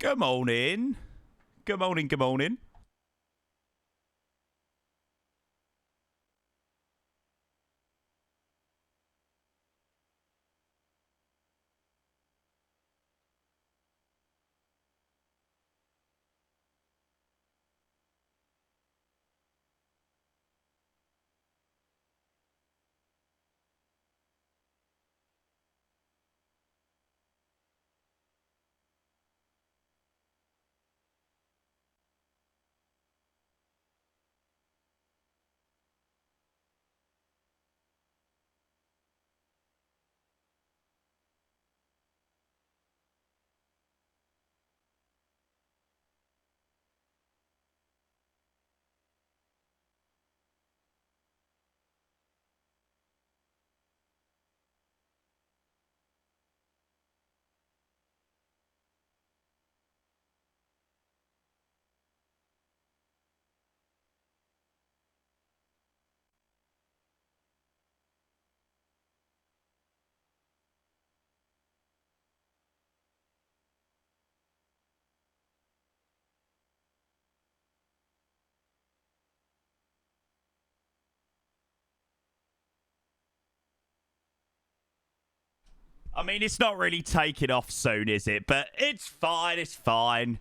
Good morning. Good morning, good morning. I mean, it's not really taking off soon, is it? But it's fine, it's fine.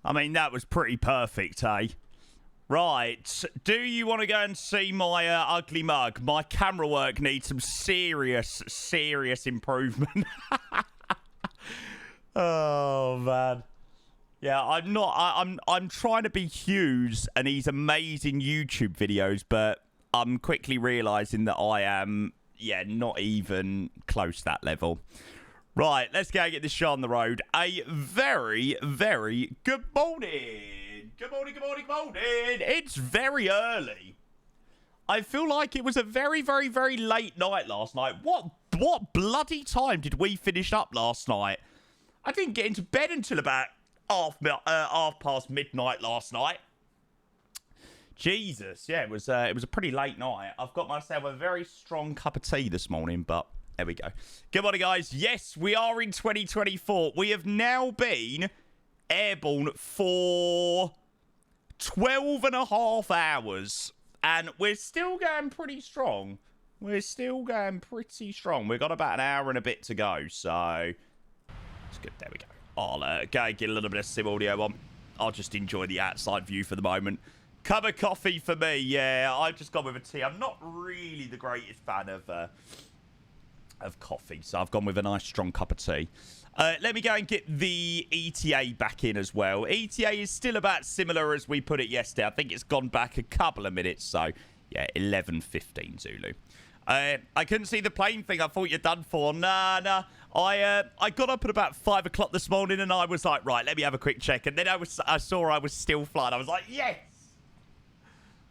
I mean, that was pretty perfect, eh? Right, do you want to go and see my ugly mug? My camera work needs some serious improvement. Oh, man. Yeah, I'm not. I'm trying to be Hughes and his amazing YouTube videos, but I'm quickly realizing that I am, not even close to that level. Right, let's go and get this show on the road. A very, very good morning. Good morning, good morning, good morning. It's very early. I feel like it was a very, very, very late night last night. What bloody time did we finish up last night? I didn't get into bed until about half past midnight last night. Jesus, yeah, it was a pretty late night. I've got myself a very strong cup of tea this morning, but there we go. Good morning, guys. Yes, we are in 2024. We have now been airborne for 12 and a half hours, and we're still going pretty strong. We've got about an hour and a bit to go, so it's good. There we go. I'll go get a little bit of sim audio on. I'll just enjoy the outside view for the moment. Cup of coffee for me. Yeah, I've just gone with a tea. I'm not really the greatest fan of coffee, so I've gone with a nice strong cup of tea. Let me go and get the ETA back in as well. ETA is still about similar as we put it yesterday. I think it's gone back a couple of minutes, so yeah, 11:15 Zulu. I couldn't see the plane thing. I thought you're done for. Nah. I got up at about 5 o'clock this morning, and I was like, right, let me have a quick check. And then I saw I was still flying. I was like, yes.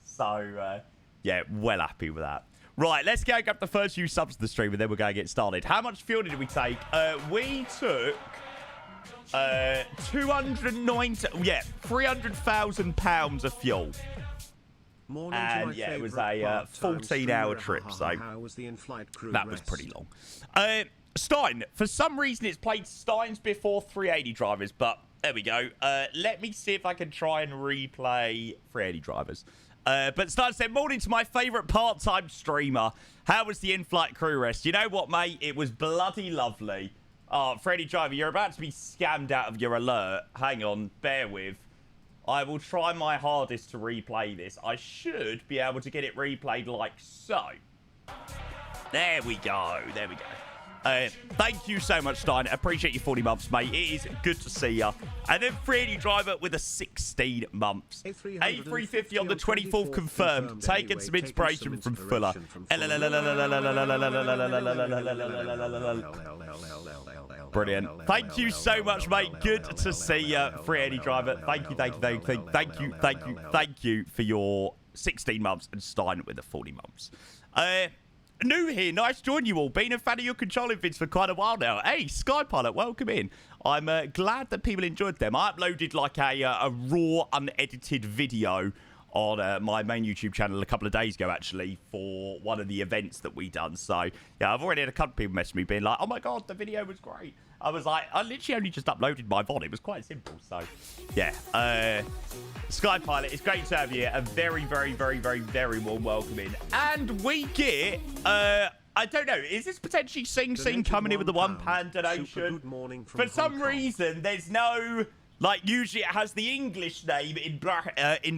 So yeah, well happy with that. Right, let's go grab the first few subs to the stream, and then we're going to get started. How much fuel did we take? We took 300,000 pounds of fuel. And yeah, it was a 14-hour trip, so that was pretty long. Stein, for some reason it's played Steins before 380 drivers, but there we go. Let me see if I can try and replay 380 drivers. But started saying, morning to my favourite part-time streamer. How was the in-flight crew rest? You know what, mate? It was bloody lovely. Oh, Freddy Driver, you're about to be scammed out of your alert. Hang on, bear with. I will try my hardest to replay this. I should be able to get it replayed like so. There we go. There we go. Thank you so much, Stein. Appreciate your 40 months, mate. It is good to see ya. And then Freddy Driver with a 16 months. A350 on the 24th confirmed. Taking some inspiration from Fuller. Brilliant. Thank you so much, mate. Good to see ya, Freddy Driver. Thank you for your 16 months and Stein with the 40 months. New here, nice to join you all. Been a fan of your controlling vids for quite a while now. Hey, Skypilot, welcome in. I'm glad that people enjoyed them. I uploaded like a raw, unedited video on my main YouTube channel a couple of days ago, actually, for one of the events that we done. So, yeah, I've already had a couple of people message me being like, oh my God, the video was great. I was like, I literally only just uploaded my VOD. It was quite simple. So, yeah. Skypilot, it's great to have you. A very, very, very, very, very warm welcome in. And we get, I don't know, is this potentially Sing Sing coming in with the £1 donation? Good morning from For some reason, there's no, like, usually it has the English name in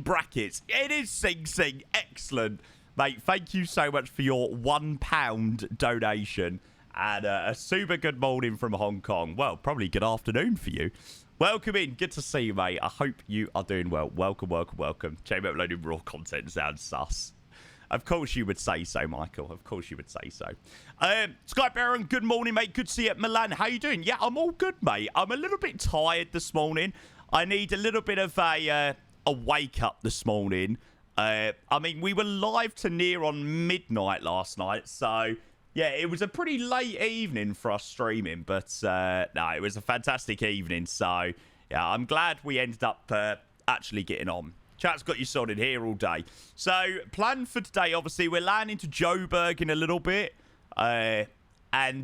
brackets. It is Sing Sing. Excellent. Mate, thank you so much for your £1 donation. And a super good morning from Hong Kong. Well, probably good afternoon for you. Welcome in. Good to see you, mate. I hope you are doing well. Welcome, welcome, welcome. Chamber uploading raw content sounds sus. Of course you would say so, Michael. Of course you would say so. Sky Baron, good morning, mate. Good to see you at Milan. How you doing? Yeah, I'm all good, mate. I'm a little bit tired this morning. I need a little bit of a wake-up this morning. I mean, we were live to near on midnight last night, so... yeah, it was a pretty late evening for us streaming, but no, it was a fantastic evening. So, yeah, I'm glad we ended up actually getting on. Chat's got you sorted here all day. So, plan for today, obviously, we're landing to Joburg in a little bit. And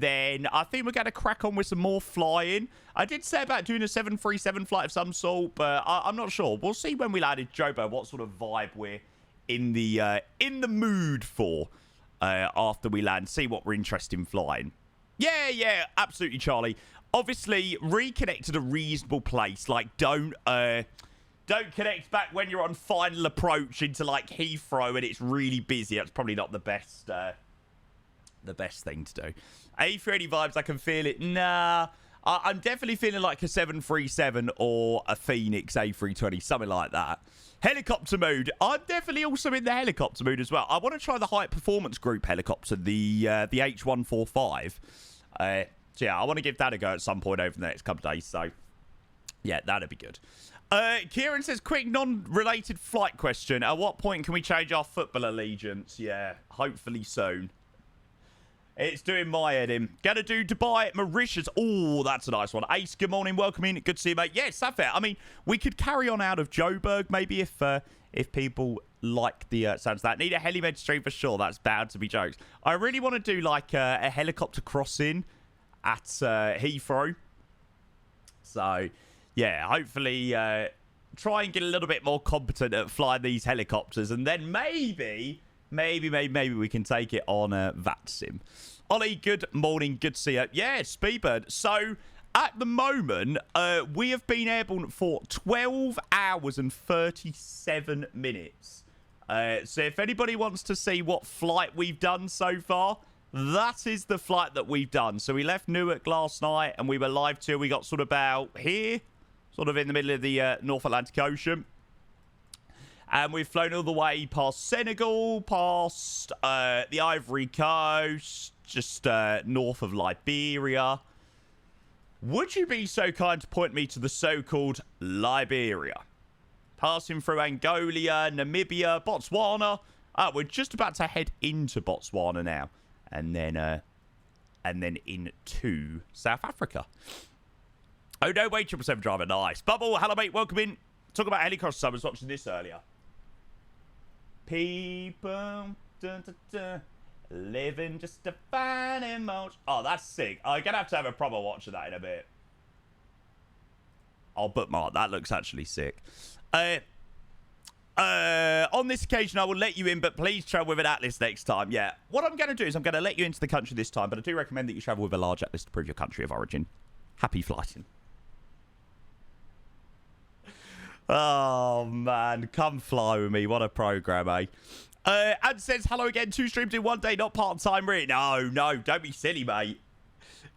then I think we're going to crack on with some more flying. I did say about doing a 737 flight of some sort, but I'm not sure. We'll see when we land in Joburg what sort of vibe we're in the mood for. After we land, see what we're interested in flying. Yeah, absolutely, Charlie. Obviously, reconnect at a reasonable place. Like, don't connect back when you're on final approach into like Heathrow and it's really busy. That's probably not the best thing to do. A380 vibes, I can feel it. Nah, I'm definitely feeling like a 737 or a Phoenix A320, something like that. Helicopter mood. I'm definitely also in the helicopter mood as well. I want to try the high performance group helicopter, the H145. So yeah, I want to give that a go at some point over the next couple of days. So yeah, that'd be good. Kieran says, quick non-related flight question. At what point can we change our football allegiance? Yeah, hopefully soon. It's doing my head in. Gonna do Dubai, Mauritius. Oh, that's a nice one. Ace, good morning. Welcome in. Good to see you, mate. Yes, that's fair. I mean, we could carry on out of Joburg, maybe, if people like the sounds of that. Need a helimed stream for sure. That's bound to be jokes. I really want to do, like, a helicopter crossing at Heathrow. So, yeah, hopefully try and get a little bit more competent at flying these helicopters. And then maybe we can take it on VATSIM. Ollie, good morning. Good to see you. Yeah, Speedbird. So, at the moment, we have been airborne for 12 hours and 37 minutes. So, if anybody wants to see what flight we've done so far, that is the flight that we've done. So, we left Newark last night, and we were live till we got sort of about here, sort of in the middle of the North Atlantic Ocean. And we've flown all the way past Senegal, past the Ivory Coast, just north of Liberia. Would you be so kind to point me to the so-called Liberia? Passing through Angola, Namibia, Botswana. We're just about to head into Botswana now. And then into South Africa. Oh, no way, 777 driver. Nice. Bubble, hello, mate. Welcome in. Talk about helicopters. I was watching this earlier. People living just a fine emotion. Oh, that's sick. I'm gonna have to have a proper watch of that in a bit. I'll bookmark. That looks actually sick. On this occasion, I will let you in, but please travel with an atlas next time. Yeah. What I'm going to do is I'm going to let you into the country this time, but I do recommend that you travel with a large atlas to prove your country of origin. Happy flighting. Oh, man. Come fly with me. What a program, eh? And says, hello again. 2 streams in 1 day, not part-time. Really? No, don't be silly, mate.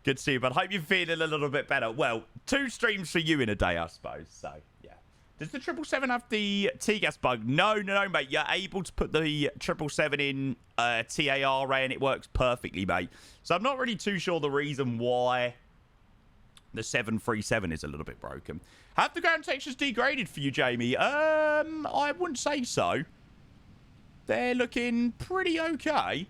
Good to see you, but I hope you're feeling a little bit better. Well, 2 streams for you in a day, I suppose. So, yeah. Does the 777 have the T-gas bug? No, mate. You're able to put the 777 in TAR and it works perfectly, mate. So I'm not really too sure the reason why the 737 is a little bit broken. Have the ground textures degraded for you, Jamie? I wouldn't say so. They're looking pretty okay.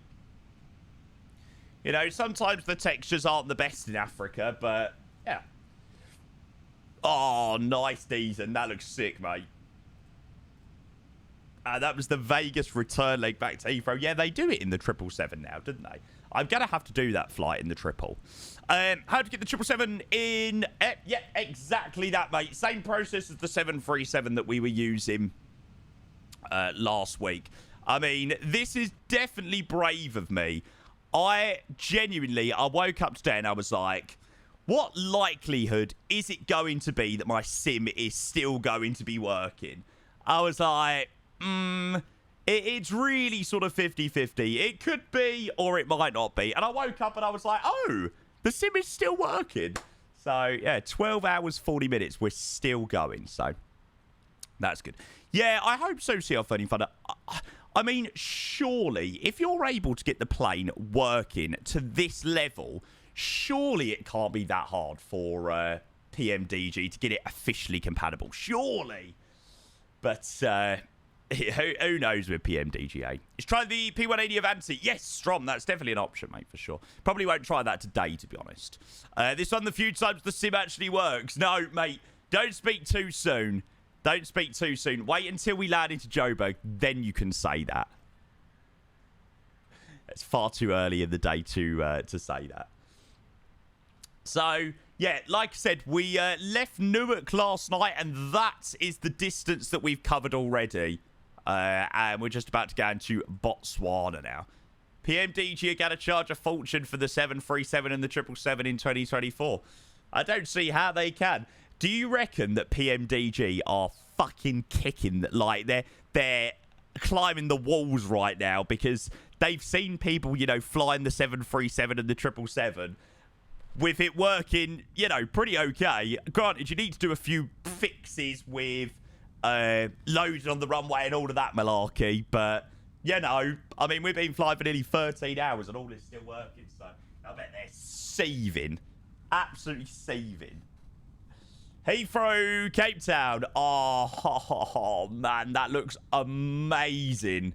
You know, sometimes the textures aren't the best in Africa, but yeah. Oh, nice, Deezen. That looks sick, mate. That was the Vegas return leg back to Heathrow. Yeah, they do it in the 777 now, didn't they? I'm going to have to do that flight in the triple. How to get the 777 in? Yeah, exactly that, mate. Same process as the 737 that we were using last week. I mean, this is definitely brave of me. I woke up today and I was like, what likelihood is it going to be that my sim is still going to be working? I was like, it's really sort of 50-50. It could be or it might not be. And I woke up and I was like, oh, the sim is still working. So, yeah, 12 hours, 40 minutes. We're still going. So, that's good. Yeah, I hope so, CL Funny Fun. I mean, surely, if you're able to get the plane working to this level, surely it can't be that hard for PMDG to get it officially compatible. Surely. But who knows with PMDG, eh? Let's try the P180 Avanti. Yes, Strom, that's definitely an option, mate, for sure. Probably won't try that today, to be honest. This one, the few times the sim actually works. No, mate, don't speak too soon. Don't speak too soon. Wait until we land into Joburg, then you can say that. It's far too early in the day to say that. So, yeah, like I said, we left Newark last night, and that is the distance that we've covered already. And we're just about to go into Botswana now. PMDG are going to charge a fortune for the 737 and the 777 in 2024. I don't see how they can. Do you reckon that PMDG are fucking kicking, like they're climbing the walls right now because they've seen people, you know, flying the 737 and the 777 with it working, you know, pretty okay. Granted, you need to do a few fixes with loading on the runway and all of that malarkey, but, you know, I mean, we've been flying for nearly 13 hours and all is still working, so I bet they're seething. Absolutely seething. Heathrow, Cape Town. Oh, man, that looks amazing.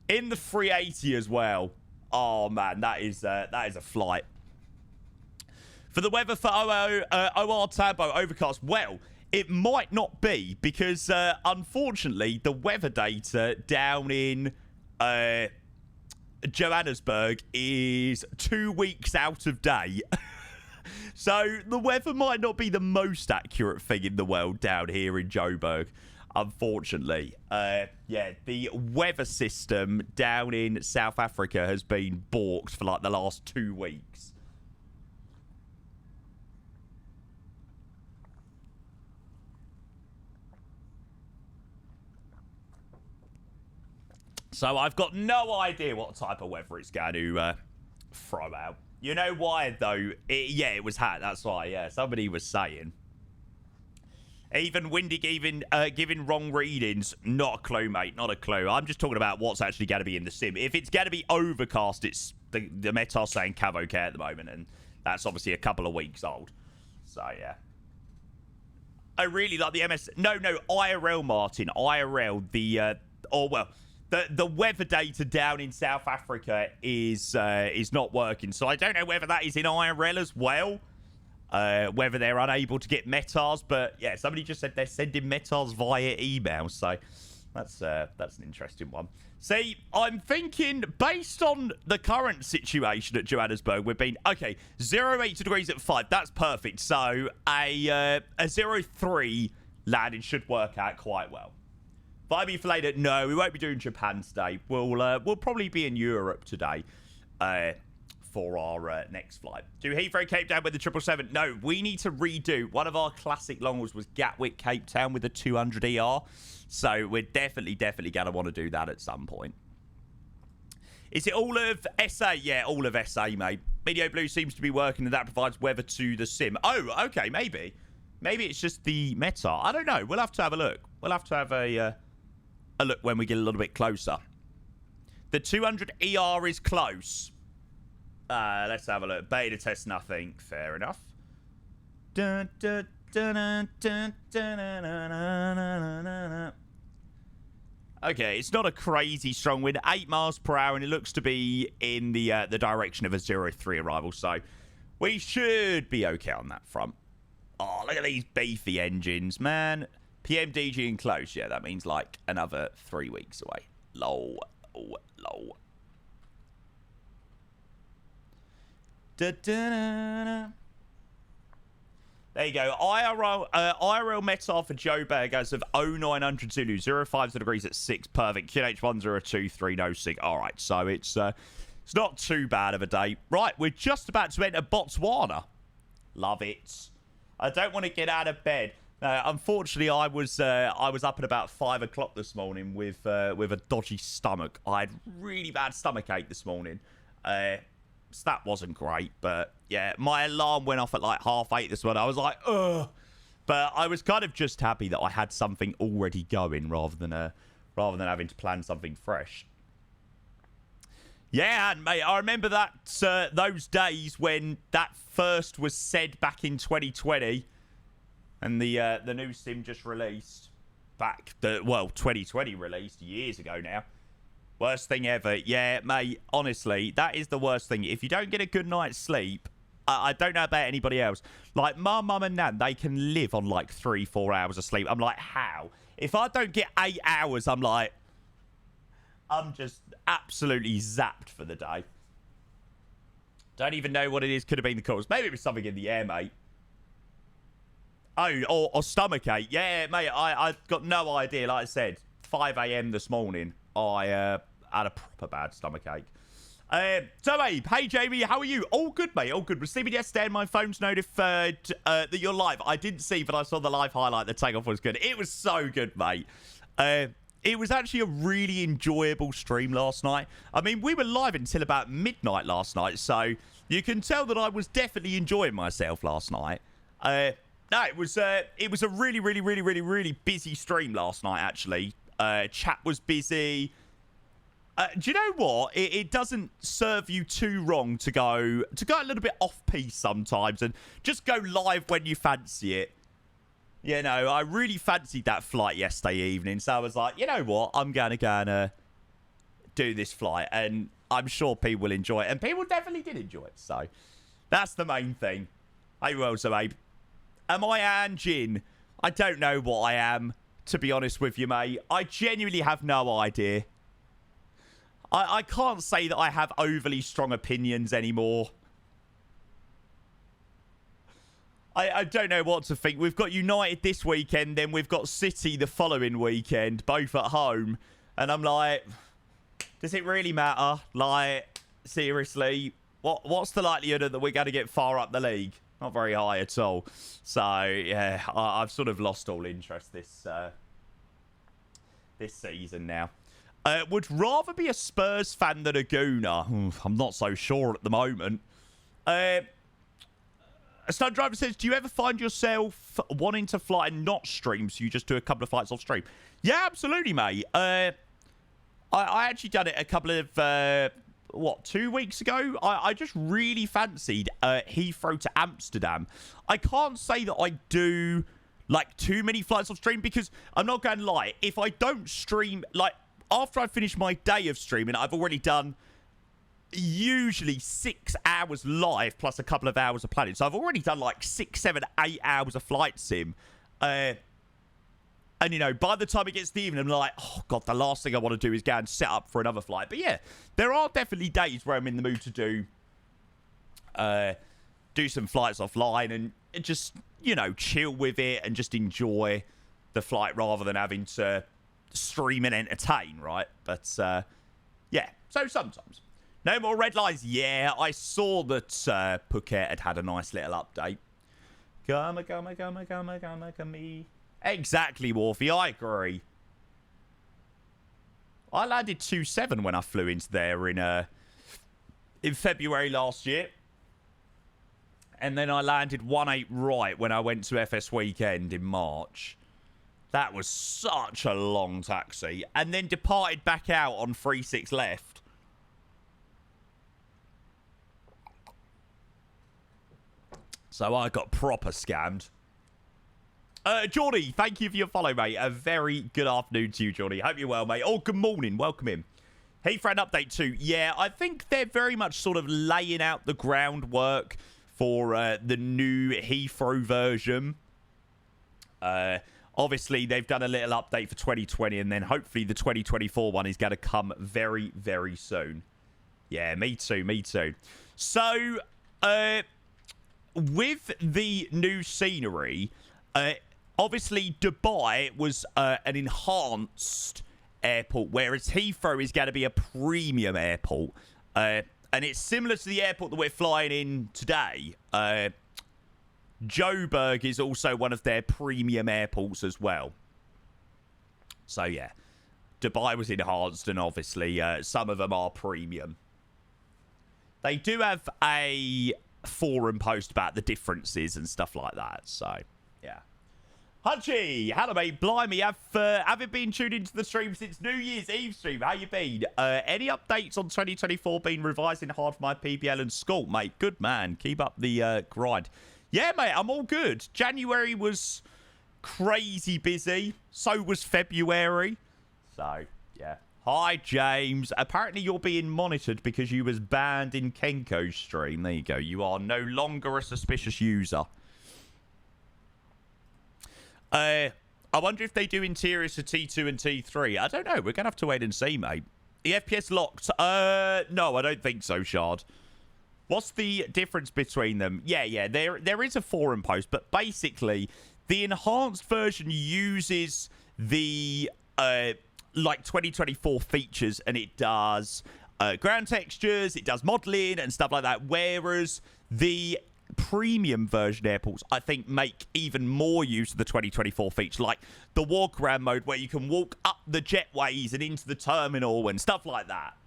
In the 380 as well. Oh, man, that is a flight. For the weather for OR Tambo overcast, well, it might not be because, unfortunately, the weather data down in Johannesburg is 2 weeks out of date. So the weather might not be the most accurate thing in the world down here in Joburg, unfortunately. Yeah, the weather system down in South Africa has been balked for like the last 2 weeks. So I've got no idea what type of weather it's going to throw out. You know why, though? Yeah, it was hot. That's why, yeah. Somebody was saying. Even Windy giving wrong readings. Not a clue, mate. Not a clue. I'm just talking about what's actually going to be in the sim. If it's going to be overcast, it's the Meta's saying Cav okay at the moment. And that's obviously a couple of weeks old. So, yeah. I really like the MS... No, IRL, Martin. IRL, the weather data down in South Africa is not working. So I don't know whether that is in IRL as well. Whether they're unable to get metas. But yeah, somebody just said they're sending metas via email. So that's an interesting one. See, I'm thinking based on the current situation at Johannesburg, we've been, okay, 0-80 degrees at 5. That's perfect. So a 0-3 landing should work out quite well. Vibey for later. No, we won't be doing Japan today. We'll probably be in Europe today for our next flight. Do Heathrow Cape Town with the 777? No, we need to redo. One of our classic long hauls was Gatwick Cape Town with the 200 ER. So we're definitely going to want to do that at some point. Is it all of SA? Yeah, all of SA, mate. Video Blue seems to be working and that provides weather to the sim. Oh, okay, maybe. Maybe it's just the meta. I don't know. We'll have to have a look. We'll have to have a look when we get a little bit closer. The 200 ER is close. Let's have a look. Beta test nothing. Fair enough. Dun, dun, dun, dun, dun, dun, dun, dun, dun. Okay, it's not a crazy strong wind. 8 miles per hour, and it looks to be in the direction of a 0-3 arrival. So we should be okay on that front. Oh, look at these beefy engines, man. PMDG and close. Yeah, that means like another 3 weeks away. Lol. Oh, lol. Da, da, da, da. There you go. IRL METAR for Joe Bergaz of 0900 Zulu. 050 degrees at 6. Perfect. QH1023 no sig. All right, so it's not too bad of a day. Right, we're just about to enter Botswana. Love it. I don't want to get out of bed. Unfortunately, I was up at about 5 o'clock this morning with a dodgy stomach. I had really bad stomach ache this morning. So that wasn't great, but yeah, my alarm went off at like 8:30 this morning. I was like, ugh. But I was kind of just happy that I had something already going rather than having to plan something fresh. Yeah, and mate, I remember that those days when that first was said back in 2020, and the new sim just released 2020 released years ago now. Worst thing ever. Yeah, mate, honestly, that is the worst thing. If you don't get a good night's sleep, I don't know about anybody else. Like, my mum and nan, they can live on like 3-4 hours of sleep. I'm like, how? If I don't get 8 hours, I'm just absolutely zapped for the day. Don't even know what it is. Could have been the cause. Maybe it was something in the air, mate. Oh, or stomach ache. Yeah, mate, I've got no idea. Like I said, 5 a.m. this morning. I had a proper bad stomach ache. So, mate, hey, Jamie, how are you? All good, mate, all good. Receiving yesterday and my phone's notified that you're live. I didn't see, but I saw the live highlight. The takeoff was good. It was so good, mate. It was actually a really enjoyable stream last night. I mean, we were live until about midnight last night, so you can tell that I was definitely enjoying myself last night. No, it was a really busy stream last night, actually. Chat was busy. Do you know what? It doesn't serve you too wrong to go a little bit off-piece sometimes and just go live when you fancy it. You know, I really fancied that flight yesterday evening, so I was like, you know what? I'm going to go and do this flight, and I'm sure people will enjoy it. And people definitely did enjoy it, so that's the main thing. Hey, well, so, babe. Am I Anjin? I don't know what I am. To be honest with you, mate, I genuinely have no idea. I can't say that I have overly strong opinions anymore. I don't know what to think. We've got United this weekend, then we've got City the following weekend, both at home. And I'm like, does it really matter? Like, seriously, what's the likelihood that we're going to get far up the league? Not very high at all. So, yeah, I've sort of lost all interest this season now. Would rather be a Spurs fan than a Gooner. I'm not so sure at the moment. Stunt Driver says, do you ever find yourself wanting to fly and not stream, so you just do a couple of flights off stream? Yeah, absolutely, mate. I actually done it a couple of... 2 weeks ago? I just really fancied Heathrow to Amsterdam. I can't say that I do like too many flights off stream because I'm not going to lie. If I don't stream, like after I finish my day of streaming, I've already done usually 6 hours live plus a couple of hours of planning. So I've already done like 6, 7, 8 hours of flight sim. And, you know, by the time it gets to the evening, I'm like, oh, God, the last thing I want to do is go and set up for another flight. But, yeah, there are definitely days where I'm in the mood to do some flights offline and just, you know, chill with it and just enjoy the flight rather than having to stream and entertain, right? But, yeah, so sometimes. No more red lines. Yeah, I saw that Phuket had a nice little update. Me. Exactly, Wharfie. I agree. I landed 2-7 when I flew into there in February last year. And then I landed 1-8 right when I went to FS Weekend in March. That was such a long taxi. And then departed back out on 3-6 left. So I got proper scammed. Geordie, thank you for your follow, mate. A very good afternoon to you, Geordie. Hope you're well, mate. Oh, good morning. Welcome in. Hey, for an update too. Yeah, I think they're very much sort of laying out the groundwork for the new Heathrow version. Obviously, they've done a little update for 2020, and then hopefully the 2024 one is going to come very, very soon. Yeah, me too, me too. So, with the new scenery, obviously Dubai was an enhanced airport, whereas Heathrow is going to be a premium airport. And it's similar to the airport that we're flying in today. Joburg is also one of their premium airports as well. So, yeah. Dubai was enhanced, and obviously some of them are premium. They do have a forum post about the differences and stuff like that. So, yeah. Hunchy, hello mate, blimey, haven't been tuned into the stream since New Year's Eve stream. How you been? Any updates on 2024? Been revising hard for my PBL and school, mate. Good man, keep up the grind. Yeah, mate, I'm all good. January was crazy busy. So was February. So, yeah. Hi, James. Apparently you're being monitored because you was banned in Kenko's stream. There you go. You are no longer a suspicious user. I wonder if they do interiors for T2 and T3. I don't know. We're going to have to wait and see, mate. The FPS locked? No, I don't think so, Shard. What's the difference between them? Yeah, there is a forum post, but basically, the enhanced version uses the, like, 2024 features, and it does ground textures, it does modeling and stuff like that, whereas the premium version airports, I think, make even more use of the 2024 feature, like the walk around mode where you can walk up the jetways and into the terminal and stuff like that.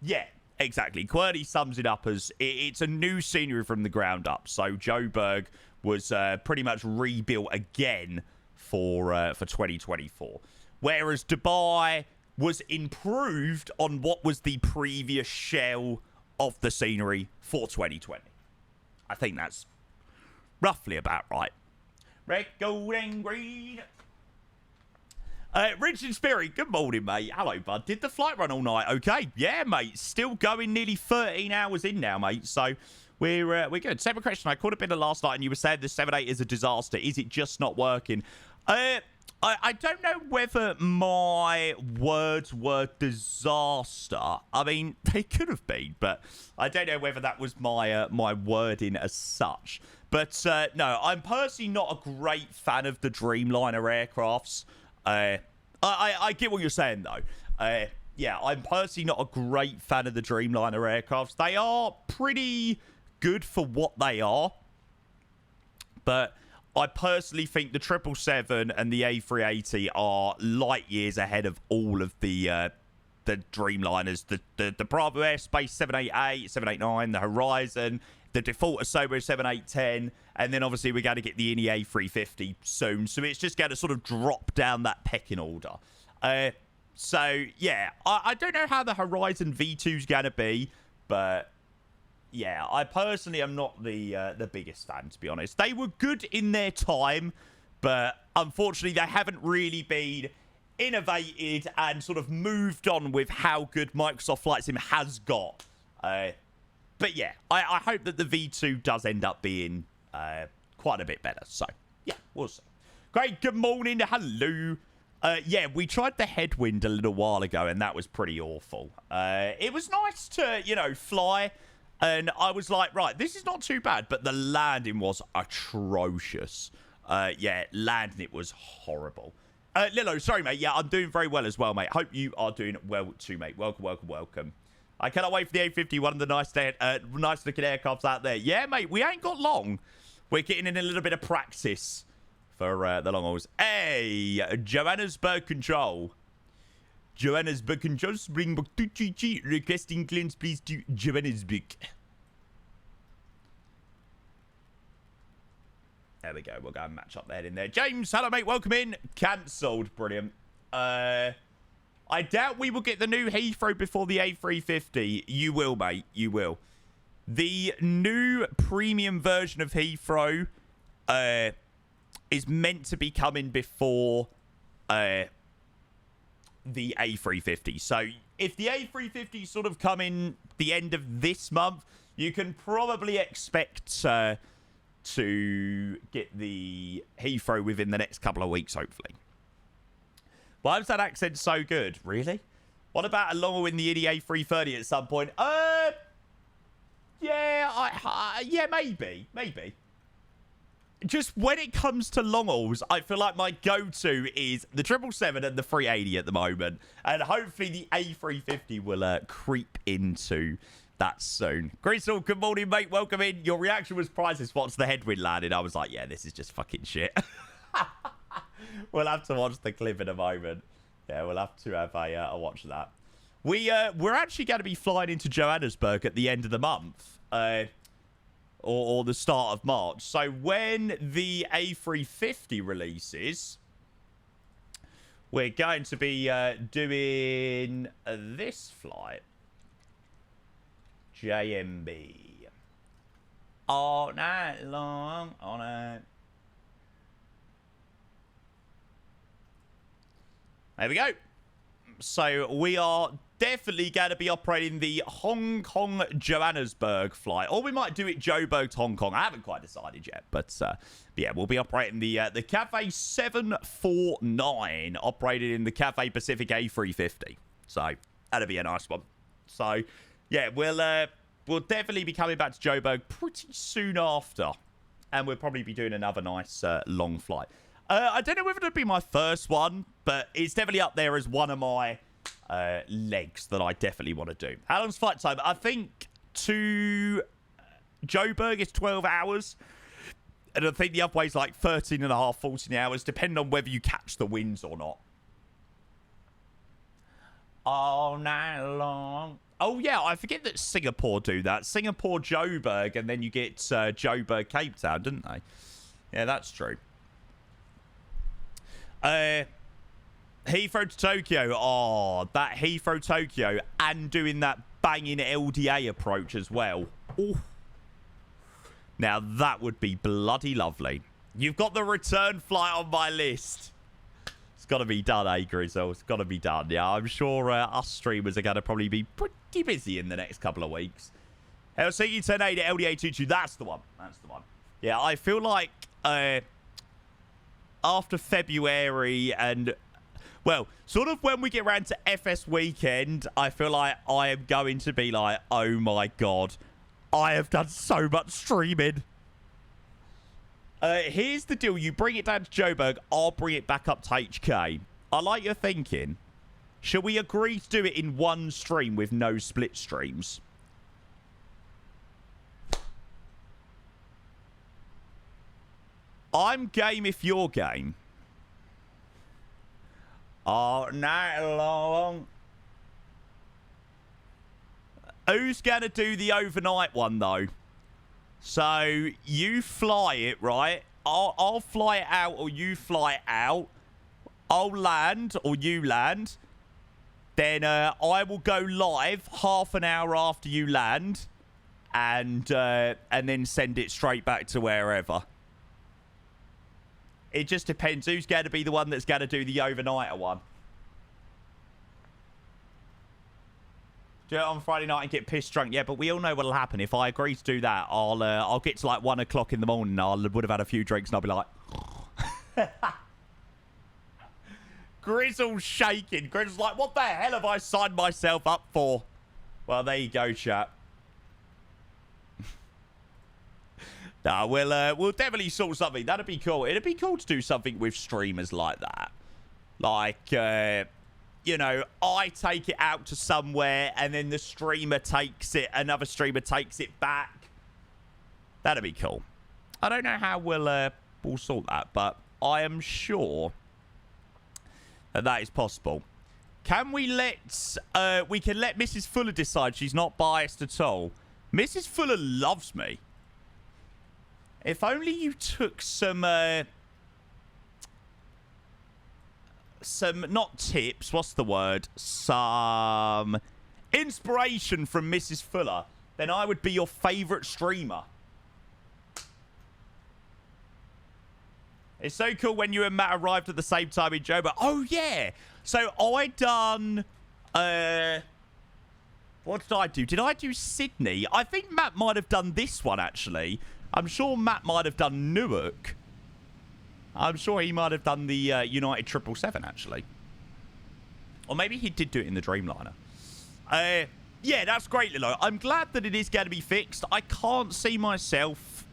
Yeah, exactly. QWERTY sums it up as it's a new scenery from the ground up. So Joburg was pretty much rebuilt again for 2024, whereas Dubai was improved on what was the previous shell of the scenery for 2020. I think that's roughly about right. Red, gold, and green. Richard Sperry, good morning, mate. Hello, bud. Did the flight run all night? Okay. Yeah, mate. Still going, nearly 13 hours in now, mate. So we're good. Separate question. I called a bit of last night, and you were saying the 7.8 is a disaster. Is it just not working? I don't know whether my words were disaster. I mean, they could have been, but I don't know whether that was my my wording as such. But no, I'm personally not a great fan of the Dreamliner aircrafts. I get what you're saying, though. Yeah, I'm personally not a great fan of the Dreamliner aircrafts. They are pretty good for what they are, but I personally think the 777 and the A380 are light years ahead of all of the Dreamliners. The Bravo Airspace 788, 789, the Horizon, the default Asobo 7810, and then obviously we're going to get the INI A350 soon. So it's just going to sort of drop down that pecking order. So, yeah, I don't know how the Horizon V2 is going to be, but yeah, I personally am not the biggest fan, to be honest. They were good in their time, but unfortunately they haven't really been innovated and sort of moved on with how good Microsoft Flight Sim has got. But yeah, I hope that the V2 does end up being quite a bit better. So, yeah, we'll see. Great, good morning, hello. Yeah, we tried the headwind a little while ago, and that was pretty awful. It was nice to, you know, fly. And I was like, right, this is not too bad. But the landing was atrocious. Yeah, landing it was horrible. Lilo, sorry, mate. Yeah, I'm doing very well as well, mate. Hope you are doing well too, mate. Welcome, welcome, welcome. I cannot wait for the A50, one of the nice looking aircrafts out there. Yeah, mate, we ain't got long. We're getting in a little bit of practice for the long hauls. Hey, Johannesburg Control. Johannesburg Control, Springbok 2GG, requesting clearance, please, to Johannesburg. There we go. We'll go and match up there in there. James, hello, mate. Welcome in. Cancelled. Brilliant. I doubt we will get the new Heathrow before the A350. You will, mate. You will. The new premium version of Heathrow is meant to be coming before the A350. So if the A350 sort of come in the end of this month, you can probably expect to get the Heathrow within the next couple of weeks, hopefully. Why was that accent so good? Really? What about a long haul in the A330 at some point? Yeah, maybe. Just when it comes to long hauls, I feel like my go-to is the 777 and the 380 at the moment. And hopefully the A350 will creep into that soon. Crystal, good morning, mate. Welcome in. Your reaction was priceless. Once the headwind landed, I was like, yeah, this is just fucking shit. We'll have to watch the clip in a moment. Yeah, we'll have to have a watch of that. We're actually going to be flying into Johannesburg at the end of the month. Or the start of March. So when the A350 releases, we're going to be doing this flight. JMB. All night long. All night. There we go. So we are definitely going to be operating the Hong Kong Johannesburg flight, or we might do it Joburg to Hong Kong. I haven't quite decided yet, but yeah, we'll be operating the Cathay 749, operated in the Cathay Pacific A350. So that'll be a nice one. So yeah, we'll definitely be coming back to Joburg pretty soon after, and we'll probably be doing another nice long flight. I don't know whether it'll be my first one, but it's definitely up there as one of my legs that I definitely want to do. How long's flight time? I think to Joburg is 12 hours. And I think the other way is like 13 and a half, 14 hours, depending on whether you catch the winds or not. All night long. Oh, yeah, I forget that Singapore do that. Singapore, Joburg, and then you get Joburg, Cape Town, didn't they? Yeah, that's true. Heathrow to Tokyo. Oh, that Heathrow Tokyo, and doing that banging LDA approach as well. Ooh. Now, that would be bloody lovely. You've got the return flight on my list. It's got to be done, eh, Grizzle? It's got to be done. Yeah, I'm sure us streamers are going to probably be pretty busy in the next couple of weeks. Helsinki 1080 LDA 22. That's the one. That's the one. Yeah, I feel like after February and, well, sort of when we get around to FS weekend, I feel like I am going to be like, oh my God, I have done so much streaming. Here's the deal. You bring it down to Joburg, I'll bring it back up to HK. I like your thinking. Shall we agree to do it in one stream with no split streams? I'm game if you're game. All night long. Who's going to do the overnight one, though? So, you fly it, right? I'll fly it out, or you fly it out. I'll land, or you land. Then I will go live half an hour after you land. And then send it straight back to wherever. It just depends who's going to be the one that's going to do the overnighter one. Do it on Friday night and get pissed drunk. Yeah, but we all know what'll happen. If I agree to do that, I'll get to like 1 o'clock in the morning. I would have had a few drinks and I'll be like... Grizzle's shaking. Grizzle's like, what the hell have I signed myself up for? Well, there you go, chat. Nah, we'll definitely sort something. That'd be cool. It'd be cool to do something with streamers like that. Like, you know, I take it out to somewhere and then the streamer takes it, another streamer takes it back. That'd be cool. I don't know how we'll sort that, but I am sure that is possible. Can we let, we can let Mrs. Fuller decide. She's not biased at all. Mrs. Fuller loves me. If only you took some, not tips, what's the word? Some inspiration from Mrs. Fuller, then I would be your favourite streamer. It's so cool when you and Matt arrived at the same time in Joburg. Oh, yeah. So I done, what did I do? Did I do Sydney? I think Matt might have done this one, actually. I'm sure Matt might have done Newark. I'm sure he might have done the United 777, actually. Or maybe he did do it in the Dreamliner. Yeah, that's great, Lilo. I'm glad that it is going to be fixed. I can't see myself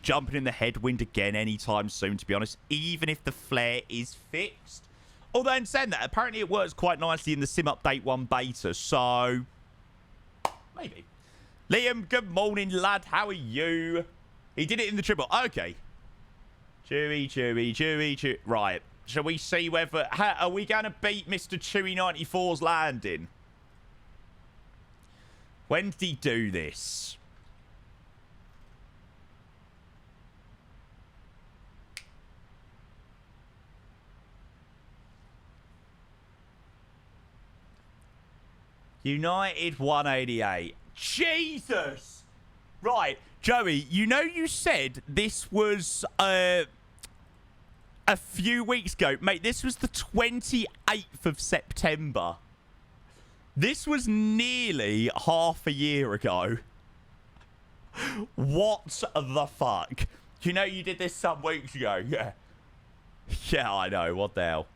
jumping in the headwind again anytime soon, to be honest, even if the flare is fixed. Although, in saying that, apparently it works quite nicely in the Sim Update 1 beta, so maybe. Liam, good morning, lad. How are you? He did it in the triple. Okay. Chewy. Right. Shall we see whether... are we going to beat Mr. Chewy 94's landing? When did he do this? United 188. Jesus! Right, Joey, you know you said this was a few weeks ago. Mate, this was the 28th of September. This was nearly half a year ago. What the fuck? You know you did this some weeks ago. Yeah. Yeah, I know. What the hell?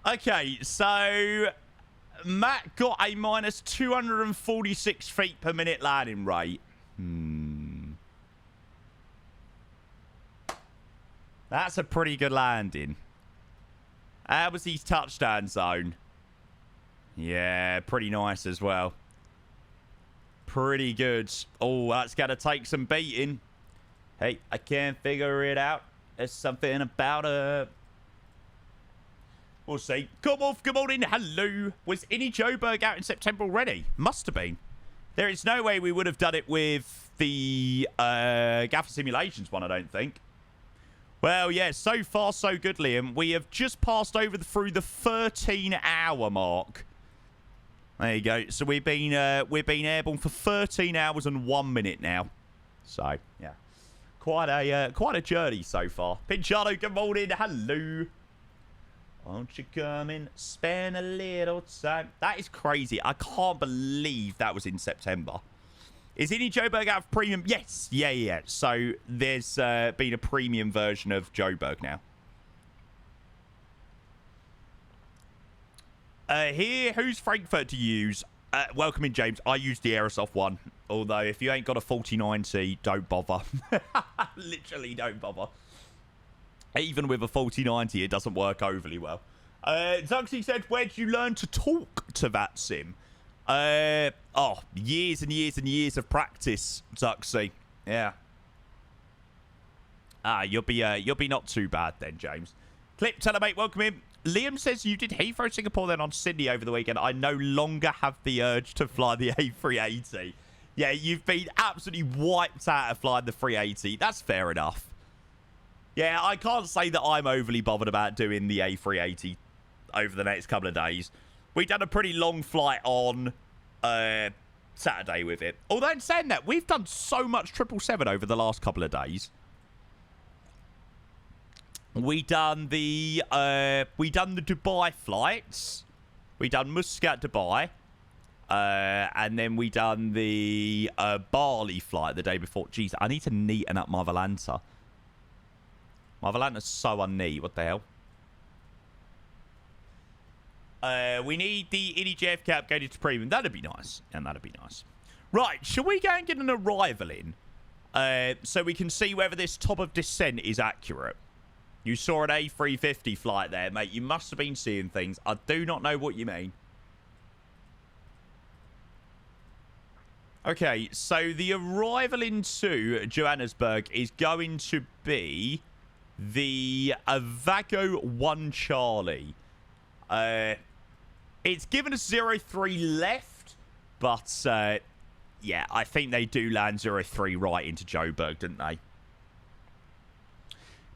Okay, so Matt got a minus 246 feet per minute landing rate. That's a pretty good landing. How was his touchdown zone? Yeah, pretty nice as well. Pretty good. Oh, that's going to take some beating. Hey, I can't figure it out. There's something about a... We'll see. Come off, good morning. Hello. Was Innie Joburg out in September already? Must have been. There is no way we would have done it with the Gaffer Simulations one, I don't think. Well, yeah, so far so good, Liam. We have just passed over through the 13-hour mark. There you go. So we've been airborne for 13 hours and 1 minute now. So, yeah. Quite a journey so far. Pinchado, good morning. Hello. Won't you come and spend a little time? That is crazy. I can't believe that was in September. Is Innie Joburg out of premium? Yes. Yeah. So there's been a premium version of Joburg now. Here, who's Frankfurt to use? Welcome in, James. I used the Aerosoft one. Although, if you ain't got a 4090, don't bother. Literally don't bother. Even with a 4090, it doesn't work overly well. Zuxy said, where did you learn to talk to that sim? Oh, years and years and years of practice, Zuxy. Yeah. You'll be not too bad then, James. Clip, tell her, mate, welcome in. Liam says you did Heathrow Singapore then on Sydney over the weekend. I no longer have the urge to fly the A380. Yeah, you've been absolutely wiped out of flying the 380. That's fair enough. Yeah, I can't say that I'm overly bothered about doing the A380 over the next couple of days. We've done a pretty long flight on Saturday with it. Although in saying that, we've done so much 777 over the last couple of days. We done the Dubai flights. We done Muscat, Dubai. And then we done the Bali flight the day before. Jeez, I need to neaten up my Volanta. My Volanta's so unneat. What the hell? We need the Innie JFK upgraded to premium. That'd be nice. And that'd be nice. Right, shall we go and get an arrival in? So we can see whether this top of descent is accurate. You saw an A350 flight there, mate. You must have been seeing things. I do not know what you mean. Okay, so the arrival into Johannesburg is going to be the Avago 1 Charlie. It's given us 03 left, but yeah, I think they do land 03 right into Joburg, didn't they?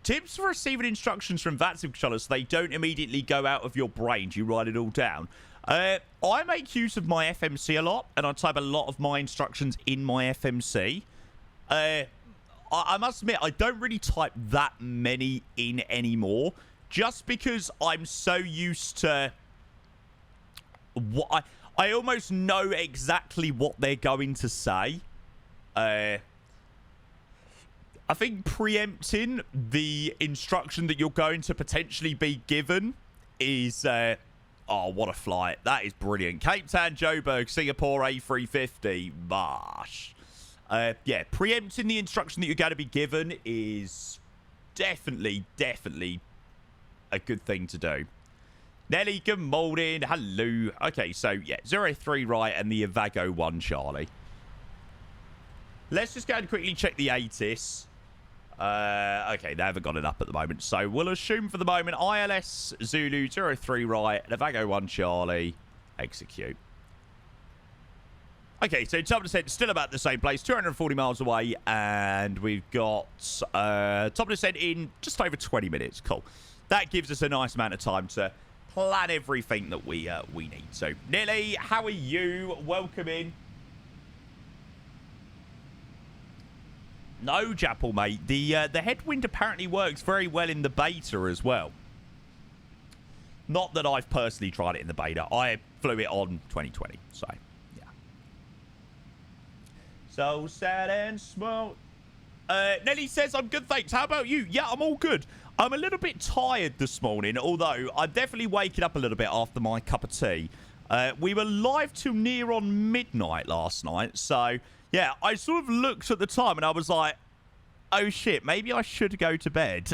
Tips for receiving instructions from VATSIM controllers so they don't immediately go out of your brain. Do you write it all down? I make use of my FMC a lot, and I type a lot of my instructions in my FMC. I must admit, I don't really type that many in anymore, just because I'm so used to what I almost know exactly what they're going to say. I think preempting the instruction that you're going to potentially be given is... oh, what a flight. That is brilliant. Cape Town, Joburg, Singapore A350. Marsh. Yeah, preempting the instruction that you're going to be given is definitely a good thing to do. Nelly, good morning. Hello. Okay, so, yeah, 03 right and the Avago 1 Charlie. Let's just go and quickly check the ATIS. Okay, they haven't got it up at the moment. So we'll assume for the moment ILS Zulu 03 right, Avago 1 Charlie, execute. Okay, so top descent still about the same place, 240 miles away, and we've got top descent in just over 20 minutes. Cool. That gives us a nice amount of time to plan everything that we need. So, Nelly, how are you? Welcome in. No, Japple, mate. The headwind apparently works very well in the beta as well. Not that I've personally tried it in the beta. I flew it on 2020, so, yeah. So sad and small. Nelly says, I'm good, thanks. How about you? Yeah, I'm all good. I'm a little bit tired this morning, although I'm definitely waking up a little bit after my cup of tea. We were live till near on midnight last night, so... yeah, I sort of looked at the time and I was like, oh shit, maybe I should go to bed.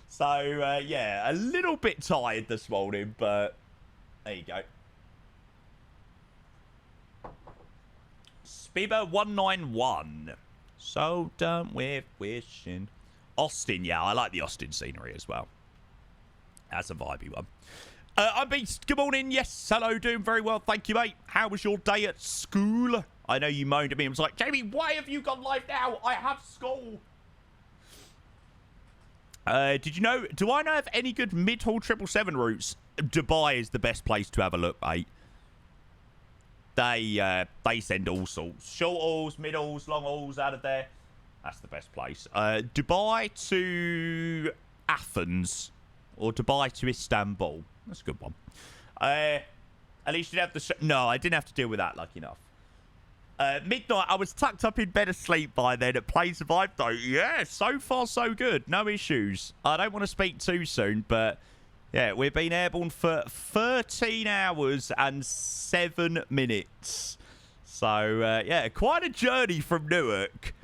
So, yeah, a little bit tired this morning, but there you go. Spiba 191. So done with wishing. Austin, yeah, I like the Austin scenery as well. That's a vibey one. I'm Beast. Good morning. Yes, hello. Doing very well. Thank you, mate. How was your day at school? I know you moaned at me and was like, Jamie, why have you gone live now? I have school. Did you know? Do I know of any good mid-haul 777 routes? Dubai is the best place to have a look, mate. They send all sorts. Short hauls, mid hauls, long hauls out of there. That's the best place. Dubai to Athens or Dubai to Istanbul. That's a good one. At least you didn't have to... no, I didn't have to deal with that, lucky enough. Midnight, I was tucked up in bed asleep by then. It plays the vibe, though. Yeah, so far, so good. No issues. I don't want to speak too soon, but... yeah, we've been airborne for 13 hours and 7 minutes. So, yeah, quite a journey from Newark.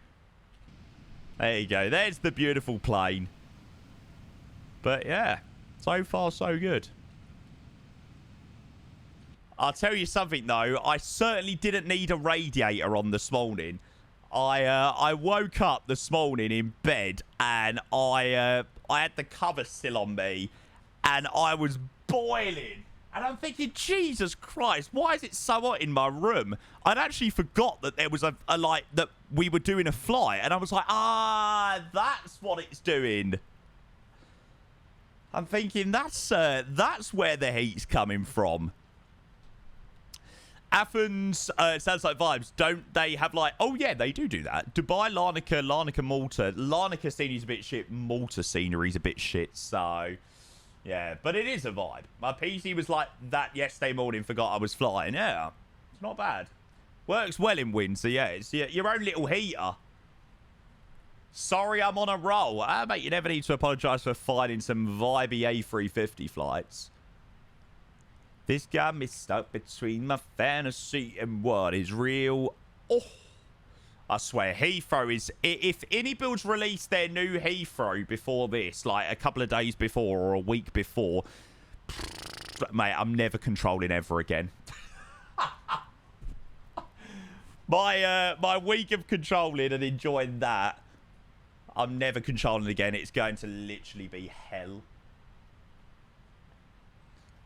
There you go. There's the beautiful plane. But, yeah, so far, so good. I'll tell you something, though. I certainly didn't need a radiator on this morning. I woke up this morning in bed, and I had the cover still on me, and I was boiling. And I'm thinking, Jesus Christ, why is it so hot in my room? I'd actually forgot that there was a like, that we were doing a flight, and I was like, that's what it's doing. I'm thinking, that's where the heat's coming from. Athens, sounds like vibes. Don't they have like... oh, yeah, they do that. Dubai, Larnaca, Malta. Larnaca scenery's a bit shit. Malta scenery's a bit shit, so... yeah, but it is a vibe. My PC was like that yesterday morning, forgot I was flying. Yeah, it's not bad. Works well in winter, yeah. It's your own little heater. Sorry, I'm on a roll. Mate, you never need to apologise for finding some vibey A350 flights. This got me stuck between my fantasy and what is real. Oh, I swear, Heathrow is... If any builds release their new Heathrow before this, like a couple of days before or a week before, mate, I'm never controlling ever again. My week of controlling and enjoying that, I'm never controlling again. It's going to literally be hell.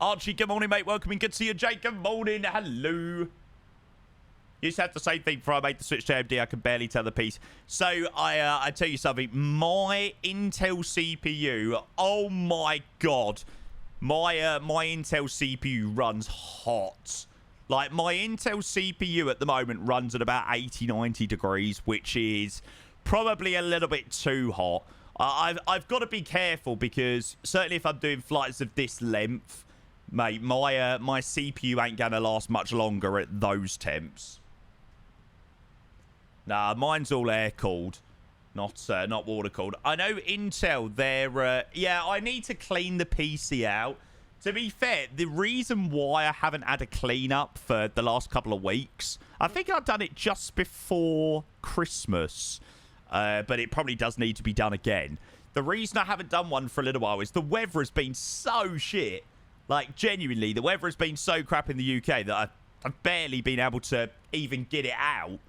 Archie, good morning, mate. Welcome in. Good to see you, Jake. Good morning. Hello. Used to have the same thing before I made the switch to AMD. I can barely tell the piece. So I tell you something. My Intel CPU. Oh my god. My Intel CPU runs hot. Like my Intel CPU at the moment runs at about 80-90 degrees, which is probably a little bit too hot. I've got to be careful because certainly if I'm doing flights of this length, mate, my CPU ain't gonna last much longer at those temps. Nah, mine's all air cooled, not water cooled. I know Intel, they're yeah, I need to clean the PC out. To be fair, the reason why I haven't had a clean up for the last couple of weeks, I think I've done it just before Christmas, but it probably does need to be done again. The reason I haven't done one for a little while is the weather has been so shit. Like, genuinely, the weather has been so crap in the UK that I've barely been able to even get it out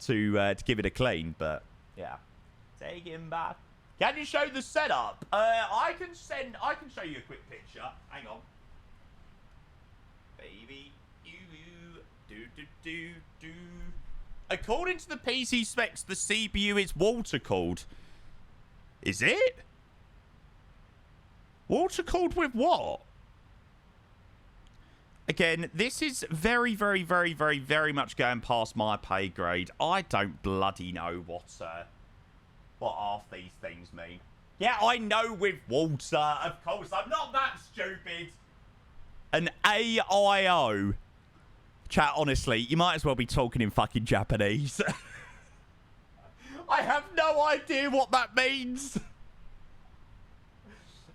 to give it a clean. But, yeah. Take him back. Can you show the setup? I can show you a quick picture. Hang on. Baby, do. According to the PC specs, the CPU is water cooled. Is it? Water cooled with what? Again, this is very, very, very, very, very much going past my pay grade. I don't bloody know what half these things mean. Yeah, I know with water, of course. I'm not that stupid. An AIO. Chat, honestly, you might as well be talking in fucking Japanese. I have no idea what that means.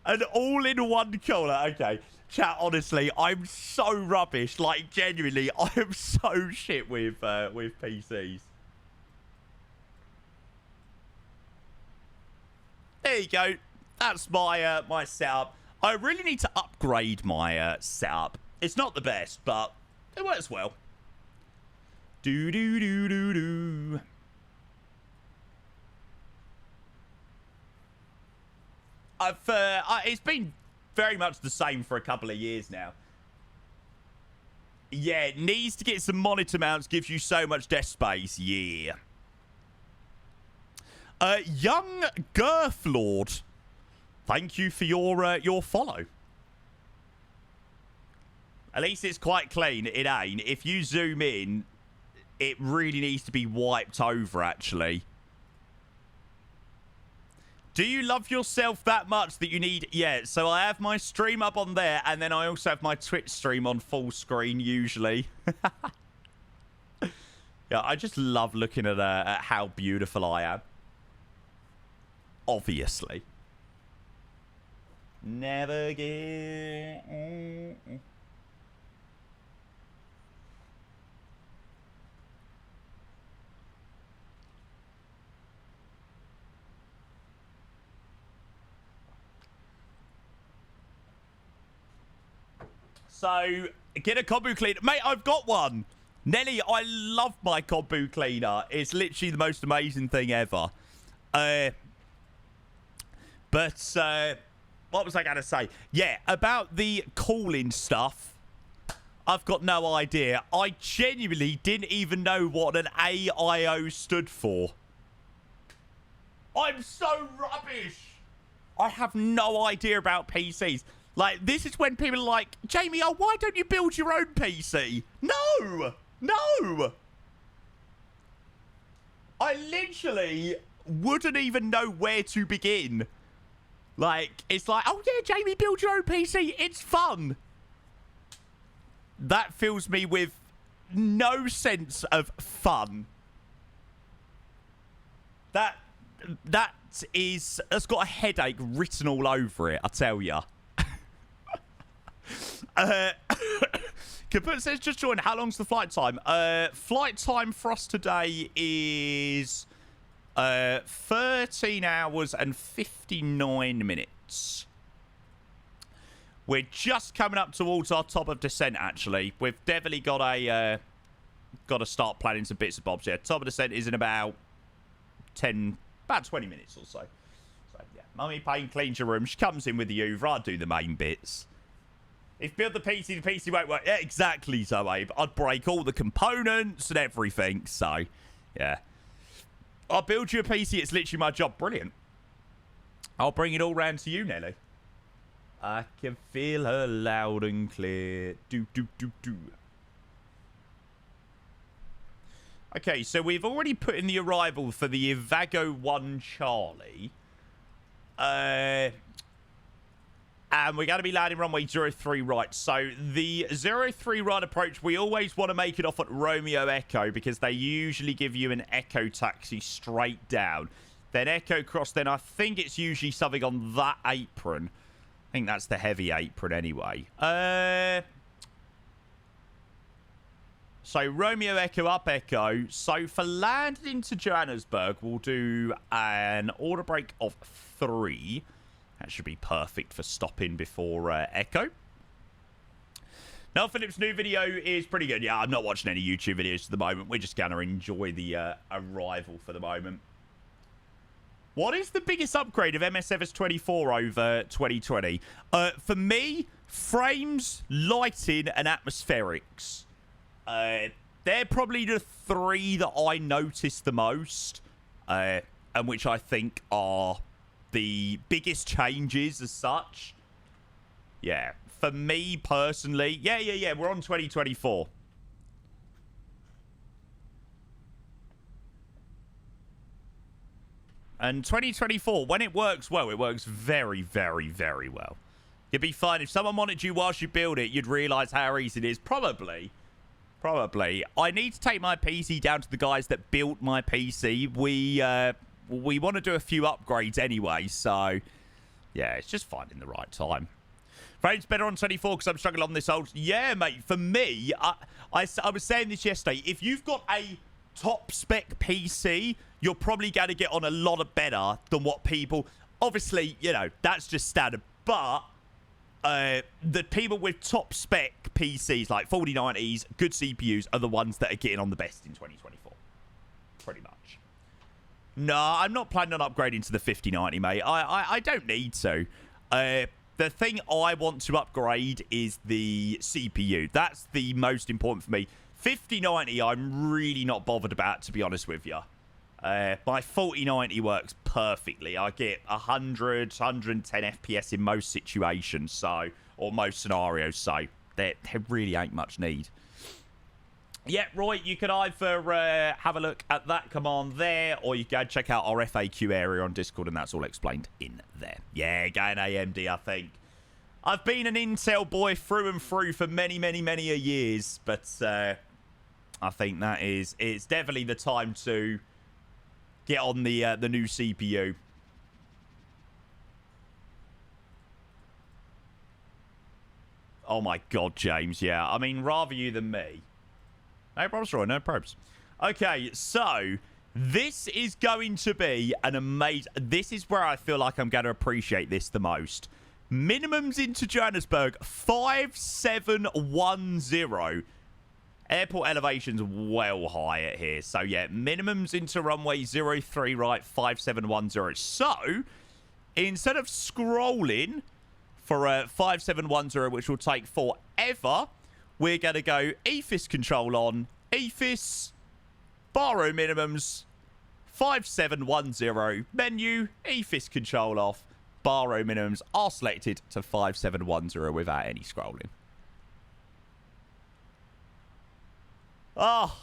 An all-in-one cooler. Okay. Chat, honestly, I'm so rubbish. Like, genuinely, I am so shit with PCs. There you go. That's my my setup. I really need to upgrade my setup. It's not the best, but it works well. Do. It's been very much the same for a couple of years now. Yeah, needs to get some monitor mounts. Gives you so much desk space. Yeah. Young Girth Lord, thank you for your follow. At least it's quite clean. It ain't. If you zoom in, it really needs to be wiped over, actually. Do you love yourself that much that you need... Yeah, so I have my stream up on there, and then I also have my Twitch stream on full screen, usually. Yeah, I just love looking at how beautiful I am. Obviously. Never get... So, get a kombu cleaner. Mate, I've got one. Nelly, I love my kombu cleaner. It's literally the most amazing thing ever. But what was I going to say? Yeah, about the cooling stuff, I've got no idea. I genuinely didn't even know what an AIO stood for. I'm so rubbish. I have no idea about PCs. Like, this is when people are like, Jamie, oh, why don't you build your own PC? No! No! I literally wouldn't even know where to begin. Like, it's like, oh yeah, Jamie, build your own PC. It's fun. That fills me with no sense of fun. That's got a headache written all over it, I tell ya. Because Kaput says just join. How long's the flight time? Flight time for us today is 13 hours and 59 minutes. We're just coming up towards our top of descent, actually. We've definitely got to start planning some bits and bobs here. Top of descent is in about 20 minutes or so. So, yeah. Mummy Payne cleans your room. She comes in with the Hoover. I do the main bits. If build the PC won't work. Yeah, exactly, so, Abe. I'd break all the components and everything. So, yeah. I'll build you a PC. It's literally my job. Brilliant. I'll bring it all round to you, Nelly. I can feel her loud and clear. Do, do, do, do. Okay, so we've already put in the arrival for the Ivago 1 Charlie. And we're going to be landing runway 03 right. So the 03 right approach, we always want to make it off at Romeo Echo because they usually give you an Echo taxi straight down. Then Echo Cross, then I think it's usually something on that apron. I think that's the heavy apron anyway. So Romeo Echo up Echo. So for landing into Johannesburg, we'll do an order break of 3. That should be perfect for stopping before Echo. Now, Philip's new video is pretty good. Yeah, I'm not watching any YouTube videos at the moment. We're just going to enjoy the arrival for the moment. What is the biggest upgrade of MSFS 24 over 2020? For me, frames, lighting, and atmospherics. They're probably the 3 that I notice the most, and which I think are the biggest changes as such. Yeah, for me personally, yeah, we're on 2024. And 2024, when it works well, it works very, very, very well. You'd be fine. If someone wanted you whilst you build it, you'd realise how easy it is. Probably. I need to take my PC down to the guys that built my PC. We want to do a few upgrades anyway, so yeah, it's just finding the right time. Frame's better on 24 because I'm struggling on this old. Yeah, mate. For me, I was saying this yesterday. If you've got a top spec PC, you're probably going to get on a lot of better than what people. Obviously, you know that's just standard, but the people with top spec PCs like 4090s, good CPUs, are the ones that are getting on the best in 2024. Pretty much. No, I'm not planning on upgrading to the 5090, mate. I don't need to. The thing I want to upgrade is the CPU. That's the most important for me. 5090, I'm really not bothered about, to be honest with you. My 4090 works perfectly. I get 100, 110 FPS in most situations, so, or most scenarios, so there really ain't much need. Yeah, Roy, you could either have a look at that command there, or you can go check out our FAQ area on Discord, and that's all explained in there. Yeah, going AMD, I think. I've been an Intel boy through and through for many, many, many a years, but I think that it's definitely the time to get on the new CPU. Oh my God, James, yeah. I mean, rather you than me. No probs, Roy, no probs. Okay, so this is going to be an amazing. This is where I feel like I'm going to appreciate this the most. Minimums into Johannesburg 5710. Airport elevation's well higher here. So yeah, minimums into runway 03 right 5710. So instead of scrolling for 5710, which will take forever, we're going to go EFIS control on, EFIS, Baro minimums, 5710, menu, EFIS control off, Baro minimums are selected to 5710 without any scrolling. Oh,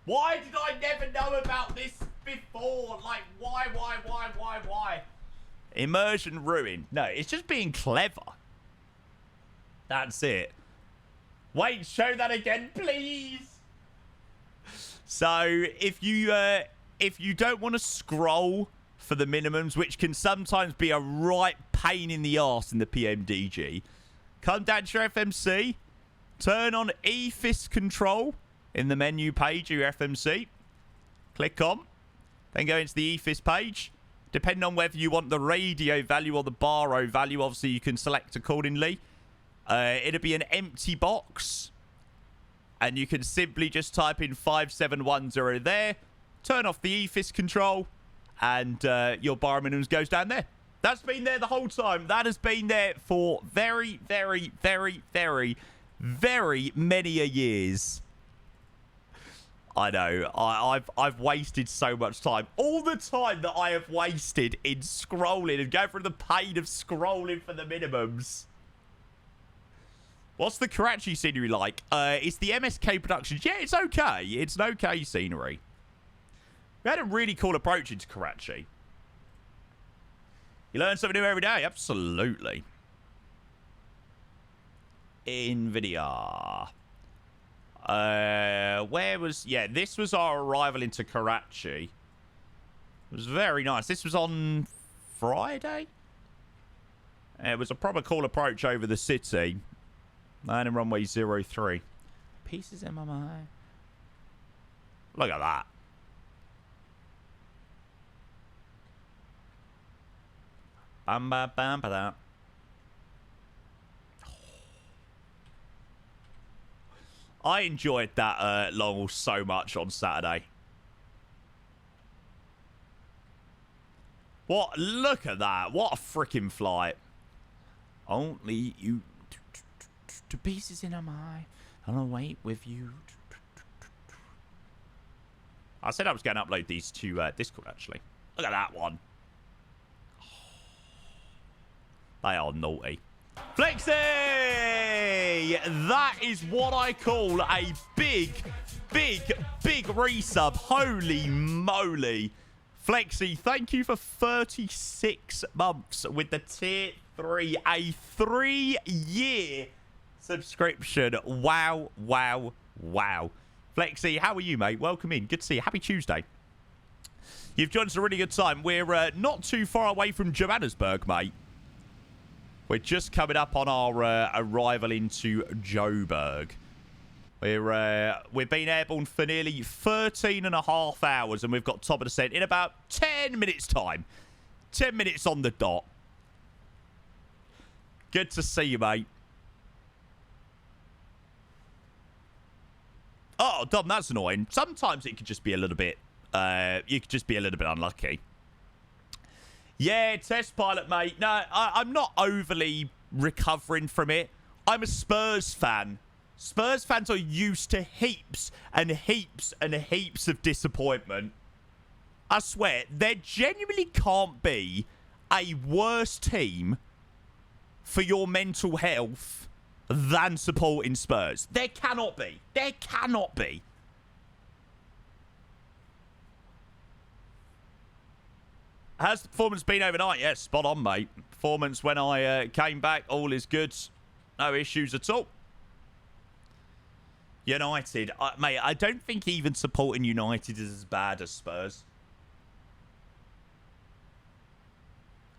why did I never know about this before? Like, why? Immersion ruined. No, it's just being clever. That's it. Wait, show that again, please. So, if you don't want to scroll for the minimums, which can sometimes be a right pain in the arse in the PMDG, come down to your FMC. Turn on e-fist control in the menu page of your FMC. Click on. Then go into the e-fist page. Depending on whether you want the radio value or the baro value, obviously you can select accordingly. It'll be an empty box. And you can simply just type in 5710 there. Turn off the e-fist control. And your baro minimums goes down there. That's been there the whole time. That has been there for very, very, very, very, very many a years. I know. I've wasted so much time. All the time that I have wasted in scrolling and going through the pain of scrolling for the minimums. What's the Karachi scenery like? It's the MSK Productions. Yeah, it's okay. It's an okay scenery. We had a really cool approach into Karachi. You learn something new every day. Absolutely. NVIDIA. Where was... Yeah, this was our arrival into Karachi. It was very nice. This was on Friday? It was a proper cool approach over the city. Landing runway 03. Pieces MMI. Look at that. Bam, bam, bam, bam. I enjoyed that long haul so much on Saturday. What? Look at that. What a freaking flight. Only you to pieces in my eye. I'll wait with you. I said I was going to upload these to Discord, actually. Look at that one. They are naughty. Flexi! That is what I call a big, big, big resub. Holy moly. Flexi, thank you for 36 months with the tier 3. A 3-year subscription. Wow, wow, wow. Flexi, how are you, mate? Welcome in. Good to see you. Happy Tuesday. You've joined us a really good time. We're not too far away from Johannesburg, mate. We're just coming up on our arrival into Joburg. We've been airborne for nearly 13 and a half hours, and we've got top of descent in about 10 minutes' time. 10 minutes on the dot. Good to see you, mate. Oh, Dom, that's annoying. Sometimes it could just be a little bit... you could just be a little bit unlucky. Yeah, test pilot, mate. No, I'm not overly recovering from it. I'm a Spurs fan. Spurs fans are used to heaps and heaps and heaps of disappointment. I swear, there genuinely can't be a worse team for your mental health than supporting Spurs. There cannot be. There cannot be. How's the performance been overnight? Yes, spot on, mate. Performance when I came back, all is good. No issues at all. United. Mate, I don't think even supporting United is as bad as Spurs.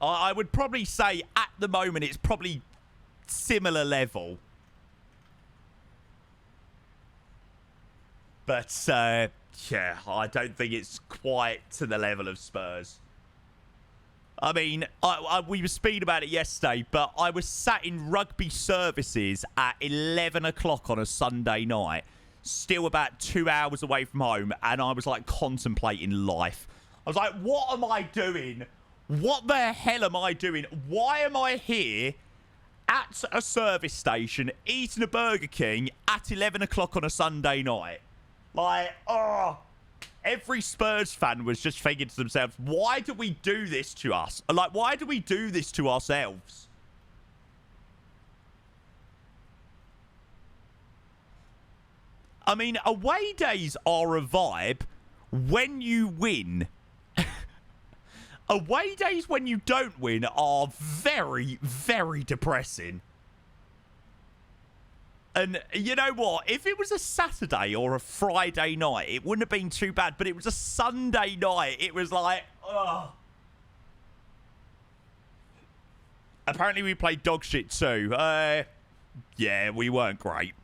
I would probably say at the moment it's probably similar level. But, yeah, I don't think it's quite to the level of Spurs. I mean, we were speaking about it yesterday, but I was sat in rugby services at 11 o'clock on a Sunday night, still about 2 hours away from home, and I was, like, contemplating life. I was like, what am I doing? What the hell am I doing? Why am I here at a service station eating a Burger King at 11 o'clock on a Sunday night? Like, oh... Every Spurs fan was just thinking to themselves, why do we do this to us? Like, why do we do this to ourselves? I mean, away days are a vibe when you win. Away days when you don't win are very, very depressing. And you know what? If it was a Saturday or a Friday night, it wouldn't have been too bad. But it was a Sunday night. It was like, ugh. Apparently we played dog shit too. Yeah, we weren't great.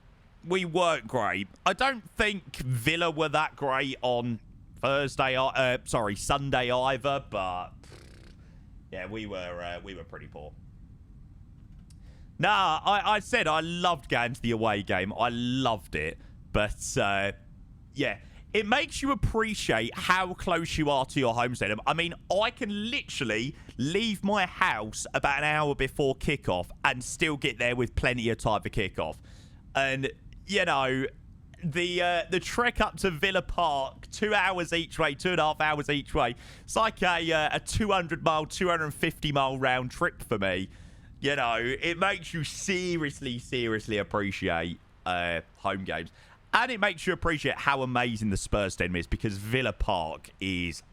we weren't great. I don't think Villa were that great on Sunday either, but yeah, we were pretty poor. Nah, I said I loved going to the away game. I loved it. But, yeah, it makes you appreciate how close you are to your home stadium. I mean, I can literally leave my house about an hour before kickoff and still get there with plenty of time for kickoff. And, you know, the trek up to Villa Park, 2 hours each way, 2.5 hours each way, it's like a 200-mile, 250-mile round trip for me. You know, it makes you seriously appreciate home games. And it makes you appreciate how amazing the Spurs Stadium is, because Villa Park is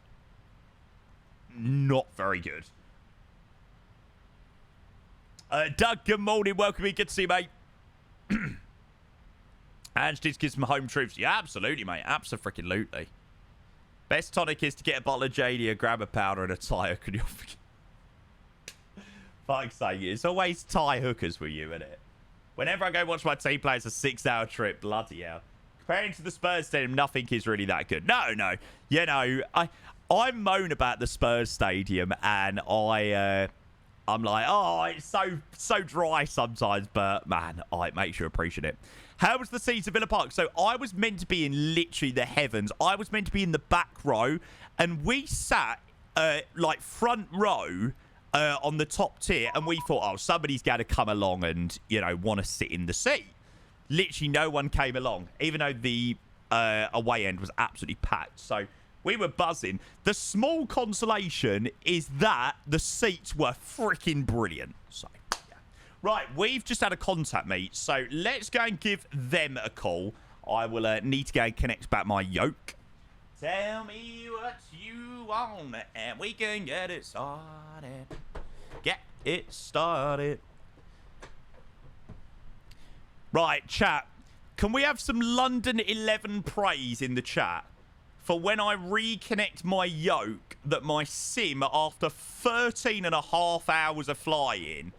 not very good. Doug, good morning. Welcome in. Good to see you, mate. And just gives some home troops. Yeah, absolutely, mate. Abso-freaking-lutely. Best tonic is to get a bottle of JD, a grab of powder, and a Thai hooker. Fuck's sake, it's always Thai hookers with you, isn't it? Whenever I go watch my team play, it's a 6-hour trip. Bloody hell. Comparing to the Spurs Stadium, nothing is really that good. No. You know, I moan about the Spurs Stadium, and I'm like, oh, it's so dry sometimes, but man, it makes you appreciate it. How was the seats at Villa Park? So I was meant to be in literally the heavens. I was meant to be in the back row, and we sat like front row on the top tier, and we thought, oh, somebody's going to come along and, you know, want to sit in the seat. Literally no one came along, even though the away end was absolutely packed. So we were buzzing. The small consolation is that the seats were freaking brilliant. So, yeah. Right, we've just had a contact meet, so let's go and give them a call. I will need to go and connect back my yoke. Tell me what you want, and we can get it started. Get it started. Right, chat. Can we have some London 11 praise in the chat for when I reconnect my yoke that my sim, after 13.5 hours of flying,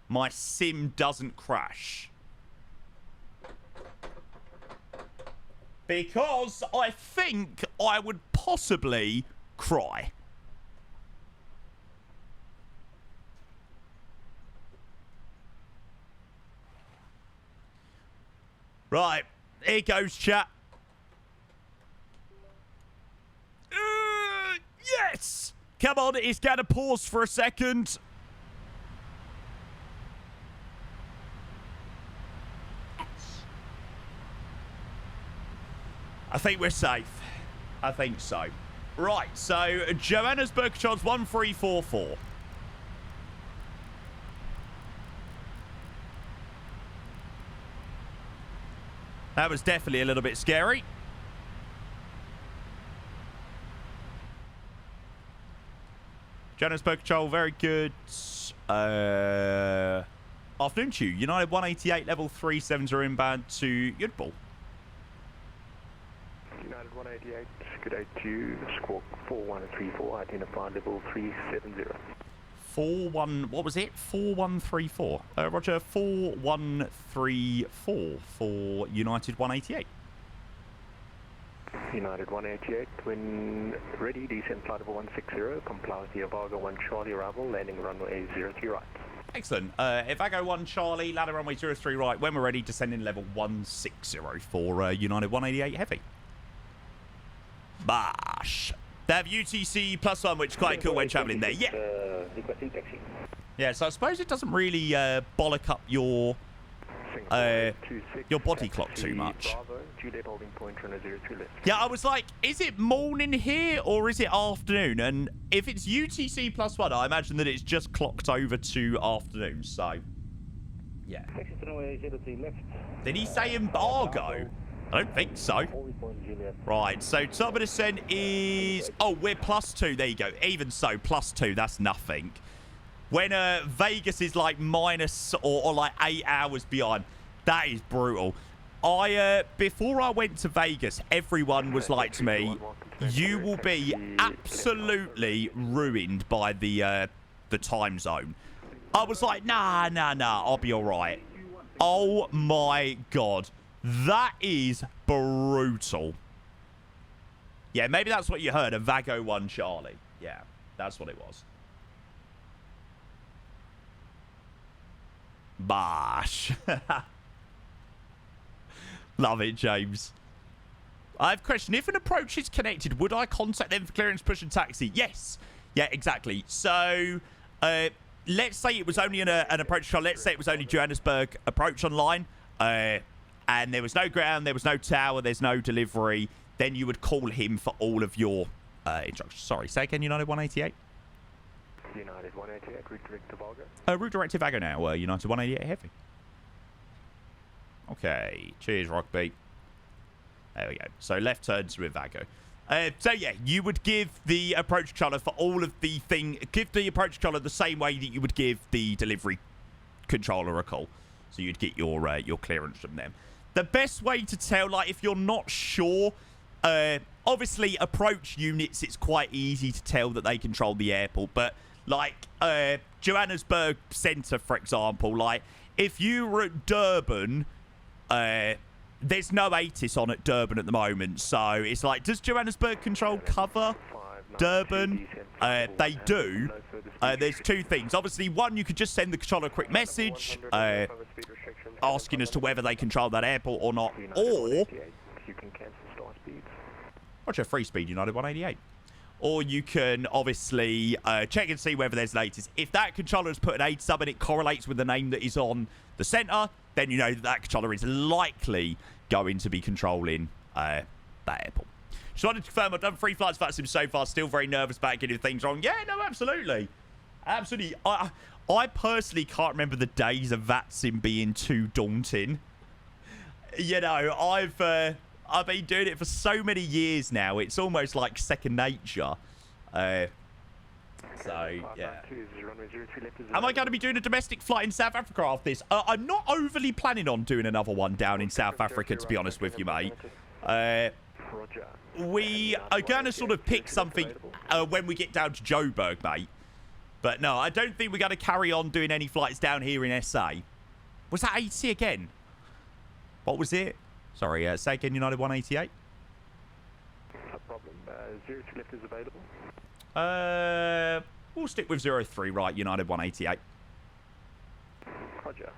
my sim doesn't crash? Because I think I would possibly cry. Right, here goes, chat. Yes! Come on, it's going to pause for a second. I think we're safe. I think so. Right, so Johannesburg charge 1344. That was definitely a little bit scary. Johannesburg Control, very good. Afternoon to you. United 188, level 370 inbound to Yudball. United 188, good day to you. Squawk 4134, identified level 370. what was it? 4134. Roger, 4134 for United 188. United 188, when ready, descend flight level 160, comply with the Avago 1 Charlie arrival, landing runway 03 right. Excellent. Avago 1 Charlie, ladder runway 03 right. When we're ready, descending level 160 for United 188 Heavy. Bash. They have UTC +1, which is quite cool when travelling there. Yeah. Yeah, so I suppose it doesn't really bollock up your body clock too much. Yeah, I was like, is it morning here or is it afternoon? And if it's UTC +1, I imagine that it's just clocked over to afternoon. So, yeah. Did he say embargo? I don't think so. Right, so top of descent is... Oh, we're +2. There you go. Even so, +2. That's nothing. When Vegas is like minus or like 8 hours behind, that is brutal. Before I went to Vegas, everyone was like to me, you will be absolutely ruined by the time zone. I was like, nah, I'll be all right. Oh my God. That is brutal. Yeah, maybe that's what you heard. A Vago 1 Charlie. Yeah, that's what it was. Bosh. Love it, James. I have a question. If an approach is connected, would I contact them for clearance, push, and taxi? Yes. Yeah, exactly. So, let's say it was only an approach call. Let's say it was only Johannesburg approach online, and there was no ground, there was no tower, there's no delivery. Then you would call him for all of your instructions. Sorry, say again, United 188? United 188, route direct to Vago. Route direct to Vago now, United 188 Heavy. Okay, cheers, Rockbeat. There we go. So left turns with Vago. So yeah, you would give the approach controller for all of the give the approach controller the same way that you would give the delivery controller a call. So you'd get your clearance from them. The best way to tell, like, if you're not sure, obviously approach units, it's quite easy to tell that they control the airport. But like Johannesburg Centre, for example, like if you were at Durban, there's no ATIS on at Durban at the moment. So it's like, does Johannesburg control cover Durban? They do. There's two things. Obviously, one, you could just send the controller a quick message asking as to whether they control that airport or not. Or, Roger, free speed, United 188. Or you can obviously check and see whether there's an ATIS. If that controller has put an ATIS sub and it correlates with the name that is on the centre, then you know that that controller is likely going to be controlling that airport. Just wanted to confirm I've done 3 flights VATSIM so far. Still very nervous about getting things wrong. Yeah, no, absolutely. Absolutely. I personally can't remember the days of VATSIM being too daunting. You know, I've been doing it for so many years now. It's almost like second nature. So, yeah. Am I going to be doing a domestic flight in South Africa after this? I'm not overly planning on doing another one down in South Africa, to be honest with you, mate. We are going to sort of pick something when we get down to Joburg, mate. But no, I don't think we're going to carry on doing any flights down here in SA. Was that 80 again? What was it? Sorry, say again, United 188. No problem. 02 left is available. We'll stick with 03 right, United 188. Roger.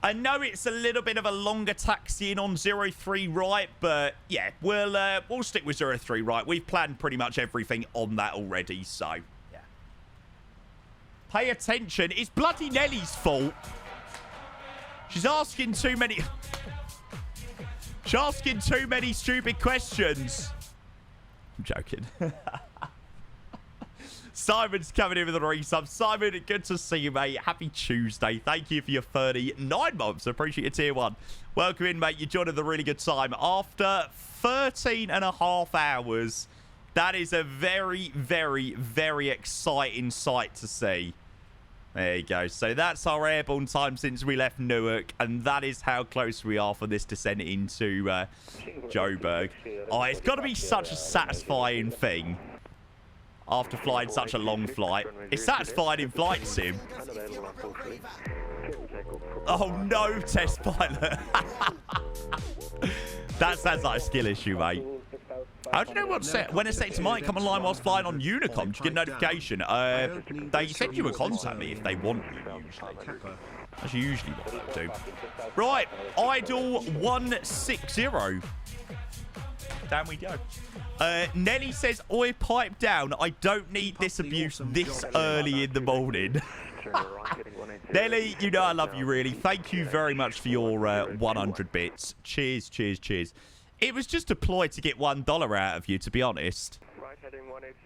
I know it's a little bit of a longer taxiing on 03 right, but yeah, we'll stick with 03 right. We've planned pretty much everything on that already, so yeah. Pay attention. It's bloody Nellie's fault. She's asking too many... She's asking too many stupid questions. I'm joking. Simon's coming in with a resub. Simon, good to see you, mate. Happy Tuesday. Thank you for your 39 months. Appreciate your tier 1. Welcome in, mate. You're joining the really good time. After 13 and a half hours, that is a very, very, very exciting sight to see. There you go. So that's our airborne time since we left Newark, and that is how close we are for this descent into Joburg. Oh, it's got to be such a satisfying thing after flying such a long flight. It's satisfying in flight sim. Oh no, test pilot. That sounds like a skill issue, mate. How do you know what set? When a sector might come online whilst flying on Unicom, do you get a notification? They send you a contact me if they want you, usually. That's usually what they'll do. Right, idle 160. Down we go. Nelly says, oi, pipe down. I don't need this abuse this early in the morning. Nelly, you know I love you, really. Thank you very much for your 100 bits. Cheers, cheers, cheers. It was just a ploy to get $1 out of you, to be honest. Right, heading 180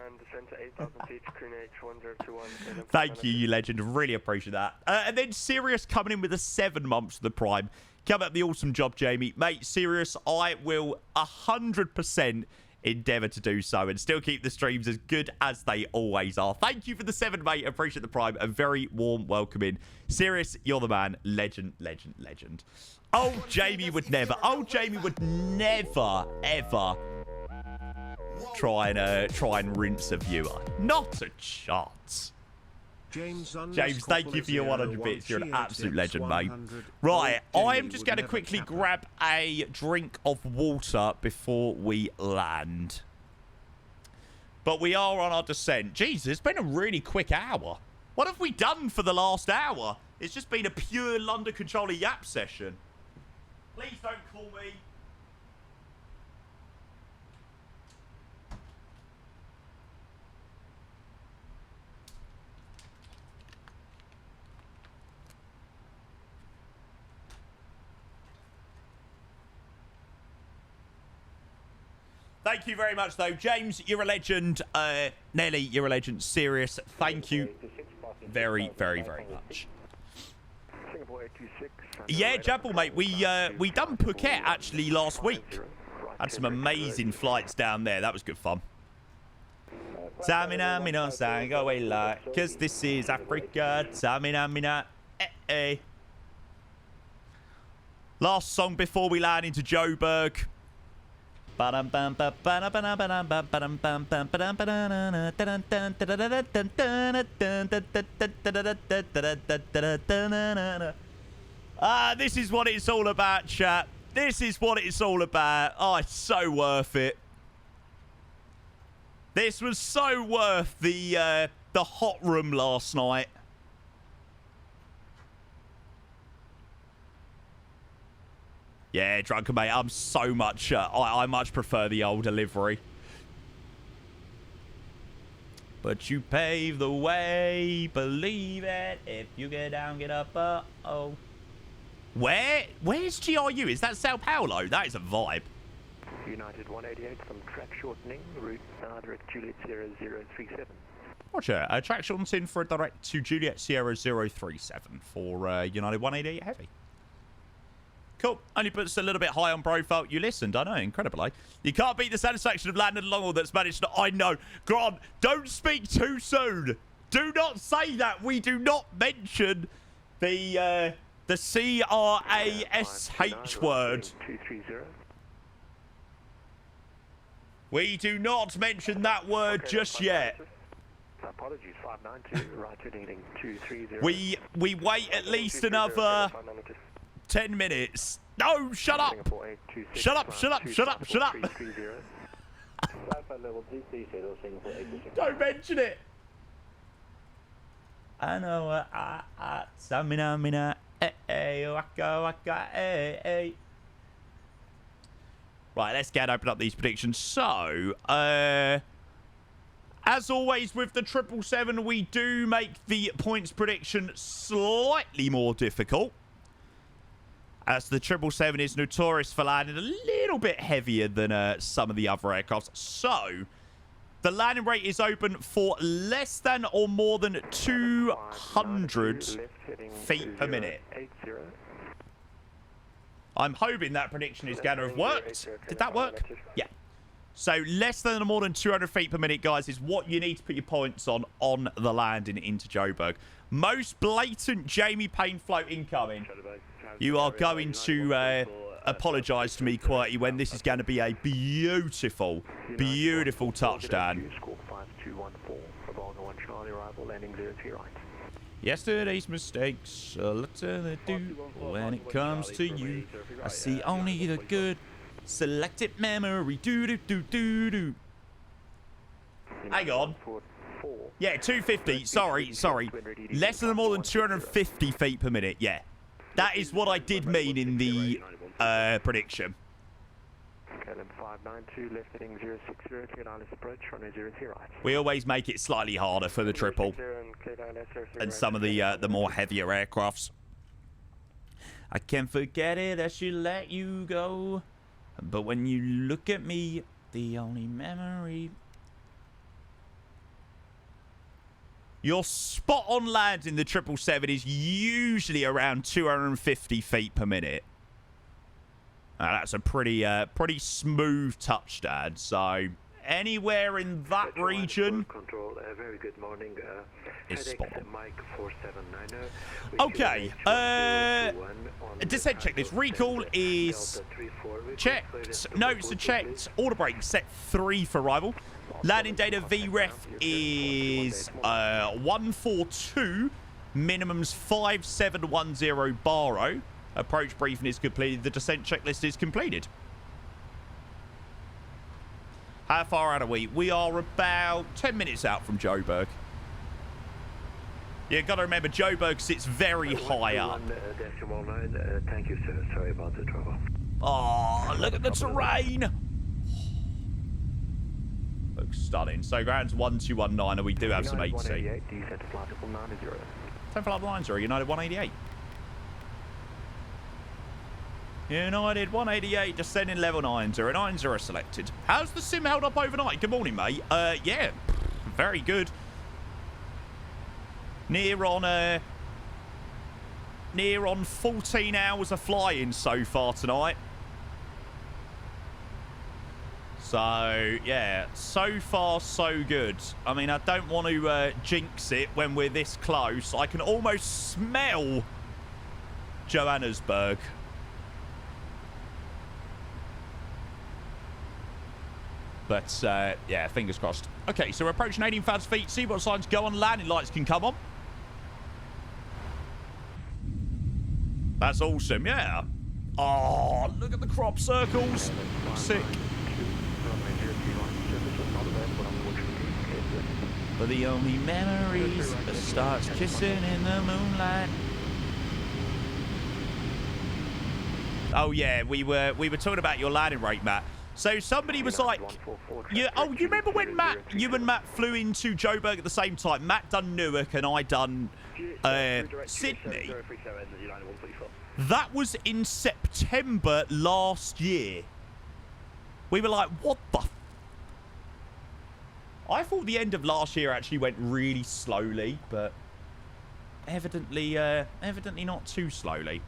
and descent to 8,000 feet, Green H1021. Thank you, you legend. Really appreciate that. And then Sirius coming in with a 7 months to the prime. Come up the awesome job, Jamie. Mate, Sirius, I will 100% endeavour to do so and still keep the streams as good as they always are. Thank you for the 7, mate. Appreciate the prime. A very warm welcome in. Sirius, you're the man. Legend, legend, legend. Oh, Jamie would never. Oh, Jamie would never, ever try and rinse a viewer. Not a chance. James, thank you for your 100 bits. You're an absolute legend, mate. Right, I'm just going to quickly grab a drink of water before we land. But we are on our descent. Jeez, it's been a really quick hour. What have we done for the last hour? It's just been a pure London Controller Yap session. Please don't call me. Thank you very much, though. James, you're a legend. Nelly, you're a legend. Serious. Thank you very, very, very much. Yeah, Jabble, mate. We done Phuket, actually, last week. Had some amazing flights down there. That was good fun. Samina, mina, sang away like, cause this is Africa. Samina, mina, eh. Last song before we land into Joburg. This is what it's all about, chat. This is what it's all about. Oh, it's so worth it. This was so worth the hot room last night. Yeah, Drunken mate, I'm so much... I much prefer the old delivery. But you pave the way, believe it. If you get down, get up, oh. Where's GRU? Is that Sao Paulo? That is a vibe. United 188, some track shortening, route direct Juliet Sierra 037. Roger, track shortening for a direct to Juliet Sierra 037 for United 188 Heavy. Cool. Only puts a little bit high on profile. You listened, I know, incredible, eh? You can't beat the satisfaction of landing long haul that's managed to... I know. Grant, don't speak too soon. Do not say that. We do not mention the C-R-A-S-H word. 230. We do not mention that word just yet. Apologies, 592, right heading 230. We wait at least another 10 minutes. No, shut up. Shut up, shut up, shut up, shut up. Don't mention it. I know Samina, mina, waka, waka, Right, let's get open up these predictions. So, as always with the 777, we do make the points prediction slightly more difficult, as the 777 is notorious for landing a little bit heavier than some of the other aircrafts. So, the landing rate is open for less than or more than 200 feet per minute. I'm hoping that prediction is going to have worked. Did that work? Yeah. So less than or more than 200 feet per minute, guys, is what you need to put your points on the landing into Joburg. Most blatant Jamie Payne float incoming. You are going to apologise to me, Quirty, when this is going to be a beautiful, beautiful touchdown. Yesterday's mistakes are little they do. When it comes to you, I see only the good. Selected memory. Do. Hang on. Yeah, 250. Sorry. Less than or more than 250 feet per minute. Yeah. That is what I did mean in the prediction. We always make it slightly harder for the triple and some of the more heavier aircrafts. I can't forget it as she let you go, but when you look at me, the only memory. Your spot on landing the 777 is usually around 250 feet per minute. That's a pretty smooth touchdown. So anywhere in that region very good morning. is spot on. Okay. Descent checklist. Recall is checked. Notes are checked. Order break set 3 for arrival. Landing data VREF is 142. Minimum's 5710 baro. Approach briefing is completed. The descent checklist is completed. How far out are we? We are about 10 minutes out from Joburg. You got to remember, Joburg sits very high up. Thank you, sir. Sorry about the trouble. Oh, look at the terrain. Looks stunning. So ground's 1219, and we do have some 8C. 10 flight 90, United 188. United 188, descending level 90, 90 selected. How's the sim held up overnight? Good morning, mate. Yeah, very good. Near on 14 hours of flying so far tonight. So, yeah, so far, so good. I mean, I don't want to jinx it when we're this close. I can almost smell Johannesburg. But, yeah, fingers crossed. Okay, so we're approaching 18,000 feet. See what signs go on. Landing lights can come on. That's awesome, yeah. Oh, look at the crop circles. Sick. But the only memories are stars kissing in the moonlight. Oh yeah, we were talking about your landing rate, Matt. So somebody was like, you remember when you and Matt flew into Joburg at the same time? Matt done Newark and I done Sydney. That was in September last year. We were like, what the I thought the end of last year actually went really slowly, but evidently not too slowly.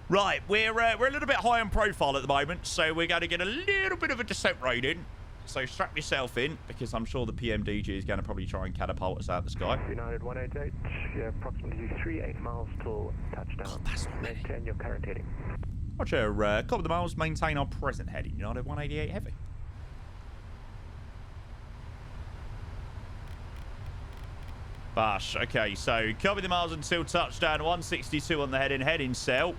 Right, we're a little bit high on profile at the moment, so we're going to get a little bit of a descent rating. So strap yourself in, because I'm sure the PMDG is going to probably try and catapult us out of the sky. United 188, yeah, approximately 38 miles till touchdown. Oh, that's not many. Maintain your current heading. Roger, copy the miles, maintain our present heading. United 188 heavy. Bash. Okay, so copy the miles until touchdown. 162 on the heading cell.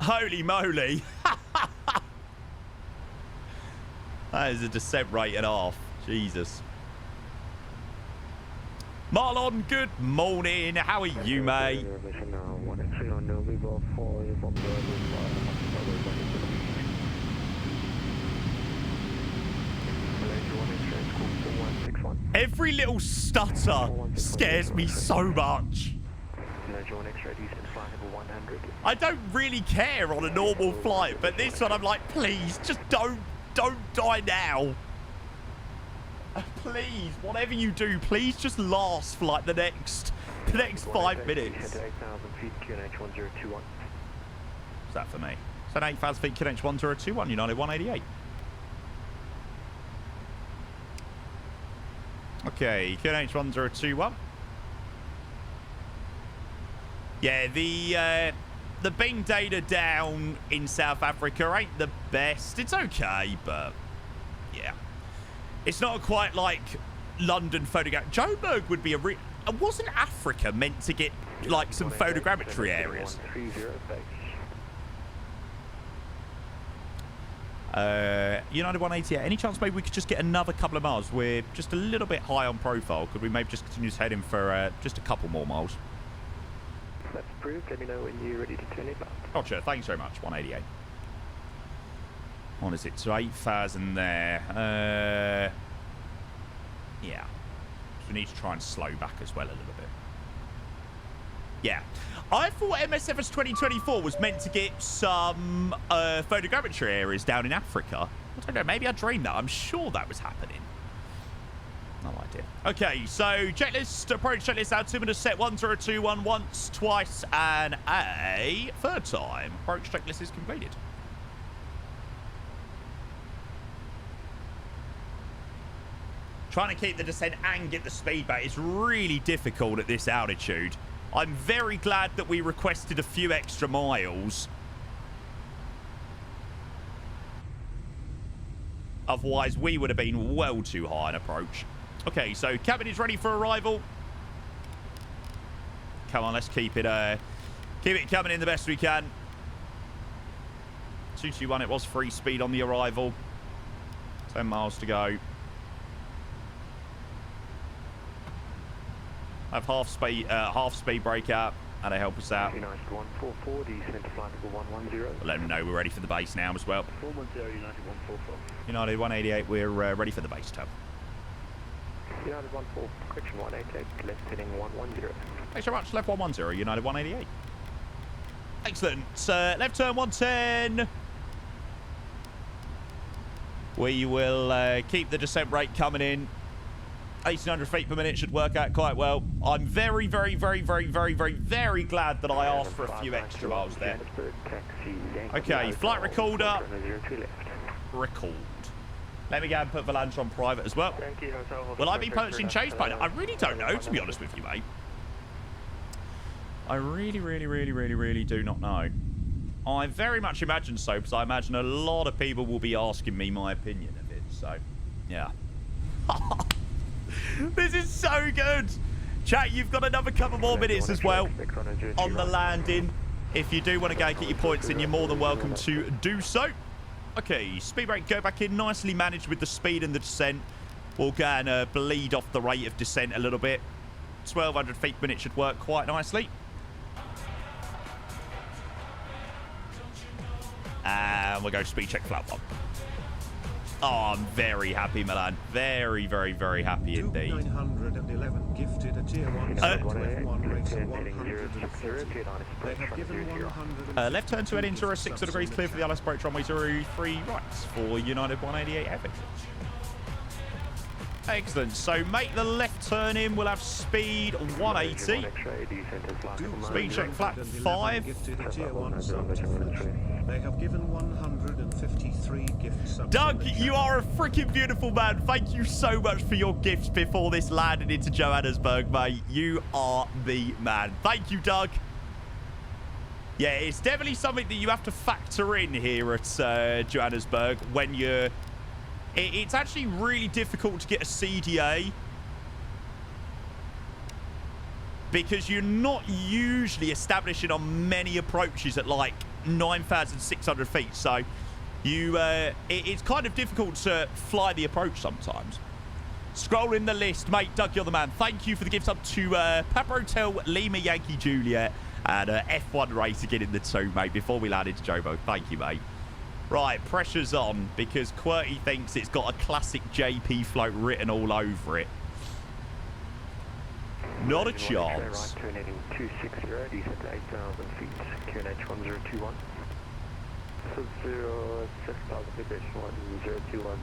Holy moly. That is a descent rate and a half. Jesus. Marlon, good morning. How are you, mate? Every little stutter scares me so much. I don't really care on a normal flight, but this one I'm like, please, just don't die now. Please, whatever you do, please just last for like the next 5 minutes. Is that for me? So 8,000 feet, QNH 1021, United 188. Okay, QNH 1021. Yeah, the Bing data down in South Africa ain't the best. It's okay, but yeah. It's not quite like London photograph. Joburg would be wasn't Africa meant to get like some photogrammetry areas? United 188. Any chance maybe we could just get another couple of miles? We're just a little bit high on profile. Could we maybe just continue heading for just a couple more miles? That's approved. Let me know when you're ready to turn it back. Gotcha. Thanks very much. 188. What is it? So 8,000 there. Yeah. So we need to try and slow back as well a little bit. Yeah. I thought MSFS 2024 was meant to get some photogrammetry areas down in Africa. I don't know. Maybe I dreamed that. I'm sure that was happening. No idea. Okay, so checklist, approach checklist, altimeter set 1021 once, twice, and a third time. Approach checklist is completed. Trying to keep the descent and get the speed back is really difficult at this altitude. I'm very glad that we requested a few extra miles. Otherwise, we would have been well too high an approach. Okay, so cabin is ready for arrival. Come on, let's keep it coming in the best we can. 221, it was free speed on the arrival. 10 miles to go. Have half speed breakout, and they help us out. United 144, descent to flight level 110. Let them know we're ready for the base now as well. 410, United 144. United 188, we're ready for the base tab. United 14, correction 188, left heading 110. Thanks so much, left 110, United 188. Excellent. Left turn 110. We will keep the descent rate coming in. 1,800 feet per minute should work out quite well. I'm very, very, very, very, very, very, very glad that I asked for a few extra miles there. Okay, flight recorder. Record. Let me go and put Valanche on private as well. Will I be purchasing chase pilot? I really don't know, to be honest with you, mate. I really, really, really, really, really do not know. I very much imagine so, because I imagine a lot of people will be asking me my opinion of it. So, yeah. This is so good. Chat, you've got another couple more minutes as well on the landing. If you do want to go and get your points in, you're more than welcome to do so. Okay, speed brake, go back in. Nicely managed with the speed and the descent. We'll go and bleed off the rate of descent a little bit. 1,200 feet per minute should work quite nicely. And we'll go speed check flat 1. Oh, I'm very happy, Milan. Very, very, very happy indeed. 911 gifted a tier 1 F1 race of 140. They have given 100. Left turn to head into 6 degrees clear for the Alice approach runway 03 rights for United 188 Epic. Excellent. So make the left turn in. We'll have speed 180. Speed check flat 5. Gifted a tier 1 sub to French. They have given 153 gifts. Doug, you are a freaking beautiful man. Thank you so much for your gifts before this landed into Johannesburg, mate. You are the man. Thank you, Doug. Yeah, it's definitely something that you have to factor in here at Johannesburg when you're... It's actually really difficult to get a CDA because you're not usually establishing on many approaches at like 9,600 feet. So it's kind of difficult to fly the approach sometimes. Scrolling the list, mate. Doug, you're the man. Thank you for the gifts up to Papa Hotel, Lima Yankee Juliet, and F1 race again in the 2, mate, before we land into Jobo. Thank you, mate. Right, pressure's on because QWERTY thinks it's got a classic JP float written all over it. Not a chance. Right, turn heading 260, descent to 8,000 feet, QNH 1021. So 6,000 feet, 1021,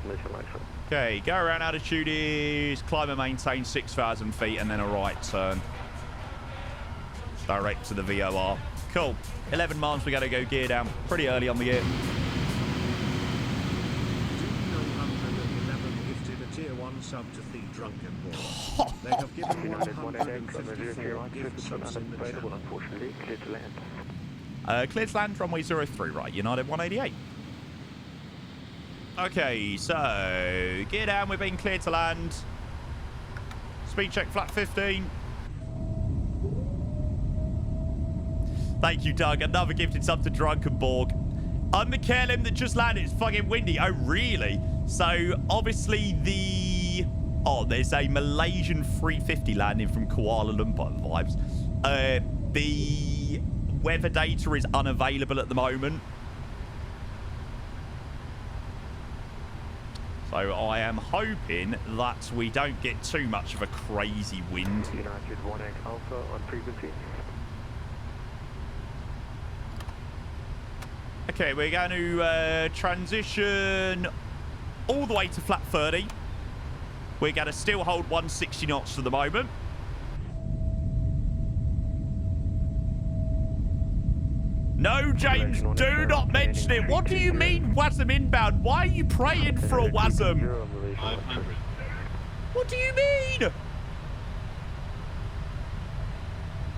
mission license. Okay, go around altitude is climb and maintain 6,000 feet and then a right turn. Direct to the VOR. Cool. 11 miles, we got to go gear down pretty early on the year. 911 gifted a tier 1 sub to the drunken boy. They have given 154 gift subs in the channel. Unfortunately, clear to land. Clear to land, runway 03, right, United 188. Okay, so gear down, we've been cleared to land. Speed check flat 15. Thank you, Doug. Another gifted sub to Drunkenborg. I'm the KLM that just landed. It's fucking windy. Oh, really? So, obviously, the... Oh, there's a Malaysian 350 landing from Kuala Lumpur vibes. The weather data is unavailable at the moment. So, I am hoping that we don't get too much of a crazy wind. United 18 Alpha on frequency. Okay, we're going to transition all the way to flat 30. We're going to still hold 160 knots for the moment. No, James, do not mention it. What do you mean, WASM inbound? Why are you praying for a WASM? 500. What do you mean?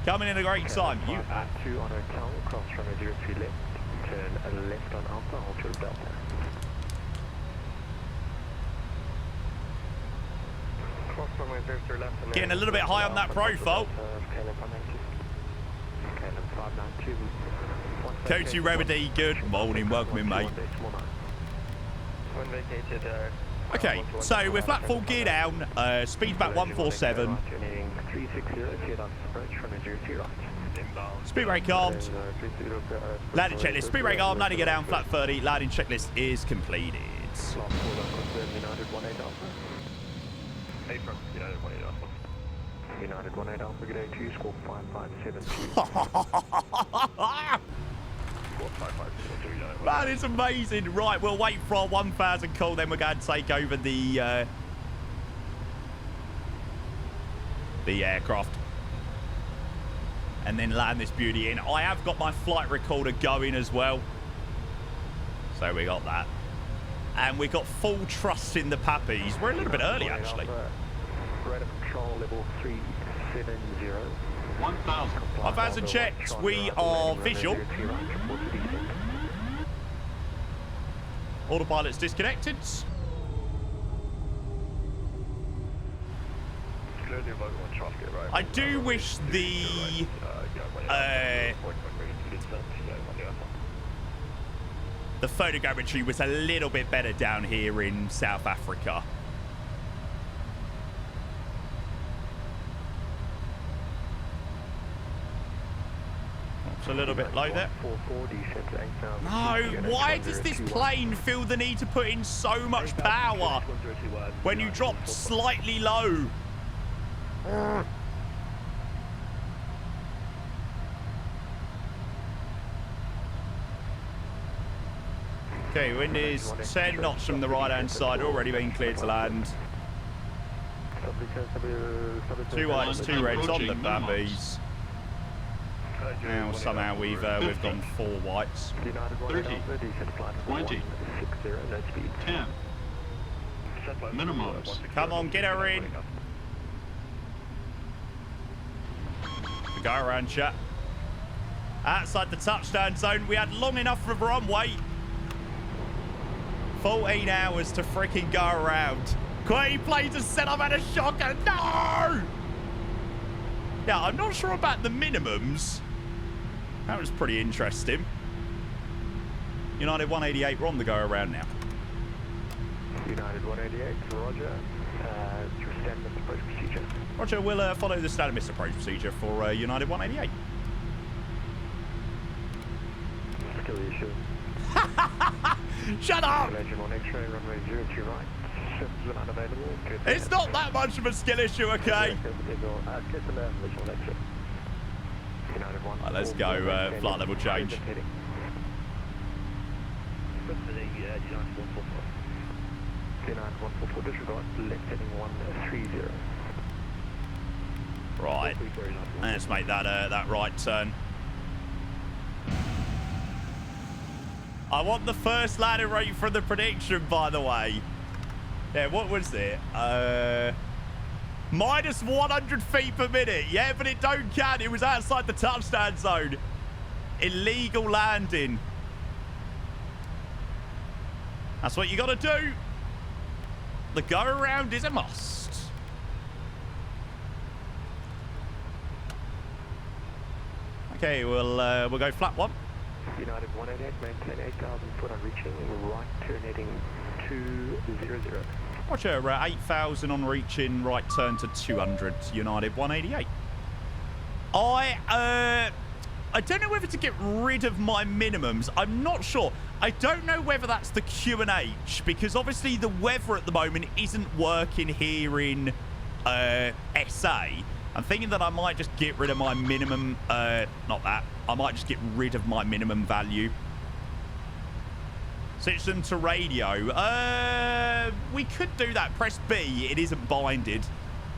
Coming in a great time. You... 2 on hotel, cross runway 03 left. Turn left on Alpha, hold your Delta. Getting a little bit high on that profile. Coachy Remedy, good morning, welcome in, mate. Okay, so we're flat full gear down, speed back 147. Speed brake armed. Landing checklist, speed brake armed, landing gear down, flat 30, landing checklist is completed. United 18 Alpha, good day to you, squawk 5572. That is amazing. Right, we'll wait for our 1000 call, then we're going to take over the aircraft. And then land this beauty in. I have got my flight recorder going as well. So we got that. And we got full trust in the Pappies. We're a little bit early, actually. Rate of control level 370. 1000 checked. We are visual. Autopilot's disconnected. I do wish the photogrammetry was a little bit better down here in South Africa. It's a little bit low there. No, why does this plane feel the need to put in so much power when you drop slightly low? Okay, wind is 10 knots from the right-hand side, already been cleared to land. 2 whites, 2 reds on the Bambies. Now somehow we've gone 4 whites. 30, 20, 10, minimums. Come on, get her in. Go around, chat. Outside the touchdown zone, we had long enough of a runway. 14 hours to freaking go around. Quay plays a setup and a shocker. No! Yeah, I'm not sure about the minimums. That was pretty interesting. United 188, we're on the go around now. United 188, Roger. Your standard missed approach procedure. Roger, we'll follow the standard missed approach procedure for United 188. Skill issue. Shut up! Legend on X-ray, runway 02 right. Ships are unavailable. It's not that much of a skill issue, okay? Right, let's go, flight level change. Right, let's make that that right turn. I want the first landing rate for the prediction, by the way. Yeah, what was it? Minus 100 feet per minute. Yeah, but it don't count. It was outside the touchdown zone. Illegal landing. That's what you got to do. The go around is a must. Okay, we'll go flat 1. United 188, maintain 8,000 foot on reaching, right turn heading 200. Roger, 8,000 on reaching, right turn to 200, United 188. I don't know whether to get rid of my minimums. I'm not sure. I don't know whether that's the Q&H, because obviously the weather at the moment isn't working here in SA. I'm thinking that I might just get rid of my minimum, not that. I might just get rid of my minimum value. Switch them to radio. We could do that. Press B. It isn't binded.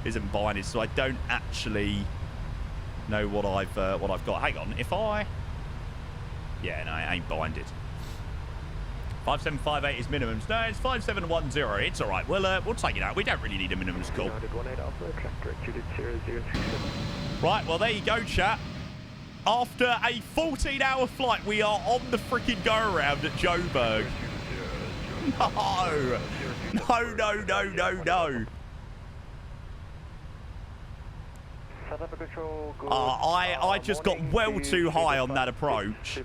It isn't binded, so I don't actually know what I've got. Hang on. If I... Yeah, no, it ain't binded. 5758 is minimums. No, it's 5710. It's all right. We'll take it out. We don't really need a minimums call. Right, well, there you go, chat. After a 14-hour flight, we are on the freaking go-around at Joburg. No. No, no, no, no, no. I just got well too high on that approach.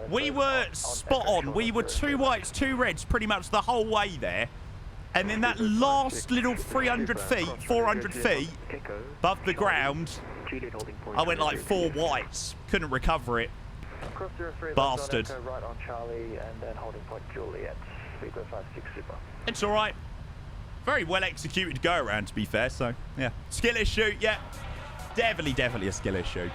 We were spot on. We were 2 whites, 2 reds pretty much the whole way there. And then that last little 300 feet, 400 feet above the ground, I went like 4 whites. Couldn't recover it. Bastard. Right on Charlie and then holding point Juliet. Speedway 56 super. It's all right. Very well executed go around, to be fair. So, yeah. Skill issue, yeah. Definitely a skill issue.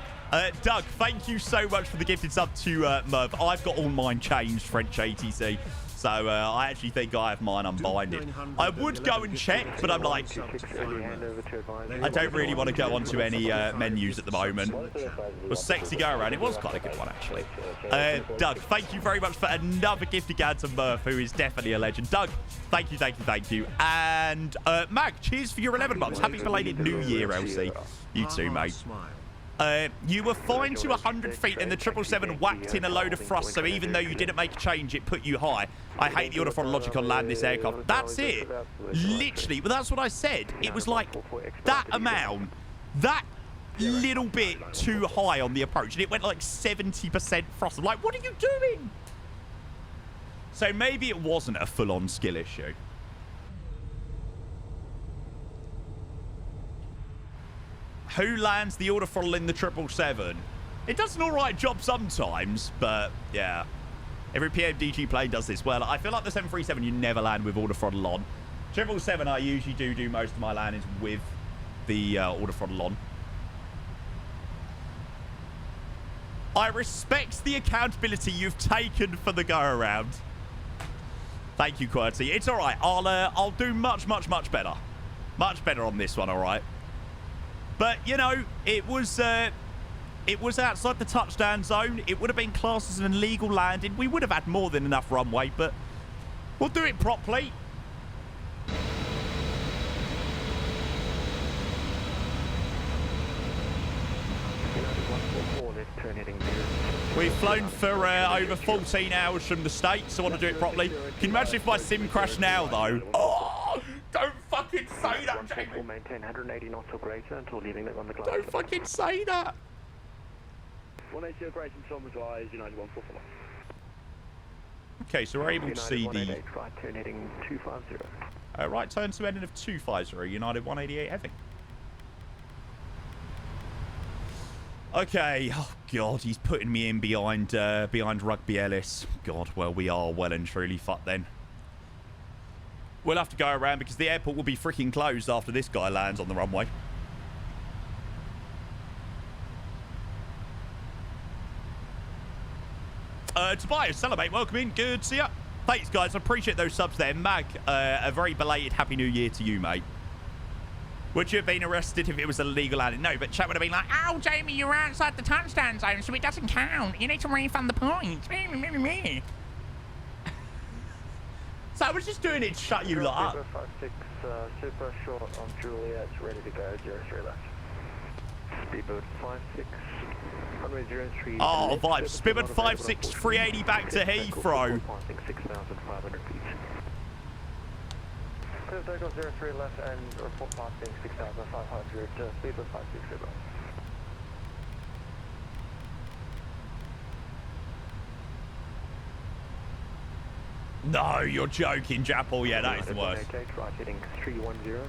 Doug, thank you so much for the gifted sub to Merv. I've got all mine changed, French ATC. So, I actually think I have mine unbinded. I would go and check, but I'm like, I don't really want to go onto any menus at the moment. It was sexy go around. It was quite a good one, actually. Doug, thank you very much for another gifted gad to Murph, who is definitely a legend. Doug, thank you. And Mag, cheers for your 11 months. Happy belated New Year, LC. You too, mate. You were fine to 100 feet and the 777 whacked in a load of thrust, so even though you didn't make a change, it put you high. I hate the order for logic on land this aircraft. That's it. Literally. But that's what I said. It was like that amount, that little bit too high on the approach, and it went like 70% thrust. I'm like, what are you doing? So maybe it wasn't a full-on skill issue. Who lands the order throttle in the 777? It does an all right job sometimes, but yeah. Every PMDG plane does this. Well, I feel like the 737 you never land with order throttle on. 777 I usually do most of my landings with the order throttle on. I respect the accountability you've taken for the go around. Thank you, QWER-FAOR. It's all right. I'll do much better. Much better on this one, all right. But, you know, it was outside the touchdown zone. It would have been classed as an illegal landing. We would have had more than enough runway, but we'll do it properly. We've flown for over 14 hours from the States, so I want to do it properly. Can you imagine if my sim crashed now, though? Oh, don't fucking say that, Jamie. Maintain 180 knots or greater until leaving on the Don't fucking say that. 180 or greater until Maguire, United 144. Okay, so we're able to see the... Right turn heading 250. Right turn to ending of 250, United 188 heavy. Okay, oh god, he's putting me in behind Rugby Ellis. God, well, we are well and truly fucked then. We'll have to go around because the airport will be freaking closed after this guy lands on the runway. Tobias, celebrate, welcome in, good to see ya. Thanks, guys, I appreciate those subs there. Mag, a very belated Happy New Year to you, mate. Would you have been arrested if it was a legal landing? No, but chat would have been like, oh, Jamie, you're outside the touchdown zone, so it doesn't count. You need to refund the points. So I was just doing it to shut you lot up. 56, super short on Juliet, ready to go, 03 left. Speedboat 56, runway 03. Oh, vibes. Speedboat 56, 380 back to Heathrow. 6,500 feet. Clear takeoff 03 left and report passing 6,500, speedboat 56 super. No, you're joking, Japal. Yeah, that is the worst. Right heading 310.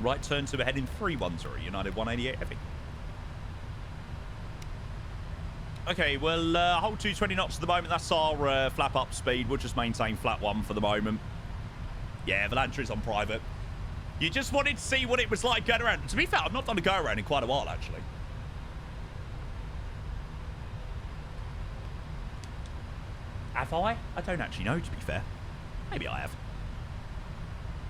Right turn to a heading 310, United 188 heavy. Okay, well, hold 220 knots at the moment. That's our flap up speed. We'll just maintain flat 1 for the moment. Yeah, Valantra is on private. You just wanted to see what it was like going around. To be fair, I've not done a go around in quite a while, actually. Have I? I don't actually know, to be fair. Maybe I have.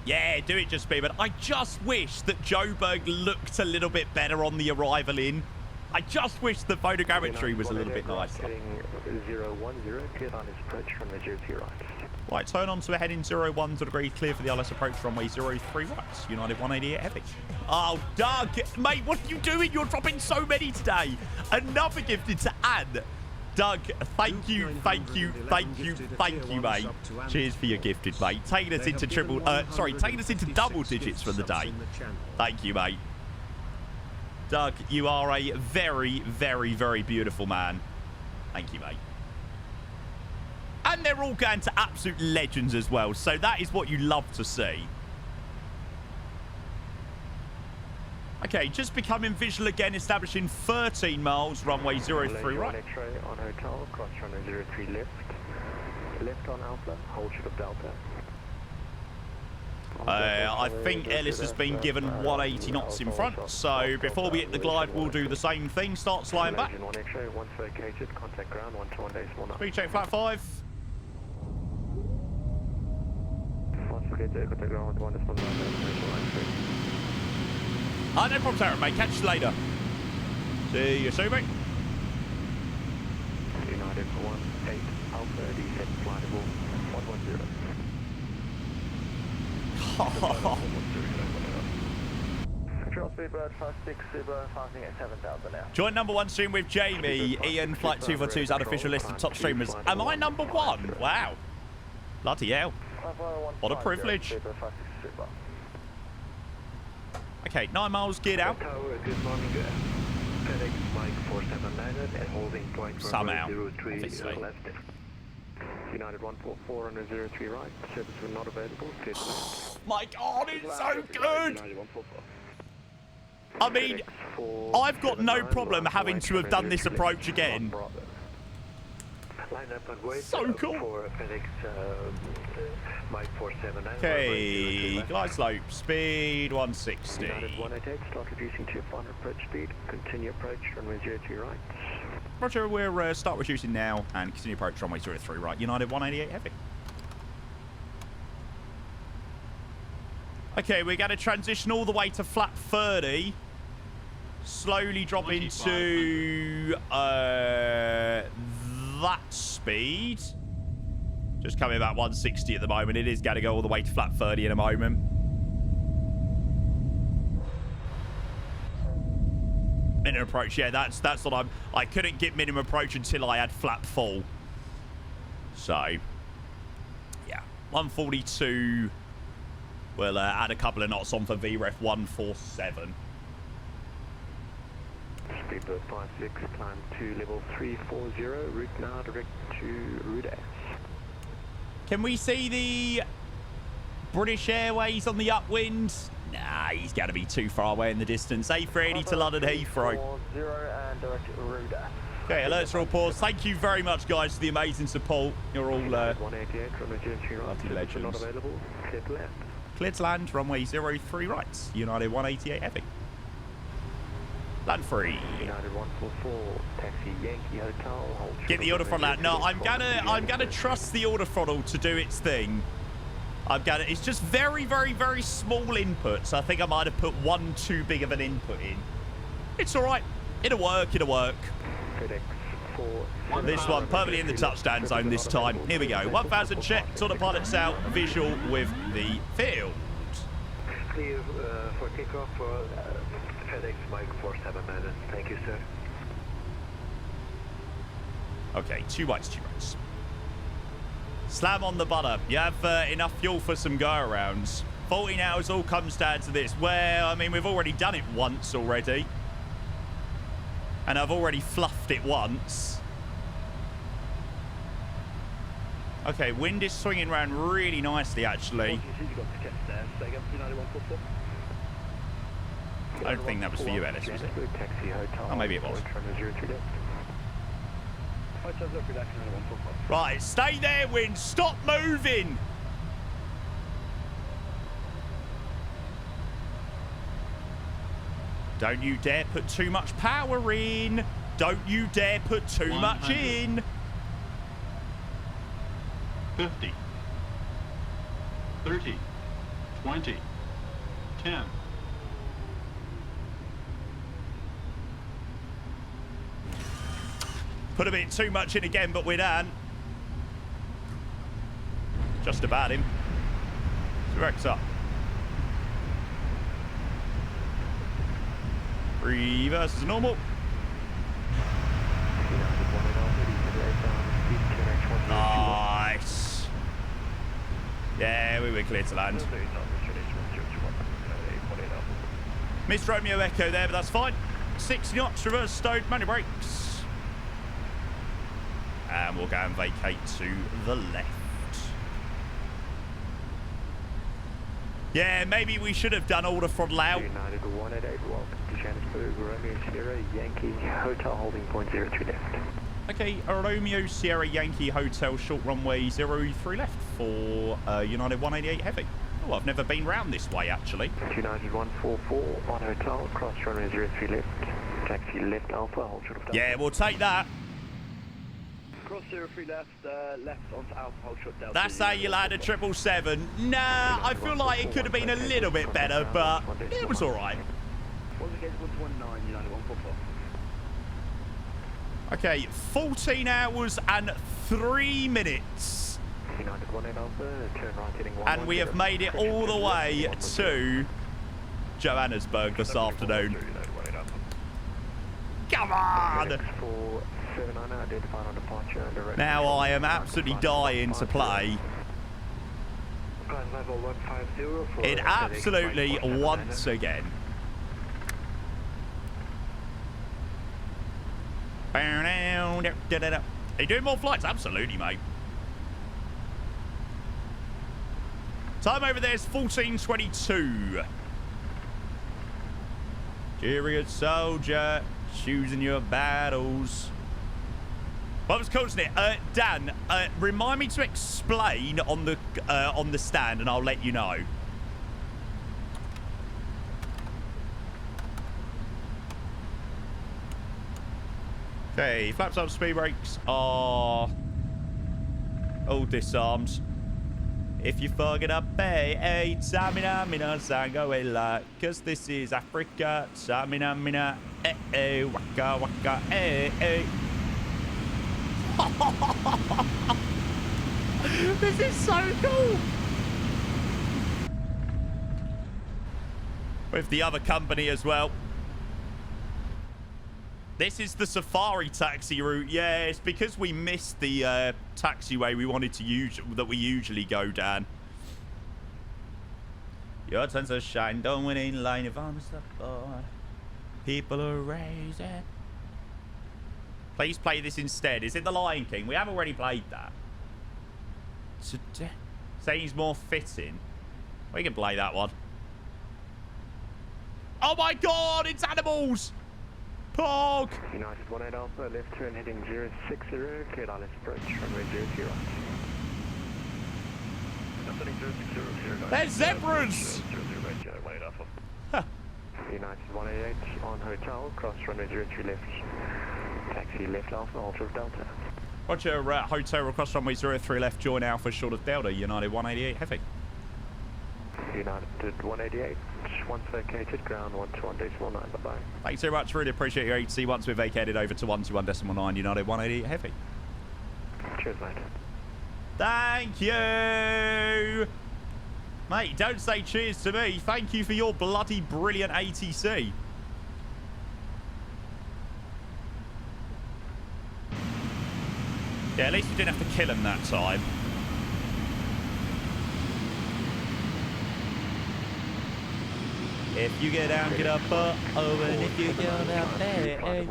Yeah, do it just be, but I just wish that Joburg looked a little bit better on the arrival in. I just wish the photogrammetry was a little bit nicer. Heading 010, cleared on his approach from the 03 right. Right, turn on to a heading 010 degrees, clear for the LS approach runway 03 right. United 188 heavy. Oh, Doug, mate, what are you doing? You're dropping so many today. Another gifted to Anne. Doug, thank you, mate. Cheers for your gifted, mate. Taking us into double digits for the day. Thank you, mate. Doug, you are a very, very, very beautiful man. Thank you, mate. And they're all going to absolute legends as well. So that is what you love to see. Okay, just becoming visual again, establishing 13 miles, runway 03 right. X-ray on hotel, cross runway 03 left. Left on Alpha, hold ship of Delta. I think Ellis has been given 180 knots in front, so before we hit the glide, we'll do the same thing. Start sliding back. Once vacated, contact ground 121.9. Speed check flat 5. Once vacated, contact ground 121.9. No problems, Aaron, mate. Catch you later. See you soon, mate. United 18 Alpha, descent flightable 110. Control speedbird 56, Super, passing at 7,000 now. Joint number 1 stream with Jamie. Ian, Flight 242's unofficial list of top streamers. Am I number 1? Wow. Bloody hell. What a privilege. Okay, 9 miles, geared out. Good morning, FedEx Mike 479 at holding point Somehow. 03 Obviously. left. United 144 on a 03 right. Service were not available. My God, it's so good. I mean, I've got no problem having to have done this approach again. Line up and wait. So cool. For FedEx Mike 479. Okay, glide slope, speed 160. United 188, start reducing to your final approach speed. Continue approach, runway 03 right. Roger, we're start reducing now and continue approach runway 03 right. United 188 heavy. Okay, we're going to transition all the way to flat 30. Slowly drop into that speed. Just coming about 160 at the moment. It is going to go all the way to flat 30 in a moment. Minimum approach, yeah, that's what I couldn't get minimum approach until I had flat full. So, yeah, 142. We'll add a couple of knots on for VREF 147. Speedbird 56, climb to level 340, route now direct to Route S. Can we see the British Airways on the upwind? Nah, he's got to be too far away in the distance. A380 to London Heathrow. And direct to Route S. Okay, alerts are all paused. Thank you very much, guys, for the amazing support. You're all 188, runway 03 right. legends. Not available. Clear to land. Clear to land, runway 03 right. United 188 heavy. Land free. United 144, taxi Yankee Hotel. Hold Get the order throttle out. No, I'm gonna trust the order throttle to do its thing. It's just very, very, very small inputs. I think I might have put one too big of an input in. It's all right. It'll work. It'll work. This one perfectly in the touchdown zone this time. Here we go. 1,000 check. Autopilot's out. Visual with the field. Clear for takeoff for FedEx Mike 479. Thank you, sir. Okay, 2 rights, 2 rights. Slam on the butter. You have enough fuel for some go-arounds. 14 hours all comes down to this. Well, I mean, we've already done it once already. And I've already fluffed it once. Okay, wind is swinging around really nicely, actually. I don't think that was for you, Ellis, was it? Oh, maybe it was. Right, stay there, wind. Stop moving. Don't you dare put too much power in. Don't you dare put too much in. 50, 30, 20, 10. Put a bit too much in again, but we're done. Just about him. Direct up. Reverse is normal. Nice. Yeah, we were clear to land. Missed Romeo Echo there, but that's fine. 60 knots, reverse stowed, manual brakes. And we'll go and vacate to the left. Yeah, maybe we should have done all the throttle out. United 188, welcome to Johannesburg, Romeo Sierra, Yankee Hotel, holding point 03 left. Okay, Romeo Sierra Yankee Hotel, short runway 03 left for United 188 Heavy. Oh, I've never been round this way, actually. United 144, 1 Hotel, cross runway 03 left, taxi left Alpha, hold short of Delta. Yeah, we'll take that. Cross 03 left, left onto Alpha, hold short Delta. That's how you land a 777. Nah, I feel like it could have been a little bit better, but it was all right. Okay, 14 hours and 3 minutes. United 18 Alpha, turn right heading 1. And we have made it all the way to Johannesburg this afternoon. Come on! Now I am absolutely dying to play. It absolutely once again. Are you doing more flights? Absolutely, mate. Time over there is 14:22. Cheerio, soldier, choosing your battles. What was cool, isn't it? Dan, remind me to explain on the stand, and I'll let you know. Okay, flaps up, speed brakes are all disarmed. If you fuck it up, hey, Samina, mina, sangoela, cause this is Africa, Samina, mina, waka, waka, This is so cool. With the other company as well. This is the safari taxi route. Yeah, it's because we missed the taxiway we wanted to use, that we usually go down. Your sun to shine, don't win in line if I'm board. People are raising. Please play this instead. Is it The Lion King? We have already played that. Seems more fitting. We can play that one. Oh my god, it's animals! Pog! United 18 Alpha, left turn heading 060, cleared island approach, runway 03 right. They're zebras! Huh. United 188 on hotel, cross runway 03 left, taxi left Alpha, alter of Delta. Roger, hotel across runway 03 left, join Alpha short of Delta, United 188 Heavy. United 188, once vacated, ground 121.9, bye-bye. Thanks very much, really appreciate your HC. Once we're vacated over to 121.9, United 188 Heavy. Cheers, mate. Thank you! Mate, don't say cheers to me. Thank you for your bloody brilliant ATC. Yeah, at least we didn't have to kill him that time. If you get down, get up, over, and if you go down there.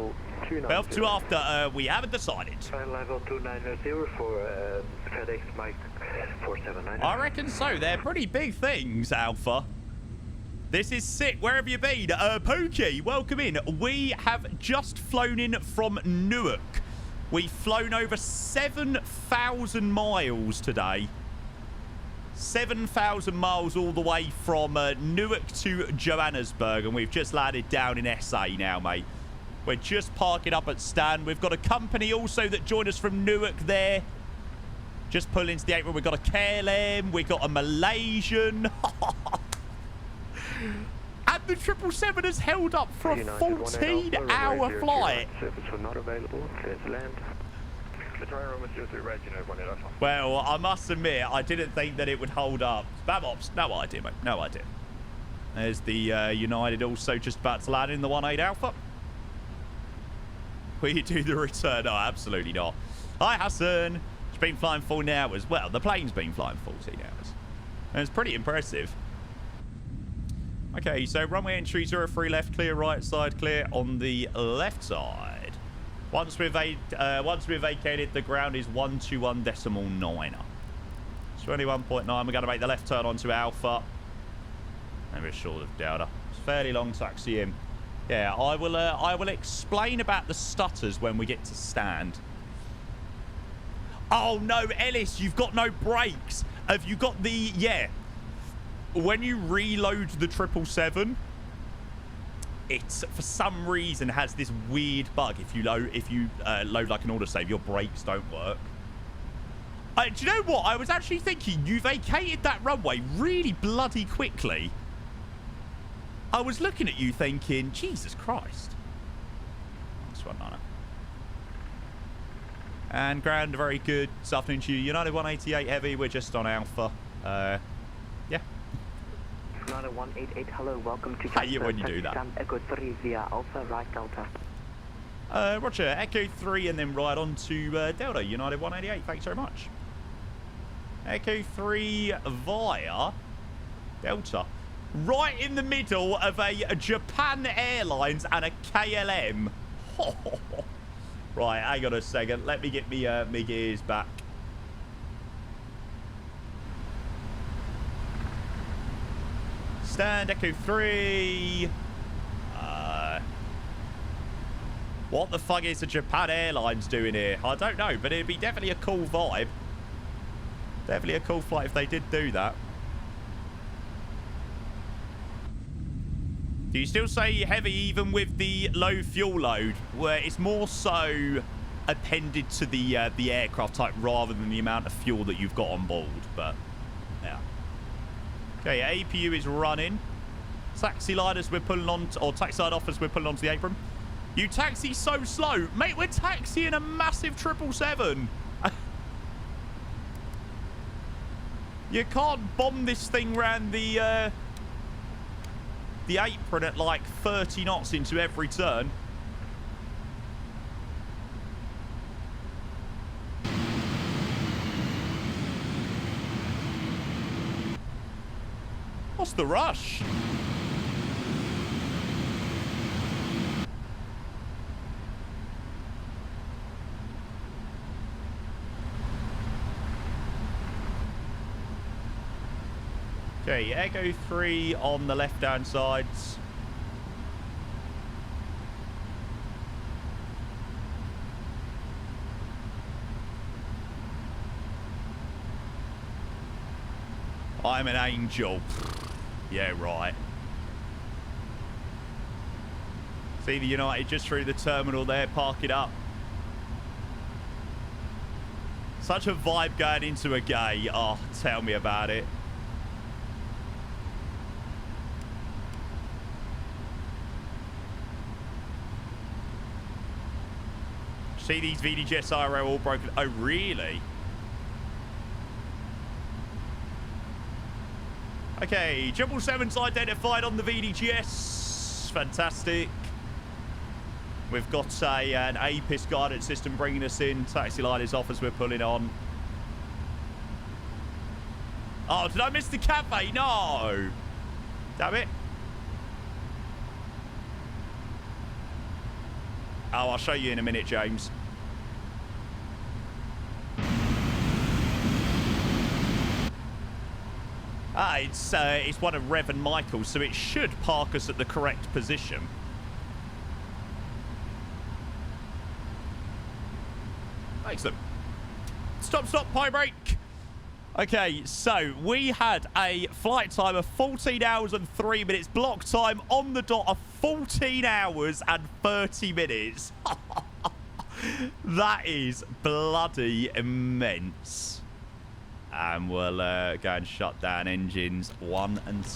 Well, to after, we haven't decided. Level 2990 for FedEx Mike 479. I reckon so. They're pretty big things, Alpha. This is sick. Where have you been? Pokey, welcome in. We have just flown in from Newark. We've flown over 7,000 miles today. 7,000 miles all the way from Newark to Johannesburg, and we've just landed down in SA now, mate. We're just parking up at stand. We've got a company also that joined us from Newark there. Just pulling into the apron. We've got a KLM. We've got a Malaysian. And the 777 has held up for a 14-hour flight. Service were not available. Clear to land. Well, I must admit, I didn't think that it would hold up. Babops, no idea, mate. No idea. There's the United also just about to land in the 18 Alpha. Will you do the return? No, absolutely not. Hi, Hassan. It's been flying 14 hours. Well, the plane's been flying 14 hours. And it's pretty impressive. Okay, so runway entry 03 left, clear right side, clear on the left side. Once we've vacated, the ground is 121.9. 21.9. We're going to make the left turn onto Alpha. And we're short of Delta. It's fairly long taxi in. Yeah, I will explain about the stutters when we get to stand. Oh no, Ellis, you've got no brakes. Have you got the... Yeah. When you reload the 777, it's for some reason has this weird bug. If you load like an autosave, your brakes don't work. Do you know what? I was actually thinking you vacated that runway really bloody quickly. I was looking at you thinking, Jesus Christ. That's 19. And ground, very good. This afternoon to you. United 188 Heavy. We're just on Alpha. Yeah. United 188, hello, welcome to Hey, when you do that. Echo 3 via Alpha, right Delta. Roger, Echo 3 and then right on to Delta, United 188. Thanks very much. Echo 3 via Delta. Right in the middle of a Japan Airlines and a KLM. Right, hang on a second. Let me get me gears back. Stand, Echo 3. What the fuck is the Japan Airlines doing here? I don't know, but it'd be definitely a cool vibe. Definitely a cool flight if they did do that. Do you still say heavy even with the low fuel load? Where it's more so appended to the aircraft type rather than the amount of fuel that you've got on board, but yeah. Okay, APU is running. Taxi liners we're pulling on, or taxi line offers we're pulling onto the apron. You taxi so slow. Mate, we're taxiing a massive 777. You can't bomb this thing round the apron at like 30 knots into every turn. What's the rush? Okay, Echo 3 on the left-hand sides. I'm an angel. Yeah, right. See the United just through the terminal there, park it up. Such a vibe going into a gay. Oh, tell me about it. See these VDGS IRO all broken. Oh, really? Okay, 777's identified on the VDGS. Fantastic. We've got an APIS guidance system bringing us in. Taxi line is off as we're pulling on. Oh, did I miss the cafe? No. Damn it. Oh, I'll show you in a minute, James. It's one of Rev and Michael, so it should park us at the correct position. Excellent. Stop, pie break. Okay, so we had a flight time of 14 hours and 3 minutes. Block time on the dot of 14 hours and 30 minutes. That is bloody immense. And we'll go and shut down engines 1 and 2.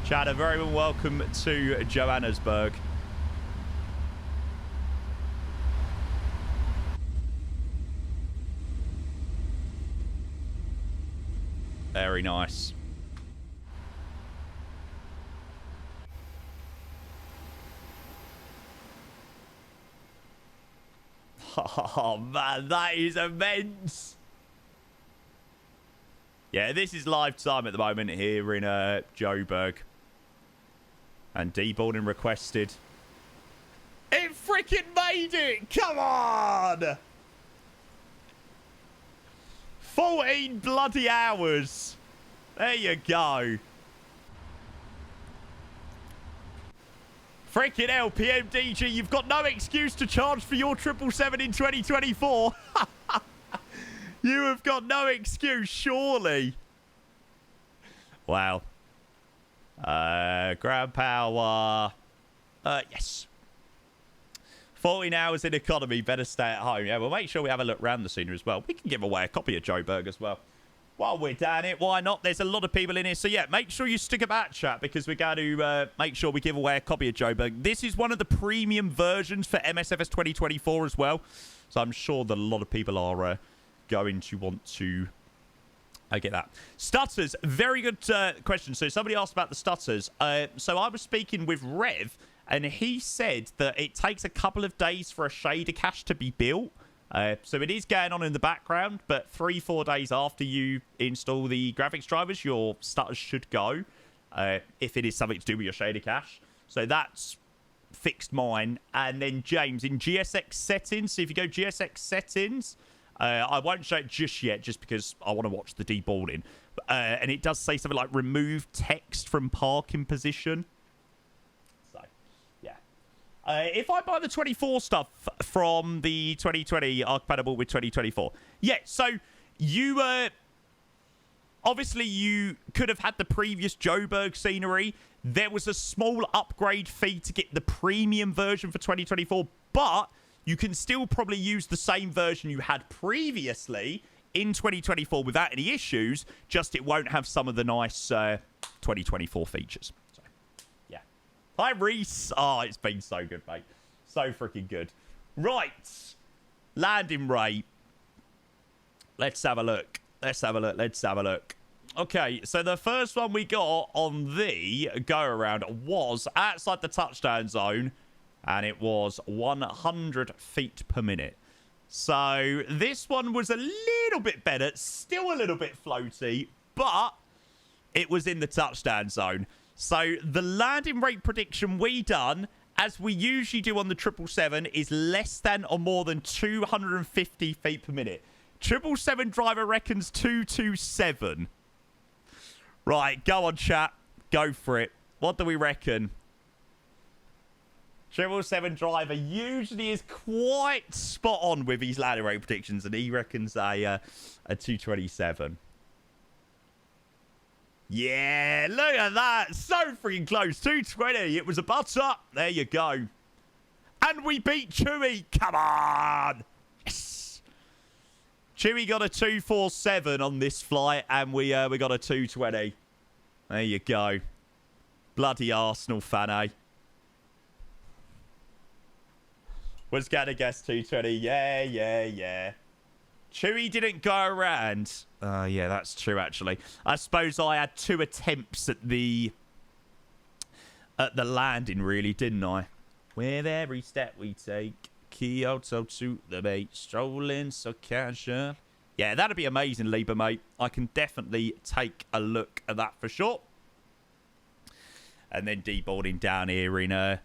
Chad, a very warm welcome to Johannesburg. Very nice. Oh, man, that is immense. Yeah, this is live time at the moment here in Joburg. And deboarding requested. It freaking made it! Come on! 14 bloody hours. There you go. Freaking hell, PMDG, you've got no excuse to charge for your 777 in 2024. You have got no excuse, surely. Wow. Ground power. Yes. 14 hours in economy, better stay at home. Yeah, we'll make sure we have a look around the scenery as well. We can give away a copy of Joburg as well. While we're down it, why not? There's a lot of people in here. So, yeah, make sure you stick about, chat, because we're going to make sure we give away a copy of Joburg. This is one of the premium versions for MSFS 2024 as well. So I'm sure that a lot of people are going to want to get that. Stutters, very good question. So somebody asked about the stutters. So I was speaking with Rev, and he said that it takes a couple of days for a shader cache to be built. So it is going on in the background, but 3-4 days after you install the graphics drivers, your stutters should go, if it is something to do with your shader cache. So that's fixed mine. And then James, in GSX settings, so if you go GSX settings, I won't show it just yet, just because I want to watch the deboarding. And it does say something like remove text from parking position. If I buy the 24 stuff from the 2020 are compatible with 2024. Yeah, so you obviously you could have had the previous Joburg scenery. There was a small upgrade fee to get the premium version for 2024, but you can still probably use the same version you had previously in 2024 without any issues, just it won't have some of the nice 2024 features. Hi, Reese. Oh, it's been so good, mate. So freaking good. Right. Landing rate. Let's have a look. Let's have a look. Let's have a look. Okay, so the first one we got on the go-around was outside the touchdown zone, and it was 100 feet per minute. So this one was a little bit better. Still a little bit floaty, but it was in the touchdown zone. So the landing rate prediction we done, as we usually do on the 777, is less than or more than 250 feet per minute. 777 driver reckons 227. Right, go on, chat. Go for it. What do we reckon? 777 driver usually is quite spot on with his landing rate predictions, and he reckons a 227. Yeah, look at that. So freaking close. 220. It was a butter. There you go. And we beat Chewy. Come on. Yes. Chewy got a 247 on this flight, and we got a 220. There you go. Bloody Arsenal fan, eh? Was going to guess 220. Yeah. Chewy didn't go around. Yeah, that's true, actually. I suppose I had 2 attempts at the landing, really, didn't I? With every step we take, Kyoto to the bait, strolling so casual. Yeah, that'd be amazing, Lieber, mate. I can definitely take a look at that for sure. And then deboarding down here in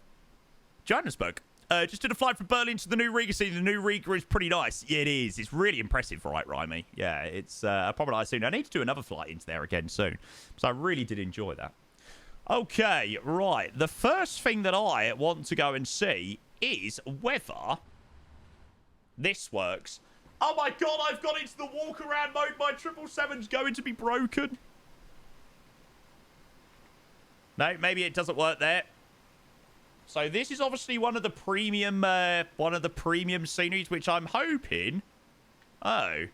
Johannesburg. Just did a flight from Berlin to the new Riga scene. The new Riga is pretty nice. Yeah, it is. It's really impressive, right, Rimy? Yeah, it's a proper nice soon. I need to do another flight into there again soon. So I really did enjoy that. Okay, right. The first thing that I want to go and see is whether this works. Oh my god, I've got into the walk-around mode. My 777's going to be broken. No, maybe it doesn't work there. So this is obviously one of the premium sceneries, which I'm hoping. Oh,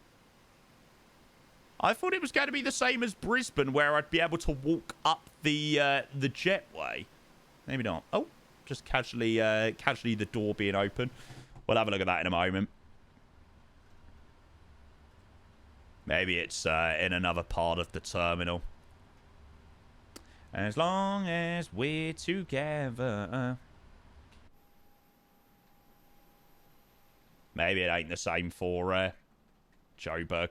I thought it was going to be the same as Brisbane, where I'd be able to walk up the jetway. Maybe not. Oh, just casually the door being open. We'll have a look at that in a moment. Maybe it's in another part of the terminal. As long as we're together. Maybe it ain't the same for Joburg.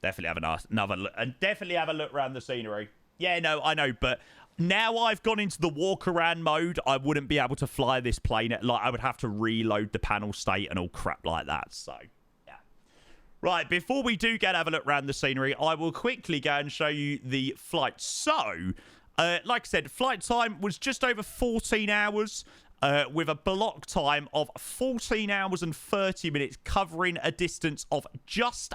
Definitely have another look. And definitely have a look around the scenery. Yeah, no, I know. But now I've gone into the walk around mode, I wouldn't be able to fly this plane. Like, I would have to reload the panel state and all crap like that. So, yeah. Right, before we do have a look around the scenery, I will quickly go and show you the flight. So, like I said, flight time was just over 14 hours. With a block time of 14 hours and 30 minutes, covering a distance of just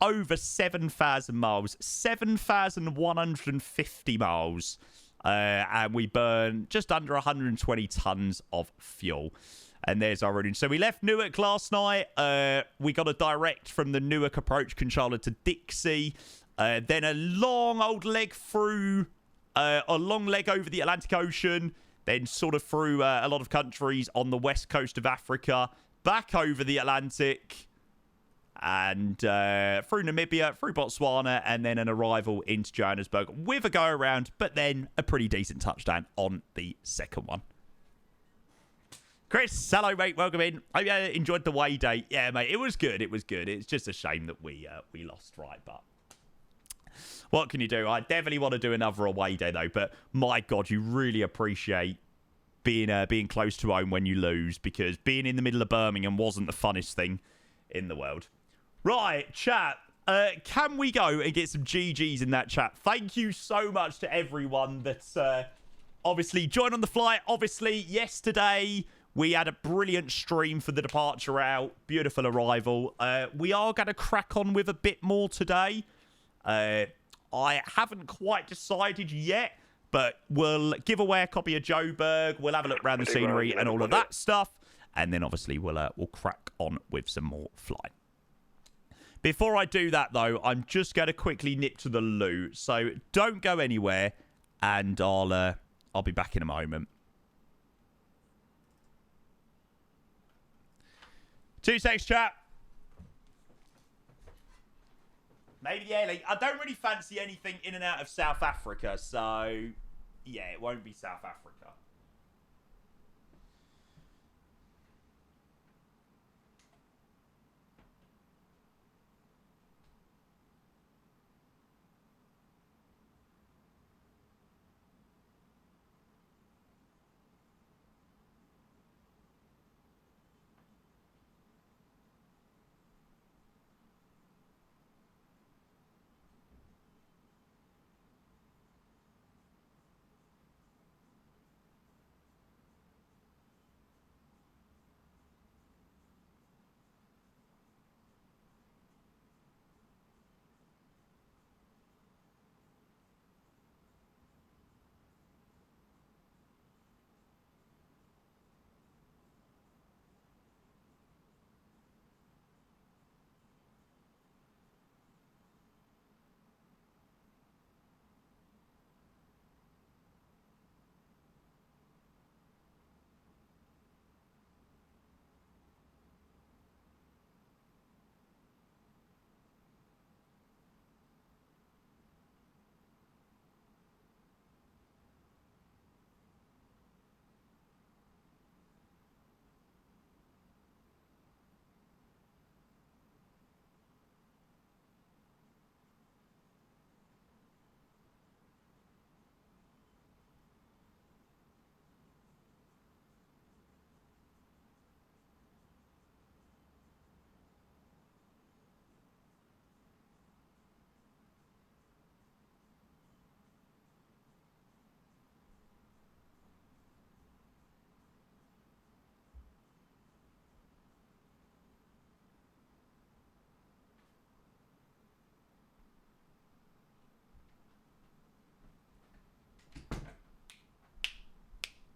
over 7,000 miles, 7,150 miles, and we burn just under 120 tons of fuel. And there's our routing. So we left Newark last night. We got a direct from the Newark approach controller to Dixie. Then a long old leg through... a long leg over the Atlantic Ocean, then sort of through a lot of countries on the west coast of Africa, back over the Atlantic, and through Namibia, through Botswana, and then an arrival into Johannesburg with a go-around, but then a pretty decent touchdown on the second one. Chris, hello, mate. Welcome in. I enjoyed the way day. Yeah, mate, it was good. It was good. It's just a shame that we lost, right? But what can you do? I definitely want to do another away day, though. But my God, you really appreciate being close to home when you lose, because being in the middle of Birmingham wasn't the funnest thing in the world. Right, chat. Can we go and get some GGs in that chat? Thank you so much to everyone that's obviously joined on the flight. Obviously, yesterday we had a brilliant stream for the departure out. Beautiful arrival. We are going to crack on with a bit more today. I haven't quite decided yet, but we'll give away a copy of Joburg. We'll have a look around the scenery and all of that stuff. And then obviously we'll crack on with some more flying. Before I do that, though, I'm just going to quickly nip to the loo. So don't go anywhere, and I'll be back in a moment. 2 seconds, chat. Maybe the airline. I don't really fancy anything in and out of South Africa, so yeah, it won't be South Africa.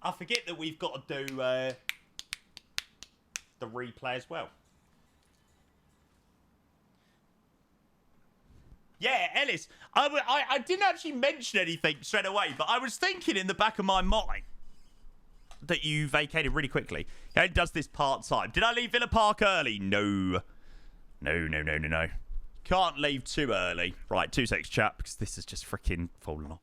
I forget that we've got to do the replay as well. Yeah, Ellis. I didn't actually mention anything straight away, but I was thinking in the back of my mind that you vacated really quickly. He only does this part-time. Did I leave Villa Park early? No. No. Can't leave too early. Right, 2 seconds, chat, because this is just freaking falling off.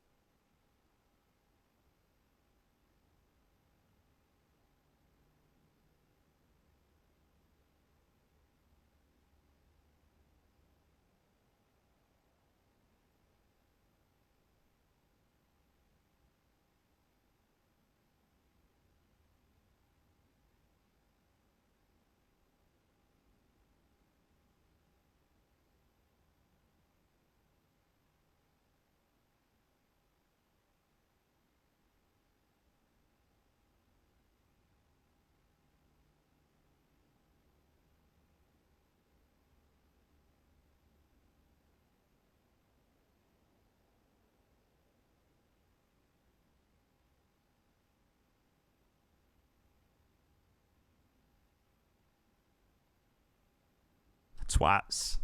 twats.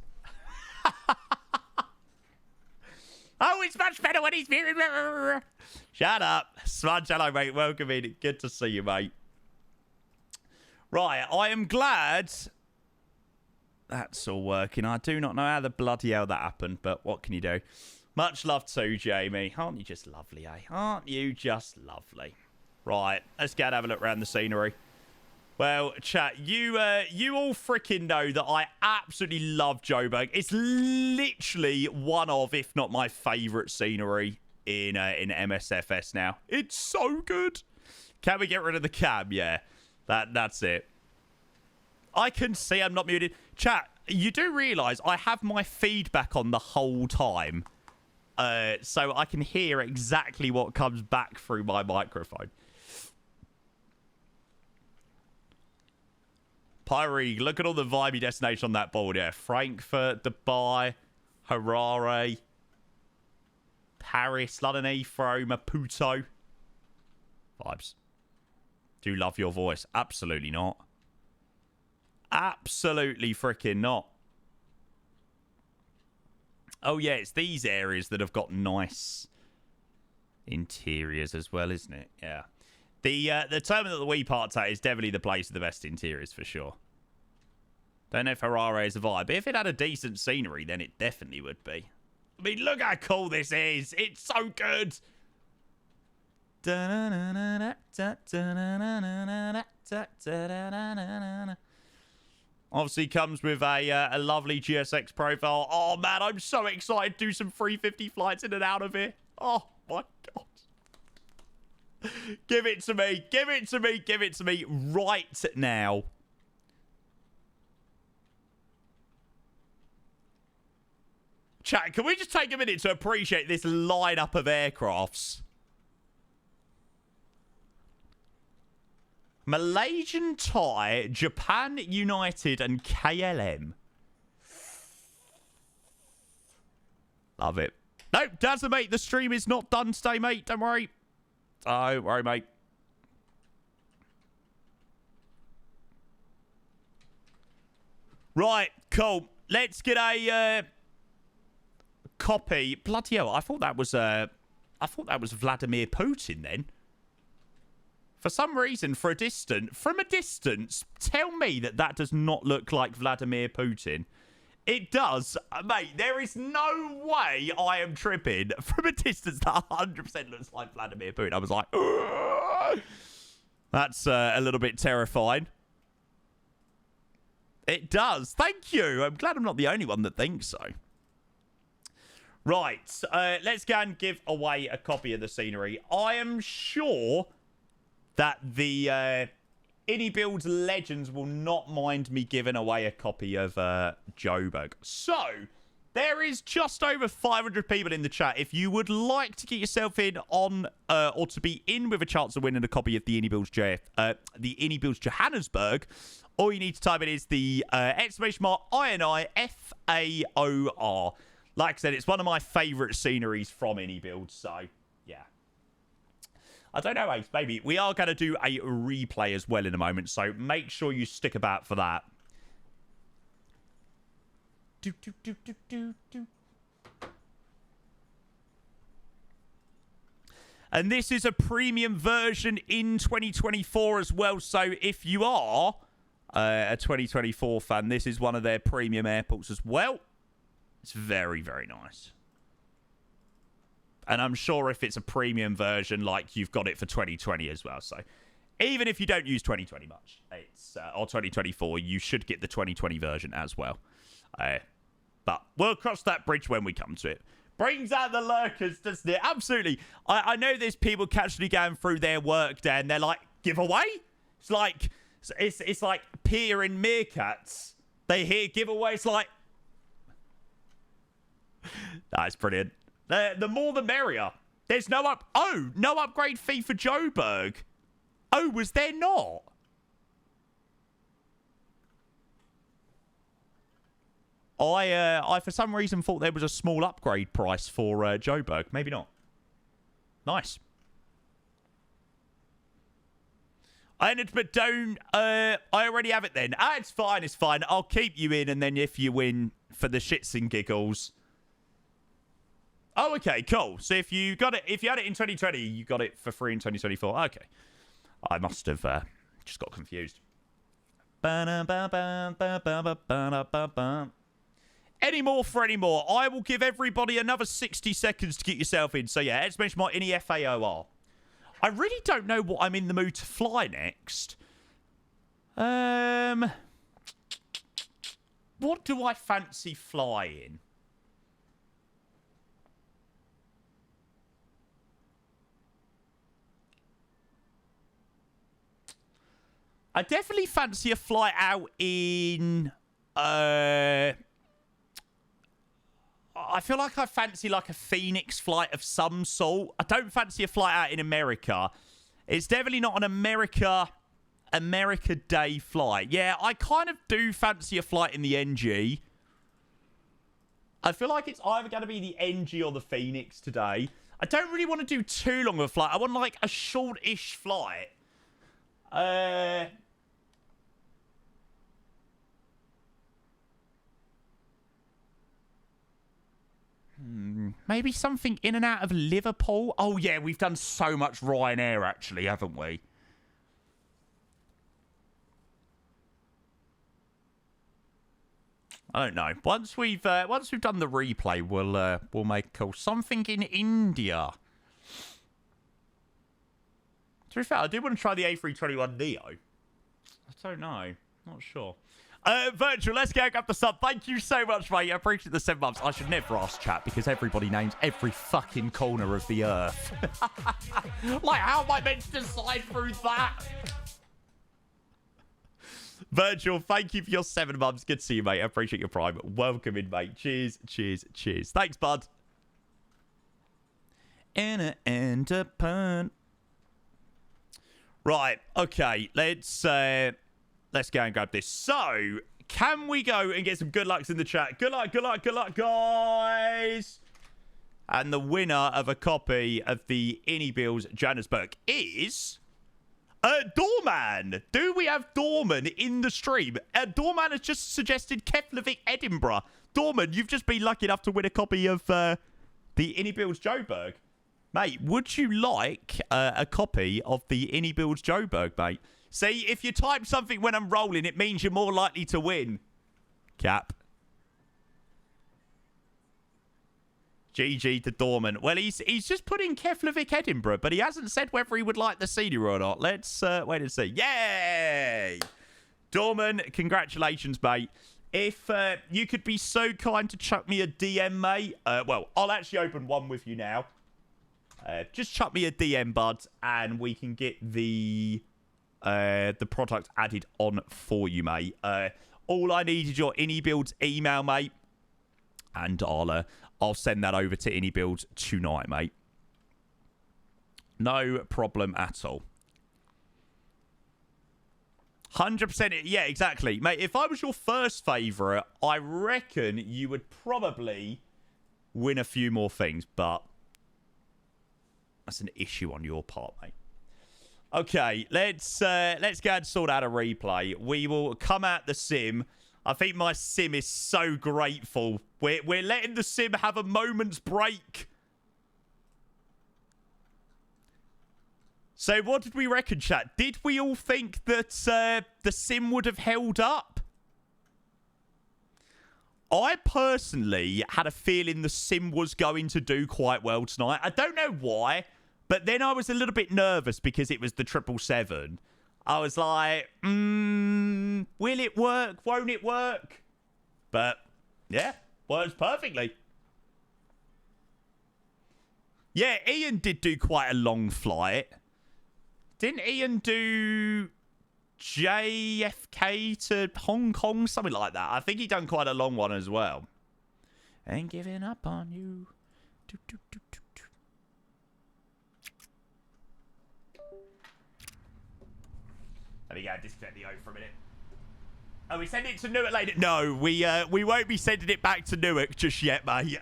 Oh, it's much better when he's... Shut up. Smudge, hello, mate. Welcome in. Good to see you, mate. Right, I am glad that's all working. I do not know how the bloody hell that happened, but what can you do? Much love to Jamie. Aren't you just lovely, eh? Aren't you just lovely? Right, let's go and have a look around the scenery. Well, chat, you all freaking know that I absolutely love Joburg. It's literally one of, if not my favourite scenery in MSFS now. It's so good. Can we get rid of the cab? Yeah, that's it. I can see I'm not muted. Chat, you do realise I have my feedback on the whole time. So I can hear exactly what comes back through my microphone. Pyre, look at all the vibey destinations on that board. Yeah, Frankfurt, Dubai, Harare, Paris, London Heathrow, Maputo. Vibes. Do love your voice. Absolutely not. Absolutely freaking not. Oh, yeah, it's these areas that have got nice interiors as well, isn't it? Yeah. The terminal that we parked at is definitely the place with the best interiors for sure. Don't know if Harare is a vibe, but if it had a decent scenery, then it definitely would be. I mean, look how cool this is. It's so good. Obviously comes with a lovely GSX profile. Oh, man, I'm so excited to do some 350 flights in and out of here. Oh, my God. Give it to me. Give it to me. Give it to me right now. Chat, can we just take a minute to appreciate this lineup of aircrafts? Malaysian Thai, Japan United, and KLM. Love it. No, doesn't, mate. The stream is not done today, mate. Don't worry. Don't worry, mate. Right, cool. Let's get a copy. Bloody hell! I thought that was Vladimir Putin. Then, for some reason, from a distance, tell me that does not look like Vladimir Putin. It does, mate. There is no way I am tripping. From a distance, that 100% looks like Vladimir Putin. I was like, ugh! That's a little bit terrifying. It does. Thank you. I'm glad I'm not the only one that thinks so. Right. Let's go and give away a copy of the scenery. I am sure that the IndyBuilds Legends will not mind me giving away a copy of Joburg. So, there is just over 500 people in the chat. If you would like to get yourself in on, or to be in with a chance of winning a copy of the IndyBuilds Johannesburg, all you need to type in is the exclamation mark INIFAOR. Like I said, it's one of my favourite sceneries from IndyBuilds, so, yeah. I don't know, Ace. Maybe we are going to do a replay as well in a moment, so make sure you stick about for that. And this is a premium version in 2024 as well, so if you are a 2024 fan, this is one of their premium airports as well. It's very, very nice. And I'm sure if it's a premium version, like, you've got it for 2020 as well. So even if you don't use 2020 much, it's or 2024, you should get the 2020 version as well. But we'll cross that bridge when we come to it. Brings out the lurkers, doesn't it? Absolutely. I know there's people casually going through their work day and they're like, giveaway? It's like Peter and Meerkats. They hear giveaway. It's like... That's brilliant. The more the merrier. There's no upgrade fee for Joburg. Oh, was there not? I for some reason thought there was a small upgrade price for Joburg. Maybe not. Nice. I entered, but don't. I already have it then. Ah, it's fine. It's fine. I'll keep you in, and then if you win for the shits and giggles. Oh, okay, cool. So if you got it, if you had it in 2020, you got it for free in 2024. Okay. I must have just got confused. Any more for any more? I will give everybody another 60 seconds to get yourself in. So yeah, let's mention my any FAOR. I really don't know what I'm in the mood to fly next. What do I fancy flying? I definitely fancy a flight out in... I feel like I fancy like a Phoenix flight of some sort. I don't fancy a flight out in America. It's definitely not an America Day flight. Yeah, I kind of do fancy a flight in the NG. I feel like it's either going to be the NG or the Phoenix today. I don't really want to do too long of a flight. I want like a short-ish flight. Maybe something in and out of Liverpool. Oh, yeah, we've done so much Ryanair, actually, haven't we? I don't know. Once we've done the replay, we'll make a call. Something in India. To be fair, I do want to try the A321neo. I don't know. Not sure. Virtual, let's go grab the sub. Thank you so much, mate. I appreciate the 7 months. I should never ask chat because everybody names every fucking corner of the earth. Like, how am I meant to decide through that? Virtual, thank you for your 7 months. Good to see you, mate. I appreciate your prime. Welcome in, mate. Cheers, cheers, cheers. Thanks, bud. Right, okay. Let's go and grab this. So, can we go and get some good lucks in the chat? Good luck, good luck, good luck, guys. And the winner of a copy of the Innie Bills Johannesburg is... Dorman. Do we have Dorman in the stream? Dorman has just suggested KEWR-FAOR Edinburgh. Dorman, you've just been lucky enough to win a copy of the Innie Bills Joburg. Mate, would you like a copy of the Innie Bills Joburg, mate? See, if you type something when I'm rolling, it means you're more likely to win. Cap. GG to Dorman. Well, he's just put in KEWR-FAOR Edinburgh, but he hasn't said whether he would like the scenery or not. Let's wait and see. Yay! Dorman, congratulations, mate. If you could be so kind to chuck me a DM, mate. Well, I'll actually open one with you now. Just chuck me a DM, bud, and we can get the product added on for you, mate. All I need is your Innie Builds email, mate, and I'll send that over to Innie Builds tonight, mate. No problem at all. 100%. Yeah, exactly, mate. If I was your first favourite, I reckon you would probably win a few more things, but that's an issue on your part, mate. Okay, let's go and sort out a replay. We will come at the sim. I think my sim is so grateful. We're letting the sim have a moment's break. So what did we reckon, chat? Did we all think that the sim would have held up? I personally had a feeling the sim was going to do quite well tonight. I don't know why. But then I was a little bit nervous because it was the 777. I was like, will it work? Won't it work? But, yeah, works perfectly. Yeah, Ian did do quite a long flight. Didn't Ian do JFK to Hong Kong? Something like that. I think he done quite a long one as well. Ain't giving up on you. Do, do, do, do. Let me go disconnect the O for a minute. Oh, we send it to Newark later? No, we won't be sending it back to Newark just yet, mate.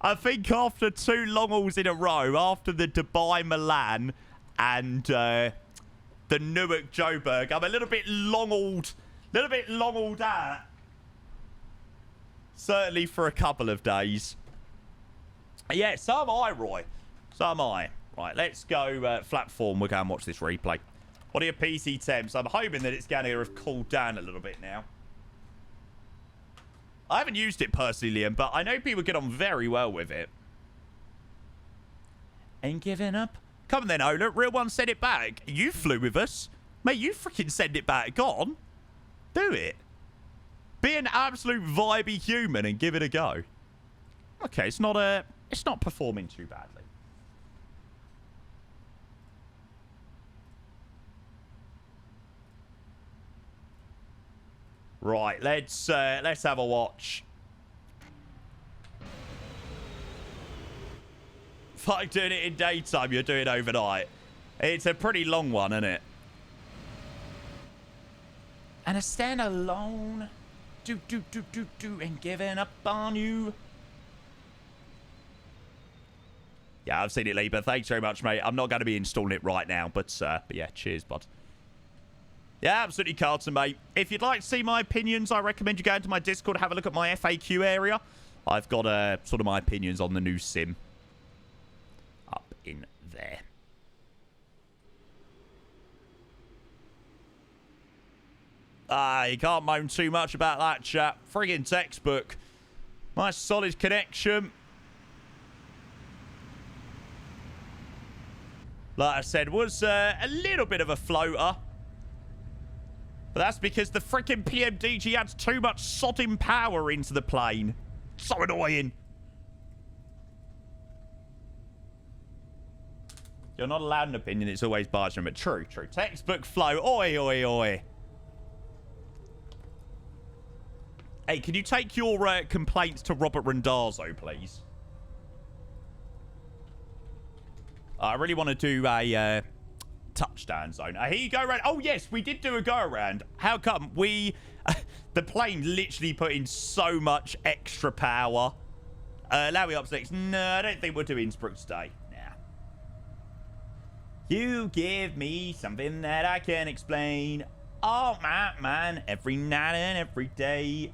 I think after 2 long hauls in a row, after the Dubai, Milan, and the Newark Joburg. I'm a little bit long-hauled out. Certainly for a couple of days. Yeah, so am I, Roy. So am I. Right, let's go flat form. We'll go and watch this replay. What are your PC temps? I'm hoping that it's going to have cooled down a little bit now. I haven't used it personally, Liam, but I know people get on very well with it. Ain't giving up. Come on then, Ola. Real one, send it back. You flew with us. Mate, you freaking send it back. Go on. Do it. Be an absolute vibey human and give it a go. Okay, it's not performing too badly. Right, let's have a watch. If I'm doing it in daytime, you're doing it overnight. It's a pretty long one, isn't it? And I stand alone. Do, and giving up on you. Yeah, I've seen it, Lee, but thanks very much, mate. I'm not going to be installing it right now, but yeah, cheers, bud. Yeah, absolutely, Carlton, mate. If you'd like to see my opinions, I recommend you go into my Discord, have a look at my FAQ area. I've got sort of my opinions on the new sim up in there. You can't moan too much about that, chap. Friggin' textbook. Nice solid connection. Like I said, was a little bit of a floater. But that's because the freaking PMDG adds too much sodding power into the plane. So annoying. You're not allowed an opinion. It's always biased. But true. Textbook flow. Oi, oi, oi. Hey, can you take your complaints to Robert Randazzo, please? I really want to do a touchdown zone. Here you go, around. Oh, yes, we did do a go around. How come we... the plane literally put in so much extra power. Allow me up next. No, I don't think we'll do Innsbruck today. Nah. You give me something that I can explain. Oh, man. Every night and every day.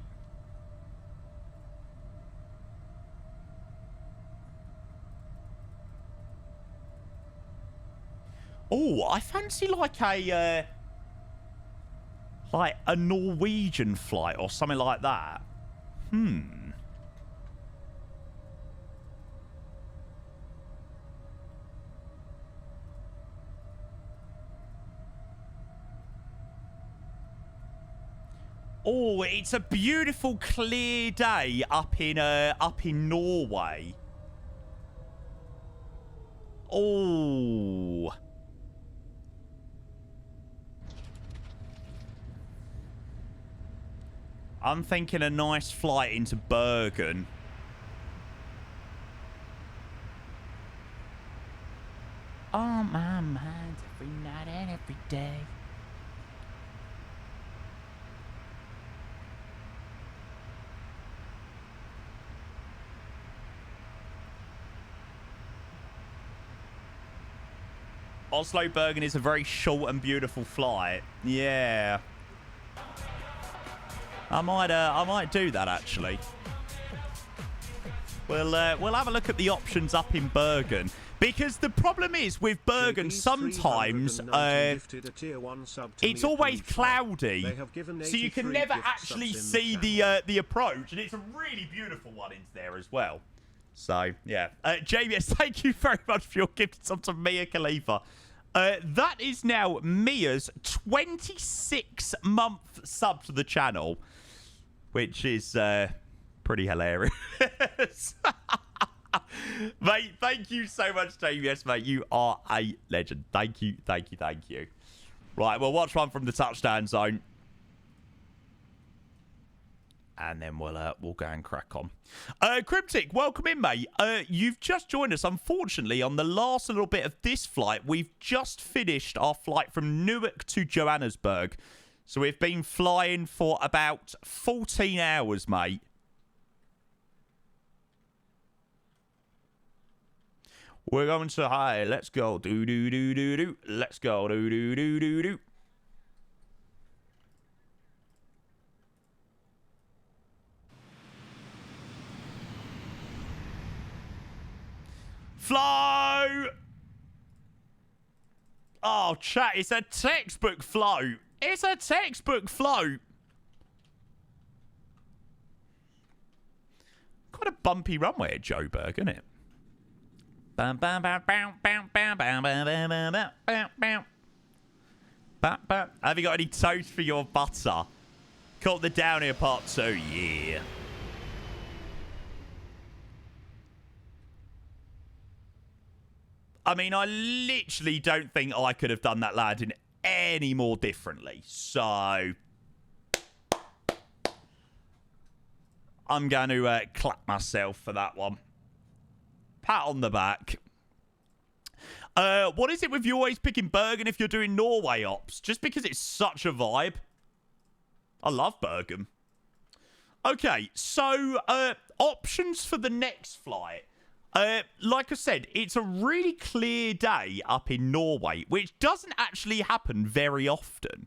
Oh, I fancy like a Norwegian flight or something like that. Oh, it's a beautiful clear day up in Norway. Oh. I'm thinking a nice flight into Bergen. Oh, my mind, every night and every day. Oslo Bergen is a very short and beautiful flight. Yeah. I might do that actually. We'll have a look at the options up in Bergen, because the problem is with Bergen sometimes it's always cloudy, so you can never actually see the approach, and it's a really beautiful one into there as well. So yeah, JBS, thank you very much for your gift sub to Mia Khalifa. That is now Mia's 26-month sub to the channel, which is pretty hilarious. Mate, thank you so much, JBS, mate. You are a legend. Thank you. Right, we'll watch one from the touchdown zone. And then we'll go and crack on. Cryptic, welcome in, mate. You've just joined us. Unfortunately, on the last little bit of this flight, we've just finished our flight from Newark to Johannesburg. So we've been flying for about 14 hours, mate. We're going to high. Let's go. Do do do do do. Let's go. Do do do do do. Flow. Oh, chat. It's a textbook float. It's a textbook float. Quite a bumpy runway at Joburg, isn't it? Have you got any toast for your butter? Caught the down here part 2, yeah. I mean, I literally don't think I could have done that landing any more differently. So I'm going to clap myself for that one. Pat on the back. What is it with you always picking Bergen if you're doing Norway ops? Just because it's such a vibe. I love Bergen. Okay, so options for the next flight. Like I said, it's a really clear day up in Norway, which doesn't actually happen very often.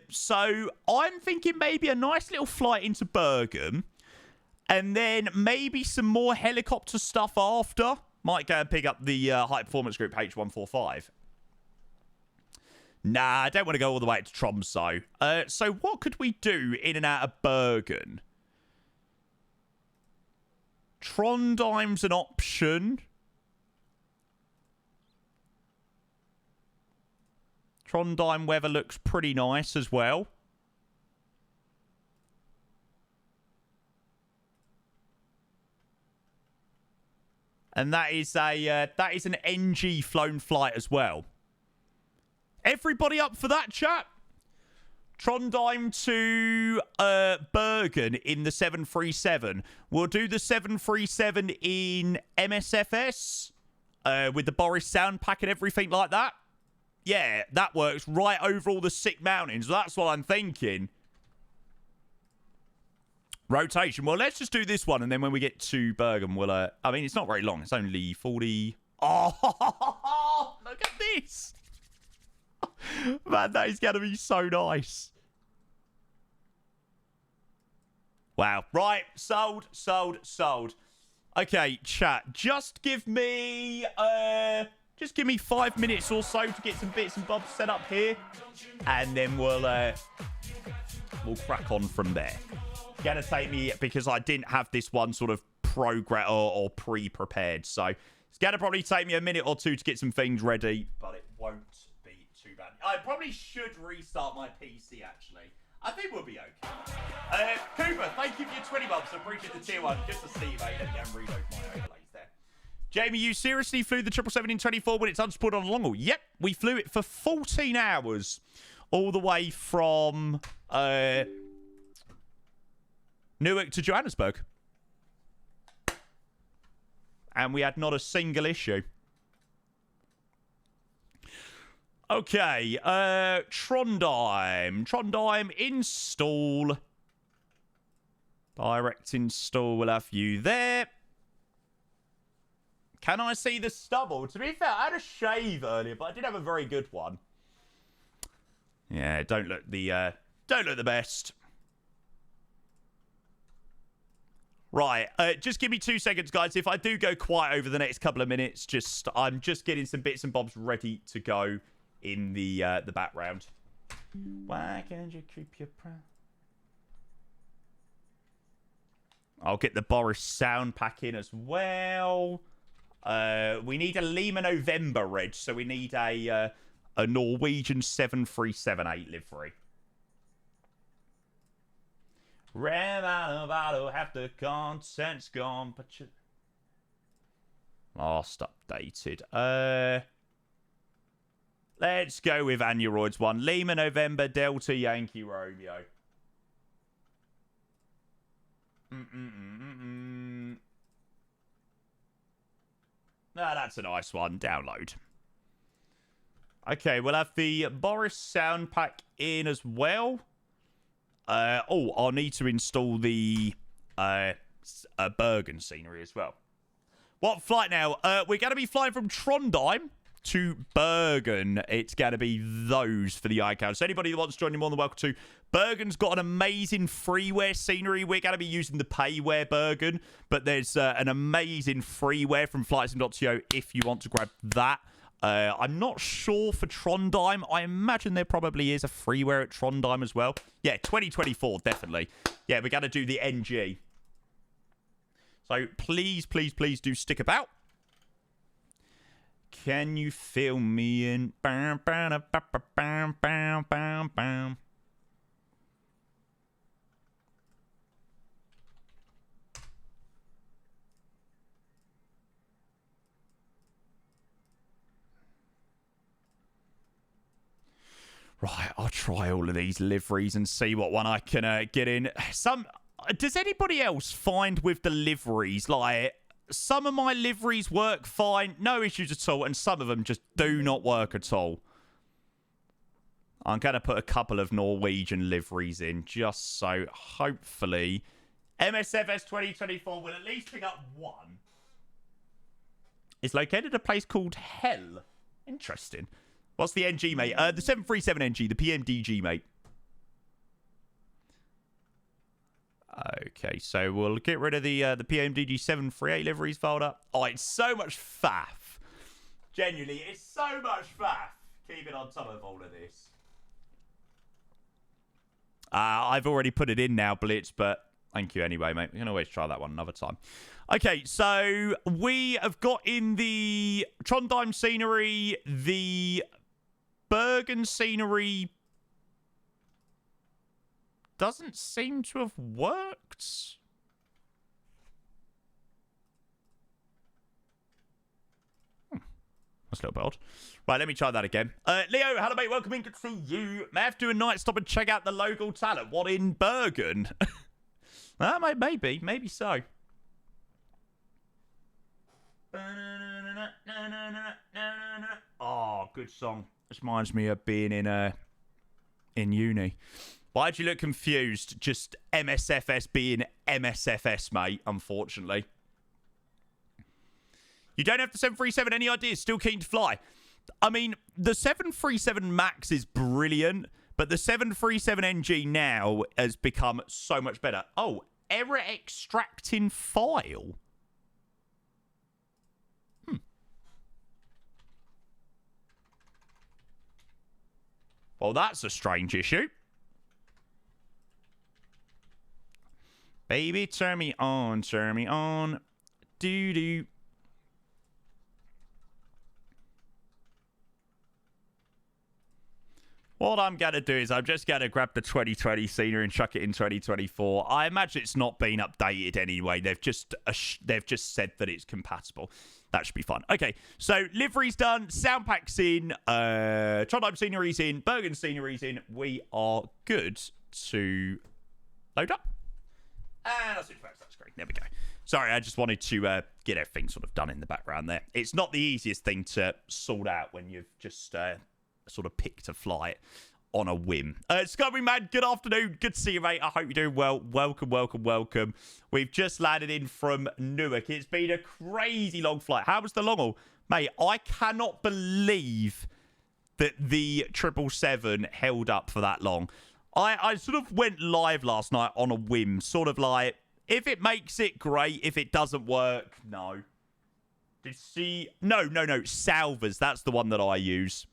So I'm thinking maybe a nice little flight into Bergen. And then maybe some more helicopter stuff after. Might go and pick up the high performance group H145. Nah, I don't want to go all the way to Tromsø. So what could we do in and out of Bergen? Trondheim's an option. Trondheim weather looks pretty nice as well. And that is an NG flown flight as well. Everybody up for that, chat? Trondheim to Bergen in the 737. We'll do the 737 in MSFS with the Boris sound pack and everything like that. Yeah, that works right over all the sick mountains. That's what I'm thinking. Rotation. Well, let's just do this one, and then when we get to Bergen, we'll... I mean, it's not very long. It's only 40... Oh, look at this. Man, that is going to be so nice. Wow. Right. Sold, sold, sold. Okay, chat. Just give me 5 minutes or so to get some bits and bobs set up here, and then we'll crack on from there. Gonna take me, because I didn't have this one sort of program or pre-prepared, so it's gonna probably take me a minute or two to get some things ready, but it won't be too bad. I probably should restart my PC, actually. I think we'll be okay. Cooper, thank you for your 20 bucks. I appreciate the tier 1. Just to see you, mate. Let me go and reload my overlays there. Jamie, you seriously flew the 777 in 24 when it's unsupported on a long haul? Yep, we flew it for 14 hours all the way from Newark to Johannesburg. And we had not a single issue. Okay, Trondheim. Trondheim, install. Direct install, we'll have you there. Can I see the stubble? To be fair, I had a shave earlier, but I did have a very good one. Yeah, don't look the best. Right, just give me 2 seconds, guys. If I do go quiet over the next couple of minutes, I'm just getting some bits and bobs ready to go in the background. Why can't you keep your proud? I'll get the Boris sound pack in as well. We need a Lima November reg, so we need a Norwegian 7378 livery. Ran out of auto, half the content's gone, but you... Last updated. Let's go with Aneroids 1. Lima November, Delta Yankee Romeo. No, that's a nice one. Download. Okay, we'll have the Boris sound pack in as well. I'll need to install the Bergen scenery as well. What flight now? We're going to be flying from Trondheim to Bergen. It's going to be those for the iCloud. So anybody that wants to join, you're more than welcome to. Bergen's got an amazing freeware scenery. We're going to be using the payware Bergen, but there's an amazing freeware from flightsim.to if you want to grab that. I'm not sure for Trondheim. I imagine there probably is a freeware at Trondheim as well. Yeah, 2024, definitely. Yeah, we're going to do the NG. So please, please, please do stick about. Can you feel me in? Bam, bam, bam, bam, bam, bam, bam. Right, I'll try all of these liveries and see what one I can get in. Does anybody else find with the liveries, like, some of my liveries work fine, no issues at all, and some of them just do not work at all? I'm going to put a couple of Norwegian liveries in, just so hopefully MSFS 2024 will at least pick up one. It's located at a place called Hell. Interesting. What's the NG, mate? The 737NG, the PMDG, mate. Okay, so we'll get rid of the PMDG 738 liveries folder. Oh, it's so much faff. Genuinely, it's so much faff. Keeping on top of all of this. I've already put it in now, Blitz, but thank you anyway, mate. We can always try that one another time. Okay, so we have got in the Trondheim scenery, the Bergen scenery doesn't seem to have worked. That's a little bit odd. Right, let me try that again. Leo, hello, mate. Welcome in. Good to see you. May I have to do a night stop and check out the local talent? What, in Bergen? Maybe so. Oh, good song. This reminds me of being in uni. Why'd you look confused? Just MSFS being MSFS, mate, unfortunately. You don't have the 737. Any ideas? Still keen to fly. I mean, the 737 MAX is brilliant, but the 737NG now has become so much better. Oh, error extracting file. Well, that's a strange issue. Baby, turn me on, turn me on. Doo-doo. What I'm going to do is I'm just going to grab the 2020 scenery and chuck it in 2024. I imagine it's not been updated anyway. They've just said that it's compatible. That should be fun. Okay, so livery's done. Sound pack's in. Trondheim scenery's in. Bergen scenery's in. We are good to load up. And I'll switch back to that screen. There we go. Sorry, I just wanted to get everything sort of done in the background there. It's not the easiest thing to sort out when you've just sort of picked a flight on a whim. Scubby Man, good afternoon. Good to see you, mate. I hope you're doing well. Welcome, welcome, welcome. We've just landed in from Newark. It's been a crazy long flight. How was the long haul? Mate, I cannot believe that the 777 held up for that long. I sort of went live last night on a whim. Sort of like, if it makes it, great. If it doesn't work, no. Did she... No. Salvers. That's the one that I use.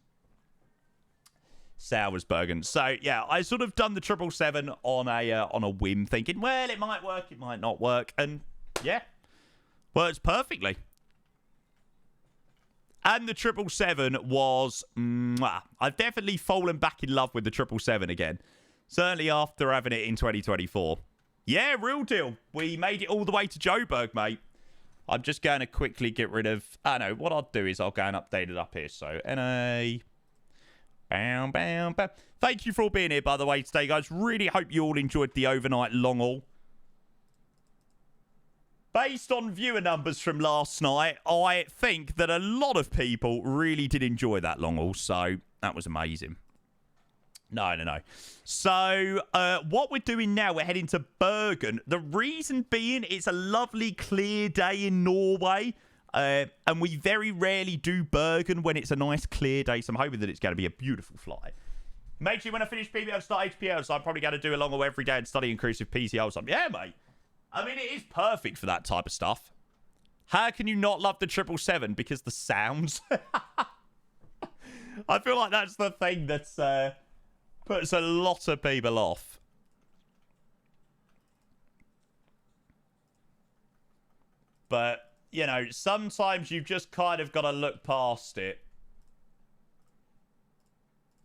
Sauersbergen. So yeah, I sort of done the 777 on a whim, thinking, well, it might work, it might not work, and yeah, works perfectly. And the 777 was, I've definitely fallen back in love with the 777 again. Certainly after having it in 2024. Yeah, real deal. We made it all the way to Joburg, mate. I'm just going to quickly get rid of... I know, what I'll do is I'll go and update it up here. So, NA... Bam, bam, bam. Thank you for all being here, by the way, today, guys. Really hope you all enjoyed the overnight long haul. Based on viewer numbers from last night, I think that a lot of people really did enjoy that long haul. So, that was amazing. No. So, what we're doing now, we're heading to Bergen. The reason being, it's a lovely, clear day in Norway. And we very rarely do Bergen when it's a nice clear day, so I'm hoping that it's going to be a beautiful flight. Make sure when I finish PBL, start HPL, so I'm probably going to do a long every day and study inclusive PCL or something. Yeah, mate. I mean, it is perfect for that type of stuff. How can you not love the 777? Because the sounds. I feel like that's the thing that's puts a lot of people off. But, you know, sometimes you've just kind of got to look past it.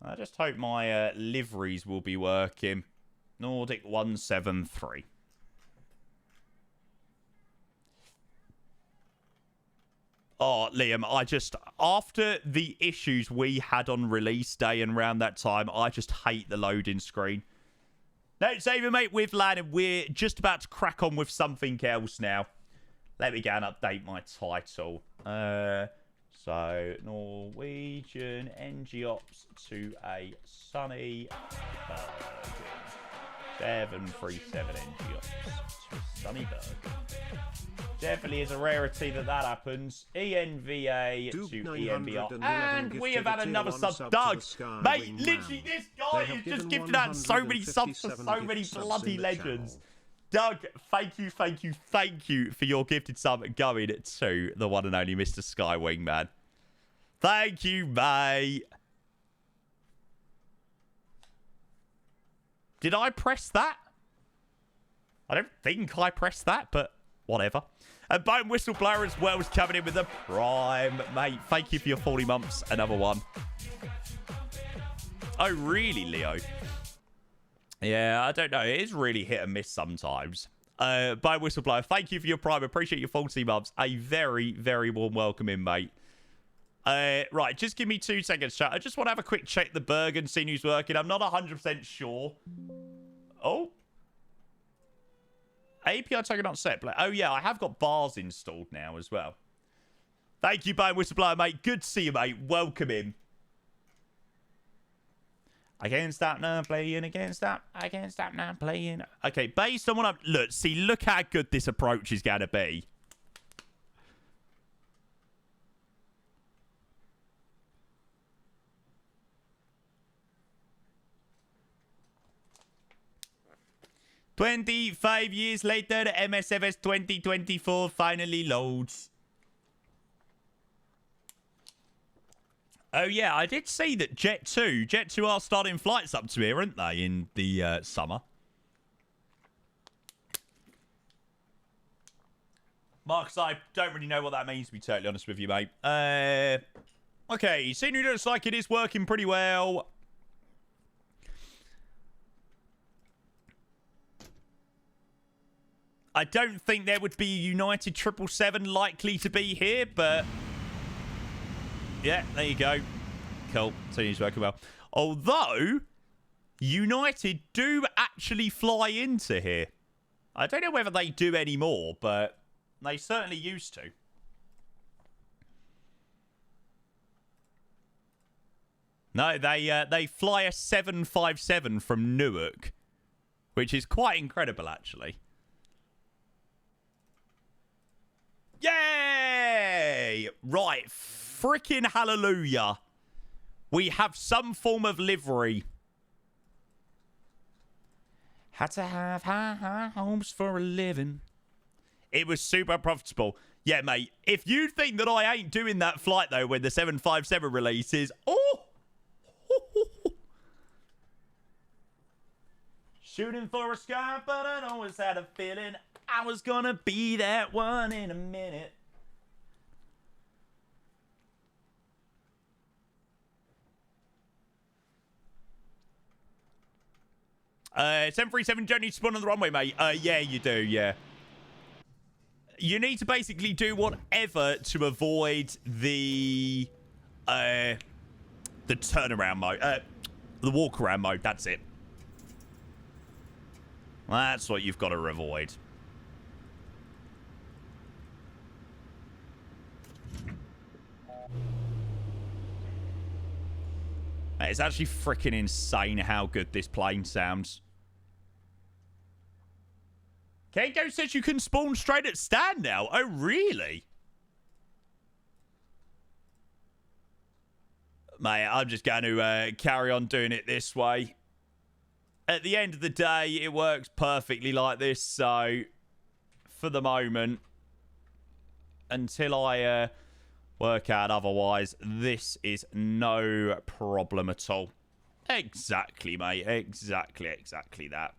I just hope my liveries will be working. Nordic 173. Oh, Liam, after the issues we had on release day and around that time, I just hate the loading screen. No, Xavier, mate, we've landed. We're just about to crack on with something else now. Let me go and update my title. So, Norwegian NG Ops to a sunny 737 NG Ops to a sunny Bergen. Definitely is a rarity that happens. ENVA to ENVR. And we have had another sub. Doug, mate, literally this guy is just gifted out so many subs for so many bloody legends. Doug, thank you for your gifted sub going to the one and only Mr. Skywing, man. Thank you, mate. Did I press that? I don't think I pressed that, but whatever. And Bone Whistleblower as well is coming in with a prime, mate. Thank you for your 40 months. Another one. Oh, really, Leo? Yeah, I don't know. It is really hit and miss sometimes. Bone Whistleblower, thank you for your prime. Appreciate your 40 months. A very, very warm welcome in, mate. Right, just give me 2 seconds, chat. I just want to have a quick check the Bergen, see who's working. I'm not 100% sure. Oh. API token not set. Oh, yeah, I have got bars installed now as well. Thank you, Bone Whistleblower, mate. Good to see you, mate. Welcome in. I can't stop now playing. I can't stop now playing. Okay, based on what I'm... Look how good this approach is going to be. "25 years later, MSFS 2024 finally loads." Oh, yeah, I did see that Jet 2 are starting flights up to here, aren't they, in the summer? Marcus, I don't really know what that means, to be totally honest with you, mate. Okay, scenery looks like it is working pretty well. I don't think there would be a United 777 likely to be here, but... yeah, there you go. Cool. Seems working well. Although, United do actually fly into here. I don't know whether they do anymore, but they certainly used to. No, they fly a 757 from Newark, which is quite incredible, actually. Yay! Right, freaking hallelujah. We have some form of livery. Had to have high hopes for a living. It was super profitable. Yeah, mate, if you think that I ain't doing that flight, though, when the 757 releases... oh! Shooting for a sky, but I always had a feeling I was gonna be that one in a minute. Uh, 737 don't need to spawn on the runway, mate. Yeah, you do, yeah. You need to basically do whatever to avoid the turnaround mode. The walk around mode, that's it. That's what you've got to avoid. It's actually freaking insane how good this plane sounds. Keiko says you can spawn straight at stand now. Oh, really? Mate, I'm just going to carry on doing it this way. At the end of the day, it works perfectly like this. So, for the moment, until I work out otherwise, this is no problem at all. Exactly, mate. Exactly that.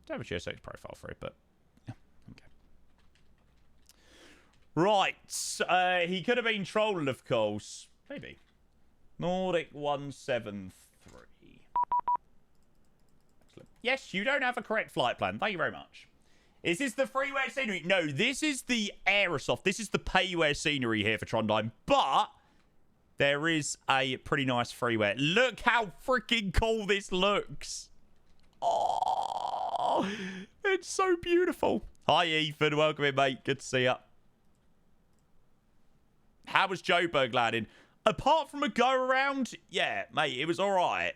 Don't have a GSX profile for it, but yeah, okay. Right. He could have been trolling, of course. Maybe. Nordic 173. Excellent. Yes, you don't have a correct flight plan. Thank you very much. Is this the freeware scenery? No, this is the Aerosoft. This is the payware scenery here for Trondheim. But there is a pretty nice freeware. Look how freaking cool this looks. Oh, it's so beautiful. Hi, Ethan. Welcome in, mate. Good to see you. How was Joburg landing? Apart from a go-around, yeah, mate, it was all right.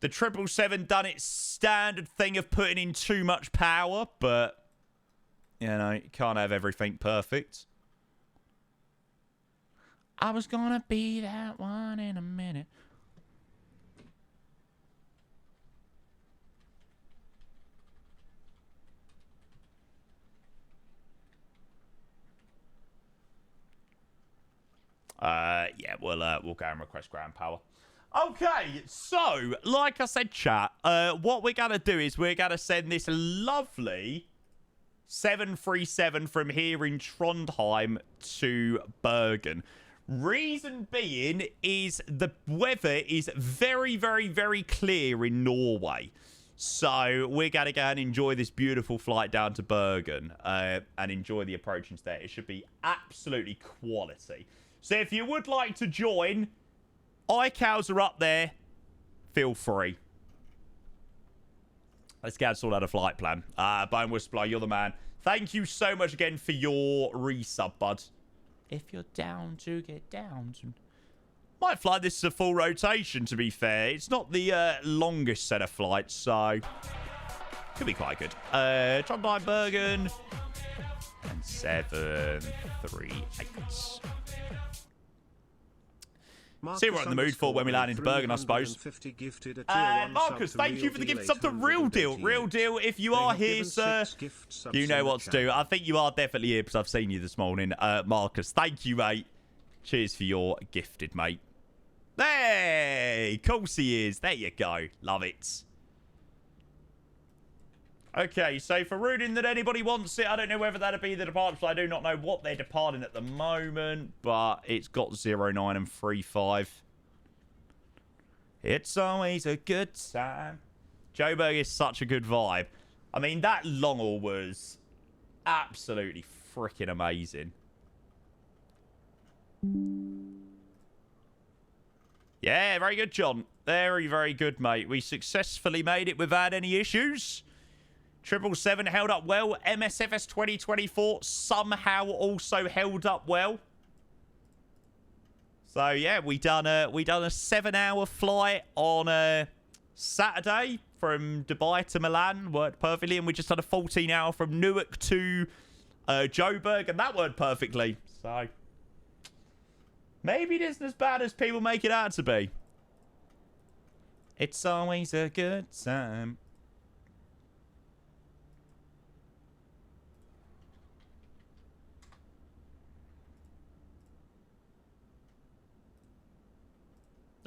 The 777 done its standard thing of putting in too much power, but, you know, you can't have everything perfect. I was gonna be that one in a minute. Yeah, we'll go and request ground power. Okay, so, like I said, chat, what we're going to do is we're going to send this lovely 737 from here in Trondheim to Bergen. Reason being is the weather is very, very, very clear in Norway. So we're going to go and enjoy this beautiful flight down to Bergen and enjoy the approaching there. It should be absolutely quality. So if you would like to join, iCows are up there. Feel free. Let's get sort out a flight plan. Bone Whisperer, you're the man. Thank you so much again for your resub, bud. If you're down to get down to... Might fly this as a full rotation, to be fair. It's not the longest set of flights, so... Could be quite good. Trondheim, Bergen. And 738. See what we're in the mood for when we land into Bergen, I suppose. Marcus, thank you for the gift sub to Real Deal. Real Deal, if you are here, sir, you know what to do. I think you are definitely here because I've seen you this morning. Marcus, thank you, mate. Cheers for your gifted, mate. Hey, of course he is. There you go. Love it. Okay, so for routing that anybody wants it, I don't know whether that'll be the departure. I do not know what they're departing at the moment, but it's got 09 and 35. It's always a good time. Joburg is such a good vibe. I mean, that long haul was absolutely freaking amazing. Yeah, very good, John. Very, very good, mate. We successfully made it without any issues. 777 held up well. MSFS 2024 somehow also held up well. So yeah, we done a 7-hour flight on Saturday from Dubai to Milan. Worked perfectly, and we just done a 14-hour from Newark to Joburg, and that worked perfectly. So maybe it isn't as bad as people make it out to be. It's always a good time.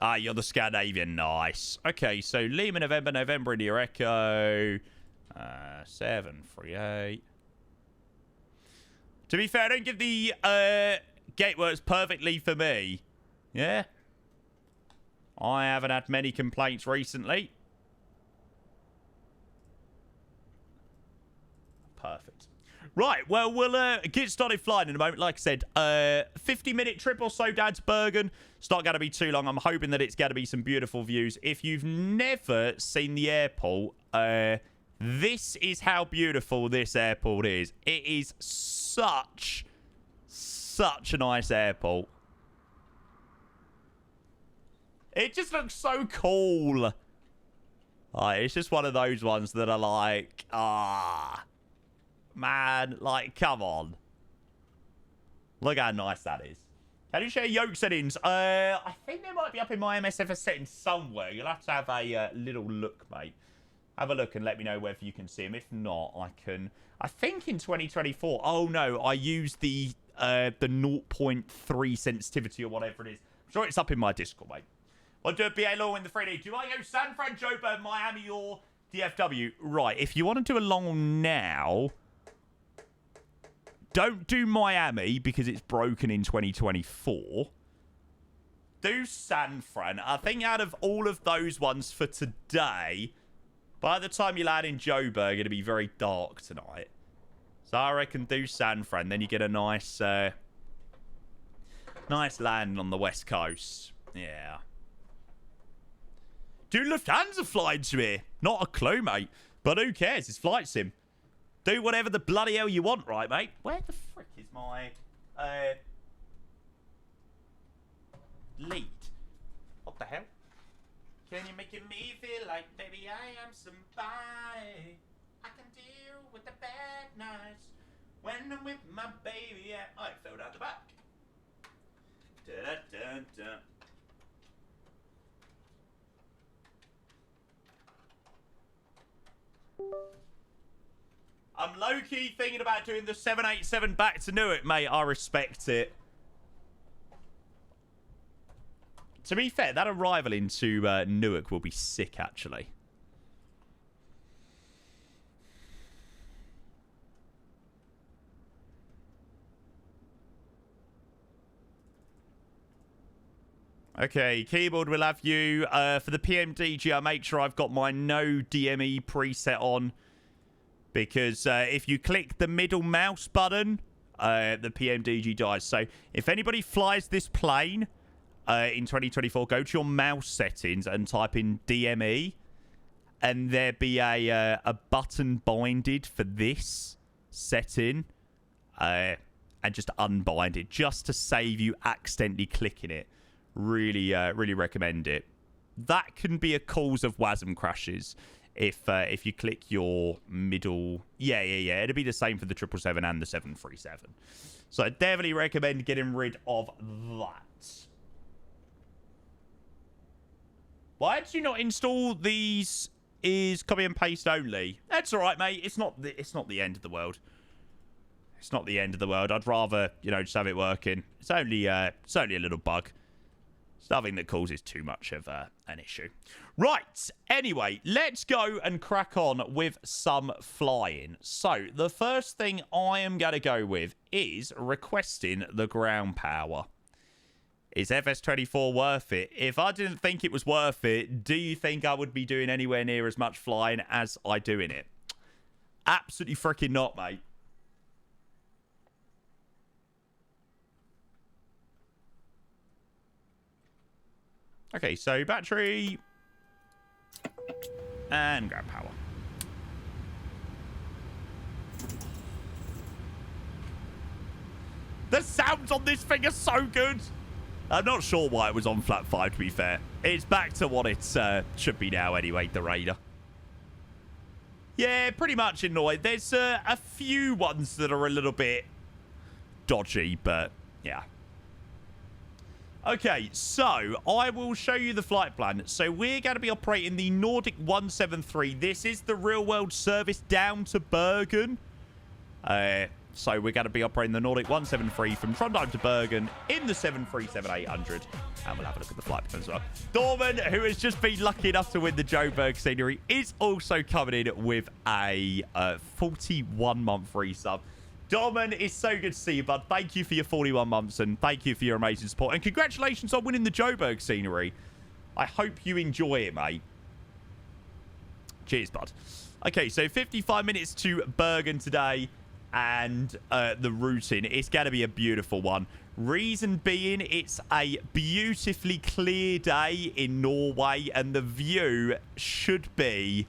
Ah, you're the Scandinavian. Nice. Okay, so Lima, November into your Echo. 738. To be fair, I don't give the gate works perfectly for me. Yeah? I haven't had many complaints recently. Perfect. Right, well, we'll get started flying in a moment. Like I said, 50-minute trip or so down to Bergen. It's not going to be too long. I'm hoping that it's going to be some beautiful views. If you've never seen the airport, this is how beautiful this airport is. It is such a nice airport. It just looks so cool. It's just one of those ones that are like, man, like, come on. Look how nice that is. Can you share yoke settings? I think they might be up in my MSFS settings somewhere. You'll have to have a little look, mate. Have a look and let me know whether you can see them. If not, I can... I think in 2024... Oh, no. I used the 0.3 sensitivity or whatever it is. I'm sure it's up in my Discord, mate. I'll do a BA Law in the 3D. Do I go San Fran, Joburg, Miami, or DFW? Right. If you want to do a long one now... Don't do Miami because it's broken in 2024. Do San Fran. I think out of all of those ones for today, by the time you land in Joburg, it'll be very dark tonight. So I reckon do San Fran. Then you get a nice, nice land on the west coast. Yeah. Do Lufthansa fly to here? Not a clue, mate. But who cares? It's flight sim. Do whatever the bloody hell you want, right, mate? Where the frick is my lead? What the hell? Can you make me feel like, baby, I am somebody? I can deal with the bad nights when I'm with my baby. Yeah. Oh, it fell down the back. Da-da-da-da. I'm low-key thinking about doing the 787 back to Newark, mate. I respect it. To be fair, that arrival into Newark will be sick, actually. Okay, keyboard will have you. For the PMDG, I make sure I've got my no DME preset on. Because if you click the middle mouse button, the PMDG dies. So if anybody flies this plane in 2024, go to your mouse settings and type in DME. And there be a button binded for this setting. And just unbind it. Just to save you accidentally clicking it. Really, really recommend it. That can be a cause of WASM crashes. If you click your middle... Yeah. It'll be the same for the 777 and the 737. So I definitely recommend getting rid of that. Why did you not install these is copy and paste only? That's alright, mate. It's not the end of the world. It's not the end of the world. I'd rather, just have it working. It's only a little bug. It's nothing that causes too much of an issue. Right. Anyway, let's go and crack on with some flying. So, the first thing I am going to go with is requesting the ground power. Is FS24 worth it? If I didn't think it was worth it, do you think I would be doing anywhere near as much flying as I do in it? Absolutely freaking not, mate. Okay, so battery and ground power. The sounds on this thing are so good. I'm not sure why it was on flat 5, to be fair. It's back to what it should be now anyway, the Raider. Yeah, pretty much annoyed. There's a few ones that are a little bit dodgy, but yeah. Okay, so I will show you the flight plan. So we're going to be operating the Nordic 173. This is the real-world service down to Bergen. So we're going to be operating the Nordic 173 from Trondheim to Bergen in the 737-800. And we'll have a look at the flight plan as well. Dorman, who has just been lucky enough to win the Joburg scenery, is also coming in with a 41-month resub. Dorman, it's so good to see you, bud. Thank you for your 41 months and thank you for your amazing support. And congratulations on winning the Joburg scenery. I hope you enjoy it, mate. Cheers, bud. Okay, so 55 minutes to Bergen today. And the routing, it's going to be a beautiful one. Reason being, it's a beautifully clear day in Norway. And the view should be...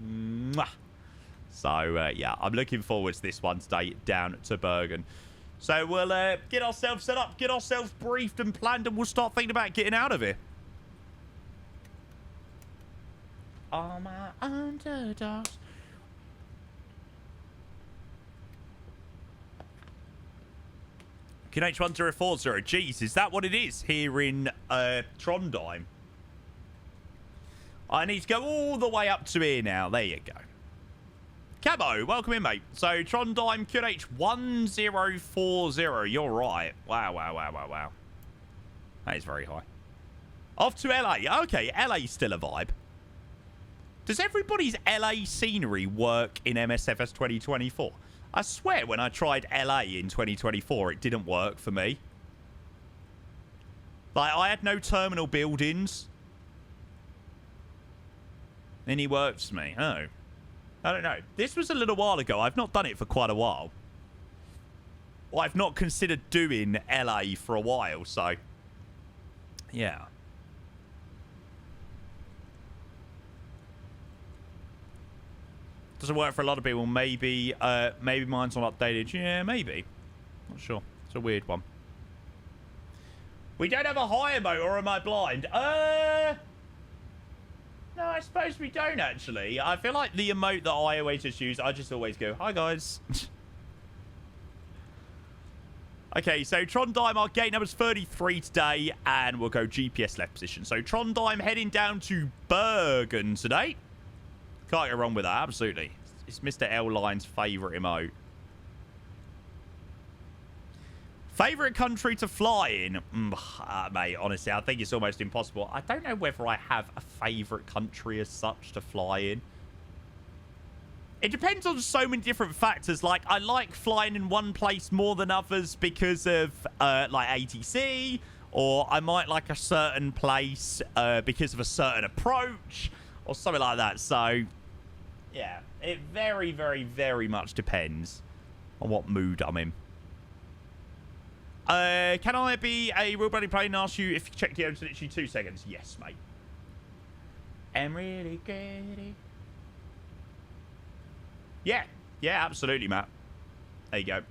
Mwah. So, yeah, I'm looking forward to this one today down to Bergen. So, we'll get ourselves set up, get ourselves briefed and planned, and we'll start thinking about getting out of here. All my underdogs. QH1040. Jeez, is that what it is here in Trondheim? I need to go all the way up to here now. There you go. Cabo, welcome in, mate. So, Trondheim QH1040. You're right. Wow, wow, wow, wow, wow. That is very high. Off to LA. Okay, LA's still a vibe. Does everybody's LA scenery work in MSFS 2024? I swear when I tried LA in 2024, it didn't work for me. Like, I had no terminal buildings. Any works for me. Oh. I don't know. This was a little while ago. I've not done it for quite a while. Well, I've not considered doing LA for a while, so... yeah. Doesn't work for a lot of people. Maybe mine's not updated. Yeah, maybe. Not sure. It's a weird one. We don't have a high emote, or am I blind? No, I suppose we don't, actually. I feel like the emote that I always just use, I just always go, hi, guys. Okay, so Trondheim, our gate number's 33 today, and we'll go GPS left position. So Trondheim heading down to Bergen today. Can't go wrong with that, absolutely. It's Mr. L Line's favourite emote. Favourite country to fly in? Mate, honestly, I think it's almost impossible. I don't know whether I have a favourite country as such to fly in. It depends on so many different factors. Like, I like flying in one place more than others because of, like, ATC. Or I might like a certain place because of a certain approach. Or something like that. So, yeah. It very, very, very much depends on what mood I'm in. Can I be a real bloody plane and ask you if you checked the own literally 2 seconds? Yes, mate. I'm really greedy. Yeah. Yeah, absolutely, Matt. There you go.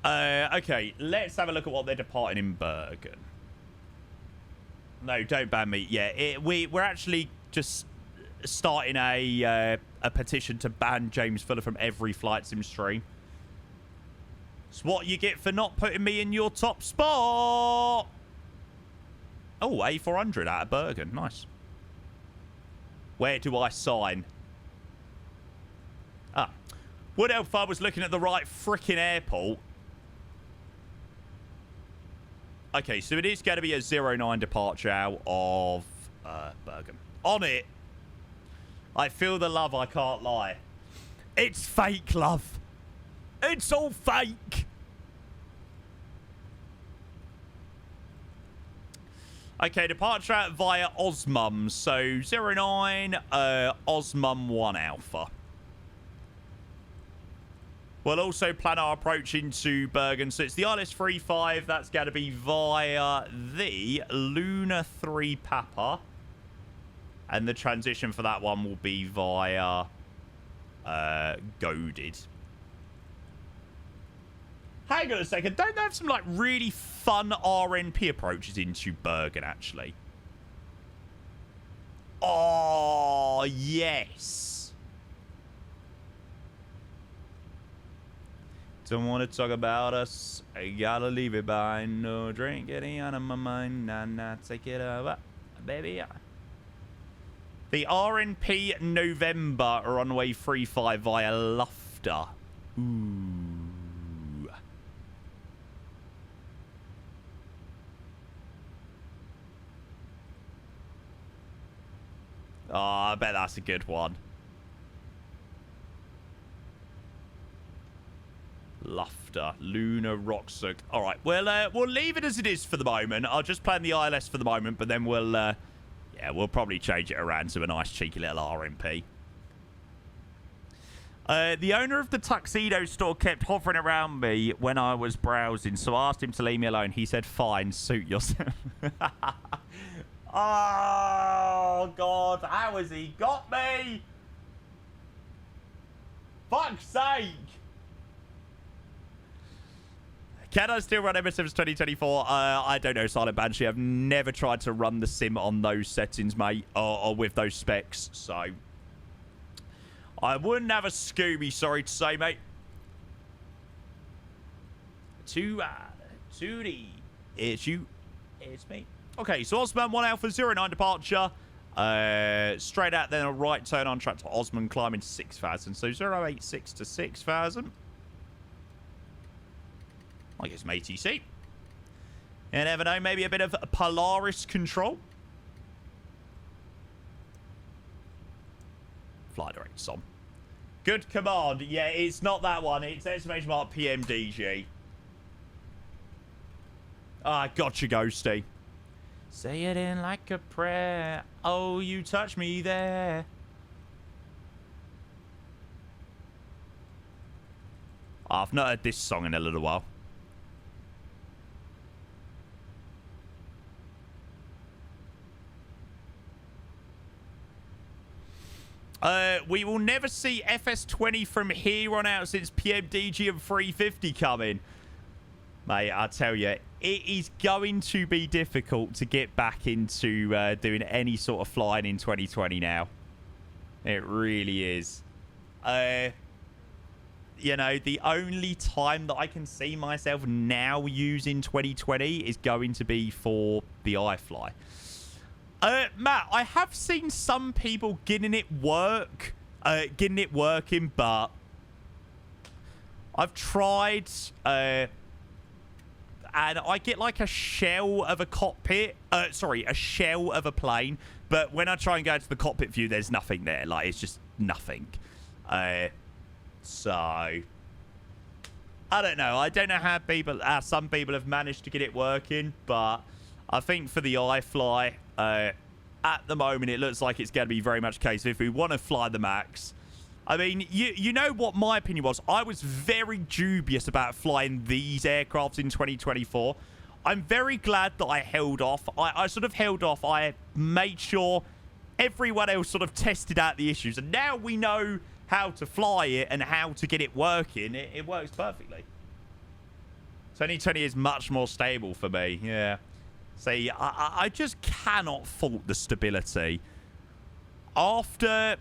Okay, let's have a look at what they're departing in Bergen. No, don't ban me. Yeah, we're actually just starting a petition to ban James Fuller from every Flight Sim stream. It's what you get for not putting me in your top spot. Oh, A400 out of Bergen. Nice. Where do I sign? Ah. What if I was looking at the right frickin' airport? Okay, so it is going to be a 09 departure out of Bergen. On it. I feel the love, I can't lie. It's fake love. It's all fake. Okay, departure out via Osmum. So 09, Osmum 1 Alpha. We'll also plan our approach into Bergen. So it's the ILS 35. That's going to be via the Luna 3 Papa. And the transition for that one will be via Goaded. Hang on a second. Don't they have some, like, really fun RNP approaches into Bergen, actually? Oh, yes. Don't want to talk about us. I gotta leave it behind. No drink getting out of my mind. Nah, take it over, baby. The RNP November runway 35 via Lufter. Ooh. Oh, I bet that's a good one. Lufter, Luna, Rocksuck. All right, well, we'll leave it as it is for the moment. I'll just plan the ILS for the moment, but then we'll, yeah, we'll probably change it around to a nice cheeky little RMP. The owner of the tuxedo store kept hovering around me when I was browsing, so I asked him to leave me alone. He said, fine, suit yourself. Oh, God, how has he got me? Fuck's sake. Can I still run MSFS 2024? I don't know, Silent Banshee. I've never tried to run the sim on those settings, mate, or with those specs, so I wouldn't have a Scooby, sorry to say, mate. to the issue. It's me. Okay, so Osman 1 Alpha 09 departure. Straight out, then a right turn on track to Osman, climbing 6,000. So 086 to 6,000. I guess some ATC. You never know, maybe a bit of Polaris control. Flight director's on. Good command. Yeah, it's not that one. It's exclamation mark PMDG. Ah, gotcha, Ghosty. Say it in like a prayer. Oh, you touch me there. Oh, I've not heard this song in a little while. We will never see FS20 from here on out since PMDG and 350 come in. Mate, I tell you, it is going to be difficult to get back into doing any sort of flying in 2020 now. It really is. You know, the only time that I can see myself now using 2020 is going to be for the iFly. Matt, I have seen some people getting it working, but I've tried, and I get like a shell of a cockpit, sorry, a shell of a plane, but when I try and go to the cockpit view, there's nothing there. Like, it's just nothing. So, I don't know. I don't know how some people have managed to get it working, but I think for the iFly, at the moment, it looks like it's going to be very much a case of if we want to fly the MAX. I mean, you know what my opinion was? I was very dubious about flying these aircrafts in 2024. I'm very glad that I held off. I sort of held off. I made sure everyone else sort of tested out the issues. And now we know how to fly it and how to get it working. It works perfectly. 2020 is much more stable for me. Yeah. See, I just cannot fault the stability. After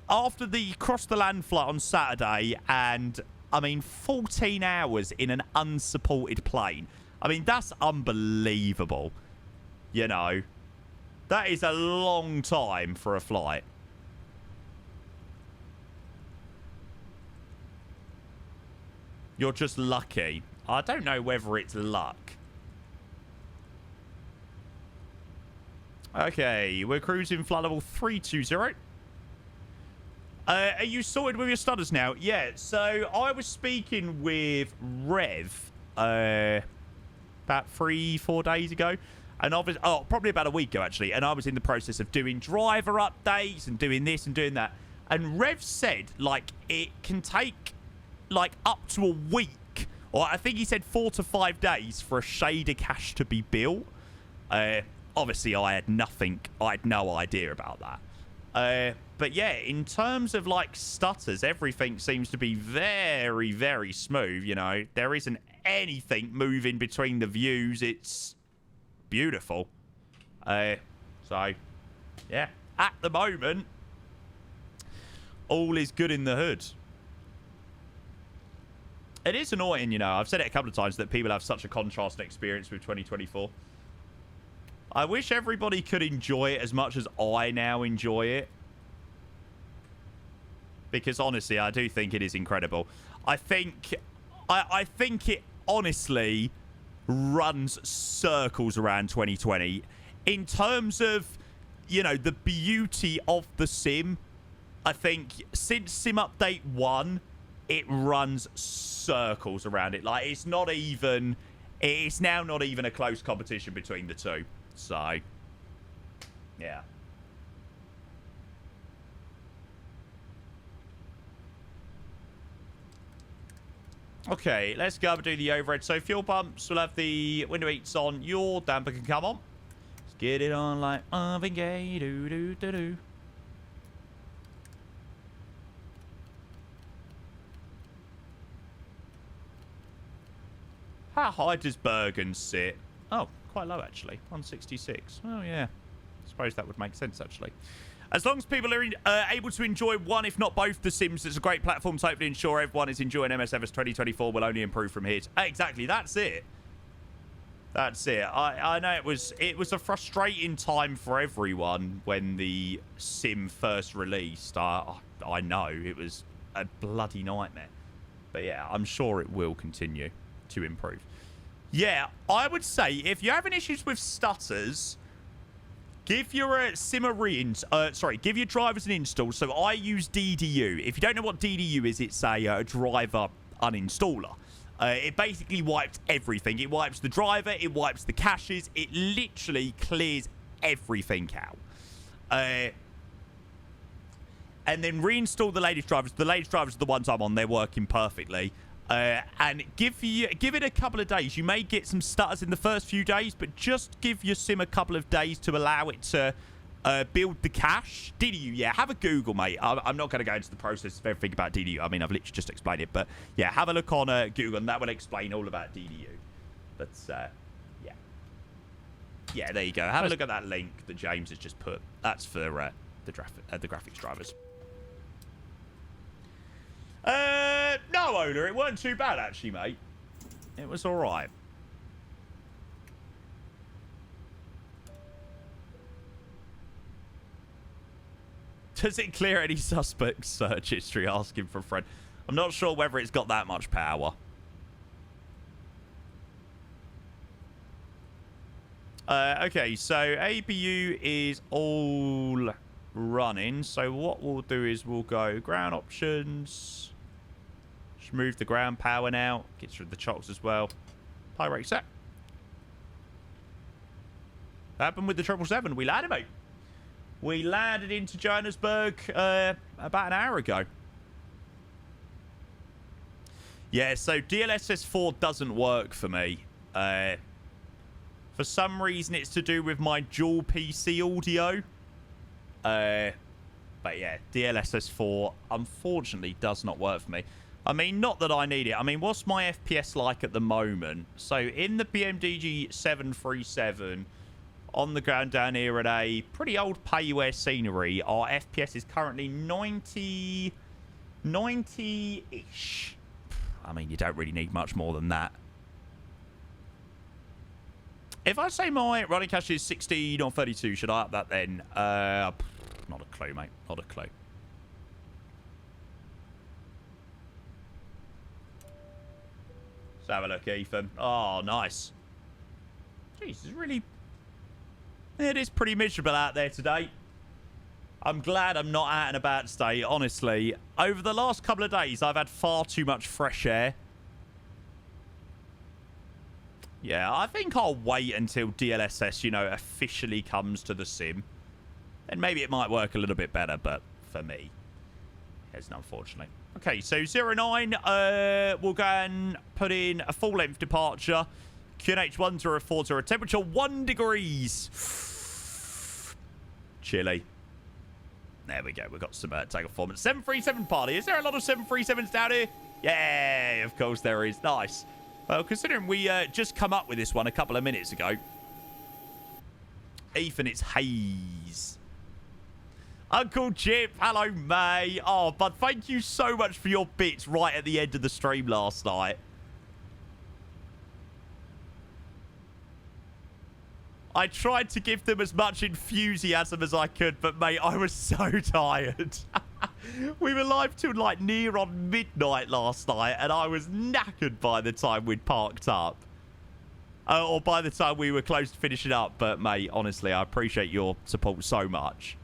the cross the land flight on Saturday, and I mean 14 hours in an unsupported plane. I mean, that's unbelievable. You know, that is a long time for a flight. You're just lucky. I don't know whether it's luck. Okay, we're cruising flight level 320. Are you sorted with your stutters now? Yeah, so I was speaking with Rev about 3-4 days ago. And obviously, probably about a week ago, actually. And I was in the process of doing driver updates and doing this and doing that. And Rev said, like, it can take, like, up to a week. Or I think he said 4 to 5 days for a shader cache to be built. Obviously, I had no idea about that. But yeah, in terms of like stutters, everything seems to be very, very smooth. You know, there isn't anything moving between the views. It's beautiful. So yeah, at the moment, all is good in the hood. It is annoying, you know. I've said it a couple of times that people have such a contrasting experience with 2024. I wish everybody could enjoy it as much as I now enjoy it. Because honestly, I do think it is incredible. I think it honestly runs circles around 2020. In terms of, you know, the beauty of the sim, I think since Sim Update 1, it runs circles around it. Like, it's now not even a close competition between the two. So, yeah. Okay, let's go and do the overhead. So, fuel pumps, we'll have the window heats on. Your damper can come on. Let's get it on like oven gay. Do. How high does Bergen sit? Oh, quite low, actually. 166. Oh, yeah. I suppose that would make sense, actually. As long as people are able to enjoy one, if not both, the Sims, it's a great platform to hopefully ensure everyone is enjoying MSF as 2024 will only improve from here. Exactly, that's it. That's it. I know it was a frustrating time for everyone when the Sim first released. I know it was a bloody nightmare. But yeah, I'm sure it will continue to improve. Yeah, I would say if you're having issues with stutters, give your give your drivers an install. So I use DDU. If you don't know what DDU is, it's a driver uninstaller. It basically wipes everything. It wipes the driver. It wipes the caches. It literally clears everything out. And then reinstall the latest drivers. The latest drivers are the ones I'm on. They're working perfectly. And give it a couple of days. You may get some stutters in the first few days, but just give your sim a couple of days to allow it to build the cache. DDU, yeah, have a Google, mate. I'm not going to go into the process of everything about DDU. I mean, I've literally just explained it. But yeah, have a look on Google, and that will explain all about DDU. But yeah. Yeah, there you go. Have a look at that link that James has just put. That's for the graphics drivers. No, Ola, it weren't too bad, actually, mate. It was all right. Does it clear any suspect search history? Asking for a friend. I'm not sure whether it's got that much power. Okay, so APU is all running. So what we'll do is we'll go ground options. Just move the ground power now. Gets rid of the chocks as well. Pyrate set. What happened with the 777? We landed, mate. We landed into Johannesburg about an hour ago. Yeah, so DLSS4 doesn't work for me. For some reason, it's to do with my dual PC audio. But yeah, DLSS4 unfortunately does not work for me. I mean, not that I need it. I mean, what's my FPS like at the moment? So in the BMDG 737, on the ground down here at a pretty old pay-you-wear scenery, our FPS is currently 90-ish. I mean, you don't really need much more than that. If I say my running cache is 16 or 32, should I up that then? Not a clue, mate. Not a clue. Let's have a look, Ethan. Oh, nice. Jeez, it's really... It is pretty miserable out there today. I'm glad I'm not out and about today, honestly. Over the last couple of days, I've had far too much fresh air. Yeah, I think I'll wait until DLSS, you know, officially comes to the sim. And maybe it might work a little bit better, but for me, it's unfortunately. Okay, so 09, we'll go and put in a full-length departure. QNH 1040, temperature 1 degrees. Chilly. There we go. We've got some takeoff performance. 737 party. Is there a lot of 737s down here? Yeah, of course there is. Nice. Well, considering we just come up with this one a couple of minutes ago. Ethan, it's Hayes. Uncle Chip, hello, May. Oh, but thank you so much for your bits right at the end of the stream last night. I tried to give them as much enthusiasm as I could, but, mate, I was so tired. We were live till, like, near on midnight last night, and I was knackered by the time we'd parked up. Or by the time we were close to finishing up. But, mate, honestly, I appreciate your support so much.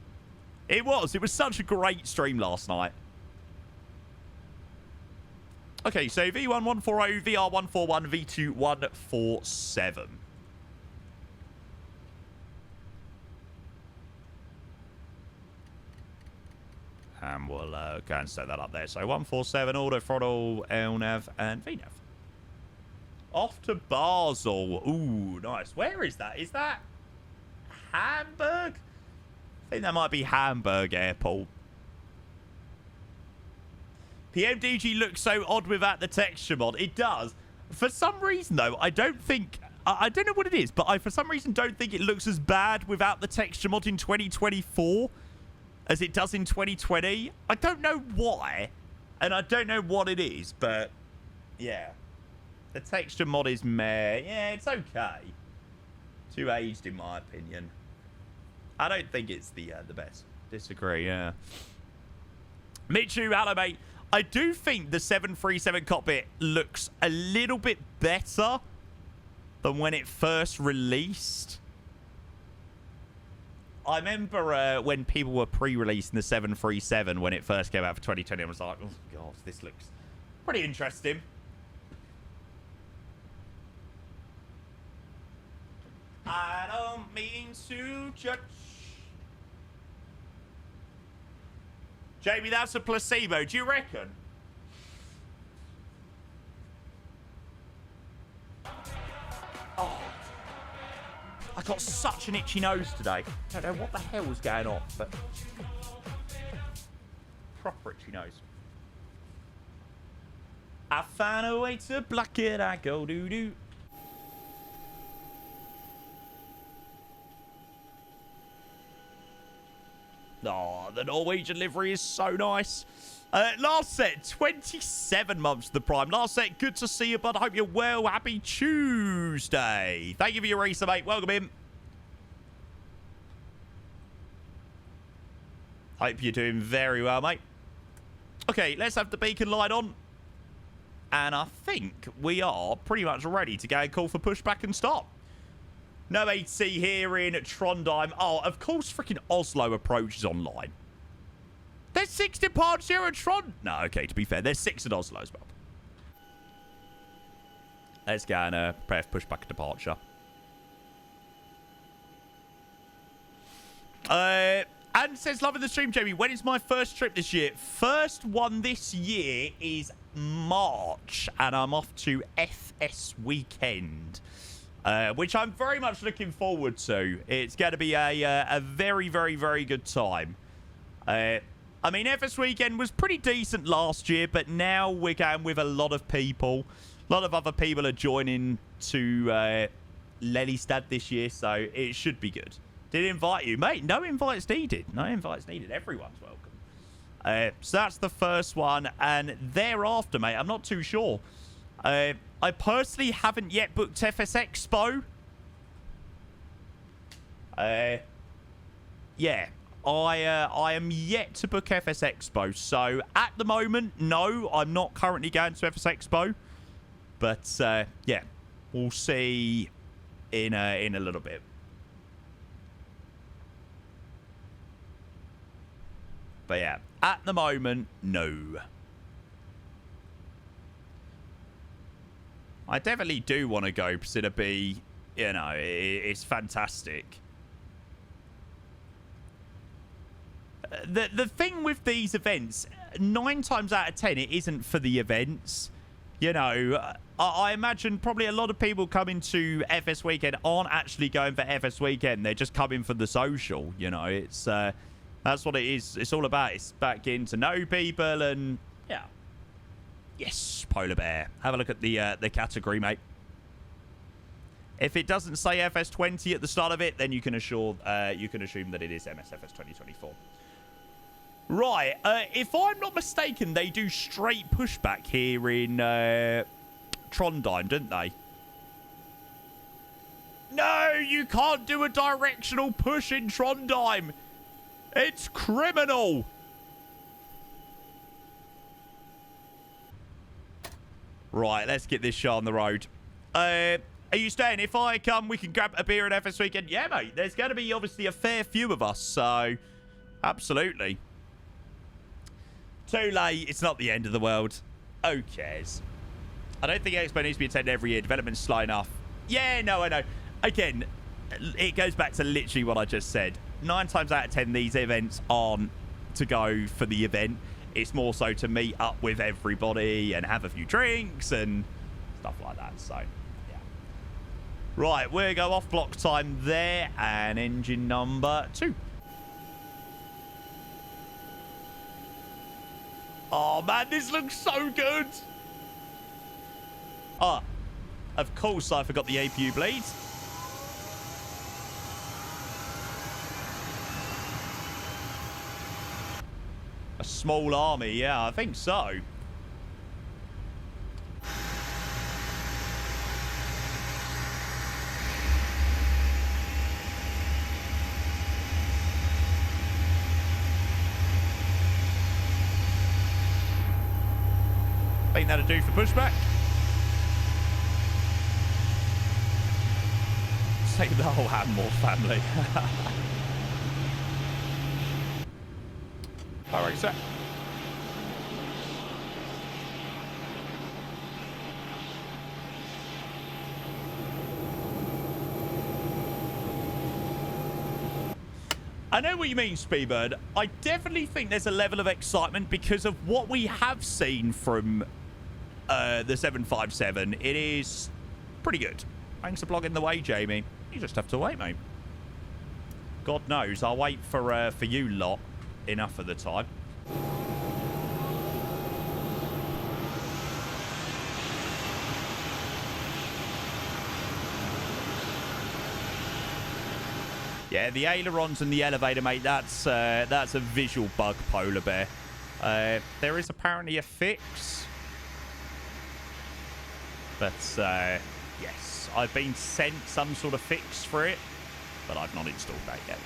It was such a great stream last night. Okay, so V1140, VR141, V2147. And we'll go and set that up there. So 147, auto throttle, LNAV, and VNAV. Off to Basel. Ooh, nice. Where is that? Is that Hamburg? I think that might be Hamburg Airport. PMDG looks so odd without the texture mod. It does. For some reason, though, I don't think... I don't know what it is, but I, for some reason, don't think it looks as bad without the texture mod in 2024. as it does in 2020. I don't know why, and I don't know what it is, but yeah. The texture mod is meh. Yeah, it's okay. Too aged, in my opinion. I don't think it's the best. Disagree, yeah. Michu, hello, mate. I do think the 737 cockpit looks a little bit better than when it first released. I remember when people were pre-releasing the 737 when it first came out for 2020. I was like, oh, God, this looks pretty interesting. I don't mean to judge. Jamie, that's a placebo. Do you reckon? Oh. I got such an itchy nose today. I don't know what the hell's going on, but proper itchy nose. I find a way to block it. I go doo-doo. Oh, the Norwegian livery is so nice. Last set, 27 months to the Prime. Last set, good to see you, bud. I hope you're well. Happy Tuesday. Thank you for your racer, mate. Welcome in. Hope you're doing very well, mate. Okay, let's have the beacon light on. And I think we are pretty much ready to go and call for pushback and stop. No 8C here in Trondheim. Oh, of course, freaking Oslo approaches online. There's 6 departures here at Trond. No, okay, to be fair, there's 6 at Oslo as well. Let's go and prepare for pushback and departure. And says, loving the stream, Jamie. When is my first trip this year? First one this year is March, and I'm off to FS weekend. Which I'm very much looking forward to. It's going to be a very, very, very good time. I mean, FS Weekend was pretty decent last year, but now we're going with a lot of people. A lot of other people are joining to Lelystad this year, so it should be good. Did invite you? Mate, no invites needed. No invites needed. Everyone's welcome. So that's the first one, and thereafter, mate, I'm not too sure. I personally haven't yet booked FS Expo. Yeah, I am yet to book FS Expo. So at the moment, no, I'm not currently going to FS Expo. But yeah, we'll see in a little bit. But yeah, at the moment, no. I definitely do want to go because it'll be, you know, it's fantastic. The thing with these events, 9 times out of 10, it isn't for the events. You know, I imagine probably a lot of people coming to FS Weekend aren't actually going for FS Weekend. They're just coming for the social, you know. It's that's what it is. It's all about. It's about getting to know people and, yeah. Yes, Polar Bear. Have a look at the category, mate. If it doesn't say FS20 at the start of it, then you can assume that it is MSFS 2024. Right. If I'm not mistaken, they do straight pushback here in Trondheim, don't they? No, you can't do a directional push in Trondheim. It's criminal. Right, let's get this show on the road. Are you staying? If I come, we can grab a beer at FS Weekend. Yeah, mate. There's going to be obviously a fair few of us, so absolutely. Too late. It's not the end of the world. Who cares? I don't think Expo needs to be attended every year. Development's slow enough. Yeah, no, I know. Again, it goes back to literally what I just said. 9 times out of 10, these events aren't to go for the event. It's more so to meet up with everybody and have a few drinks and stuff like that. So, yeah. Right, we'll go off block time there and engine number 2. Oh, man, this looks so good. Ah, of course I forgot the APU bleeds. small army, yeah, I think so. Think that'll do for pushback. Save the whole Hanmore family. Alright, set. I know what you mean, Speedbird. I definitely think there's a level of excitement because of what we have seen from the 757. It is pretty good. Thanks for blocking the way, Jamie. You just have to wait, mate. God knows, I'll wait for you lot enough of the time. Yeah, the ailerons and the elevator, mate, that's a visual bug, Polar Bear. There is apparently a fix. But, yes, I've been sent some sort of fix for it, but I've not installed that yet.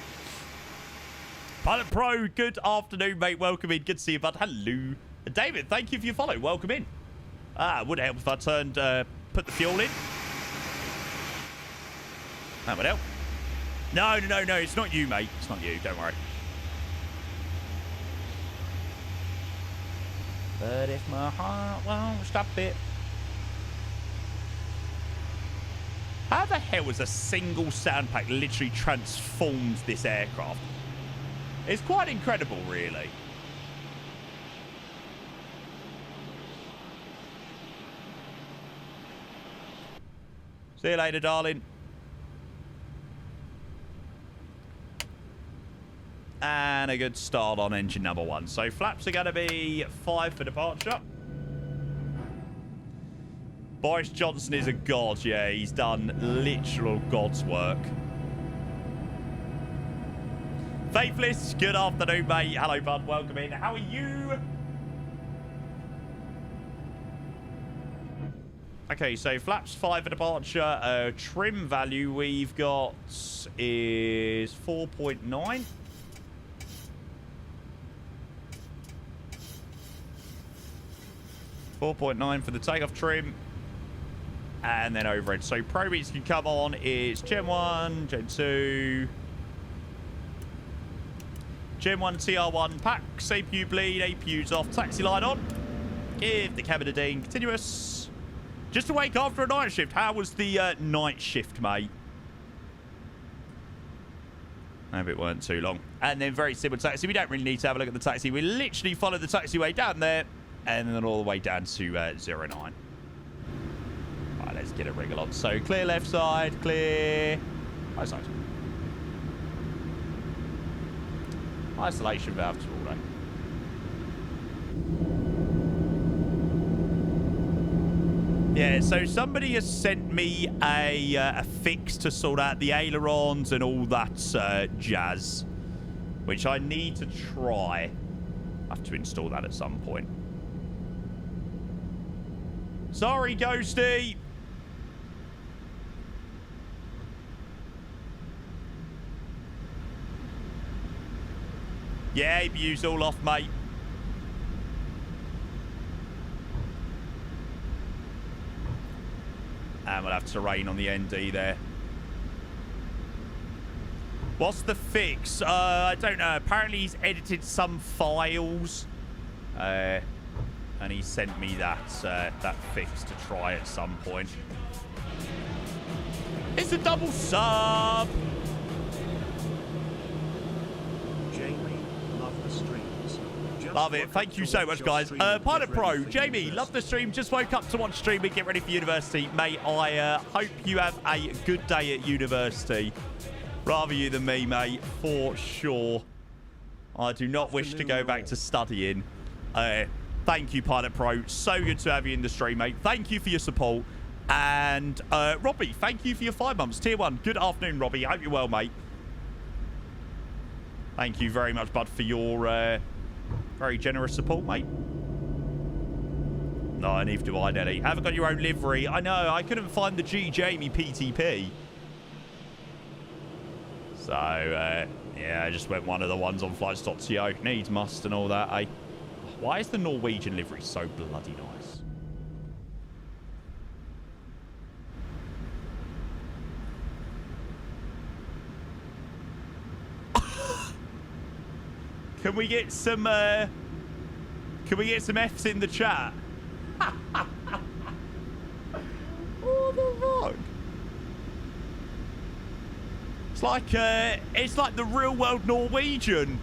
Pilot Pro, good afternoon, mate. Welcome in. Good to see you, bud. Hello. David, thank you for your follow. Welcome in. Would it help if I turned, put the fuel in? That would help. No. It's not you, mate. It's not you. Don't worry. But if my heart won't stop it. How the hell has a single sound pack literally transformed this aircraft? It's quite incredible, really. See you later, darling. And a good start on engine number 1. So flaps are going to be 5 for departure. Boris Johnson is a god, yeah. He's done literal God's work. Faithless, good afternoon, mate. Hello, bud. Welcome in. How are you? Okay, so flaps 5 for departure. Trim value we've got is 4.9. $4.9 for the takeoff trim. And then overhead. So pro beats can come on. It's Gen 1, Gen 2. Gen 1 TR1 packs. APU bleed. APU's off. Taxi light on. Give the cabin a ding. Continuous. Just awake after a night shift. How was the night shift, mate? I hope it weren't too long. And then very simple taxi. We don't really need to have a look at the taxi. We literally follow the taxiway down there. And then all the way down to 09. Right, let's get a wriggle on. So clear left side, clear right side. Isolation valves all day. Yeah, so somebody has sent me a fix to sort out the ailerons and all that jazz, which I need to try. I have to install that at some point. Sorry, Ghosty. Yeah, APU's all off, mate. And we'll have terrain on the ND there. What's the fix? I don't know. Apparently he's edited some files. And he sent me that fix to try at some point. It's a double sub. Jamie, love the streams. Love it. Thank you so much, guys. Pilot Pro, Jamie, love the stream. Just woke up to watch stream and get ready for university. Mate, I hope you have a good day at university. Rather you than me, mate, for sure. I do not wish to go back to studying. Thank you, Pilot Pro. So good to have you in the stream, mate. Thank you for your support. And Robbie, thank you for your 5 months. Tier 1. Good afternoon, Robbie. Hope you're well, mate. Thank you very much, bud, for your Very generous support, mate. No, neither do I, Nelly. Haven't got your own livery. I know, I couldn't find the G. Jamie PTP. So, yeah, I just went one of the ones on flights.co. Needs, must, and all that, eh? Why is the Norwegian livery so bloody nice? Can we get some F's in the chat? What the fuck? It's like the real world Norwegian.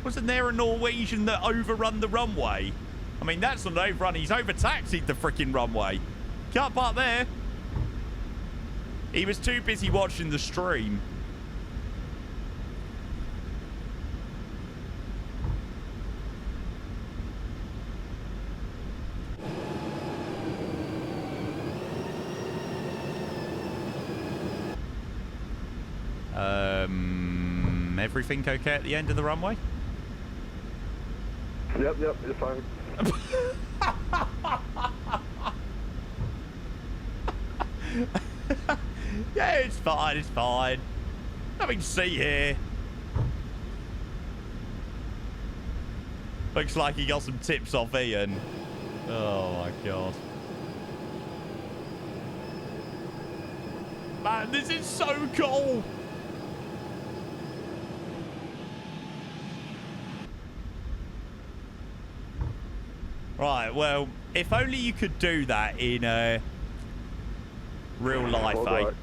Wasn't there a Norwegian that overrun the runway? I mean, that's not an overrun. He's overtaxied the freaking runway. Can't park there. He was too busy watching the stream. Everything okay at the end of the runway? Yep, you're fine. Yeah, it's fine, it's fine. Nothing to see here. Looks like he got some tips off Ian. Oh my god. Man, this is so cool. Right, well, if only you could do that in real life, eh? Right.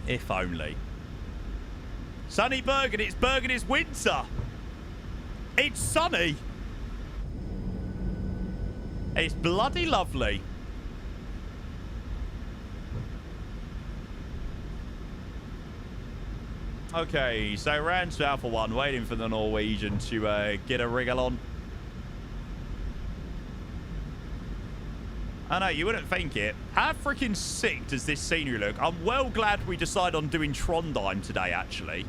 If only. Sunny Bergen, it's Bergen is winter. It's sunny. It's bloody lovely. Okay, so round to Alpha 1, waiting for the Norwegian to get a wriggle on. I know, you wouldn't think it. How freaking sick does this scenery look? I'm well glad we decided on doing Trondheim today, actually.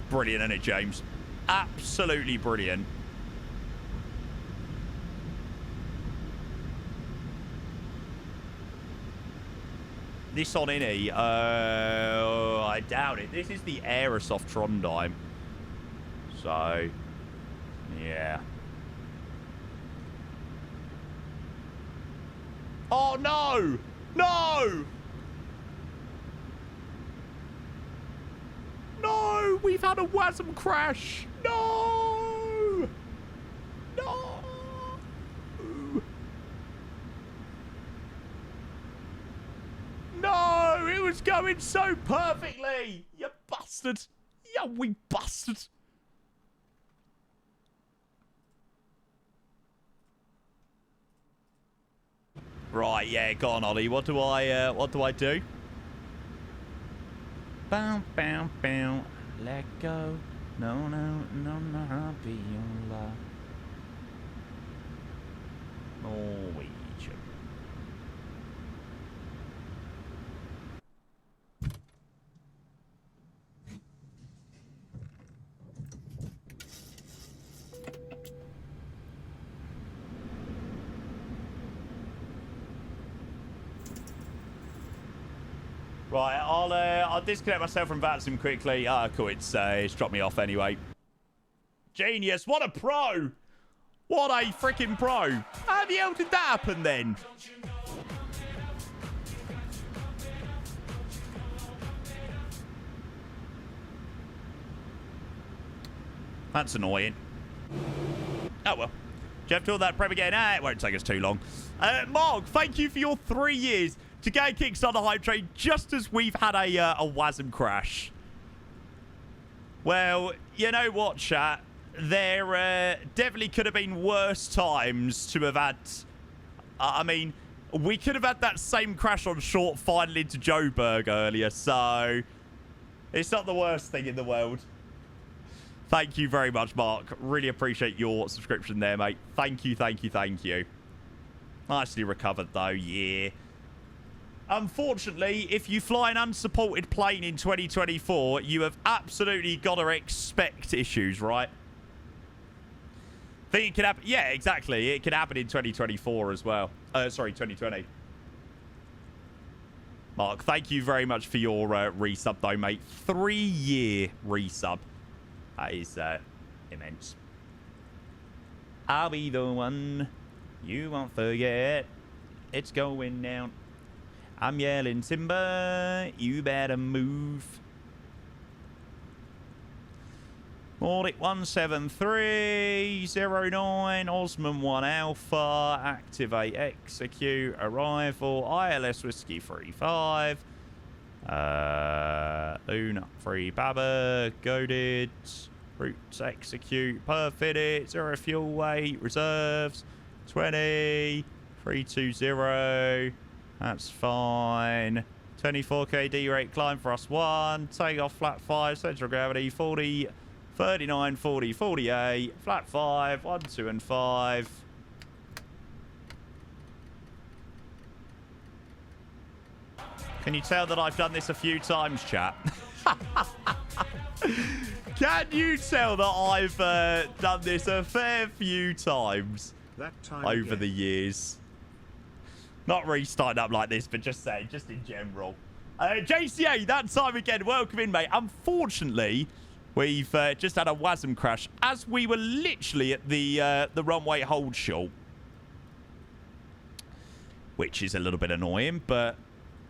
Brilliant, isn't it, James? Absolutely brilliant. This on any? I doubt it. This is the Aerosoft Trondheim. So, yeah. Oh, no! No! No! We've had a WASM crash! No! No! No! It was going so perfectly! You bastard! You wee bastard! Right, yeah, go on, Ollie. What do I do? Bow, bow, bow. Let go. No, no, no, no, I'll be your love. Norwegian. Right, I'll disconnect myself from VATSIM quickly. Ah, cool. It's dropped me off anyway. Genius! What a pro! What a freaking pro! How the hell did that happen then? That's annoying. Oh well. Do you have to do all that prep again? Ah, it won't take us too long. Mark, thank you for your 3 years to get a Kickstarter hype train just as we've had a WASM crash. Well, you know what, chat? There definitely could have been worse times to have had... I mean, we could have had that same crash on short final into Joburg earlier, so... It's not the worst thing in the world. Thank you very much, Mark. Really appreciate your subscription there, mate. Thank you, thank you, thank you. Nicely recovered, though. Yeah. Unfortunately, if you fly an unsupported plane in 2024, you have absolutely got to expect issues, right? Think it could happen. Yeah, exactly. It could happen in 2024 as well. Sorry, 2020. Mark, thank you very much for your resub, though, mate. 3-year resub. That is immense. I'll be the one you won't forget. It's going down. I'm yelling timber. You better move. Nordic 17309, Osman 1 Alpha, activate, execute, arrival, ILS Whiskey 35, Luna 3 Baba, goaded, routes execute, perfect, 0 fuel weight, reserves, 20, 320, that's fine. 24k D rate climb for us 1, take off flat 5, central gravity 40, 39, 40, 48, flat 5, 1, 2, and 5. Can you tell that I've done this a few times, chat? Can you tell that I've done this a fair few times over the years? Not restarting up like this, but just saying, just in general. JCA, that time again, welcome in, mate. Unfortunately, we've just had a WASM crash as we were literally at the runway hold short, which is a little bit annoying, but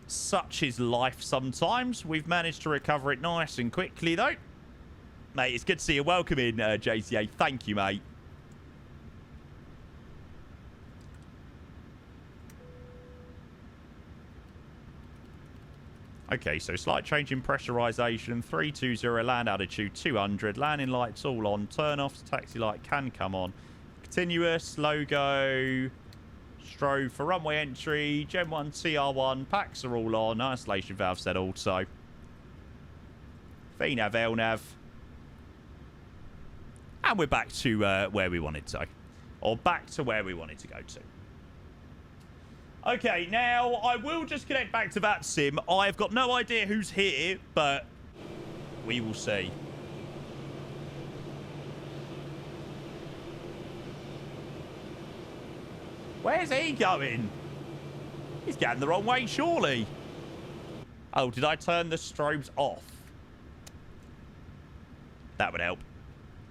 such is life sometimes. We've managed to recover it nice and quickly, though. Mate, it's good to see you. Welcome in, JCA. Thank you, mate. Okay, so slight change in pressurization. 320, land altitude 200. Landing lights all on. Turn-offs, taxi light can come on. Continuous, logo, strobe for runway entry. Gen 1, TR1, packs are all on. Isolation valve set also. VNAV, LNAV. And we're back to where we wanted to. Or back to where we wanted to go to. Okay, now I will just connect back to that sim. I've got no idea who's here, but we will see. Where's he going? He's going the wrong way, surely. Oh, did I turn the strobes off? That would help.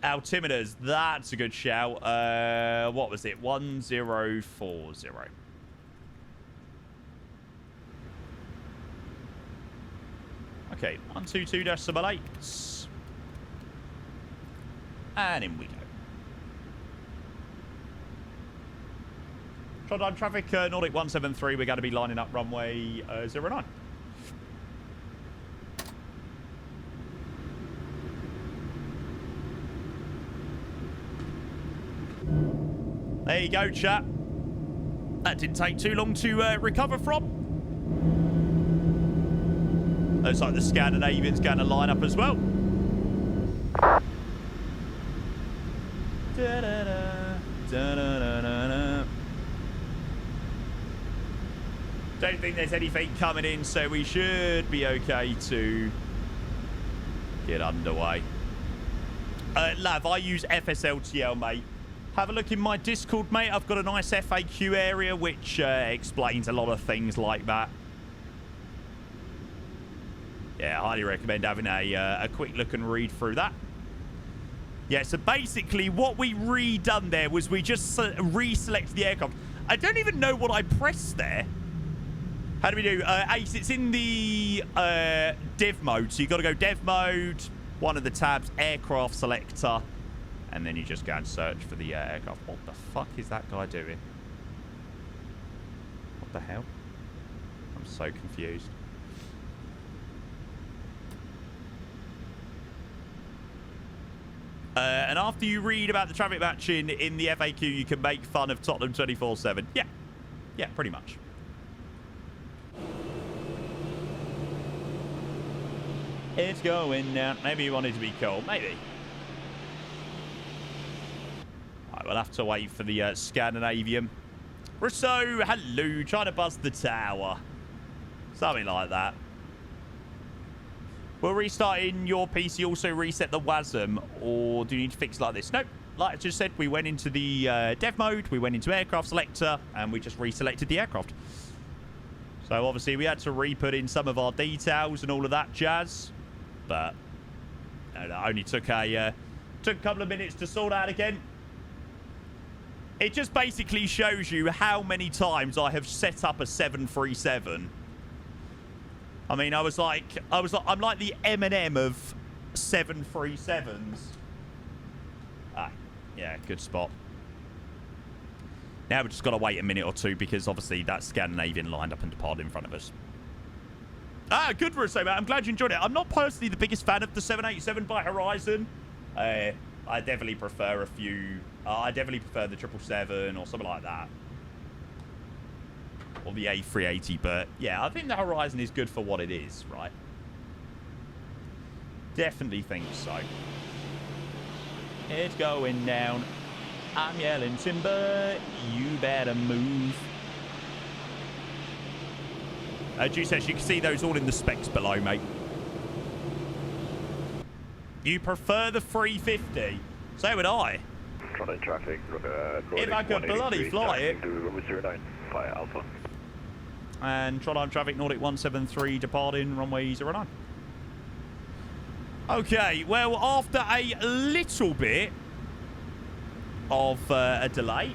Altimeters, that's a good shout. What was it? 1040. Okay, 122.8. And in we go. Trondheim traffic, Nordic 173. We're going to be lining up runway 09. There you go, chat. That didn't take too long to recover from. Looks like the Scandinavian's going to line up as well. Don't think there's anything coming in, so we should be okay to get underway. Lav, I use FSLTL, mate. Have a look in my Discord, mate. I've got a nice FAQ area which explains a lot of things like that. Yeah, I highly recommend having a quick look and read through that. Yeah, so basically what we redone there was we just reselected the aircraft. I don't even know what I pressed there. How do we do? Ace, it's in the dev mode. So you've got to go dev mode, one of the tabs, aircraft selector, and then you just go and search for the aircraft. What the fuck is that guy doing? What the hell? I'm so confused. And after you read about the traffic matching in the FAQ, you can make fun of Tottenham 24/7. Yeah. Yeah, pretty much. It's going down. Maybe you wanted to be cold. Maybe. All right, we'll have to wait for the Scandinavian Rousseau, hello. Trying to buzz the tower. Something like that. Will restarting your PC also reset the WASM, or do you need to fix it like this? Nope. Like I just said, we went into the dev mode, we went into aircraft selector, and we just reselected the aircraft. So obviously we had to re-put in some of our details and all of that jazz, but it only took a couple of minutes to sort out again. It just basically shows you how many times I have set up a 737. I mean, I'm like the Eminem of 737s. Ah, yeah, good spot. Now we've just got to wait a minute or two because obviously that Scandinavian lined up and departed in front of us. Ah, good for us, mate. I'm glad you enjoyed it. I'm not personally the biggest fan of the 787 by Horizon. I definitely prefer a few. I definitely prefer the 777 or something like that. Or the A380, but yeah, I think the Horizon is good for what it is, right? Definitely think so. It's going down. I'm yelling timber, you better move. Juice says you can see those all in the specs below, mate. You prefer the 350? So would I. Traffic, if I could bloody fly it. 09, fly Alpha. And Trondheim traffic, Nordic 173, departing runway 09. Okay, well, after a little bit of a delay,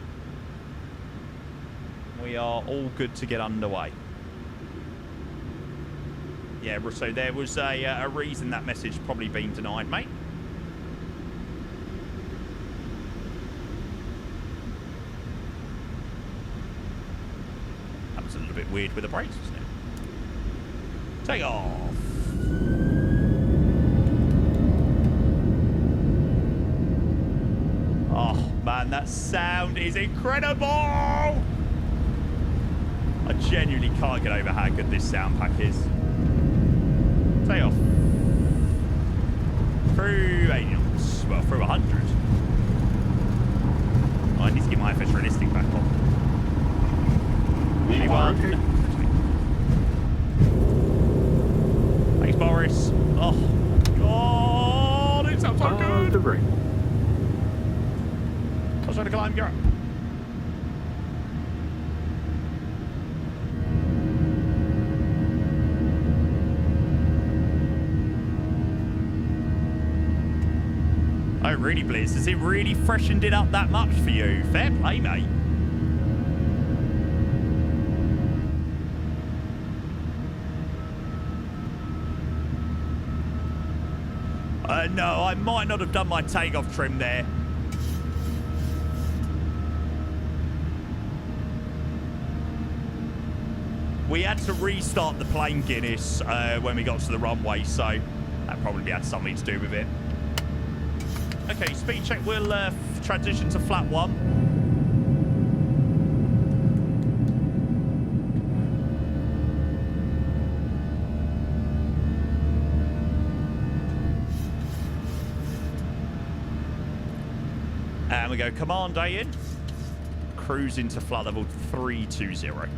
we are all good to get underway. Yeah, so there was a reason that message probably been denied, mate. That was a little bit weird with the brakes, wasn't it? Take off. Oh, man, that sound is incredible! I genuinely can't get over how good this sound pack is. Take off. Through 80 knots. Well, through 100. Oh, I need to get my FS realistic back on. V1. Thanks, Boris. Oh, God, it sounds so good. The ring. I was trying to climb Europe. Oh, really, Blizz? Has it really freshened it up that much for you? Fair play, mate. No, I might not have done my takeoff trim there. We had to restart the plane, Guinness, when we got to the runway, so that probably had something to do with it. Okay, speed check. We'll transition to flat 1. And we go command A in. Cruise into flight level 320.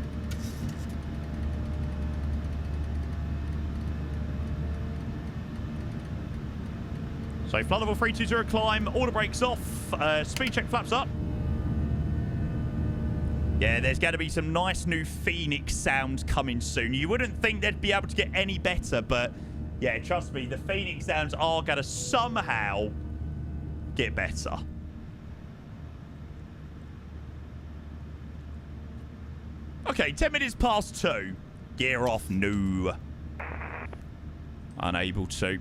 So flight level 320 climb, order brakes off, speed check flaps up. Yeah, there's going to be some nice new Phoenix sounds coming soon. You wouldn't think they'd be able to get any better, but yeah, trust me, the Phoenix sounds are going to somehow get better. Okay, 10 minutes past 2. Gear off, no. Unable to.